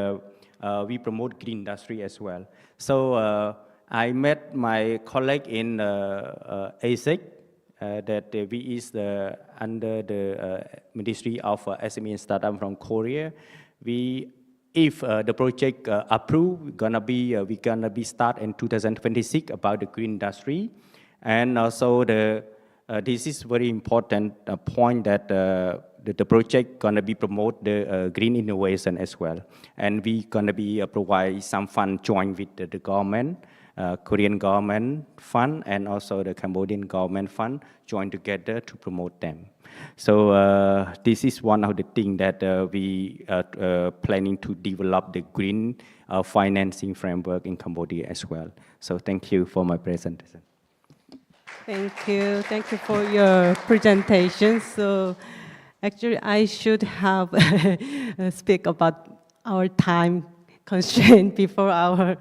we promote green industry as well. So I met my colleague in ASEC that we is under the Ministry of SME and Startup from Korea. If the project approved, we're gonna be start in 2026 about the green industry, and also this is very important point that the project gonna be promote the green innovation as well, and we gonna be provide some fund joint with the government, Korean government fund, and also the Cambodian government fund join together to promote them. So this is one of the things that we are planning to develop the green financing framework in Cambodia as well. So thank you for my presentation. Thank you for your presentation. So actually, I should have speak about our time constraint before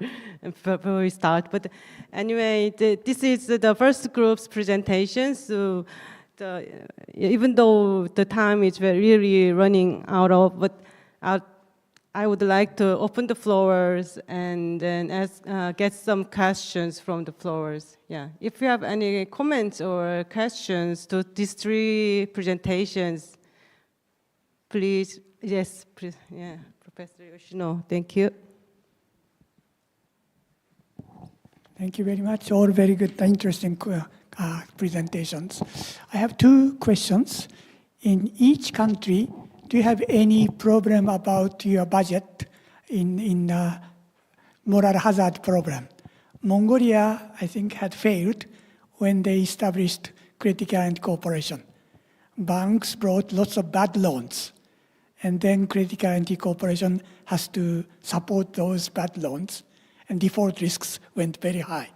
we start. But anyway, this is the first group's presentation. So even though the time is really running out, but I would like to open the floors and then get some questions from the floors. Yeah, if you have any comments or questions to these three presentations, please, yes, please, yeah, Professor Yoshino, thank you. Thank you very much. All very good, interesting presentations. I have two questions. In each country, do you have any problem about your budget in moral hazard program? Mongolia, I think, had failed when they established credit guarantee corporation. Banks brought lots of bad loans, and then credit guarantee corporation has to support those bad loans, and default risks went very high.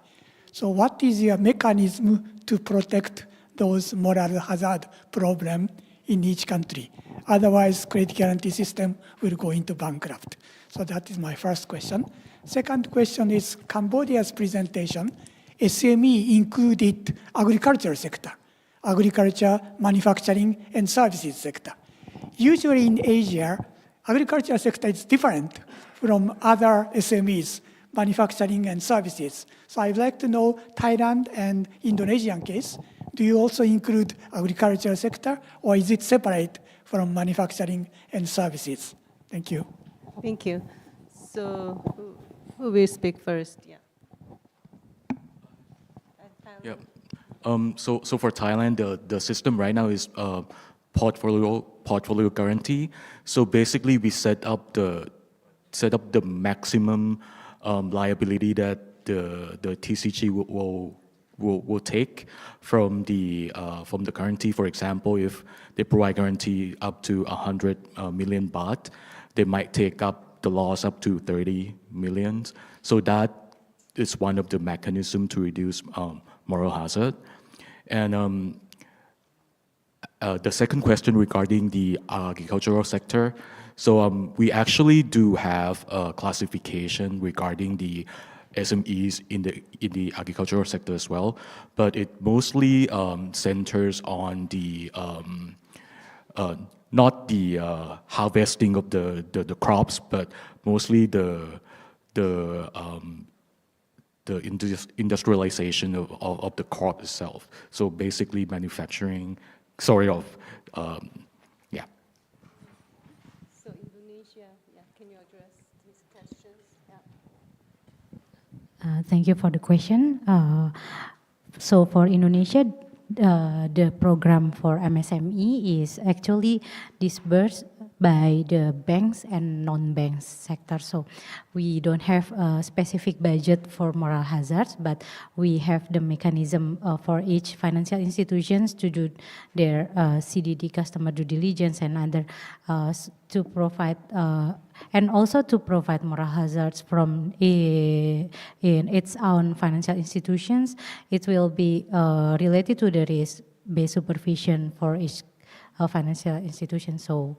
So what is your mechanism to protect those moral hazard problem in each country? Otherwise, credit guarantee system will go into bankrupt. So that is my first question. Second question is Cambodia's presentation. SME included agricultural sector, agriculture, manufacturing, and services sector. Usually in Asia, agricultural sector is different from other SMEs, manufacturing and services. So I'd like to know Thailand and Indonesian case. Do you also include agricultural sector, or is it separate from manufacturing and services? Thank you. Thank you. So who will speak first? Yeah. Yeah. So for Thailand, the system right now is portfolio guarantee. So basically, we set up the maximum liability that the TCG will take from the guarantee. For example, if they provide guarantee up to 100 million baht, they might take up the loss up to 30 million. So that is one of the mechanisms to reduce moral hazard. And the second question regarding the agricultural sector. So we actually do have a classification regarding the SMEs in the agricultural sector as well, but it mostly centers on the not the harvesting of the crops, but mostly the industrialization of the crop itself. So basically manufacturing, yeah. So Indonesia, yeah, can you address these questions? Yeah. Thank you for the question. So for Indonesia, the program for MSME is actually disbursed by the banks and non-banks sector. So we don't have a specific budget for moral hazards, but we have the mechanism for each financial institutions to do their CDD, customer due diligence, and other to provide and also to provide moral hazards from in its own financial institutions. It will be related to the risk-based supervision for each financial institution. So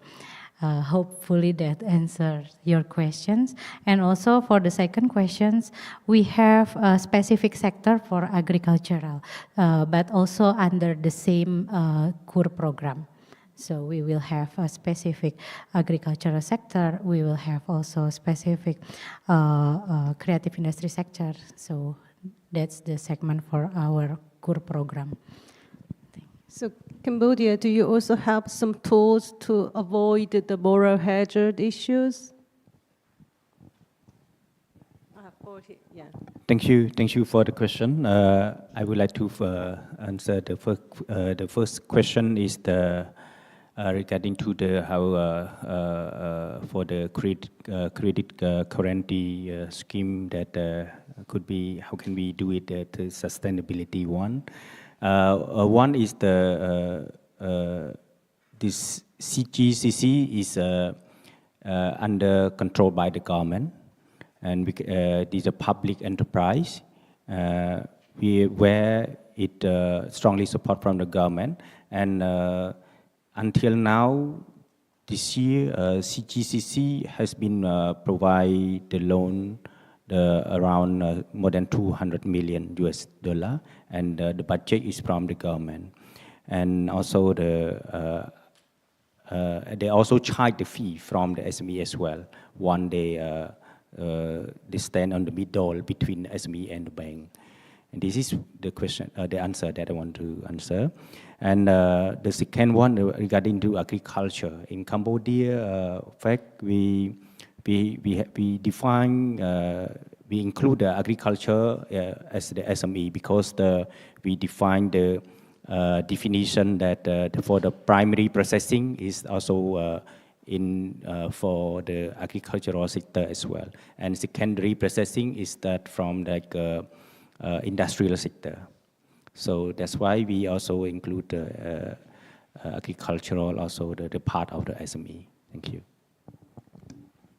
hopefully that answers your questions. And also for the second questions, we have a specific sector for agricultural, but also under the same KUR program. So we will have a specific agricultural sector. We will have also a specific creative industry sector. So that's the segment for our KUR program. So Cambodia, do you also have some tools to avoid the moral hazard issues? Yeah. Thank you for the question. I would like to answer the first question is regarding to the how for the credit guarantee scheme that could be, how can we do it, the sustainability one. One is this CGCC is under control by the government, and it is a public enterprise where it strongly support from the government. And until now, this year, CGCC has been provide the loan around more than $200 million US, and the budget is from the government. And also they also charge the fee from the SME as well. One they stand on the middle between SME and the bank. And this is the question, the answer that I want to answer. And the second one regarding to agriculture in Cambodia. In fact, we define we include the agriculture as the SME because we define the definition that for the primary processing is also for the agricultural sector as well, and secondary processing is that from like industrial sector. So that's why we also include the agricultural, also the part of the SME. Thank you.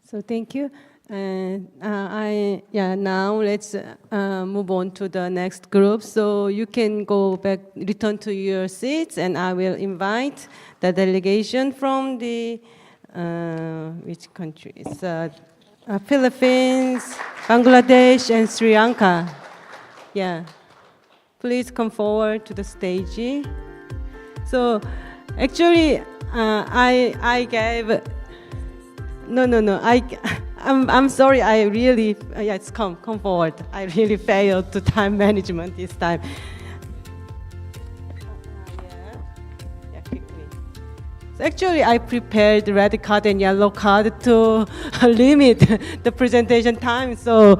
So thank you. And now let's move on to the next group. So you can go back, return to your seats, and I will invite the delegation from the, which country? It's Philippines, Bangladesh, and Sri Lanka. Yeah, please come forward to the stage. So actually, I gave, I'm sorry, I really, yes, come forward. I really failed to time management this time. Yeah, quickly. So actually, I prepared the red card and yellow card to limit the presentation time. So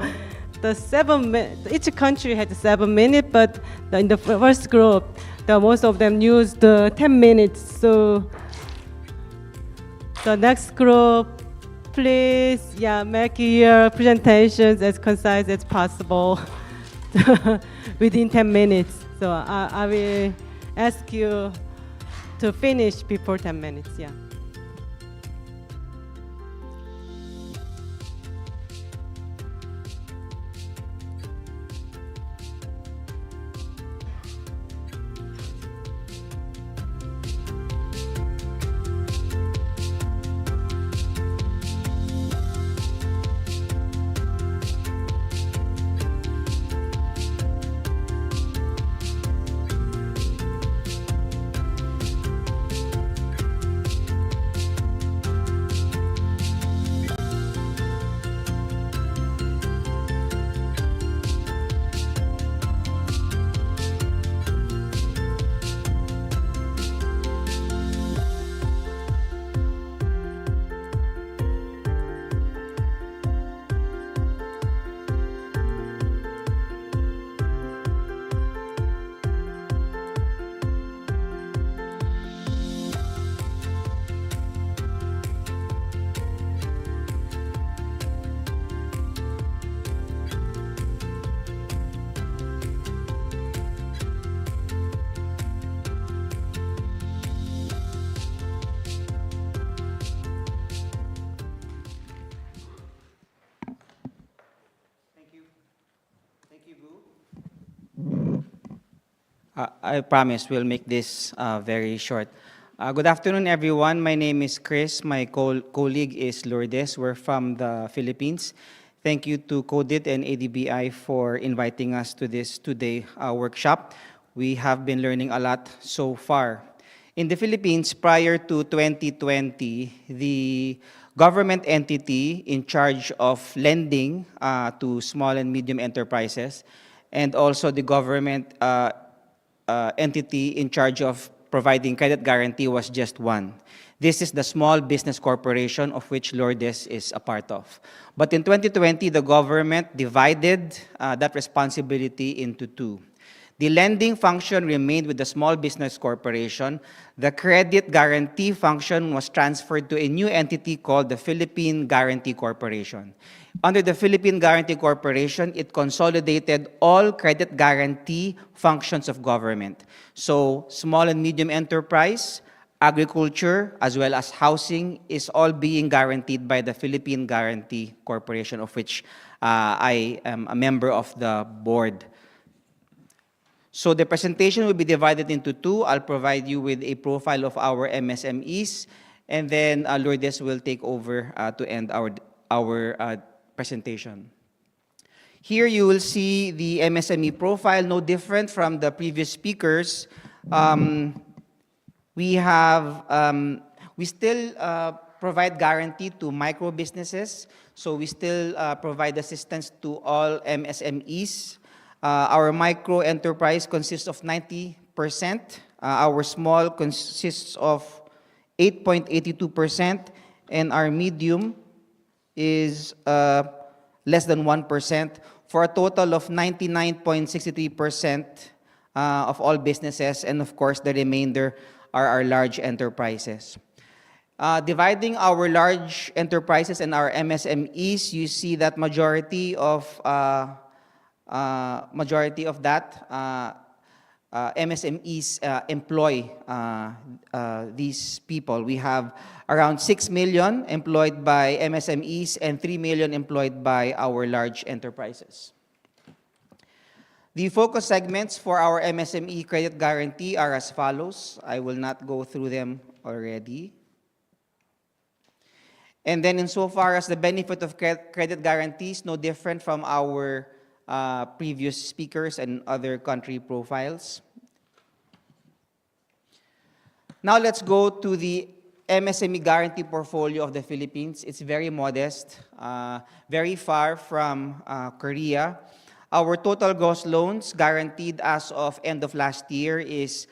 each country had 7 minutes, but in the first group, most of them used 10 minutes. So the next group, please, make your presentations as concise as possible within 10 minutes. So I will ask you to finish before 10 minutes, I promise we'll make this very short. Good afternoon, everyone. My name is Chris. My colleague is Lourdes. We're from the Philippines. Thank you to KODIT and ADBI for inviting us to this two-day workshop. We have been learning a lot so far. In the Philippines, prior to 2020, the government entity in charge of lending to small and medium enterprises, and also the government entity in charge of providing credit guarantee was just one. This is the Small Business Corporation, of which Lourdes is a part of. But in 2020, the government divided that responsibility into two. The lending function remained with the Small Business Corporation. The credit guarantee function was transferred to a new entity called the Philippine Guarantee Corporation. Under the Philippine Guarantee Corporation, it consolidated all credit guarantee functions of government. So small and medium enterprise, agriculture, as well as housing is all being guaranteed by the Philippine Guarantee Corporation, of which I am a member of the board. So the presentation will be divided into two. I'll provide you with a profile of our MSMEs, and then Lourdes will take over to end our presentation. Here you will see the MSME profile, no different from the previous speakers. We We still provide guarantee to micro businesses, so we still provide assistance to all MSMEs. Our micro enterprise consists of 90%. Our small consists of 8.82%, and our medium is less than 1%, for a total of 99.63% of all businesses, and of course the remainder are our large enterprises. Dividing our large enterprises and our MSMEs, you see that majority of that MSMEs employ these people. We have around 6 million employed by MSMEs and 3 million employed by our large enterprises. The focus segments for our MSME credit guarantee are as follows. I will not go through them already. And then insofar as the benefit of credit guarantees, no different from our previous speakers and other country profiles. Now let's go to the MSME guarantee portfolio of the Philippines. It's very modest, very far from Korea. Our total gross loans guaranteed as of end of last year is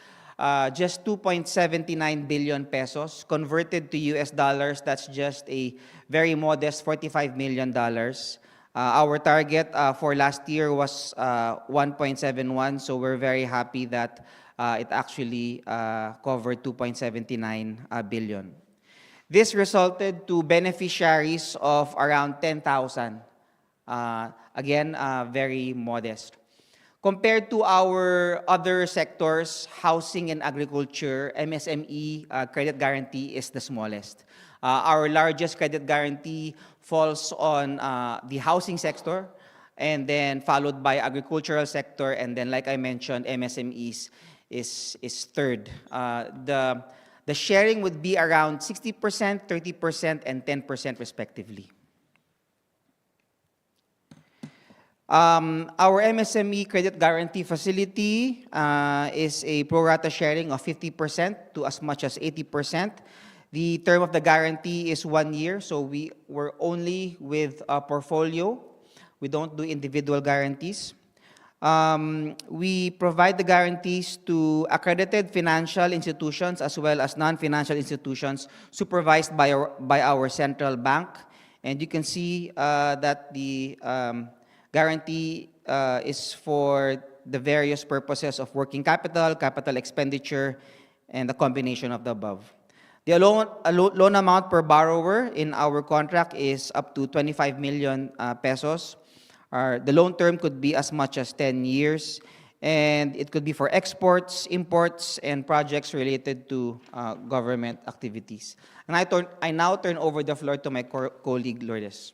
just 2.79 billion pesos. Converted to US dollars, that's just a very modest $45 million. Our target for last year was 1.71, so we're very happy that it actually covered 2.79 billion. This resulted to beneficiaries of around 10,000. Again, very modest. Compared to our other sectors, housing and agriculture, MSME credit guarantee is the smallest. Our largest credit guarantee falls on the housing sector, and then followed by agricultural sector, and then like I mentioned, MSMEs is third. The sharing would be around 60%, 30%, and 10% respectively. Our MSME credit guarantee facility is a pro rata sharing of 50% to as much as 80%. The term of the guarantee is 1 year, so we're only with a portfolio. We don't do individual guarantees. We provide the guarantees to accredited financial institutions as well as non-financial institutions supervised by our central bank. And you can see that the guarantee is for the various purposes of working capital, capital expenditure, and the combination of the above. The loan amount per borrower in our contract is up to 25 million pesos. The loan term could be as much as 10 years, and it could be for exports, imports, and projects related to government activities. And I now turn over the floor to my colleague, Lourdes.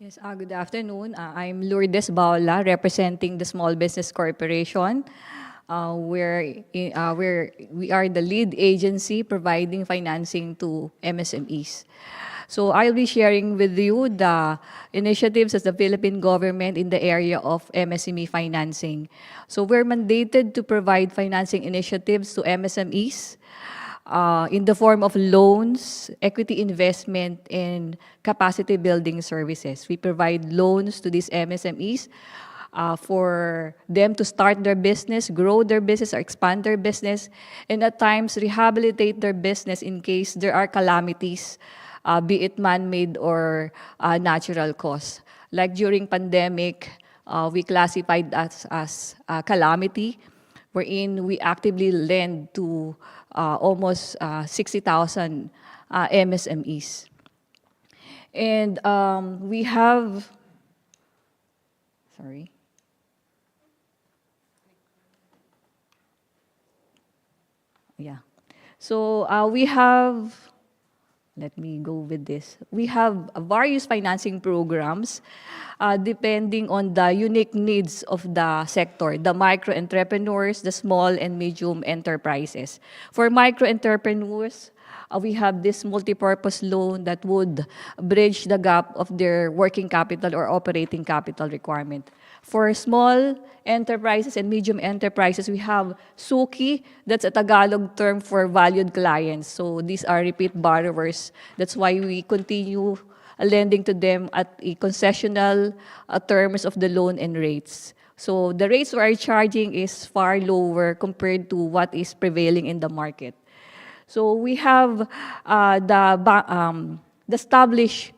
Yes, good afternoon. I'm Lourdes Baola, representing the Small Business Corporation. We are the lead agency providing financing to MSMEs. So I'll be sharing with you the initiatives of the Philippine government in the area of MSME financing. So we're mandated to provide financing initiatives to MSMEs in the form of loans, equity investment, and capacity building services. We provide loans to these MSMEs for them to start their business, grow their business, or expand their business, and at times rehabilitate their business in case there are calamities, be it man-made or natural cause. Like during pandemic, we classified as a calamity, wherein we actively lend to almost 60,000 MSMEs. And we have, sorry. Yeah. So we have, let me go with this. We have various financing programs depending on the unique needs of the sector, the micro entrepreneurs, the small and medium enterprises. For micro entrepreneurs, we have this multi-purpose loan that would bridge the gap of their working capital or operating capital requirement. For small enterprises and medium enterprises, we have SUKI, that's a Tagalog term for valued clients. So these are repeat borrowers. That's why we continue lending to them at a concessional terms of the loan and rates. So the rates we are charging is far lower compared to what is prevailing in the market. So we have the established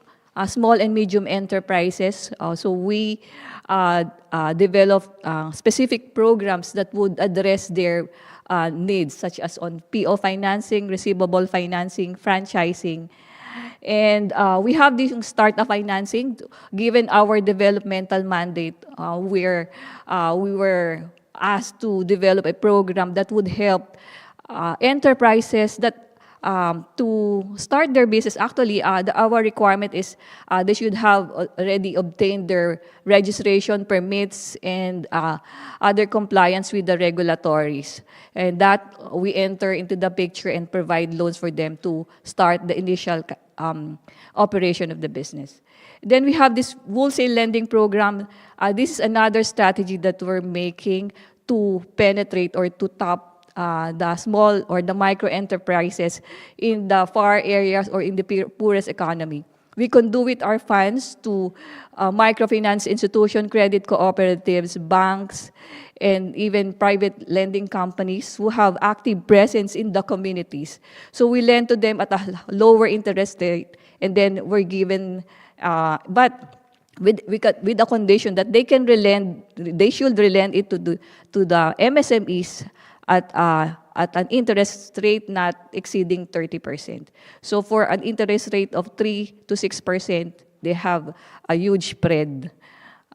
small and medium enterprises. So we develop specific programs that would address their needs, such as on PO financing, receivable financing, franchising. And we have this startup financing. Given our developmental mandate, where we were asked to develop a program that would help enterprises that to start their business. Actually, our requirement is they should have already obtained their registration permits and other compliance with the regulatories. And that we enter into the picture and provide loans for them to start the initial operation of the business. Then we have this wholesale lending program. This is another strategy that we're making to penetrate or to tap the small or the micro enterprises in the far areas or in the poorest economy. We conduit our funds to microfinance institution, credit cooperatives, banks, and even private lending companies who have active presence in the communities. So we lend to them at a lower interest rate, and then we're given, but with the condition that they can relent, they should relent it to the MSMEs at an interest rate not exceeding 30%. So for an interest rate of 3 to 6%, they have a huge spread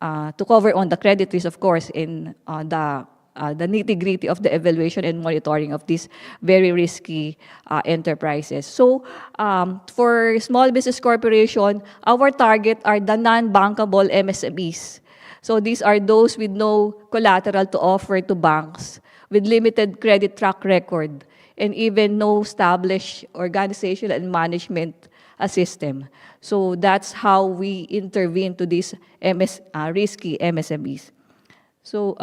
to cover on the credit risk, of course, in the nitty-gritty of the evaluation and monitoring of these very risky enterprises. So for small business corporation, our target are the non-bankable MSMEs. So these are those with no collateral to offer to banks, with limited credit track record, and even no established organizational and management system. So that's how we intervene to these risky MSMEs. So,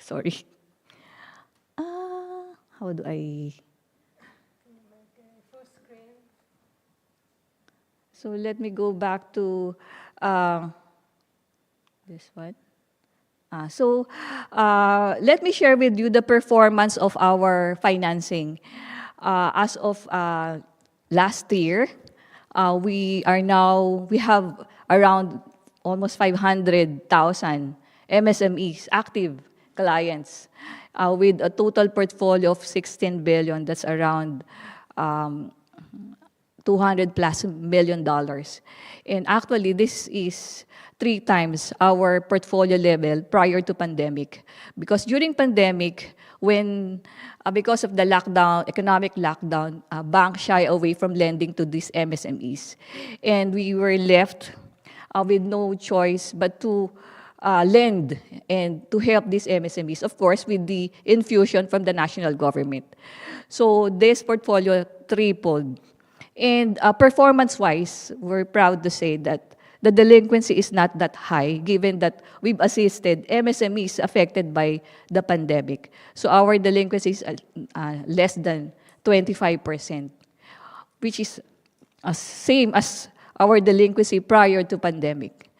sorry. How do I? So let me go back to this one. Let me share with you the performance of our financing. As of last year, we have around almost 500,000 MSMEs, active clients, with a total portfolio of 16 billion. That's around $200+ million. And actually, this is 3 times our portfolio level prior to pandemic. Because during pandemic, when because of the lockdown, economic lockdown, banks shy away from lending to these MSMEs. And we were left with no choice but to lend and to help these MSMEs, of course, with the infusion from the national government. So this portfolio tripled. And performance-wise, we're proud to say that the delinquency is not that high, given that we've assisted MSMEs affected by the pandemic. So our delinquency is less than 25%, which is same as our delinquency prior to pandemic.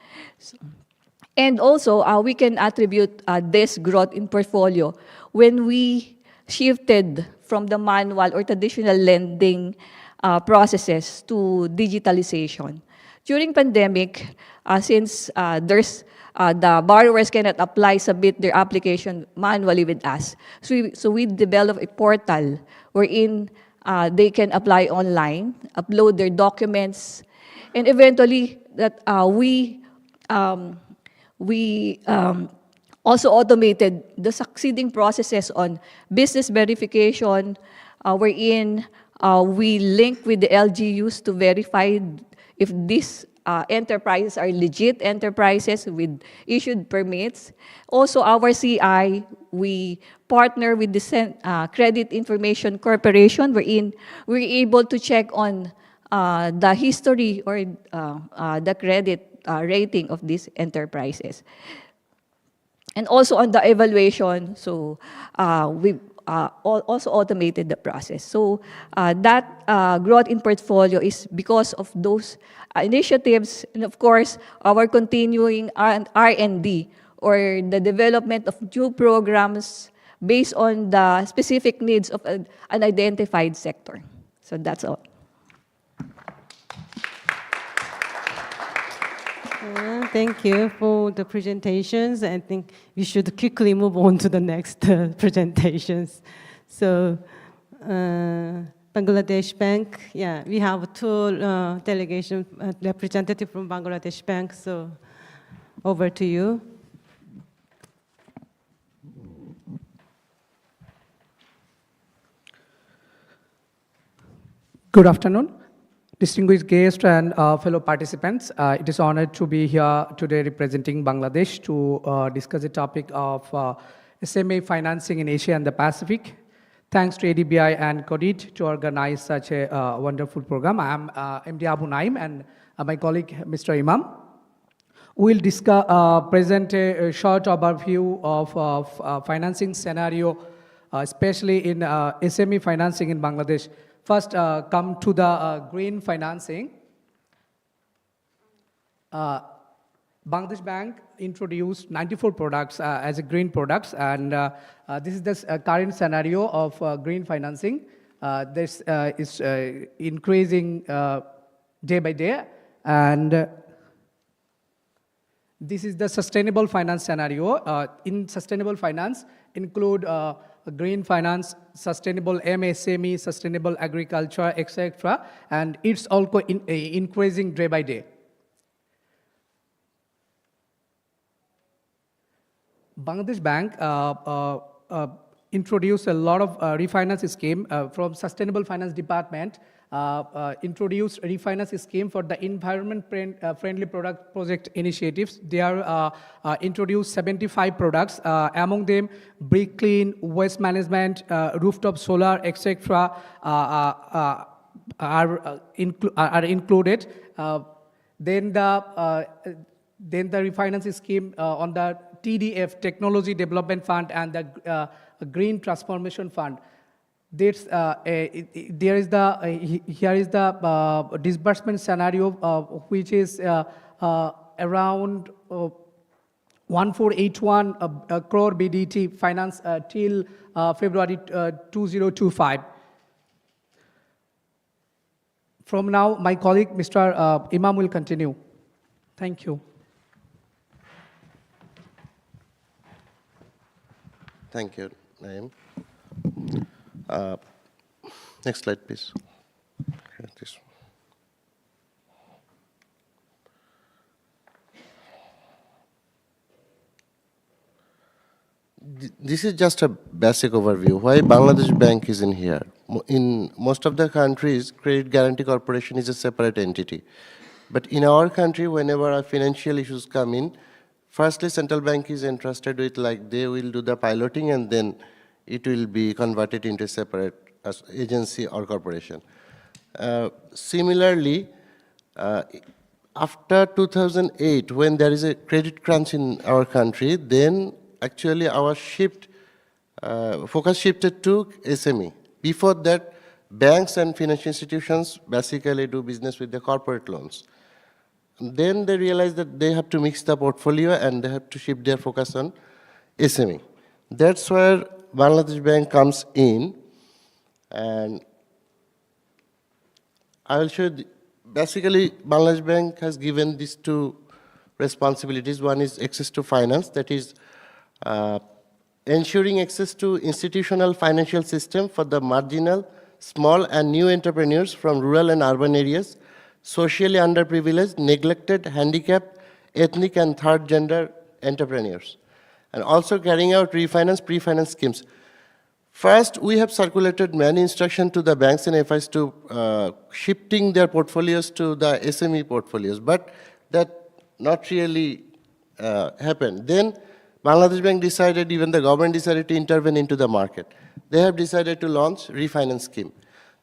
And also, we can attribute this growth in portfolio when we shifted from the manual or traditional lending processes to digitalization. During pandemic, since the borrowers cannot submit their application manually with us, so we developed a portal wherein they can apply online, upload their documents, and eventually that we also automated the succeeding processes on business verification, wherein we link with the LGUs to verify if these enterprises are legit enterprises with issued permits. Also, our CI, we partner with the Credit Information Corporation, wherein we're able to check on the history or the credit rating of these enterprises. And also on the evaluation, so we also automated the process. So that growth in portfolio is because of those initiatives, and of course, our continuing R&D, or the development of new programs based on the specific needs of an identified sector. So that's all. Thank you for the presentations. I think we should quickly move on to the next presentations. So, Bangladesh Bank, yeah, we have two delegation representative from Bangladesh Bank. So, over to you. Good afternoon, distinguished guests and fellow participants. It is an honor to be here today representing Bangladesh to discuss the topic of SME financing in Asia and the Pacific. Thanks to ADBI and KODIT to organize such a wonderful program. I am MD Abu Naim and my colleague Mr. Imam. We'll present a short overview of financing scenario, especially in SME financing in Bangladesh. First, come to the green financing. Bangladesh Bank introduced 94 products as a green products, and this is the current scenario of green financing. This is increasing day by day, and this is the sustainable finance scenario. In sustainable finance include green finance, sustainable MSME, sustainable agriculture, etc. And it's also increasing day by day. Bangladesh Bank introduced a lot of refinance scheme from Sustainable Finance Department. Introduced a refinance scheme for the environment friendly product project initiatives. They are introduced 75 products, among them brick clean, waste management, rooftop solar, etc. Are included. Then the refinance scheme on the TDF, Technology Development Fund, and the Green Transformation Fund. Here is the disbursement scenario, which is around 1481 crore BDT finance till February 2025. From now, my colleague, Mr. Imam, will continue. Thank you. Thank you, Naeem. Next slide, please. Okay, this. This is just a basic overview. Why Bangladesh Bank is in here? In most of the countries, Credit Guarantee Corporation is a separate entity. But in our country, whenever our financial issues come in, firstly, central bank is entrusted with, like, they will do the piloting, and then it will be converted into a separate agency or corporation. Similarly, after 2008, when there is a credit crunch in our country, then actually our focus shifted to SME. Before that, banks and financial institutions basically do business with the corporate loans. Then they realized that they have to mix the portfolio and they have to shift their focus on SME. That's where Bangladesh Bank comes in, and I will show you. Basically, Bangladesh Bank has given these two responsibilities. One is access to finance, that is ensuring access to institutional financial system for the marginal, small and new entrepreneurs from rural and urban areas, socially underprivileged, neglected, handicapped, ethnic and third gender entrepreneurs, and also carrying out refinance, pre-finance schemes. First, we have circulated many instructions to the banks and FIs to shifting their portfolios to the SME portfolios, but that not really happened. Then Bangladesh Bank decided, even the government decided to intervene into the market. They have decided to launch refinance scheme.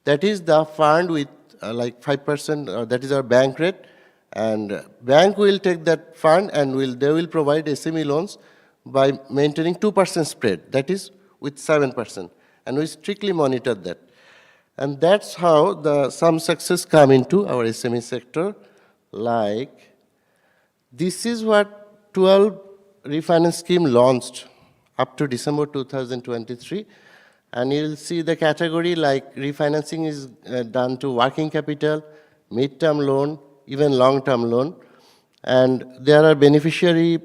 That is the fund with like 5%, that is our bank rate, and bank will take that fund and they will provide SME loans by maintaining 2% spread, that is with 7%, and we strictly monitor that. And that's how some success come into our SME sector, like this is what 12 refinance scheme launched up to December 2023. And you'll see the category like refinancing is done to working capital, mid-term loan, even long-term loan. And there are beneficiary,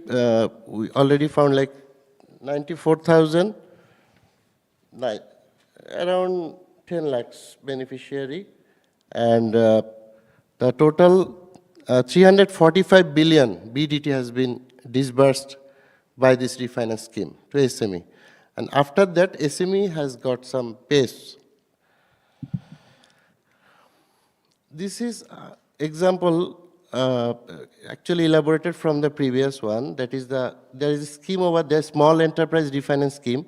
we already found like 94,000, around 10 lakhs beneficiary. And the total 345 billion BDT has been disbursed by this refinance scheme to SME. And after that, SME has got some pace. This is example actually elaborated from the previous one. That is there is a scheme over there, small enterprise refinance scheme.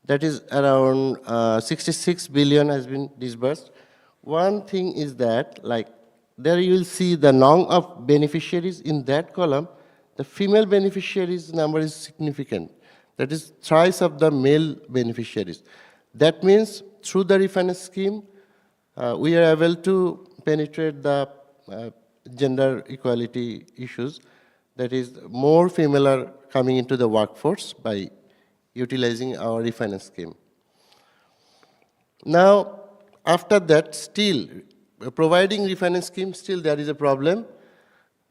That is around 66 billion has been disbursed. One thing is that, like, there you will see the number of beneficiaries in that column. The female beneficiaries number is significant. That is thrice of the male beneficiaries. That means through the refinance scheme, we are able to penetrate the gender equality issues. That is, more female are coming into the workforce by utilizing our refinance scheme. Now, after that, still, providing refinance scheme, still there is a problem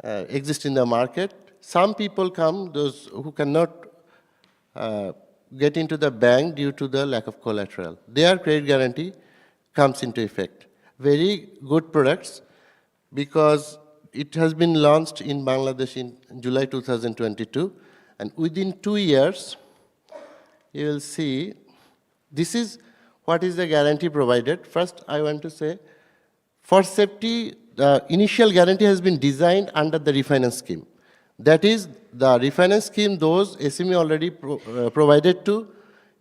exists in the market. Some people come, those who cannot get into the bank due to the lack of collateral. Their credit guarantee comes into effect. Very good products, because it has been launched in Bangladesh in July 2022, and within 2 years, you will see this is what is the guarantee provided. First, I want to say, for safety, the initial guarantee has been designed under the refinance scheme. That is, the refinance scheme, those SME already provided to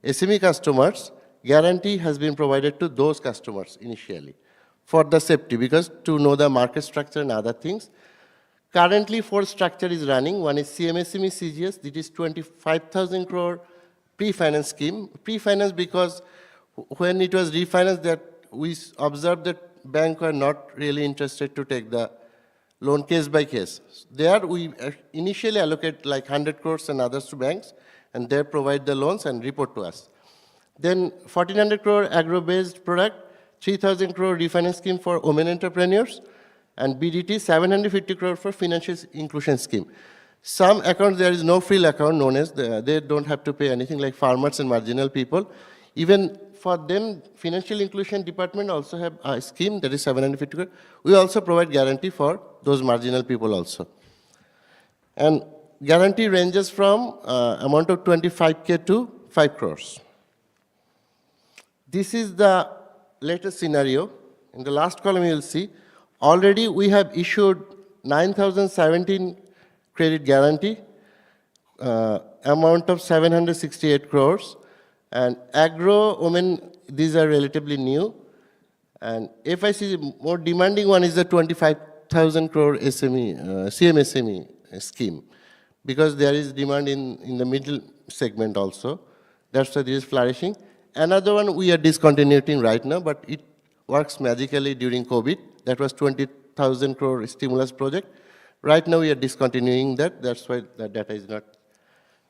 SME customers, guarantee has been provided to those customers initially for the safety, because to know the market structure and other things. Currently, 4 structure is running. One is CMSME CGS, this is 25,000 crore pre-finance scheme. Pre-finance because when it was refinanced, that we observed that banks were not really interested to take the loan case by case. There we initially allocate like 100 crores and others to banks, and they provide the loans and report to us. Then 1,400 crore agro-based product, 3,000 crore refinance scheme for women entrepreneurs, and BDT 750 crore for financial inclusion scheme. Some accounts there is no frill account known as, they don't have to pay anything, like farmers and marginal people. Even for them, financial inclusion department also have a scheme that is 750 crore. We also provide guarantee for those marginal people also. And guarantee ranges from amount of 25K to 5 crores. This is the latest scenario. In the last column you will see, already we have issued 9,017 credit guarantee, amount of 768 crores. And agro, women, these are relatively new. And if I see the more demanding one is the 25,000 crore SME, CMSME scheme, because there is demand in the middle segment also. That's why this is flourishing. Another one we are discontinuing right now, but it works magically during COVID. That was 20,000 crore stimulus project. Right now we are discontinuing that. That's why the data is not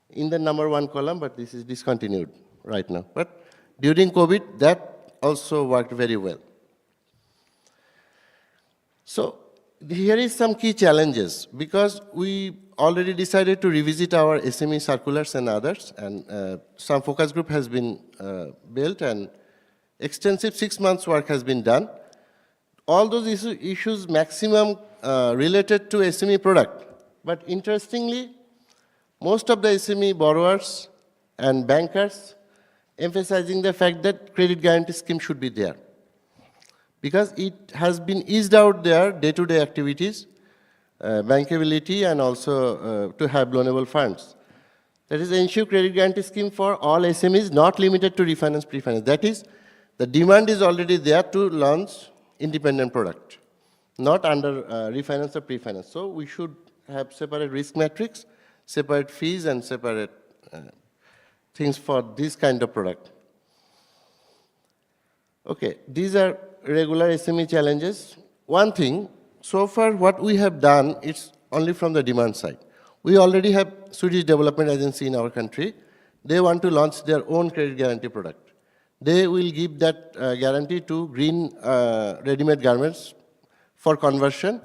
in the number 1 column, but this is discontinued right now. But during COVID, that also worked very well. So here is some key challenges, because we already decided to revisit our SME circulars and others, and some focus group has been built, and extensive 6 months work has been done. All those issues maximum related to SME product. But interestingly, most of the SME borrowers and bankers emphasizing the fact that credit guarantee scheme should be there, because it has been eased out their day-to-day activities, bankability, and also to have loanable funds. That is, ensure credit guarantee scheme for all SMEs, not limited to refinance, pre-finance. That is, the demand is already there to launch independent product, not under refinance or pre-finance. So we should have separate risk matrix, separate fees, and separate things for this kind of product. Okay, these are regular SME challenges. One thing, so far what we have done, it's only from the demand side. We already have Swedish Development Agency in our country. They want to launch their own credit guarantee product. They will give that guarantee to green ready-made garments for conversion.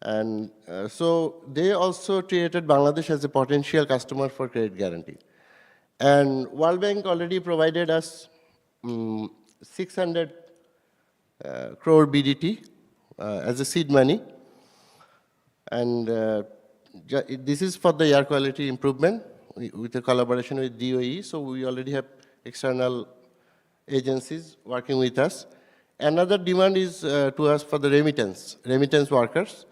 And so they also treated Bangladesh as a potential customer for credit guarantee. And World Bank already provided us 600 crore BDT as a seed money. And this is for the air quality improvement with a collaboration with DOE. So we already have external agencies working with us. Another demand is to us for the remittance workers.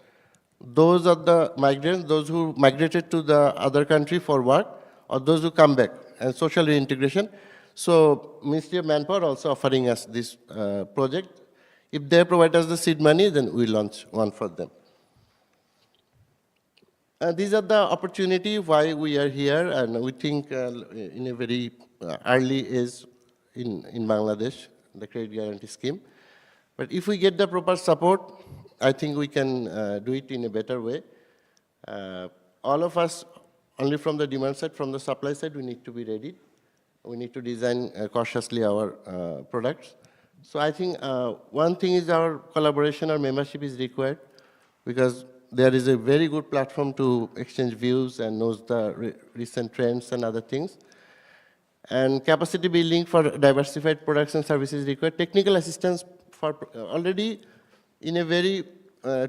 Those are the migrants, those who migrated to the other country for work, or those who come back, and social reintegration. So Ministry of Manpower also offering us this project. If they provide us the seed money, then we launch one for them. These are the opportunity why we are here, and we think in a very early age in Bangladesh, the credit guarantee scheme. But if we get the proper support, I think we can do it in a better way. All of us, only from the demand side, from the supply side, we need to be ready. We need to design cautiously our products. So I think one thing is our collaboration or membership is required, because there is a very good platform to exchange views and knows the recent trends and other things. And capacity building for diversified products and services required. Technical assistance for already in a very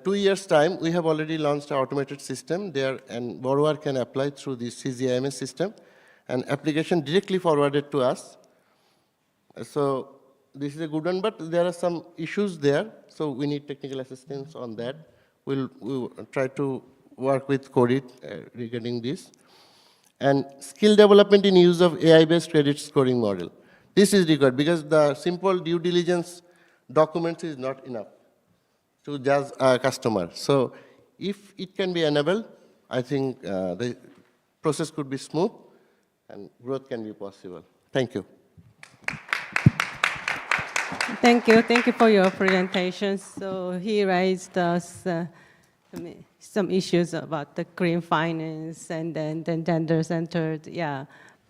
2 years' time, we have already launched an automated system there, and borrower can apply through the CGIMS system, and application directly forwarded to us. So this is a good one, but there are some issues there, so we need technical assistance on that. We'll try to work with KODIT regarding this. And skill development in use of AI-based credit scoring model. This is required because the simple due diligence documents is not enough to judge a customer. So if it can be enabled, I think the process could be smooth and growth can be possible. Thank you. Thank you for your presentation. So he raised us some issues about the green finance and then gender-centered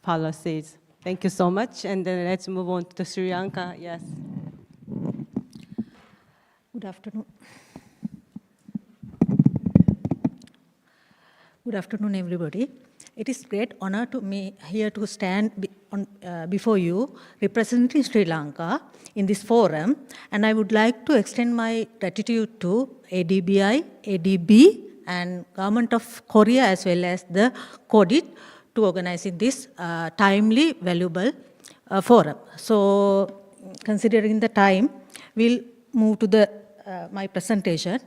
policies. Thank you so much. And then let's move on to Sri Lanka. Yes. Good afternoon. Good afternoon, everybody. It is great honor to me here to stand before you, representing Sri Lanka in this forum, and I would like to extend my gratitude to ADBI, ADB, and Government of Korea as well as the KODIT to organizing this timely, valuable forum. So, considering the time, we'll move to the my presentation,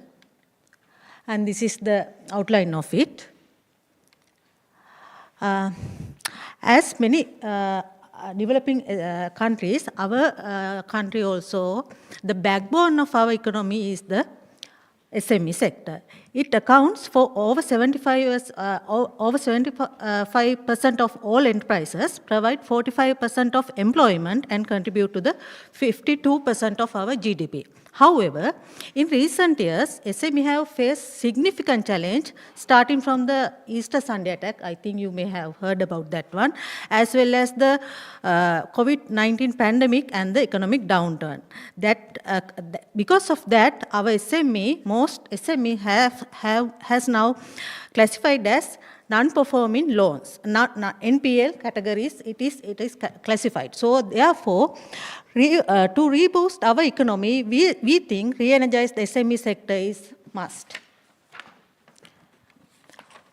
and this is the outline of it. As many developing countries, our country also, the backbone of our economy is the SME sector. It accounts for over 75% of all enterprises, provide 45% of employment, and contribute to the 52% of our GDP. However, in recent years, SME have faced significant challenge, starting from the Easter Sunday attack. I think you may have heard about that one, as well as the COVID-19 pandemic and the economic downturn. Because of that, our most SME has now classified as non-performing loans, not NPL categories. It is classified. So therefore, to reboost our economy, we think re-energize the SME sector is must.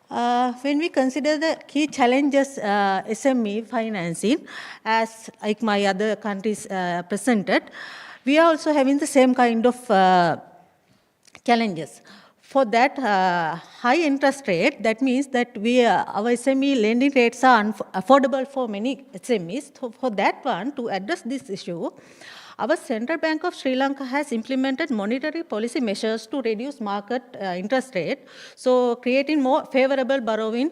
When we consider the key challenges SME financing, as like my other countries presented, we are also having the same kind of challenges. For that high interest rate, that means that our SME lending rates are affordable for many SMEs. So for that one, to address this issue, Our Central Bank of Sri Lanka has implemented monetary policy measures to reduce market interest rate, so creating more favorable borrowing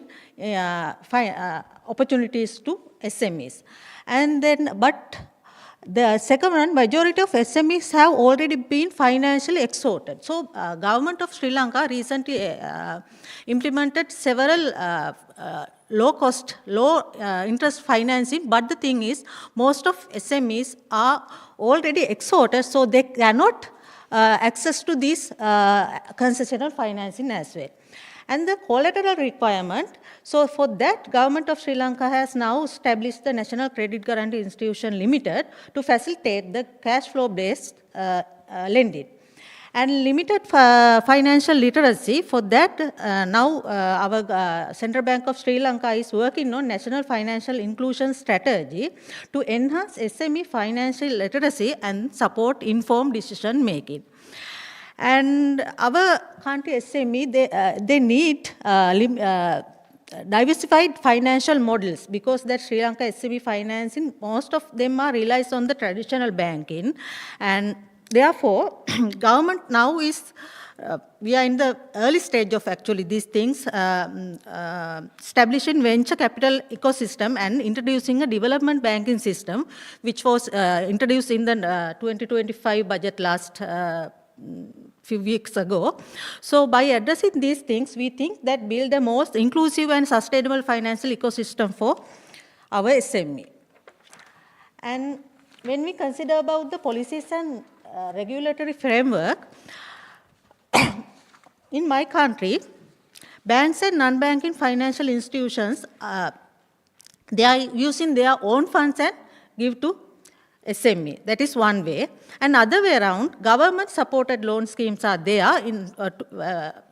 opportunities to SMEs. And then, but the second one, majority of SMEs have already been financially exhausted. So, government of Sri Lanka recently implemented several low-cost, low-interest financing. But the thing is, most of SMEs are already exhausted, so they cannot access to this concessional financing as well. And the collateral requirement, so for that, Government of Sri Lanka has now established the National Credit Guarantee Institution Limited to facilitate the cash flow-based lending. And limited financial literacy, for that, now our Central Bank of Sri Lanka is working on National Financial Inclusion Strategy to enhance SME financial literacy and support informed decision making. And our country SME, they need diversified financial models, because that Sri Lanka SME financing, most of them are relies on the traditional banking. And therefore, government now is, we are in the early stage of actually these things, establishing venture capital ecosystem and introducing a development banking system, which was introduced in the 2025 budget last few weeks ago. So by addressing these things, we think that build a most inclusive and sustainable financial ecosystem for our SME. And when we consider about the policies and regulatory framework, in my country, banks and non-banking financial institutions, they are using their own funds and give to SME. That is one way. And other way around, government-supported loan schemes are there,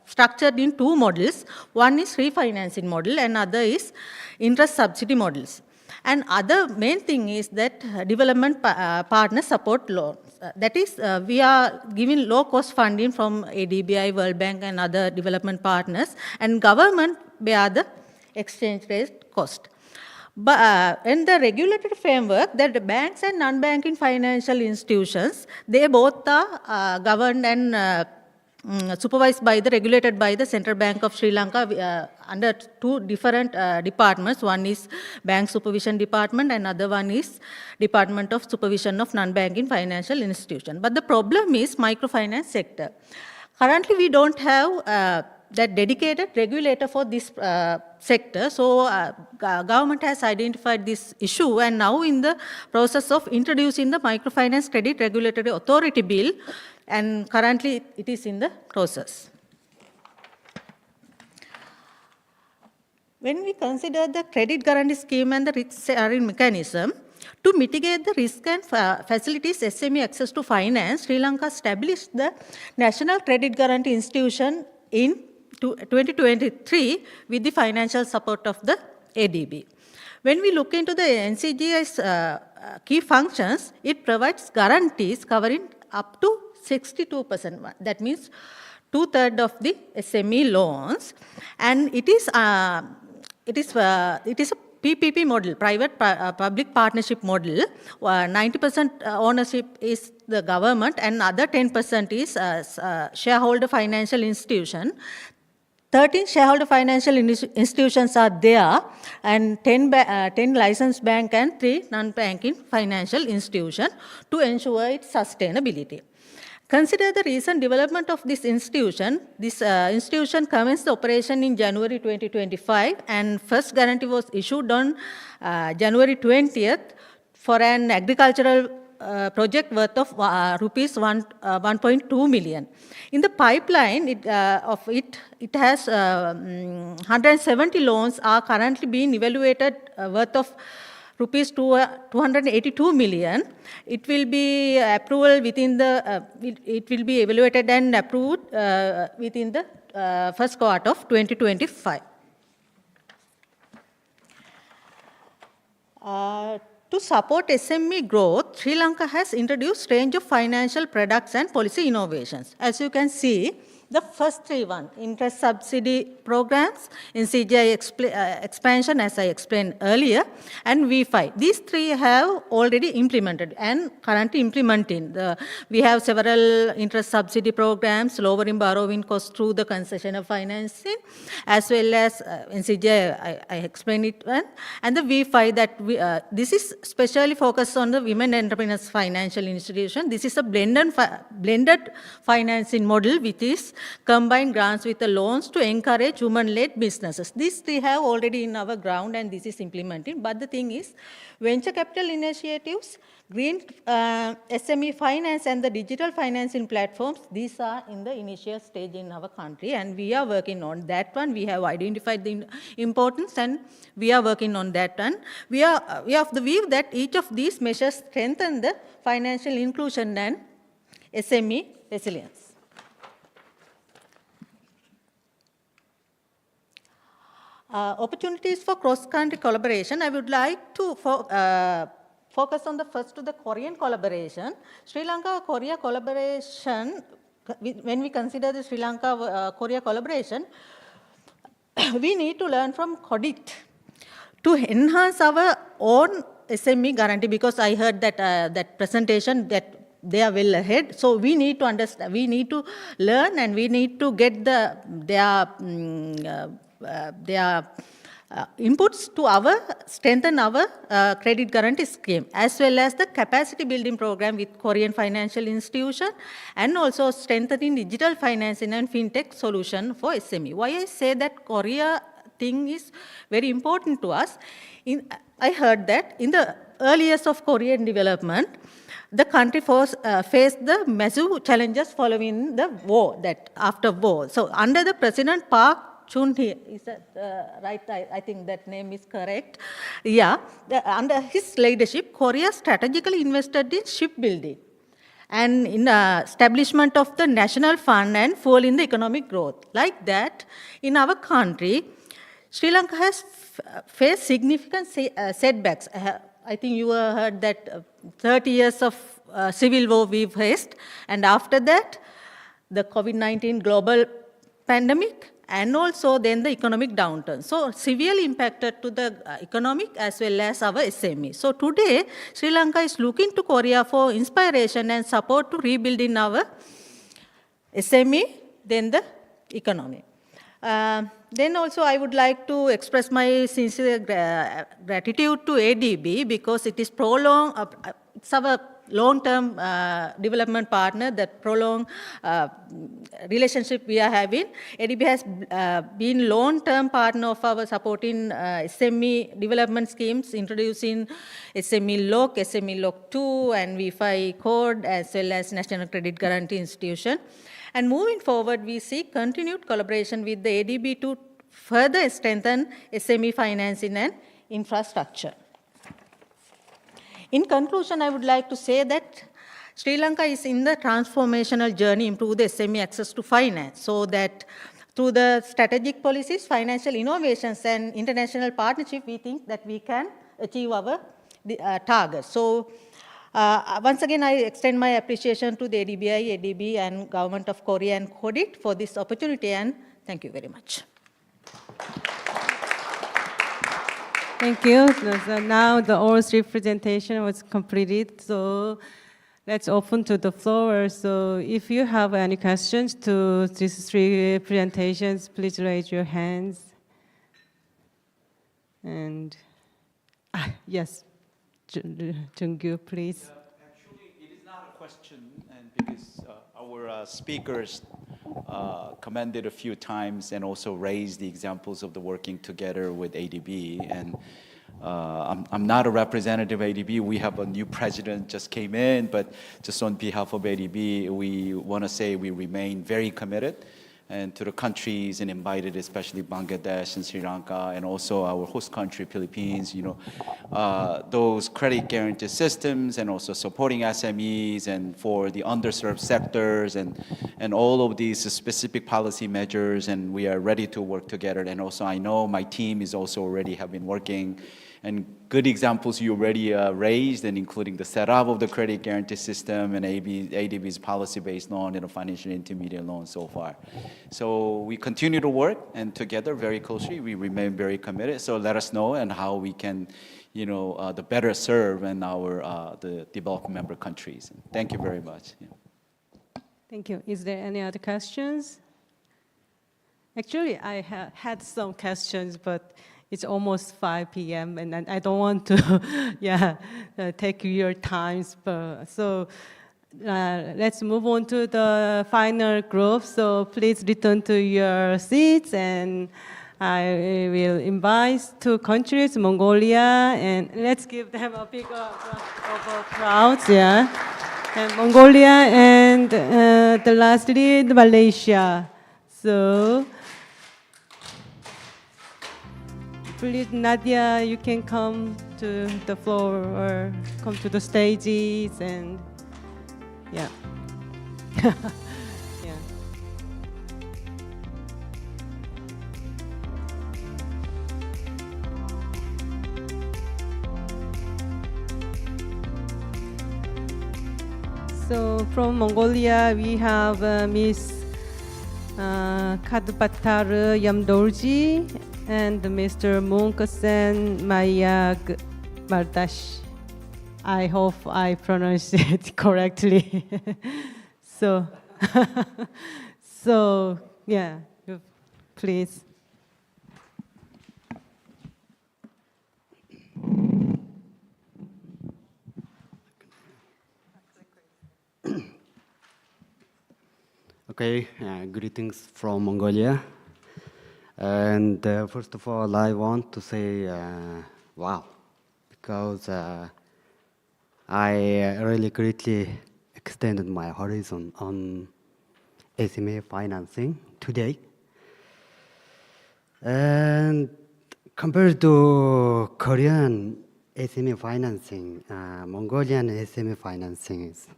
structured in two models. One is refinancing model, and other is interest subsidy models. And other main thing is that development partner support loans. That is, we are giving low-cost funding from ADBI, World Bank, and other development partners, and government bear the exchange rate cost. But in the regulatory framework, that the banks and non-banking financial institutions, they both are governed and supervised by regulated by the Central Bank of Sri Lanka under two different departments. One is Bank Supervision Department, and another one is Department of Supervision of Non-Banking Financial Institution. But the problem is microfinance sector. Currently, we don't have that dedicated regulator for this sector. So government has identified this issue, and now in the process of introducing the Microfinance Credit Regulatory Authority Bill, and currently it is in the process. When we consider the credit guarantee scheme and the risk sharing mechanism, to mitigate the risk and facilities SME access to finance, Sri Lanka established the National Credit Guarantee Institution in 2023 with the financial support of the ADB. When we look into the NCGI's key functions, it provides guarantees covering up to 62%. That means 2/3 of the SME loans, and it is a PPP model, private-public partnership model. 90% ownership is the government, and other 10% is shareholder financial institution. 13 shareholder financial institutions are there, and 10 licensed bank and 3 non-banking financial institutions to ensure its sustainability. Consider the recent development of this institution. This institution commenced operation in January 2025, and first guarantee was issued on January 20th for an agricultural project worth of rupees 1.2 million. In the pipeline, it has 170 loans are currently being evaluated worth of rupees 282 million. It will be approval within the. It will be evaluated and approved within the first quarter of 2025. To support SME growth, Sri Lanka has introduced range of financial products and policy innovations. As you can see, The first three interest subsidy programs, in CGI expansion, as I explained earlier, and V5. These three have already implemented and currently implementing. We have several interest subsidy programs, lowering borrowing costs through the concessional financing, as well as in CGI, I explained it, and the V5 that this is specially focused on the women entrepreneurs financial institution. This is a blended financing model, which is combined grants with the loans to encourage women-led businesses. These three have already in our ground, and this is implemented. But the thing is, venture capital initiatives, green SME finance, and the digital financing platforms, these are in the initial stage in our country, and we are working on that one. We have identified the importance, and we are working on that one. We are of the view that each of these measures strengthen the financial inclusion and SME resilience. Opportunities for cross-country collaboration. I would like to focus on the first to the Korean collaboration. Sri Lanka-Korea collaboration, when we consider the Sri Lanka-Korea collaboration, we need to learn from KODIT to enhance our own SME guarantee, because I heard that that presentation that they are well ahead. So we need to understand, we need to learn, and we need to get their inputs to strengthen our credit guarantee scheme, as well as the capacity building program with Korean financial institution, and also strengthening digital financing and fintech solution for SME. Why I say that Korea thing is very important to us? I heard that in the early years of Korean development, the country faced the massive challenges following the war, that after war. So under the President Park Chung-hee, is that right? I think that name is correct. Yeah, under his leadership, Korea strategically invested in shipbuilding and in establishment of the national fund and fuel in the economic growth. Like that, in our country, Sri Lanka has faced significant setbacks. I think you heard that 30 years of civil war we faced, and after that, the COVID-19 global pandemic, and also then the economic downturn. So severely impacted to the economic as well as our SME. So today, Sri Lanka is looking to Korea for inspiration and support to rebuilding our SME, then the economy. Then also I would like to express my sincere gratitude to ADB, because it is it's our long-term development partner, that prolonged relationship we are having. ADB has been long-term partner of our supporting SME development schemes, introducing SME Lock 2, and V5 code, as well as National Credit Guarantee Institution. And moving forward, we see continued collaboration with the ADB to further strengthen SME financing and infrastructure. In conclusion, I would like to say that Sri Lanka is in the transformational journey to improve the SME access to finance, so that through the strategic policies, financial innovations, and international partnership, we think that we can achieve our targets. So once again, I extend my appreciation to the ADBI, ADB, and Government of Korea and KODIT for this opportunity, and thank you very much. Thank you. So now the oral three presentation was completed. So let's open to the floor. So if you have any questions to these three presentations, please raise your hands. And yes, Jung-gyu, please. Actually, it is not a question, and because our speakers commended a few times and also raised the examples of the working together with ADB. And I'm not a representative of ADB. We have a new president just came in, but just on behalf of ADB, we want to say we remain very committed and to the countries and invited, especially Bangladesh and Sri Lanka, and also our host country, Philippines, those credit guarantee systems, and also supporting SMEs and for the underserved sectors, and all of these specific policy measures, and we are ready to work together. And also I know my team is also already have been working and good examples you already raised, and including the setup of the credit guarantee system and ADB's policy-based loan and financial intermediate loan so far. So we continue to work, and together very closely, we remain very committed. So let us know and how we can, the better serve in our the developing member countries. Thank you very much. Yeah. Thank you. Is there any other questions? Actually, I had some questions, but it's almost 5 p.m. and I don't want to take your time. So let's move on to the final group. So please return to your seats, and I will invite 2 countries, Mongolia, and let's give them a big applause. Yeah. And Mongolia, and the lastly, Malaysia. So please, Nadia, you can come to the floor or come to the stages, and yeah. Yeah. So from Mongolia, we have Miss Kadbatar Yamdorji and Mr. Munkasen Mayag Mardash. I hope I pronounced it correctly. So, yeah, please. Okay, greetings from Mongolia. And first of all, I want to say, wow, because I really greatly extended my horizon on SME financing today. And compared to Korean SME financing, Mongolian SME financing is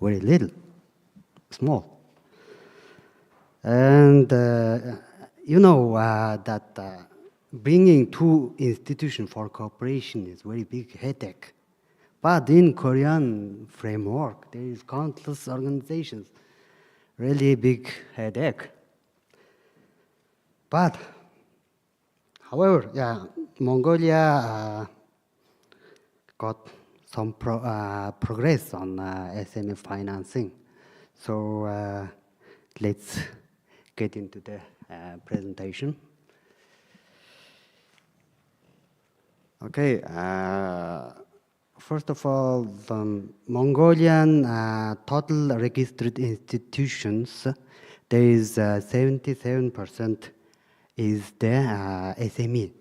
very little, small. And you know that bringing 2 institutions for cooperation is very big headache. But in Korean framework, there is countless organizations, really big headache. But, however, yeah, Mongolia got some progress on SME financing. So let's get into the presentation. Okay, first of all, the Mongolian total registered institutions, there is 77% is the SME.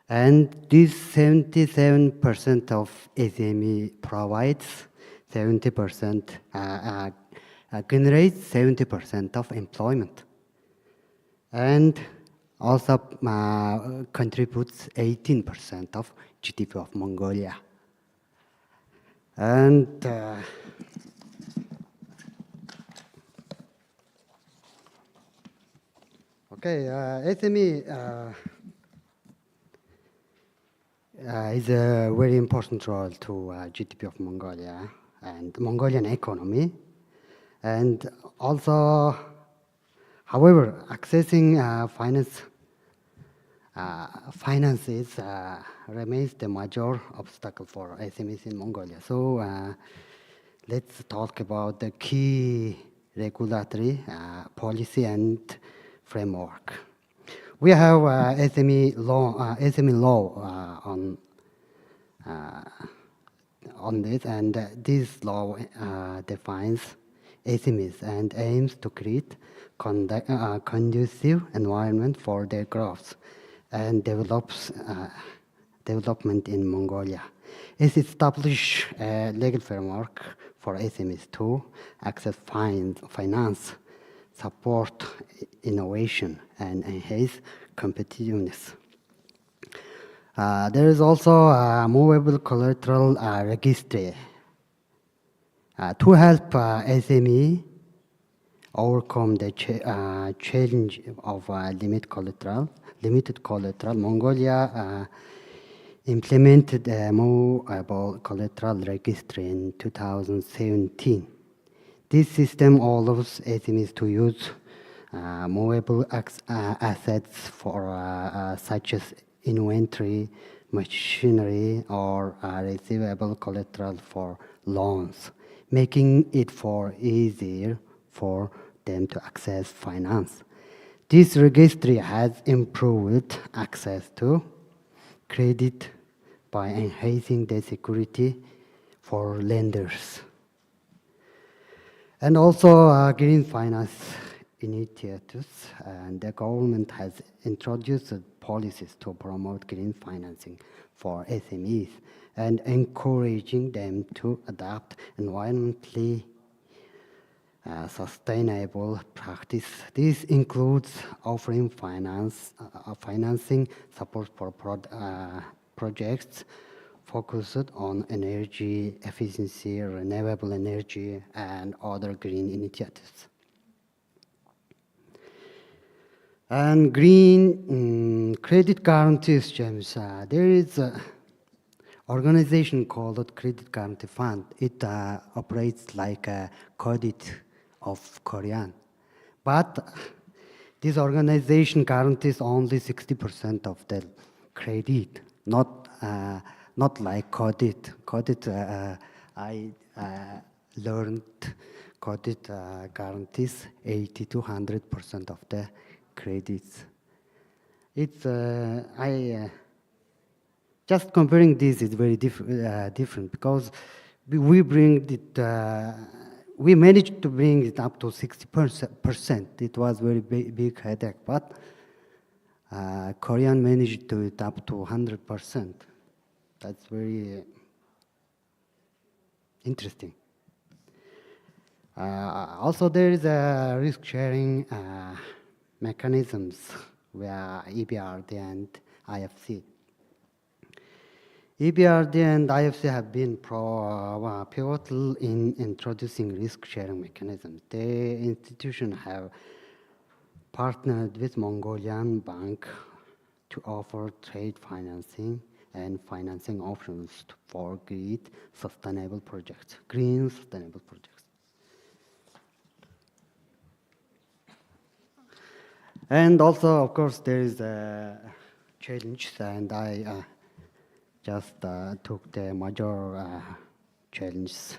And this 77% of SME provides 70%, generates 70% of employment. And also contributes 18% of GDP of Mongolia. And okay, SME is a very important role to GDP of Mongolia and Mongolian economy. And also, however, accessing finances remains the major obstacle for SMEs in Mongolia. So let's talk about the key regulatory policy and framework. We have SME law on this, and this law defines SMEs and aims to create conducive environment for their growth and development in Mongolia. It establishes a legal framework for SMEs to access finance, support innovation, and enhance competitiveness. There is also a movable collateral registry to help SME overcome the challenge of limited collateral. Mongolia implemented a movable collateral registry in 2017. This system allows SMEs to use movable assets for such as inventory, machinery, or receivable collateral for loans, making it easier for them to access finance. This registry has improved access to credit by enhancing the security for lenders. And also green finance initiatives, and the government has introduced policies to promote green financing for SMEs and encouraging them to adopt environmentally sustainable practice. This includes offering financing support for projects focused on energy efficiency, renewable energy, and other green initiatives. And green credit guarantees, James. There is an organization called Credit Guarantee Fund. It operates like a KODIT of Korean. But this organization guarantees only 60% of the credit, not like KODIT. KODIT, I learned KODIT guarantees 80 to 100% of the credits. It's just comparing this is very different because we bring it. We managed to bring it up to 60%. It was very big headache, but Korean managed to it up to 100%. That's very interesting. Also, there is a risk-sharing mechanisms via EBRD and IFC. EBRD and IFC have been pivotal in introducing risk-sharing mechanisms. The institution have partnered with Mongolian Bank to offer trade financing and financing options for green sustainable projects. And also, of course, there is a challenge, and I just took the major challenge.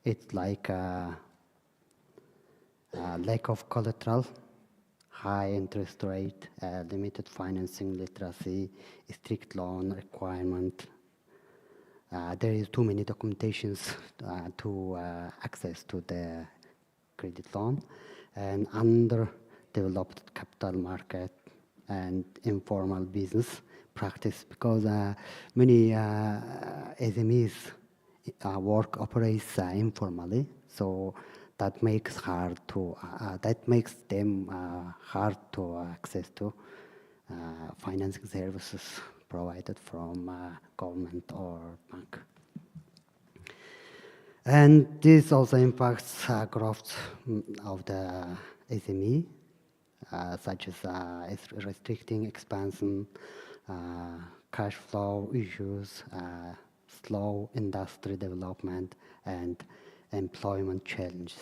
It's like lack of collateral, high interest rate, limited financing literacy, strict loan requirement. There is too many documentations to access to the credit loan, and underdeveloped capital market and informal business practice, because many SMEs operates informally, so that makes them hard to access to financing services provided from government or bank. And this also impacts growth of the SME, such as restricting expansion, cash flow issues, slow industry development, and employment challenges.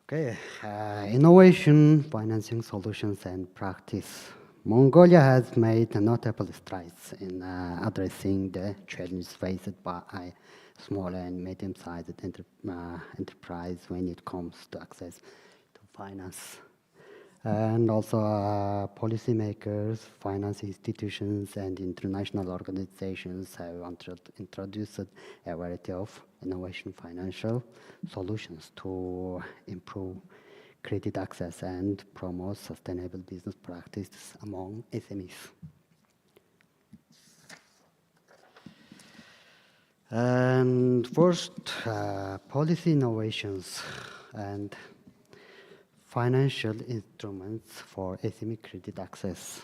Okay, innovation, financing solutions, and practice. Mongolia has made notable strides in addressing the challenges faced by small and medium-sized enterprise when it comes to access to finance. And also policymakers, finance institutions, and international organizations have introduced a variety of innovation financial solutions to improve credit access and promote sustainable business practices among SMEs. And first, policy innovations and financial instruments for SME credit access.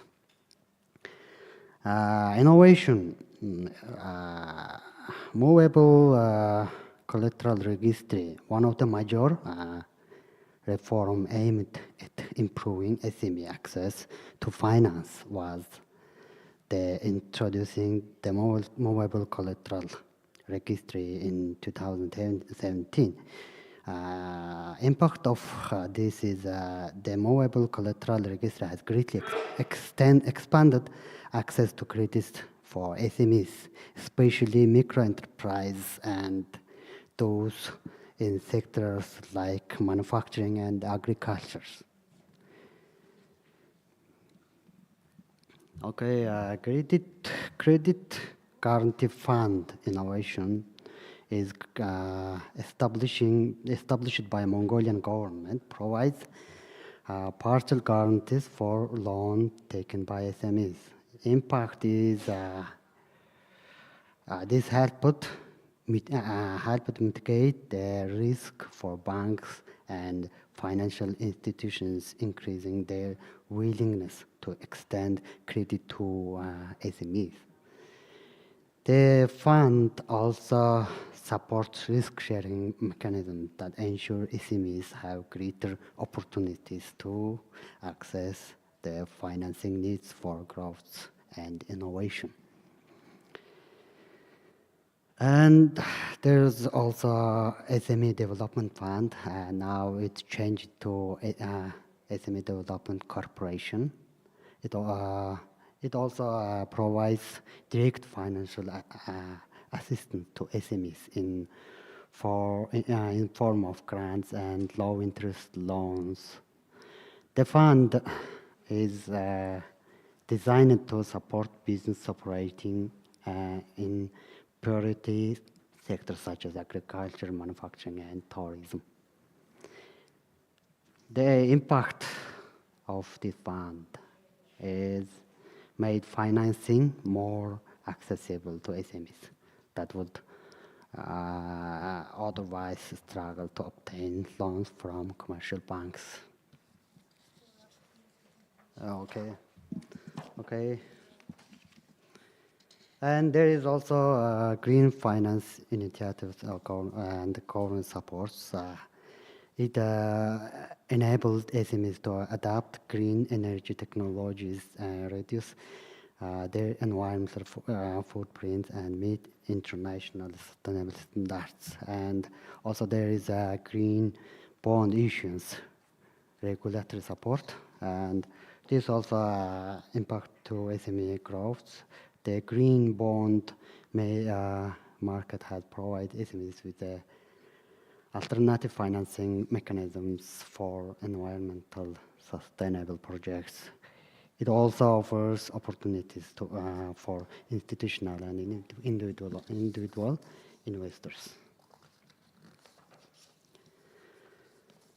Innovation, movable collateral registry. One of the major reform aimed at improving SME access to finance was the introducing the movable collateral registry in 2017. Impact of this is the movable collateral registry has greatly expanded access to credit for SMEs, especially micro-enterprise and those in sectors like manufacturing and agriculture. Okay, credit guarantee fund innovation is established by Mongolian government, provides partial guarantees for loan taken by SMEs. Impact is this helped mitigate the risk for banks and financial institutions, increasing their willingness to extend credit to SMEs. The fund also supports risk-sharing mechanisms that ensure SMEs have greater opportunities to access the financing needs for growth and innovation. And there's also SME Development Fund, and now it's changed to SME Development Corporation. It also provides direct financial assistance to SMEs in form of grants and low-interest loans. The fund is designed to support business operating in priority sectors such as agriculture, manufacturing, and tourism. The impact of this fund is made financing more accessible to SMEs that would otherwise struggle to obtain loans from commercial banks. Okay. And there is also green finance initiatives and government supports. It enables SMEs to adapt green energy technologies, reduce their environmental footprint, and meet international sustainable standards. And also there is a green bond issuance regulatory support, and this also impact to SME growth. The green bond market has provided SMEs with alternative financing mechanisms for environmental sustainable projects. It also offers opportunities for institutional and individual investors.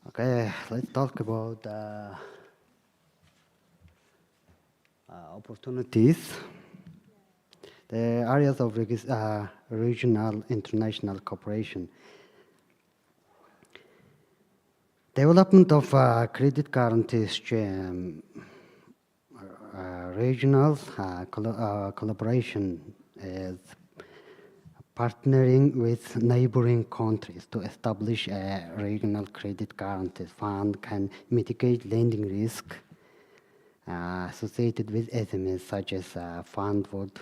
Okay, let's talk about opportunities. The areas of regional international cooperation. Development of credit guarantee scheme, regional collaboration is partnering with neighboring countries to establish a regional credit guarantee fund can mitigate lending risk associated with SMEs, such as fund would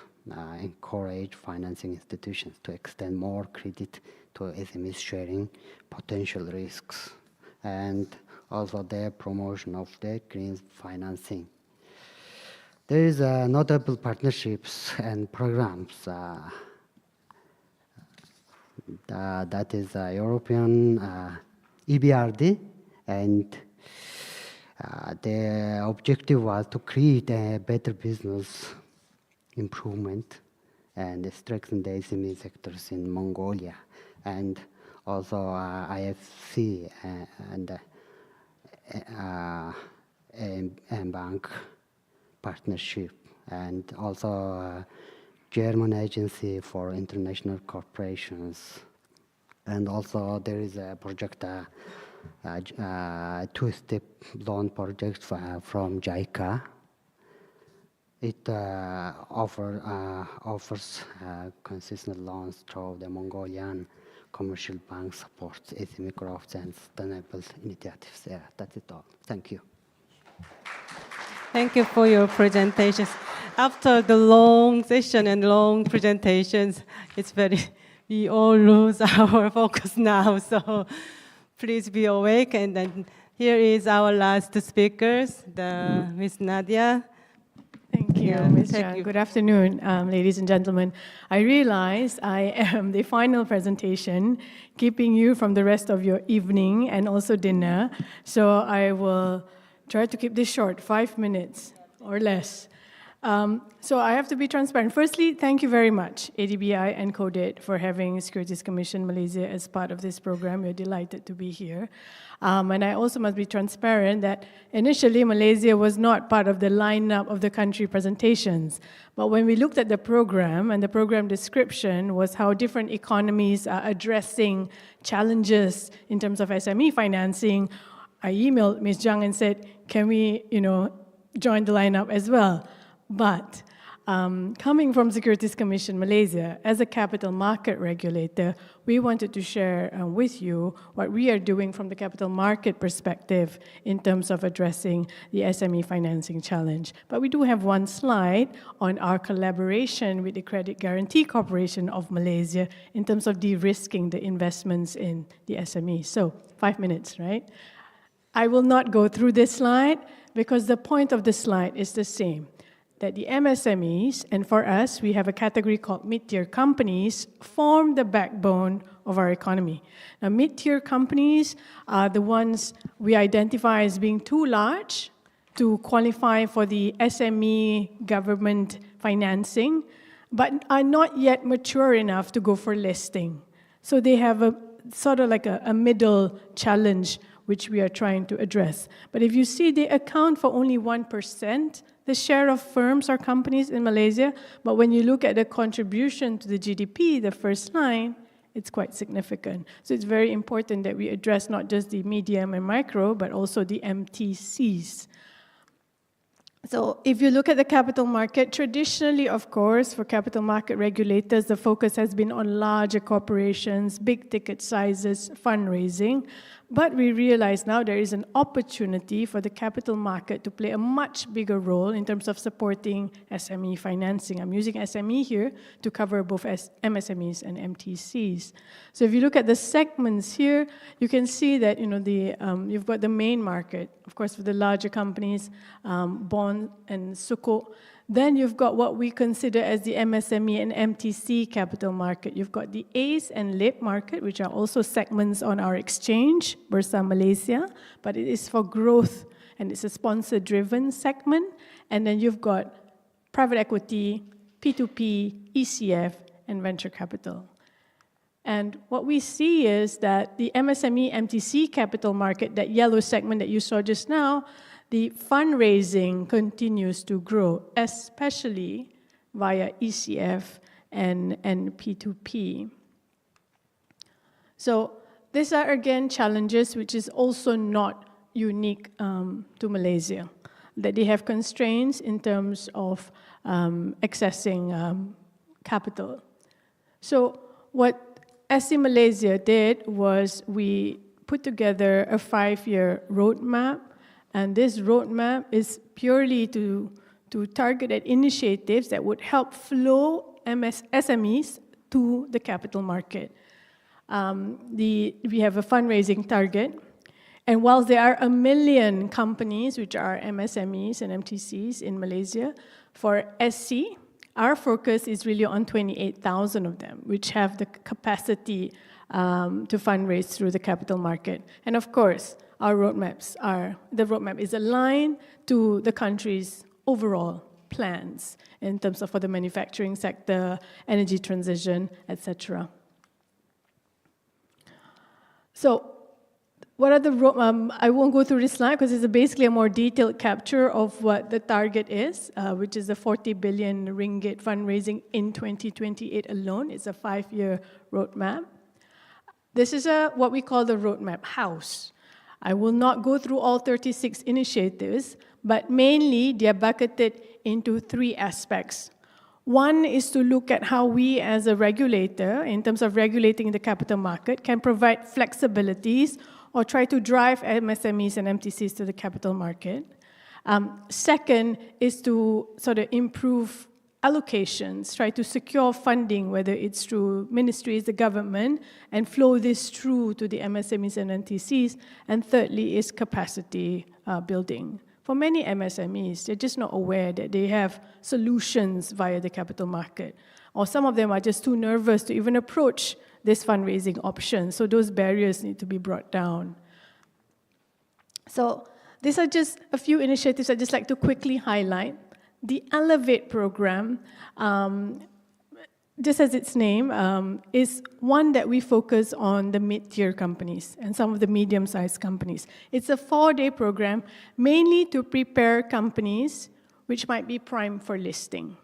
encourage financing institutions to extend more credit to SMEs sharing potential risks, and also the promotion of the green financing. There is notable partnerships and programs that is European EBRD, and the objective was to create a better business improvement and strengthen the SME sectors in Mongolia, and also IFC and bank partnership, and also German Agency for International Corporations. And also there is a project, two-step loan project from JICA. It offers consistent loans through the Mongolian commercial bank supports SME growth and sustainable initiatives. Yeah, that's it all. Thank you. Thank you for your presentations. After the long session and long presentations, we all lose our focus now. So please be awake. And then here is our last speakers, Ms. Nadia. Thank you, Ms. Chan. Good afternoon, ladies and gentlemen. I realize I am the final presentation, keeping you from the rest of your evening and also dinner. So I will try to keep this short, 5 minutes or less. So I have to be transparent. Firstly, thank you very much, ADBI and KODIT, for having Securities Commission Malaysia as part of this program. We're delighted to be here. And I also must be transparent that initially Malaysia was not part of the lineup of the country presentations. But when we looked at the program, and the program description was how different economies are addressing challenges in terms of SME financing, I emailed Ms. Zhang and said, can we, join the lineup as well? But coming from Securities Commission Malaysia, as a capital market regulator, we wanted to share with you what we are doing from the capital market perspective in terms of addressing the SME financing challenge. But we do have one slide on our collaboration with the Credit Guarantee Corporation of Malaysia in terms of de-risking the investments in the SME. So 5 minutes, right? I will not go through this slide because the point of the slide is the same, that the MSMEs, and for us, we have a category called mid-tier companies, form the backbone of our economy. Now, mid-tier companies are the ones we identify as being too large to qualify for the SME government financing, but are not yet mature enough to go for listing. So they have a sort of like a middle challenge which we are trying to address. But if you see, they account for only 1%, the share of firms or companies in Malaysia, but when you look at the contribution to the GDP, the first line, it's quite significant. So it's very important that we address not just the medium and micro, but also the MTCs. So if you look at the capital market, traditionally, of course, for capital market regulators, the focus has been on larger corporations, big ticket sizes, fundraising. But we realize now there is an opportunity for the capital market to play a much bigger role in terms of supporting SME financing. I'm using SME here to cover both MSMEs and MTCs. So if you look at the segments here, you can see that you've got the main market, of course, for the larger companies, bond and sukuk. Then you've got what we consider as the MSME and MTC capital market. You've got the ACE and LIP market, which are also segments on our exchange, Bursa Malaysia, but it is for growth, and it's a sponsor-driven segment. And then you've got private equity, P2P, ECF, and venture capital. And what we see is that the MSME, MTC capital market, that yellow segment that you saw just now, the fundraising continues to grow, especially via ECF and P2P. So these are, again, challenges which is also not unique to Malaysia, that they have constraints in terms of accessing capital. So what SC Malaysia did was we put together a 5-year roadmap. And this roadmap is purely to target at initiatives that would help flow SMEs to the capital market. We have a fundraising target. And whilst there are 1 million companies, which are MSMEs and MTCs in Malaysia, for SC, our focus is really on 28,000 of them, which have the capacity to fundraise through the capital market. And of course, the roadmap is aligned to the country's overall plans in terms of for the manufacturing sector, energy transition, etc. So what are the I won't go through this slide because it's basically a more detailed capture of what the target is, which is the 40 billion ringgit fundraising in 2028 alone. It's a 5-year roadmap. This is what we call the roadmap house. I will not go through all 36 initiatives, but mainly they are bucketed into 3 aspects. One is to look at how we as a regulator, in terms of regulating the capital market, can provide flexibilities or try to drive MSMEs and MTCs to the capital market. Second is to sort of improve allocations, try to secure funding, whether it's through ministries, the government, and flow this through to the MSMEs and MTCs. And thirdly is capacity building. For many MSMEs, they're just not aware that they have solutions via the capital market. Or some of them are just too nervous to even approach this fundraising option. So those barriers need to be brought down. So these are just a few initiatives I'd just like to quickly highlight. The Elevate program, just as its name, is one that we focus on the mid-tier companies and some of the medium-sized companies. It's a 4-day program mainly to prepare companies which might be primed for listing.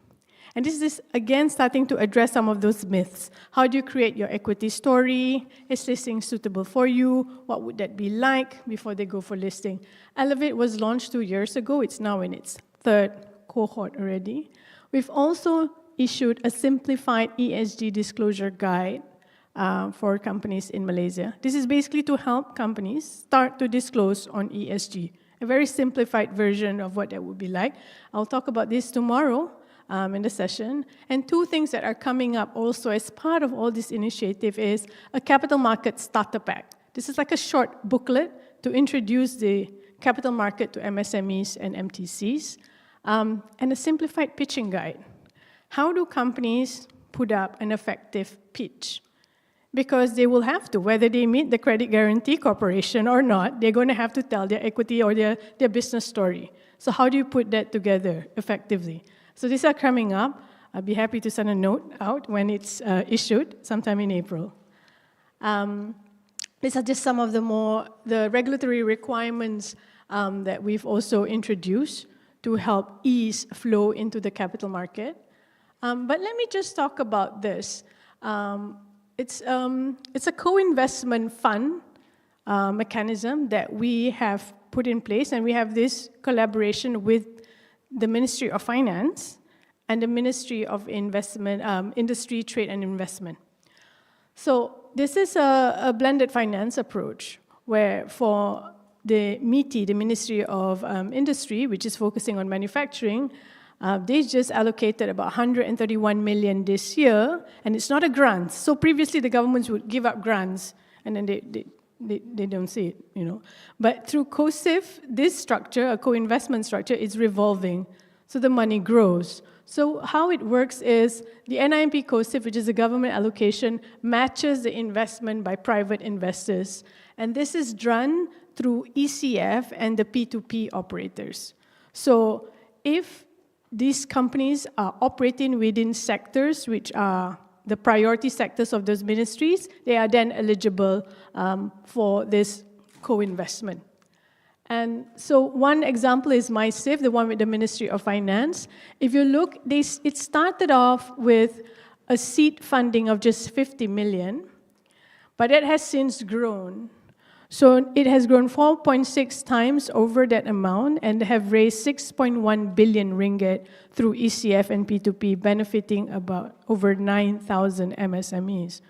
And this is, again, starting to address some of those myths. How do you create your equity story? Is listing suitable for you? What would that be like before they go for listing? Elevate was launched 2 years ago. It's now in its 3rd cohort already. We've also issued a simplified ESG disclosure guide for companies in Malaysia. This is basically to help companies start to disclose on ESG, a very simplified version of what that would be like. I'll talk about this tomorrow in the session. And 2 things that are coming up also as part of all this initiative is a capital market starter pack. This is like a short booklet to introduce the capital market to MSMEs and MTCs, and a simplified pitching guide. How do companies put up an effective pitch? Because they will have to, whether they meet the Credit Guarantee Corporation or not, they're going to have to tell their equity or their business story. So how do you put that together effectively? So these are coming up. I'll be happy to send a note out when it's issued sometime in April. These are just some of the regulatory requirements that we've also introduced to help ease flow into the capital market. But let me just talk about this. It's a co-investment fund mechanism that we have put in place, and we have this collaboration with the Ministry of Finance and the Ministry of Investment, Industry, Trade and Investment. So this is a blended finance approach where for the MITI, the Ministry of Industry, which is focusing on manufacturing, they just allocated about 131 million this year, and it's not a grant. So previously the governments would give up grants, and then they don't see it, you know. But through COSIF, this structure, a co-investment structure, is revolving, so the money grows. So how it works is the NIMP COSIF, which is a government allocation, matches the investment by private investors. And this is done through ECF and the P2P operators. So if these companies are operating within sectors which are the priority sectors of those ministries, they are then eligible for this co-investment. And so one example is MySIF, the one with the Ministry of Finance. If you look, it started off with a seed funding of just 50 million, but it has since grown. So it has grown 4.6 times over that amount and have raised 6.1 billion ringgit through ECF and P2P, benefiting about over 9,000 MSMEs.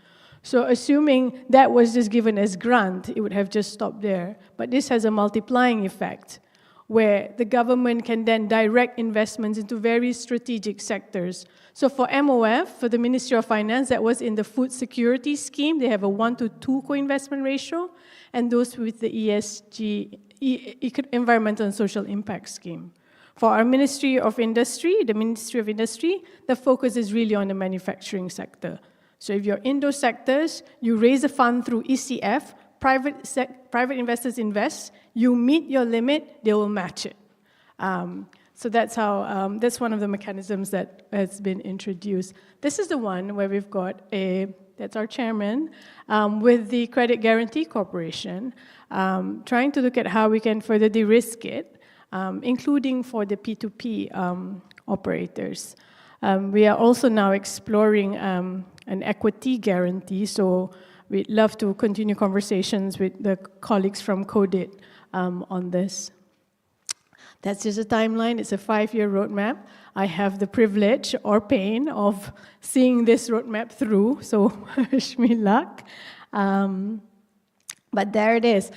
So assuming that was just given as grant, it would have just stopped there. But this has a multiplying effect, where the government can then direct investments into very strategic sectors. So for MOF, for the Ministry of Finance, that was in the food security scheme. They have a 1-to-2 co-investment ratio, and those with the ESG, Environmental and Social Impact Scheme. For our Ministry of Industry, the Ministry of Industry, the focus is really on the manufacturing sector. So if you're in those sectors, you raise a fund through ECF, private investors invest, you meet your limit, they will match it. So that's how, that's one of the mechanisms that has been introduced. This is the one where we've got that's our chairman, with the Credit Guarantee Corporation, trying to look at how we can further de-risk it, including for the P2P operators. We are also now exploring an equity guarantee, so we'd love to continue conversations with the colleagues from KODIT on this. That's just a timeline. It's a 5-year roadmap. I have the privilege or pain of seeing this roadmap through, so wish me luck. But there it is.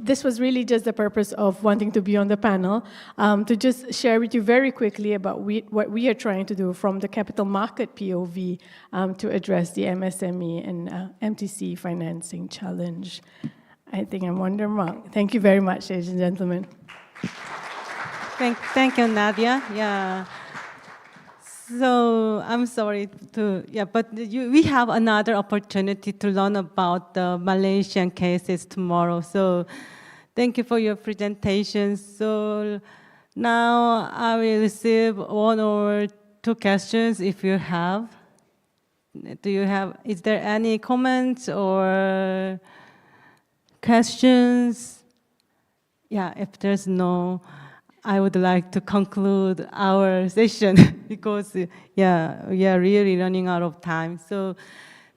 This was really just the purpose of wanting to be on the panel, to just share with you very quickly about what we are trying to do from the capital market POV to address the MSME and MTC financing challenge. I think I'm on the mark. Thank you very much, ladies and gentlemen. Thank you, Nadia. Yeah. So I'm sorry but we have another opportunity to learn about the Malaysian cases tomorrow. So thank you for your presentation. So now I will receive 1 or 2 questions if you have. Is there any comments or questions? Yeah, if there's no, I would like to conclude our session because, we are really running out of time. So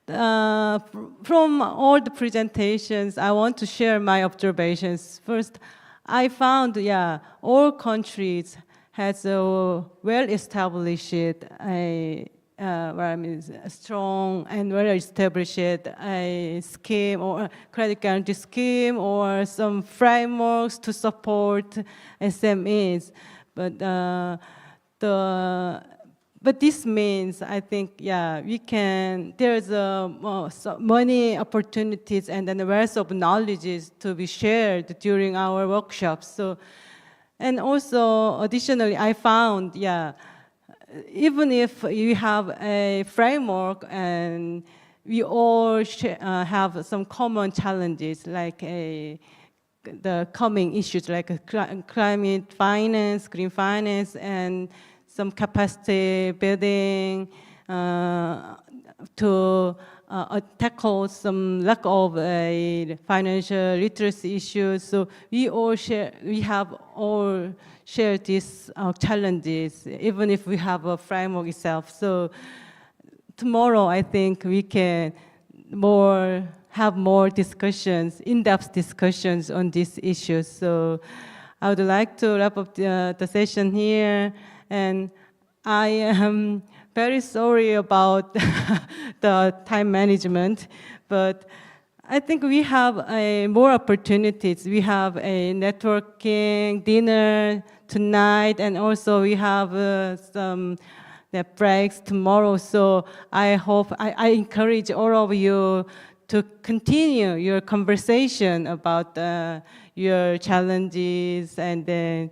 from all the presentations, I want to share my observations. First, I found, all countries has a well-established, a strong and well-established scheme or credit guarantee scheme or some frameworks to support SMEs. But this means, I think, we can, there's so many opportunities and then the wealth of knowledge to be shared during our workshops. So, and also, additionally, I found, even if you have a framework and we all have some common challenges like the coming issues like climate finance, green finance, and some capacity building to tackle some lack of financial literacy issues. So we have all shared these challenges, even if we have a framework itself. So tomorrow, I think we can have more discussions, in-depth discussions on these issues. So I would like to wrap up the session here. And I am very sorry about the time management, but I think we have more opportunities. We have a networking dinner tonight, and also we have some breaks tomorrow. So I hope, I encourage all of you to continue your conversation about your challenges and then,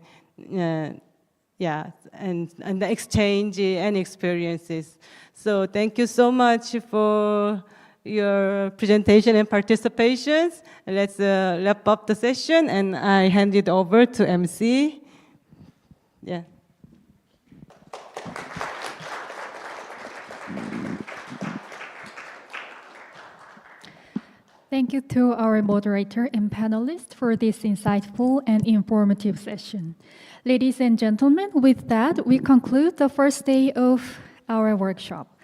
and the exchange and experiences. So thank you so much for your presentation and participations. Let's wrap up the session, and I hand it over to MC. Yeah. Thank you to our moderator and panelists for this insightful and informative session. Ladies and gentlemen, with that, we conclude the first day of our workshop.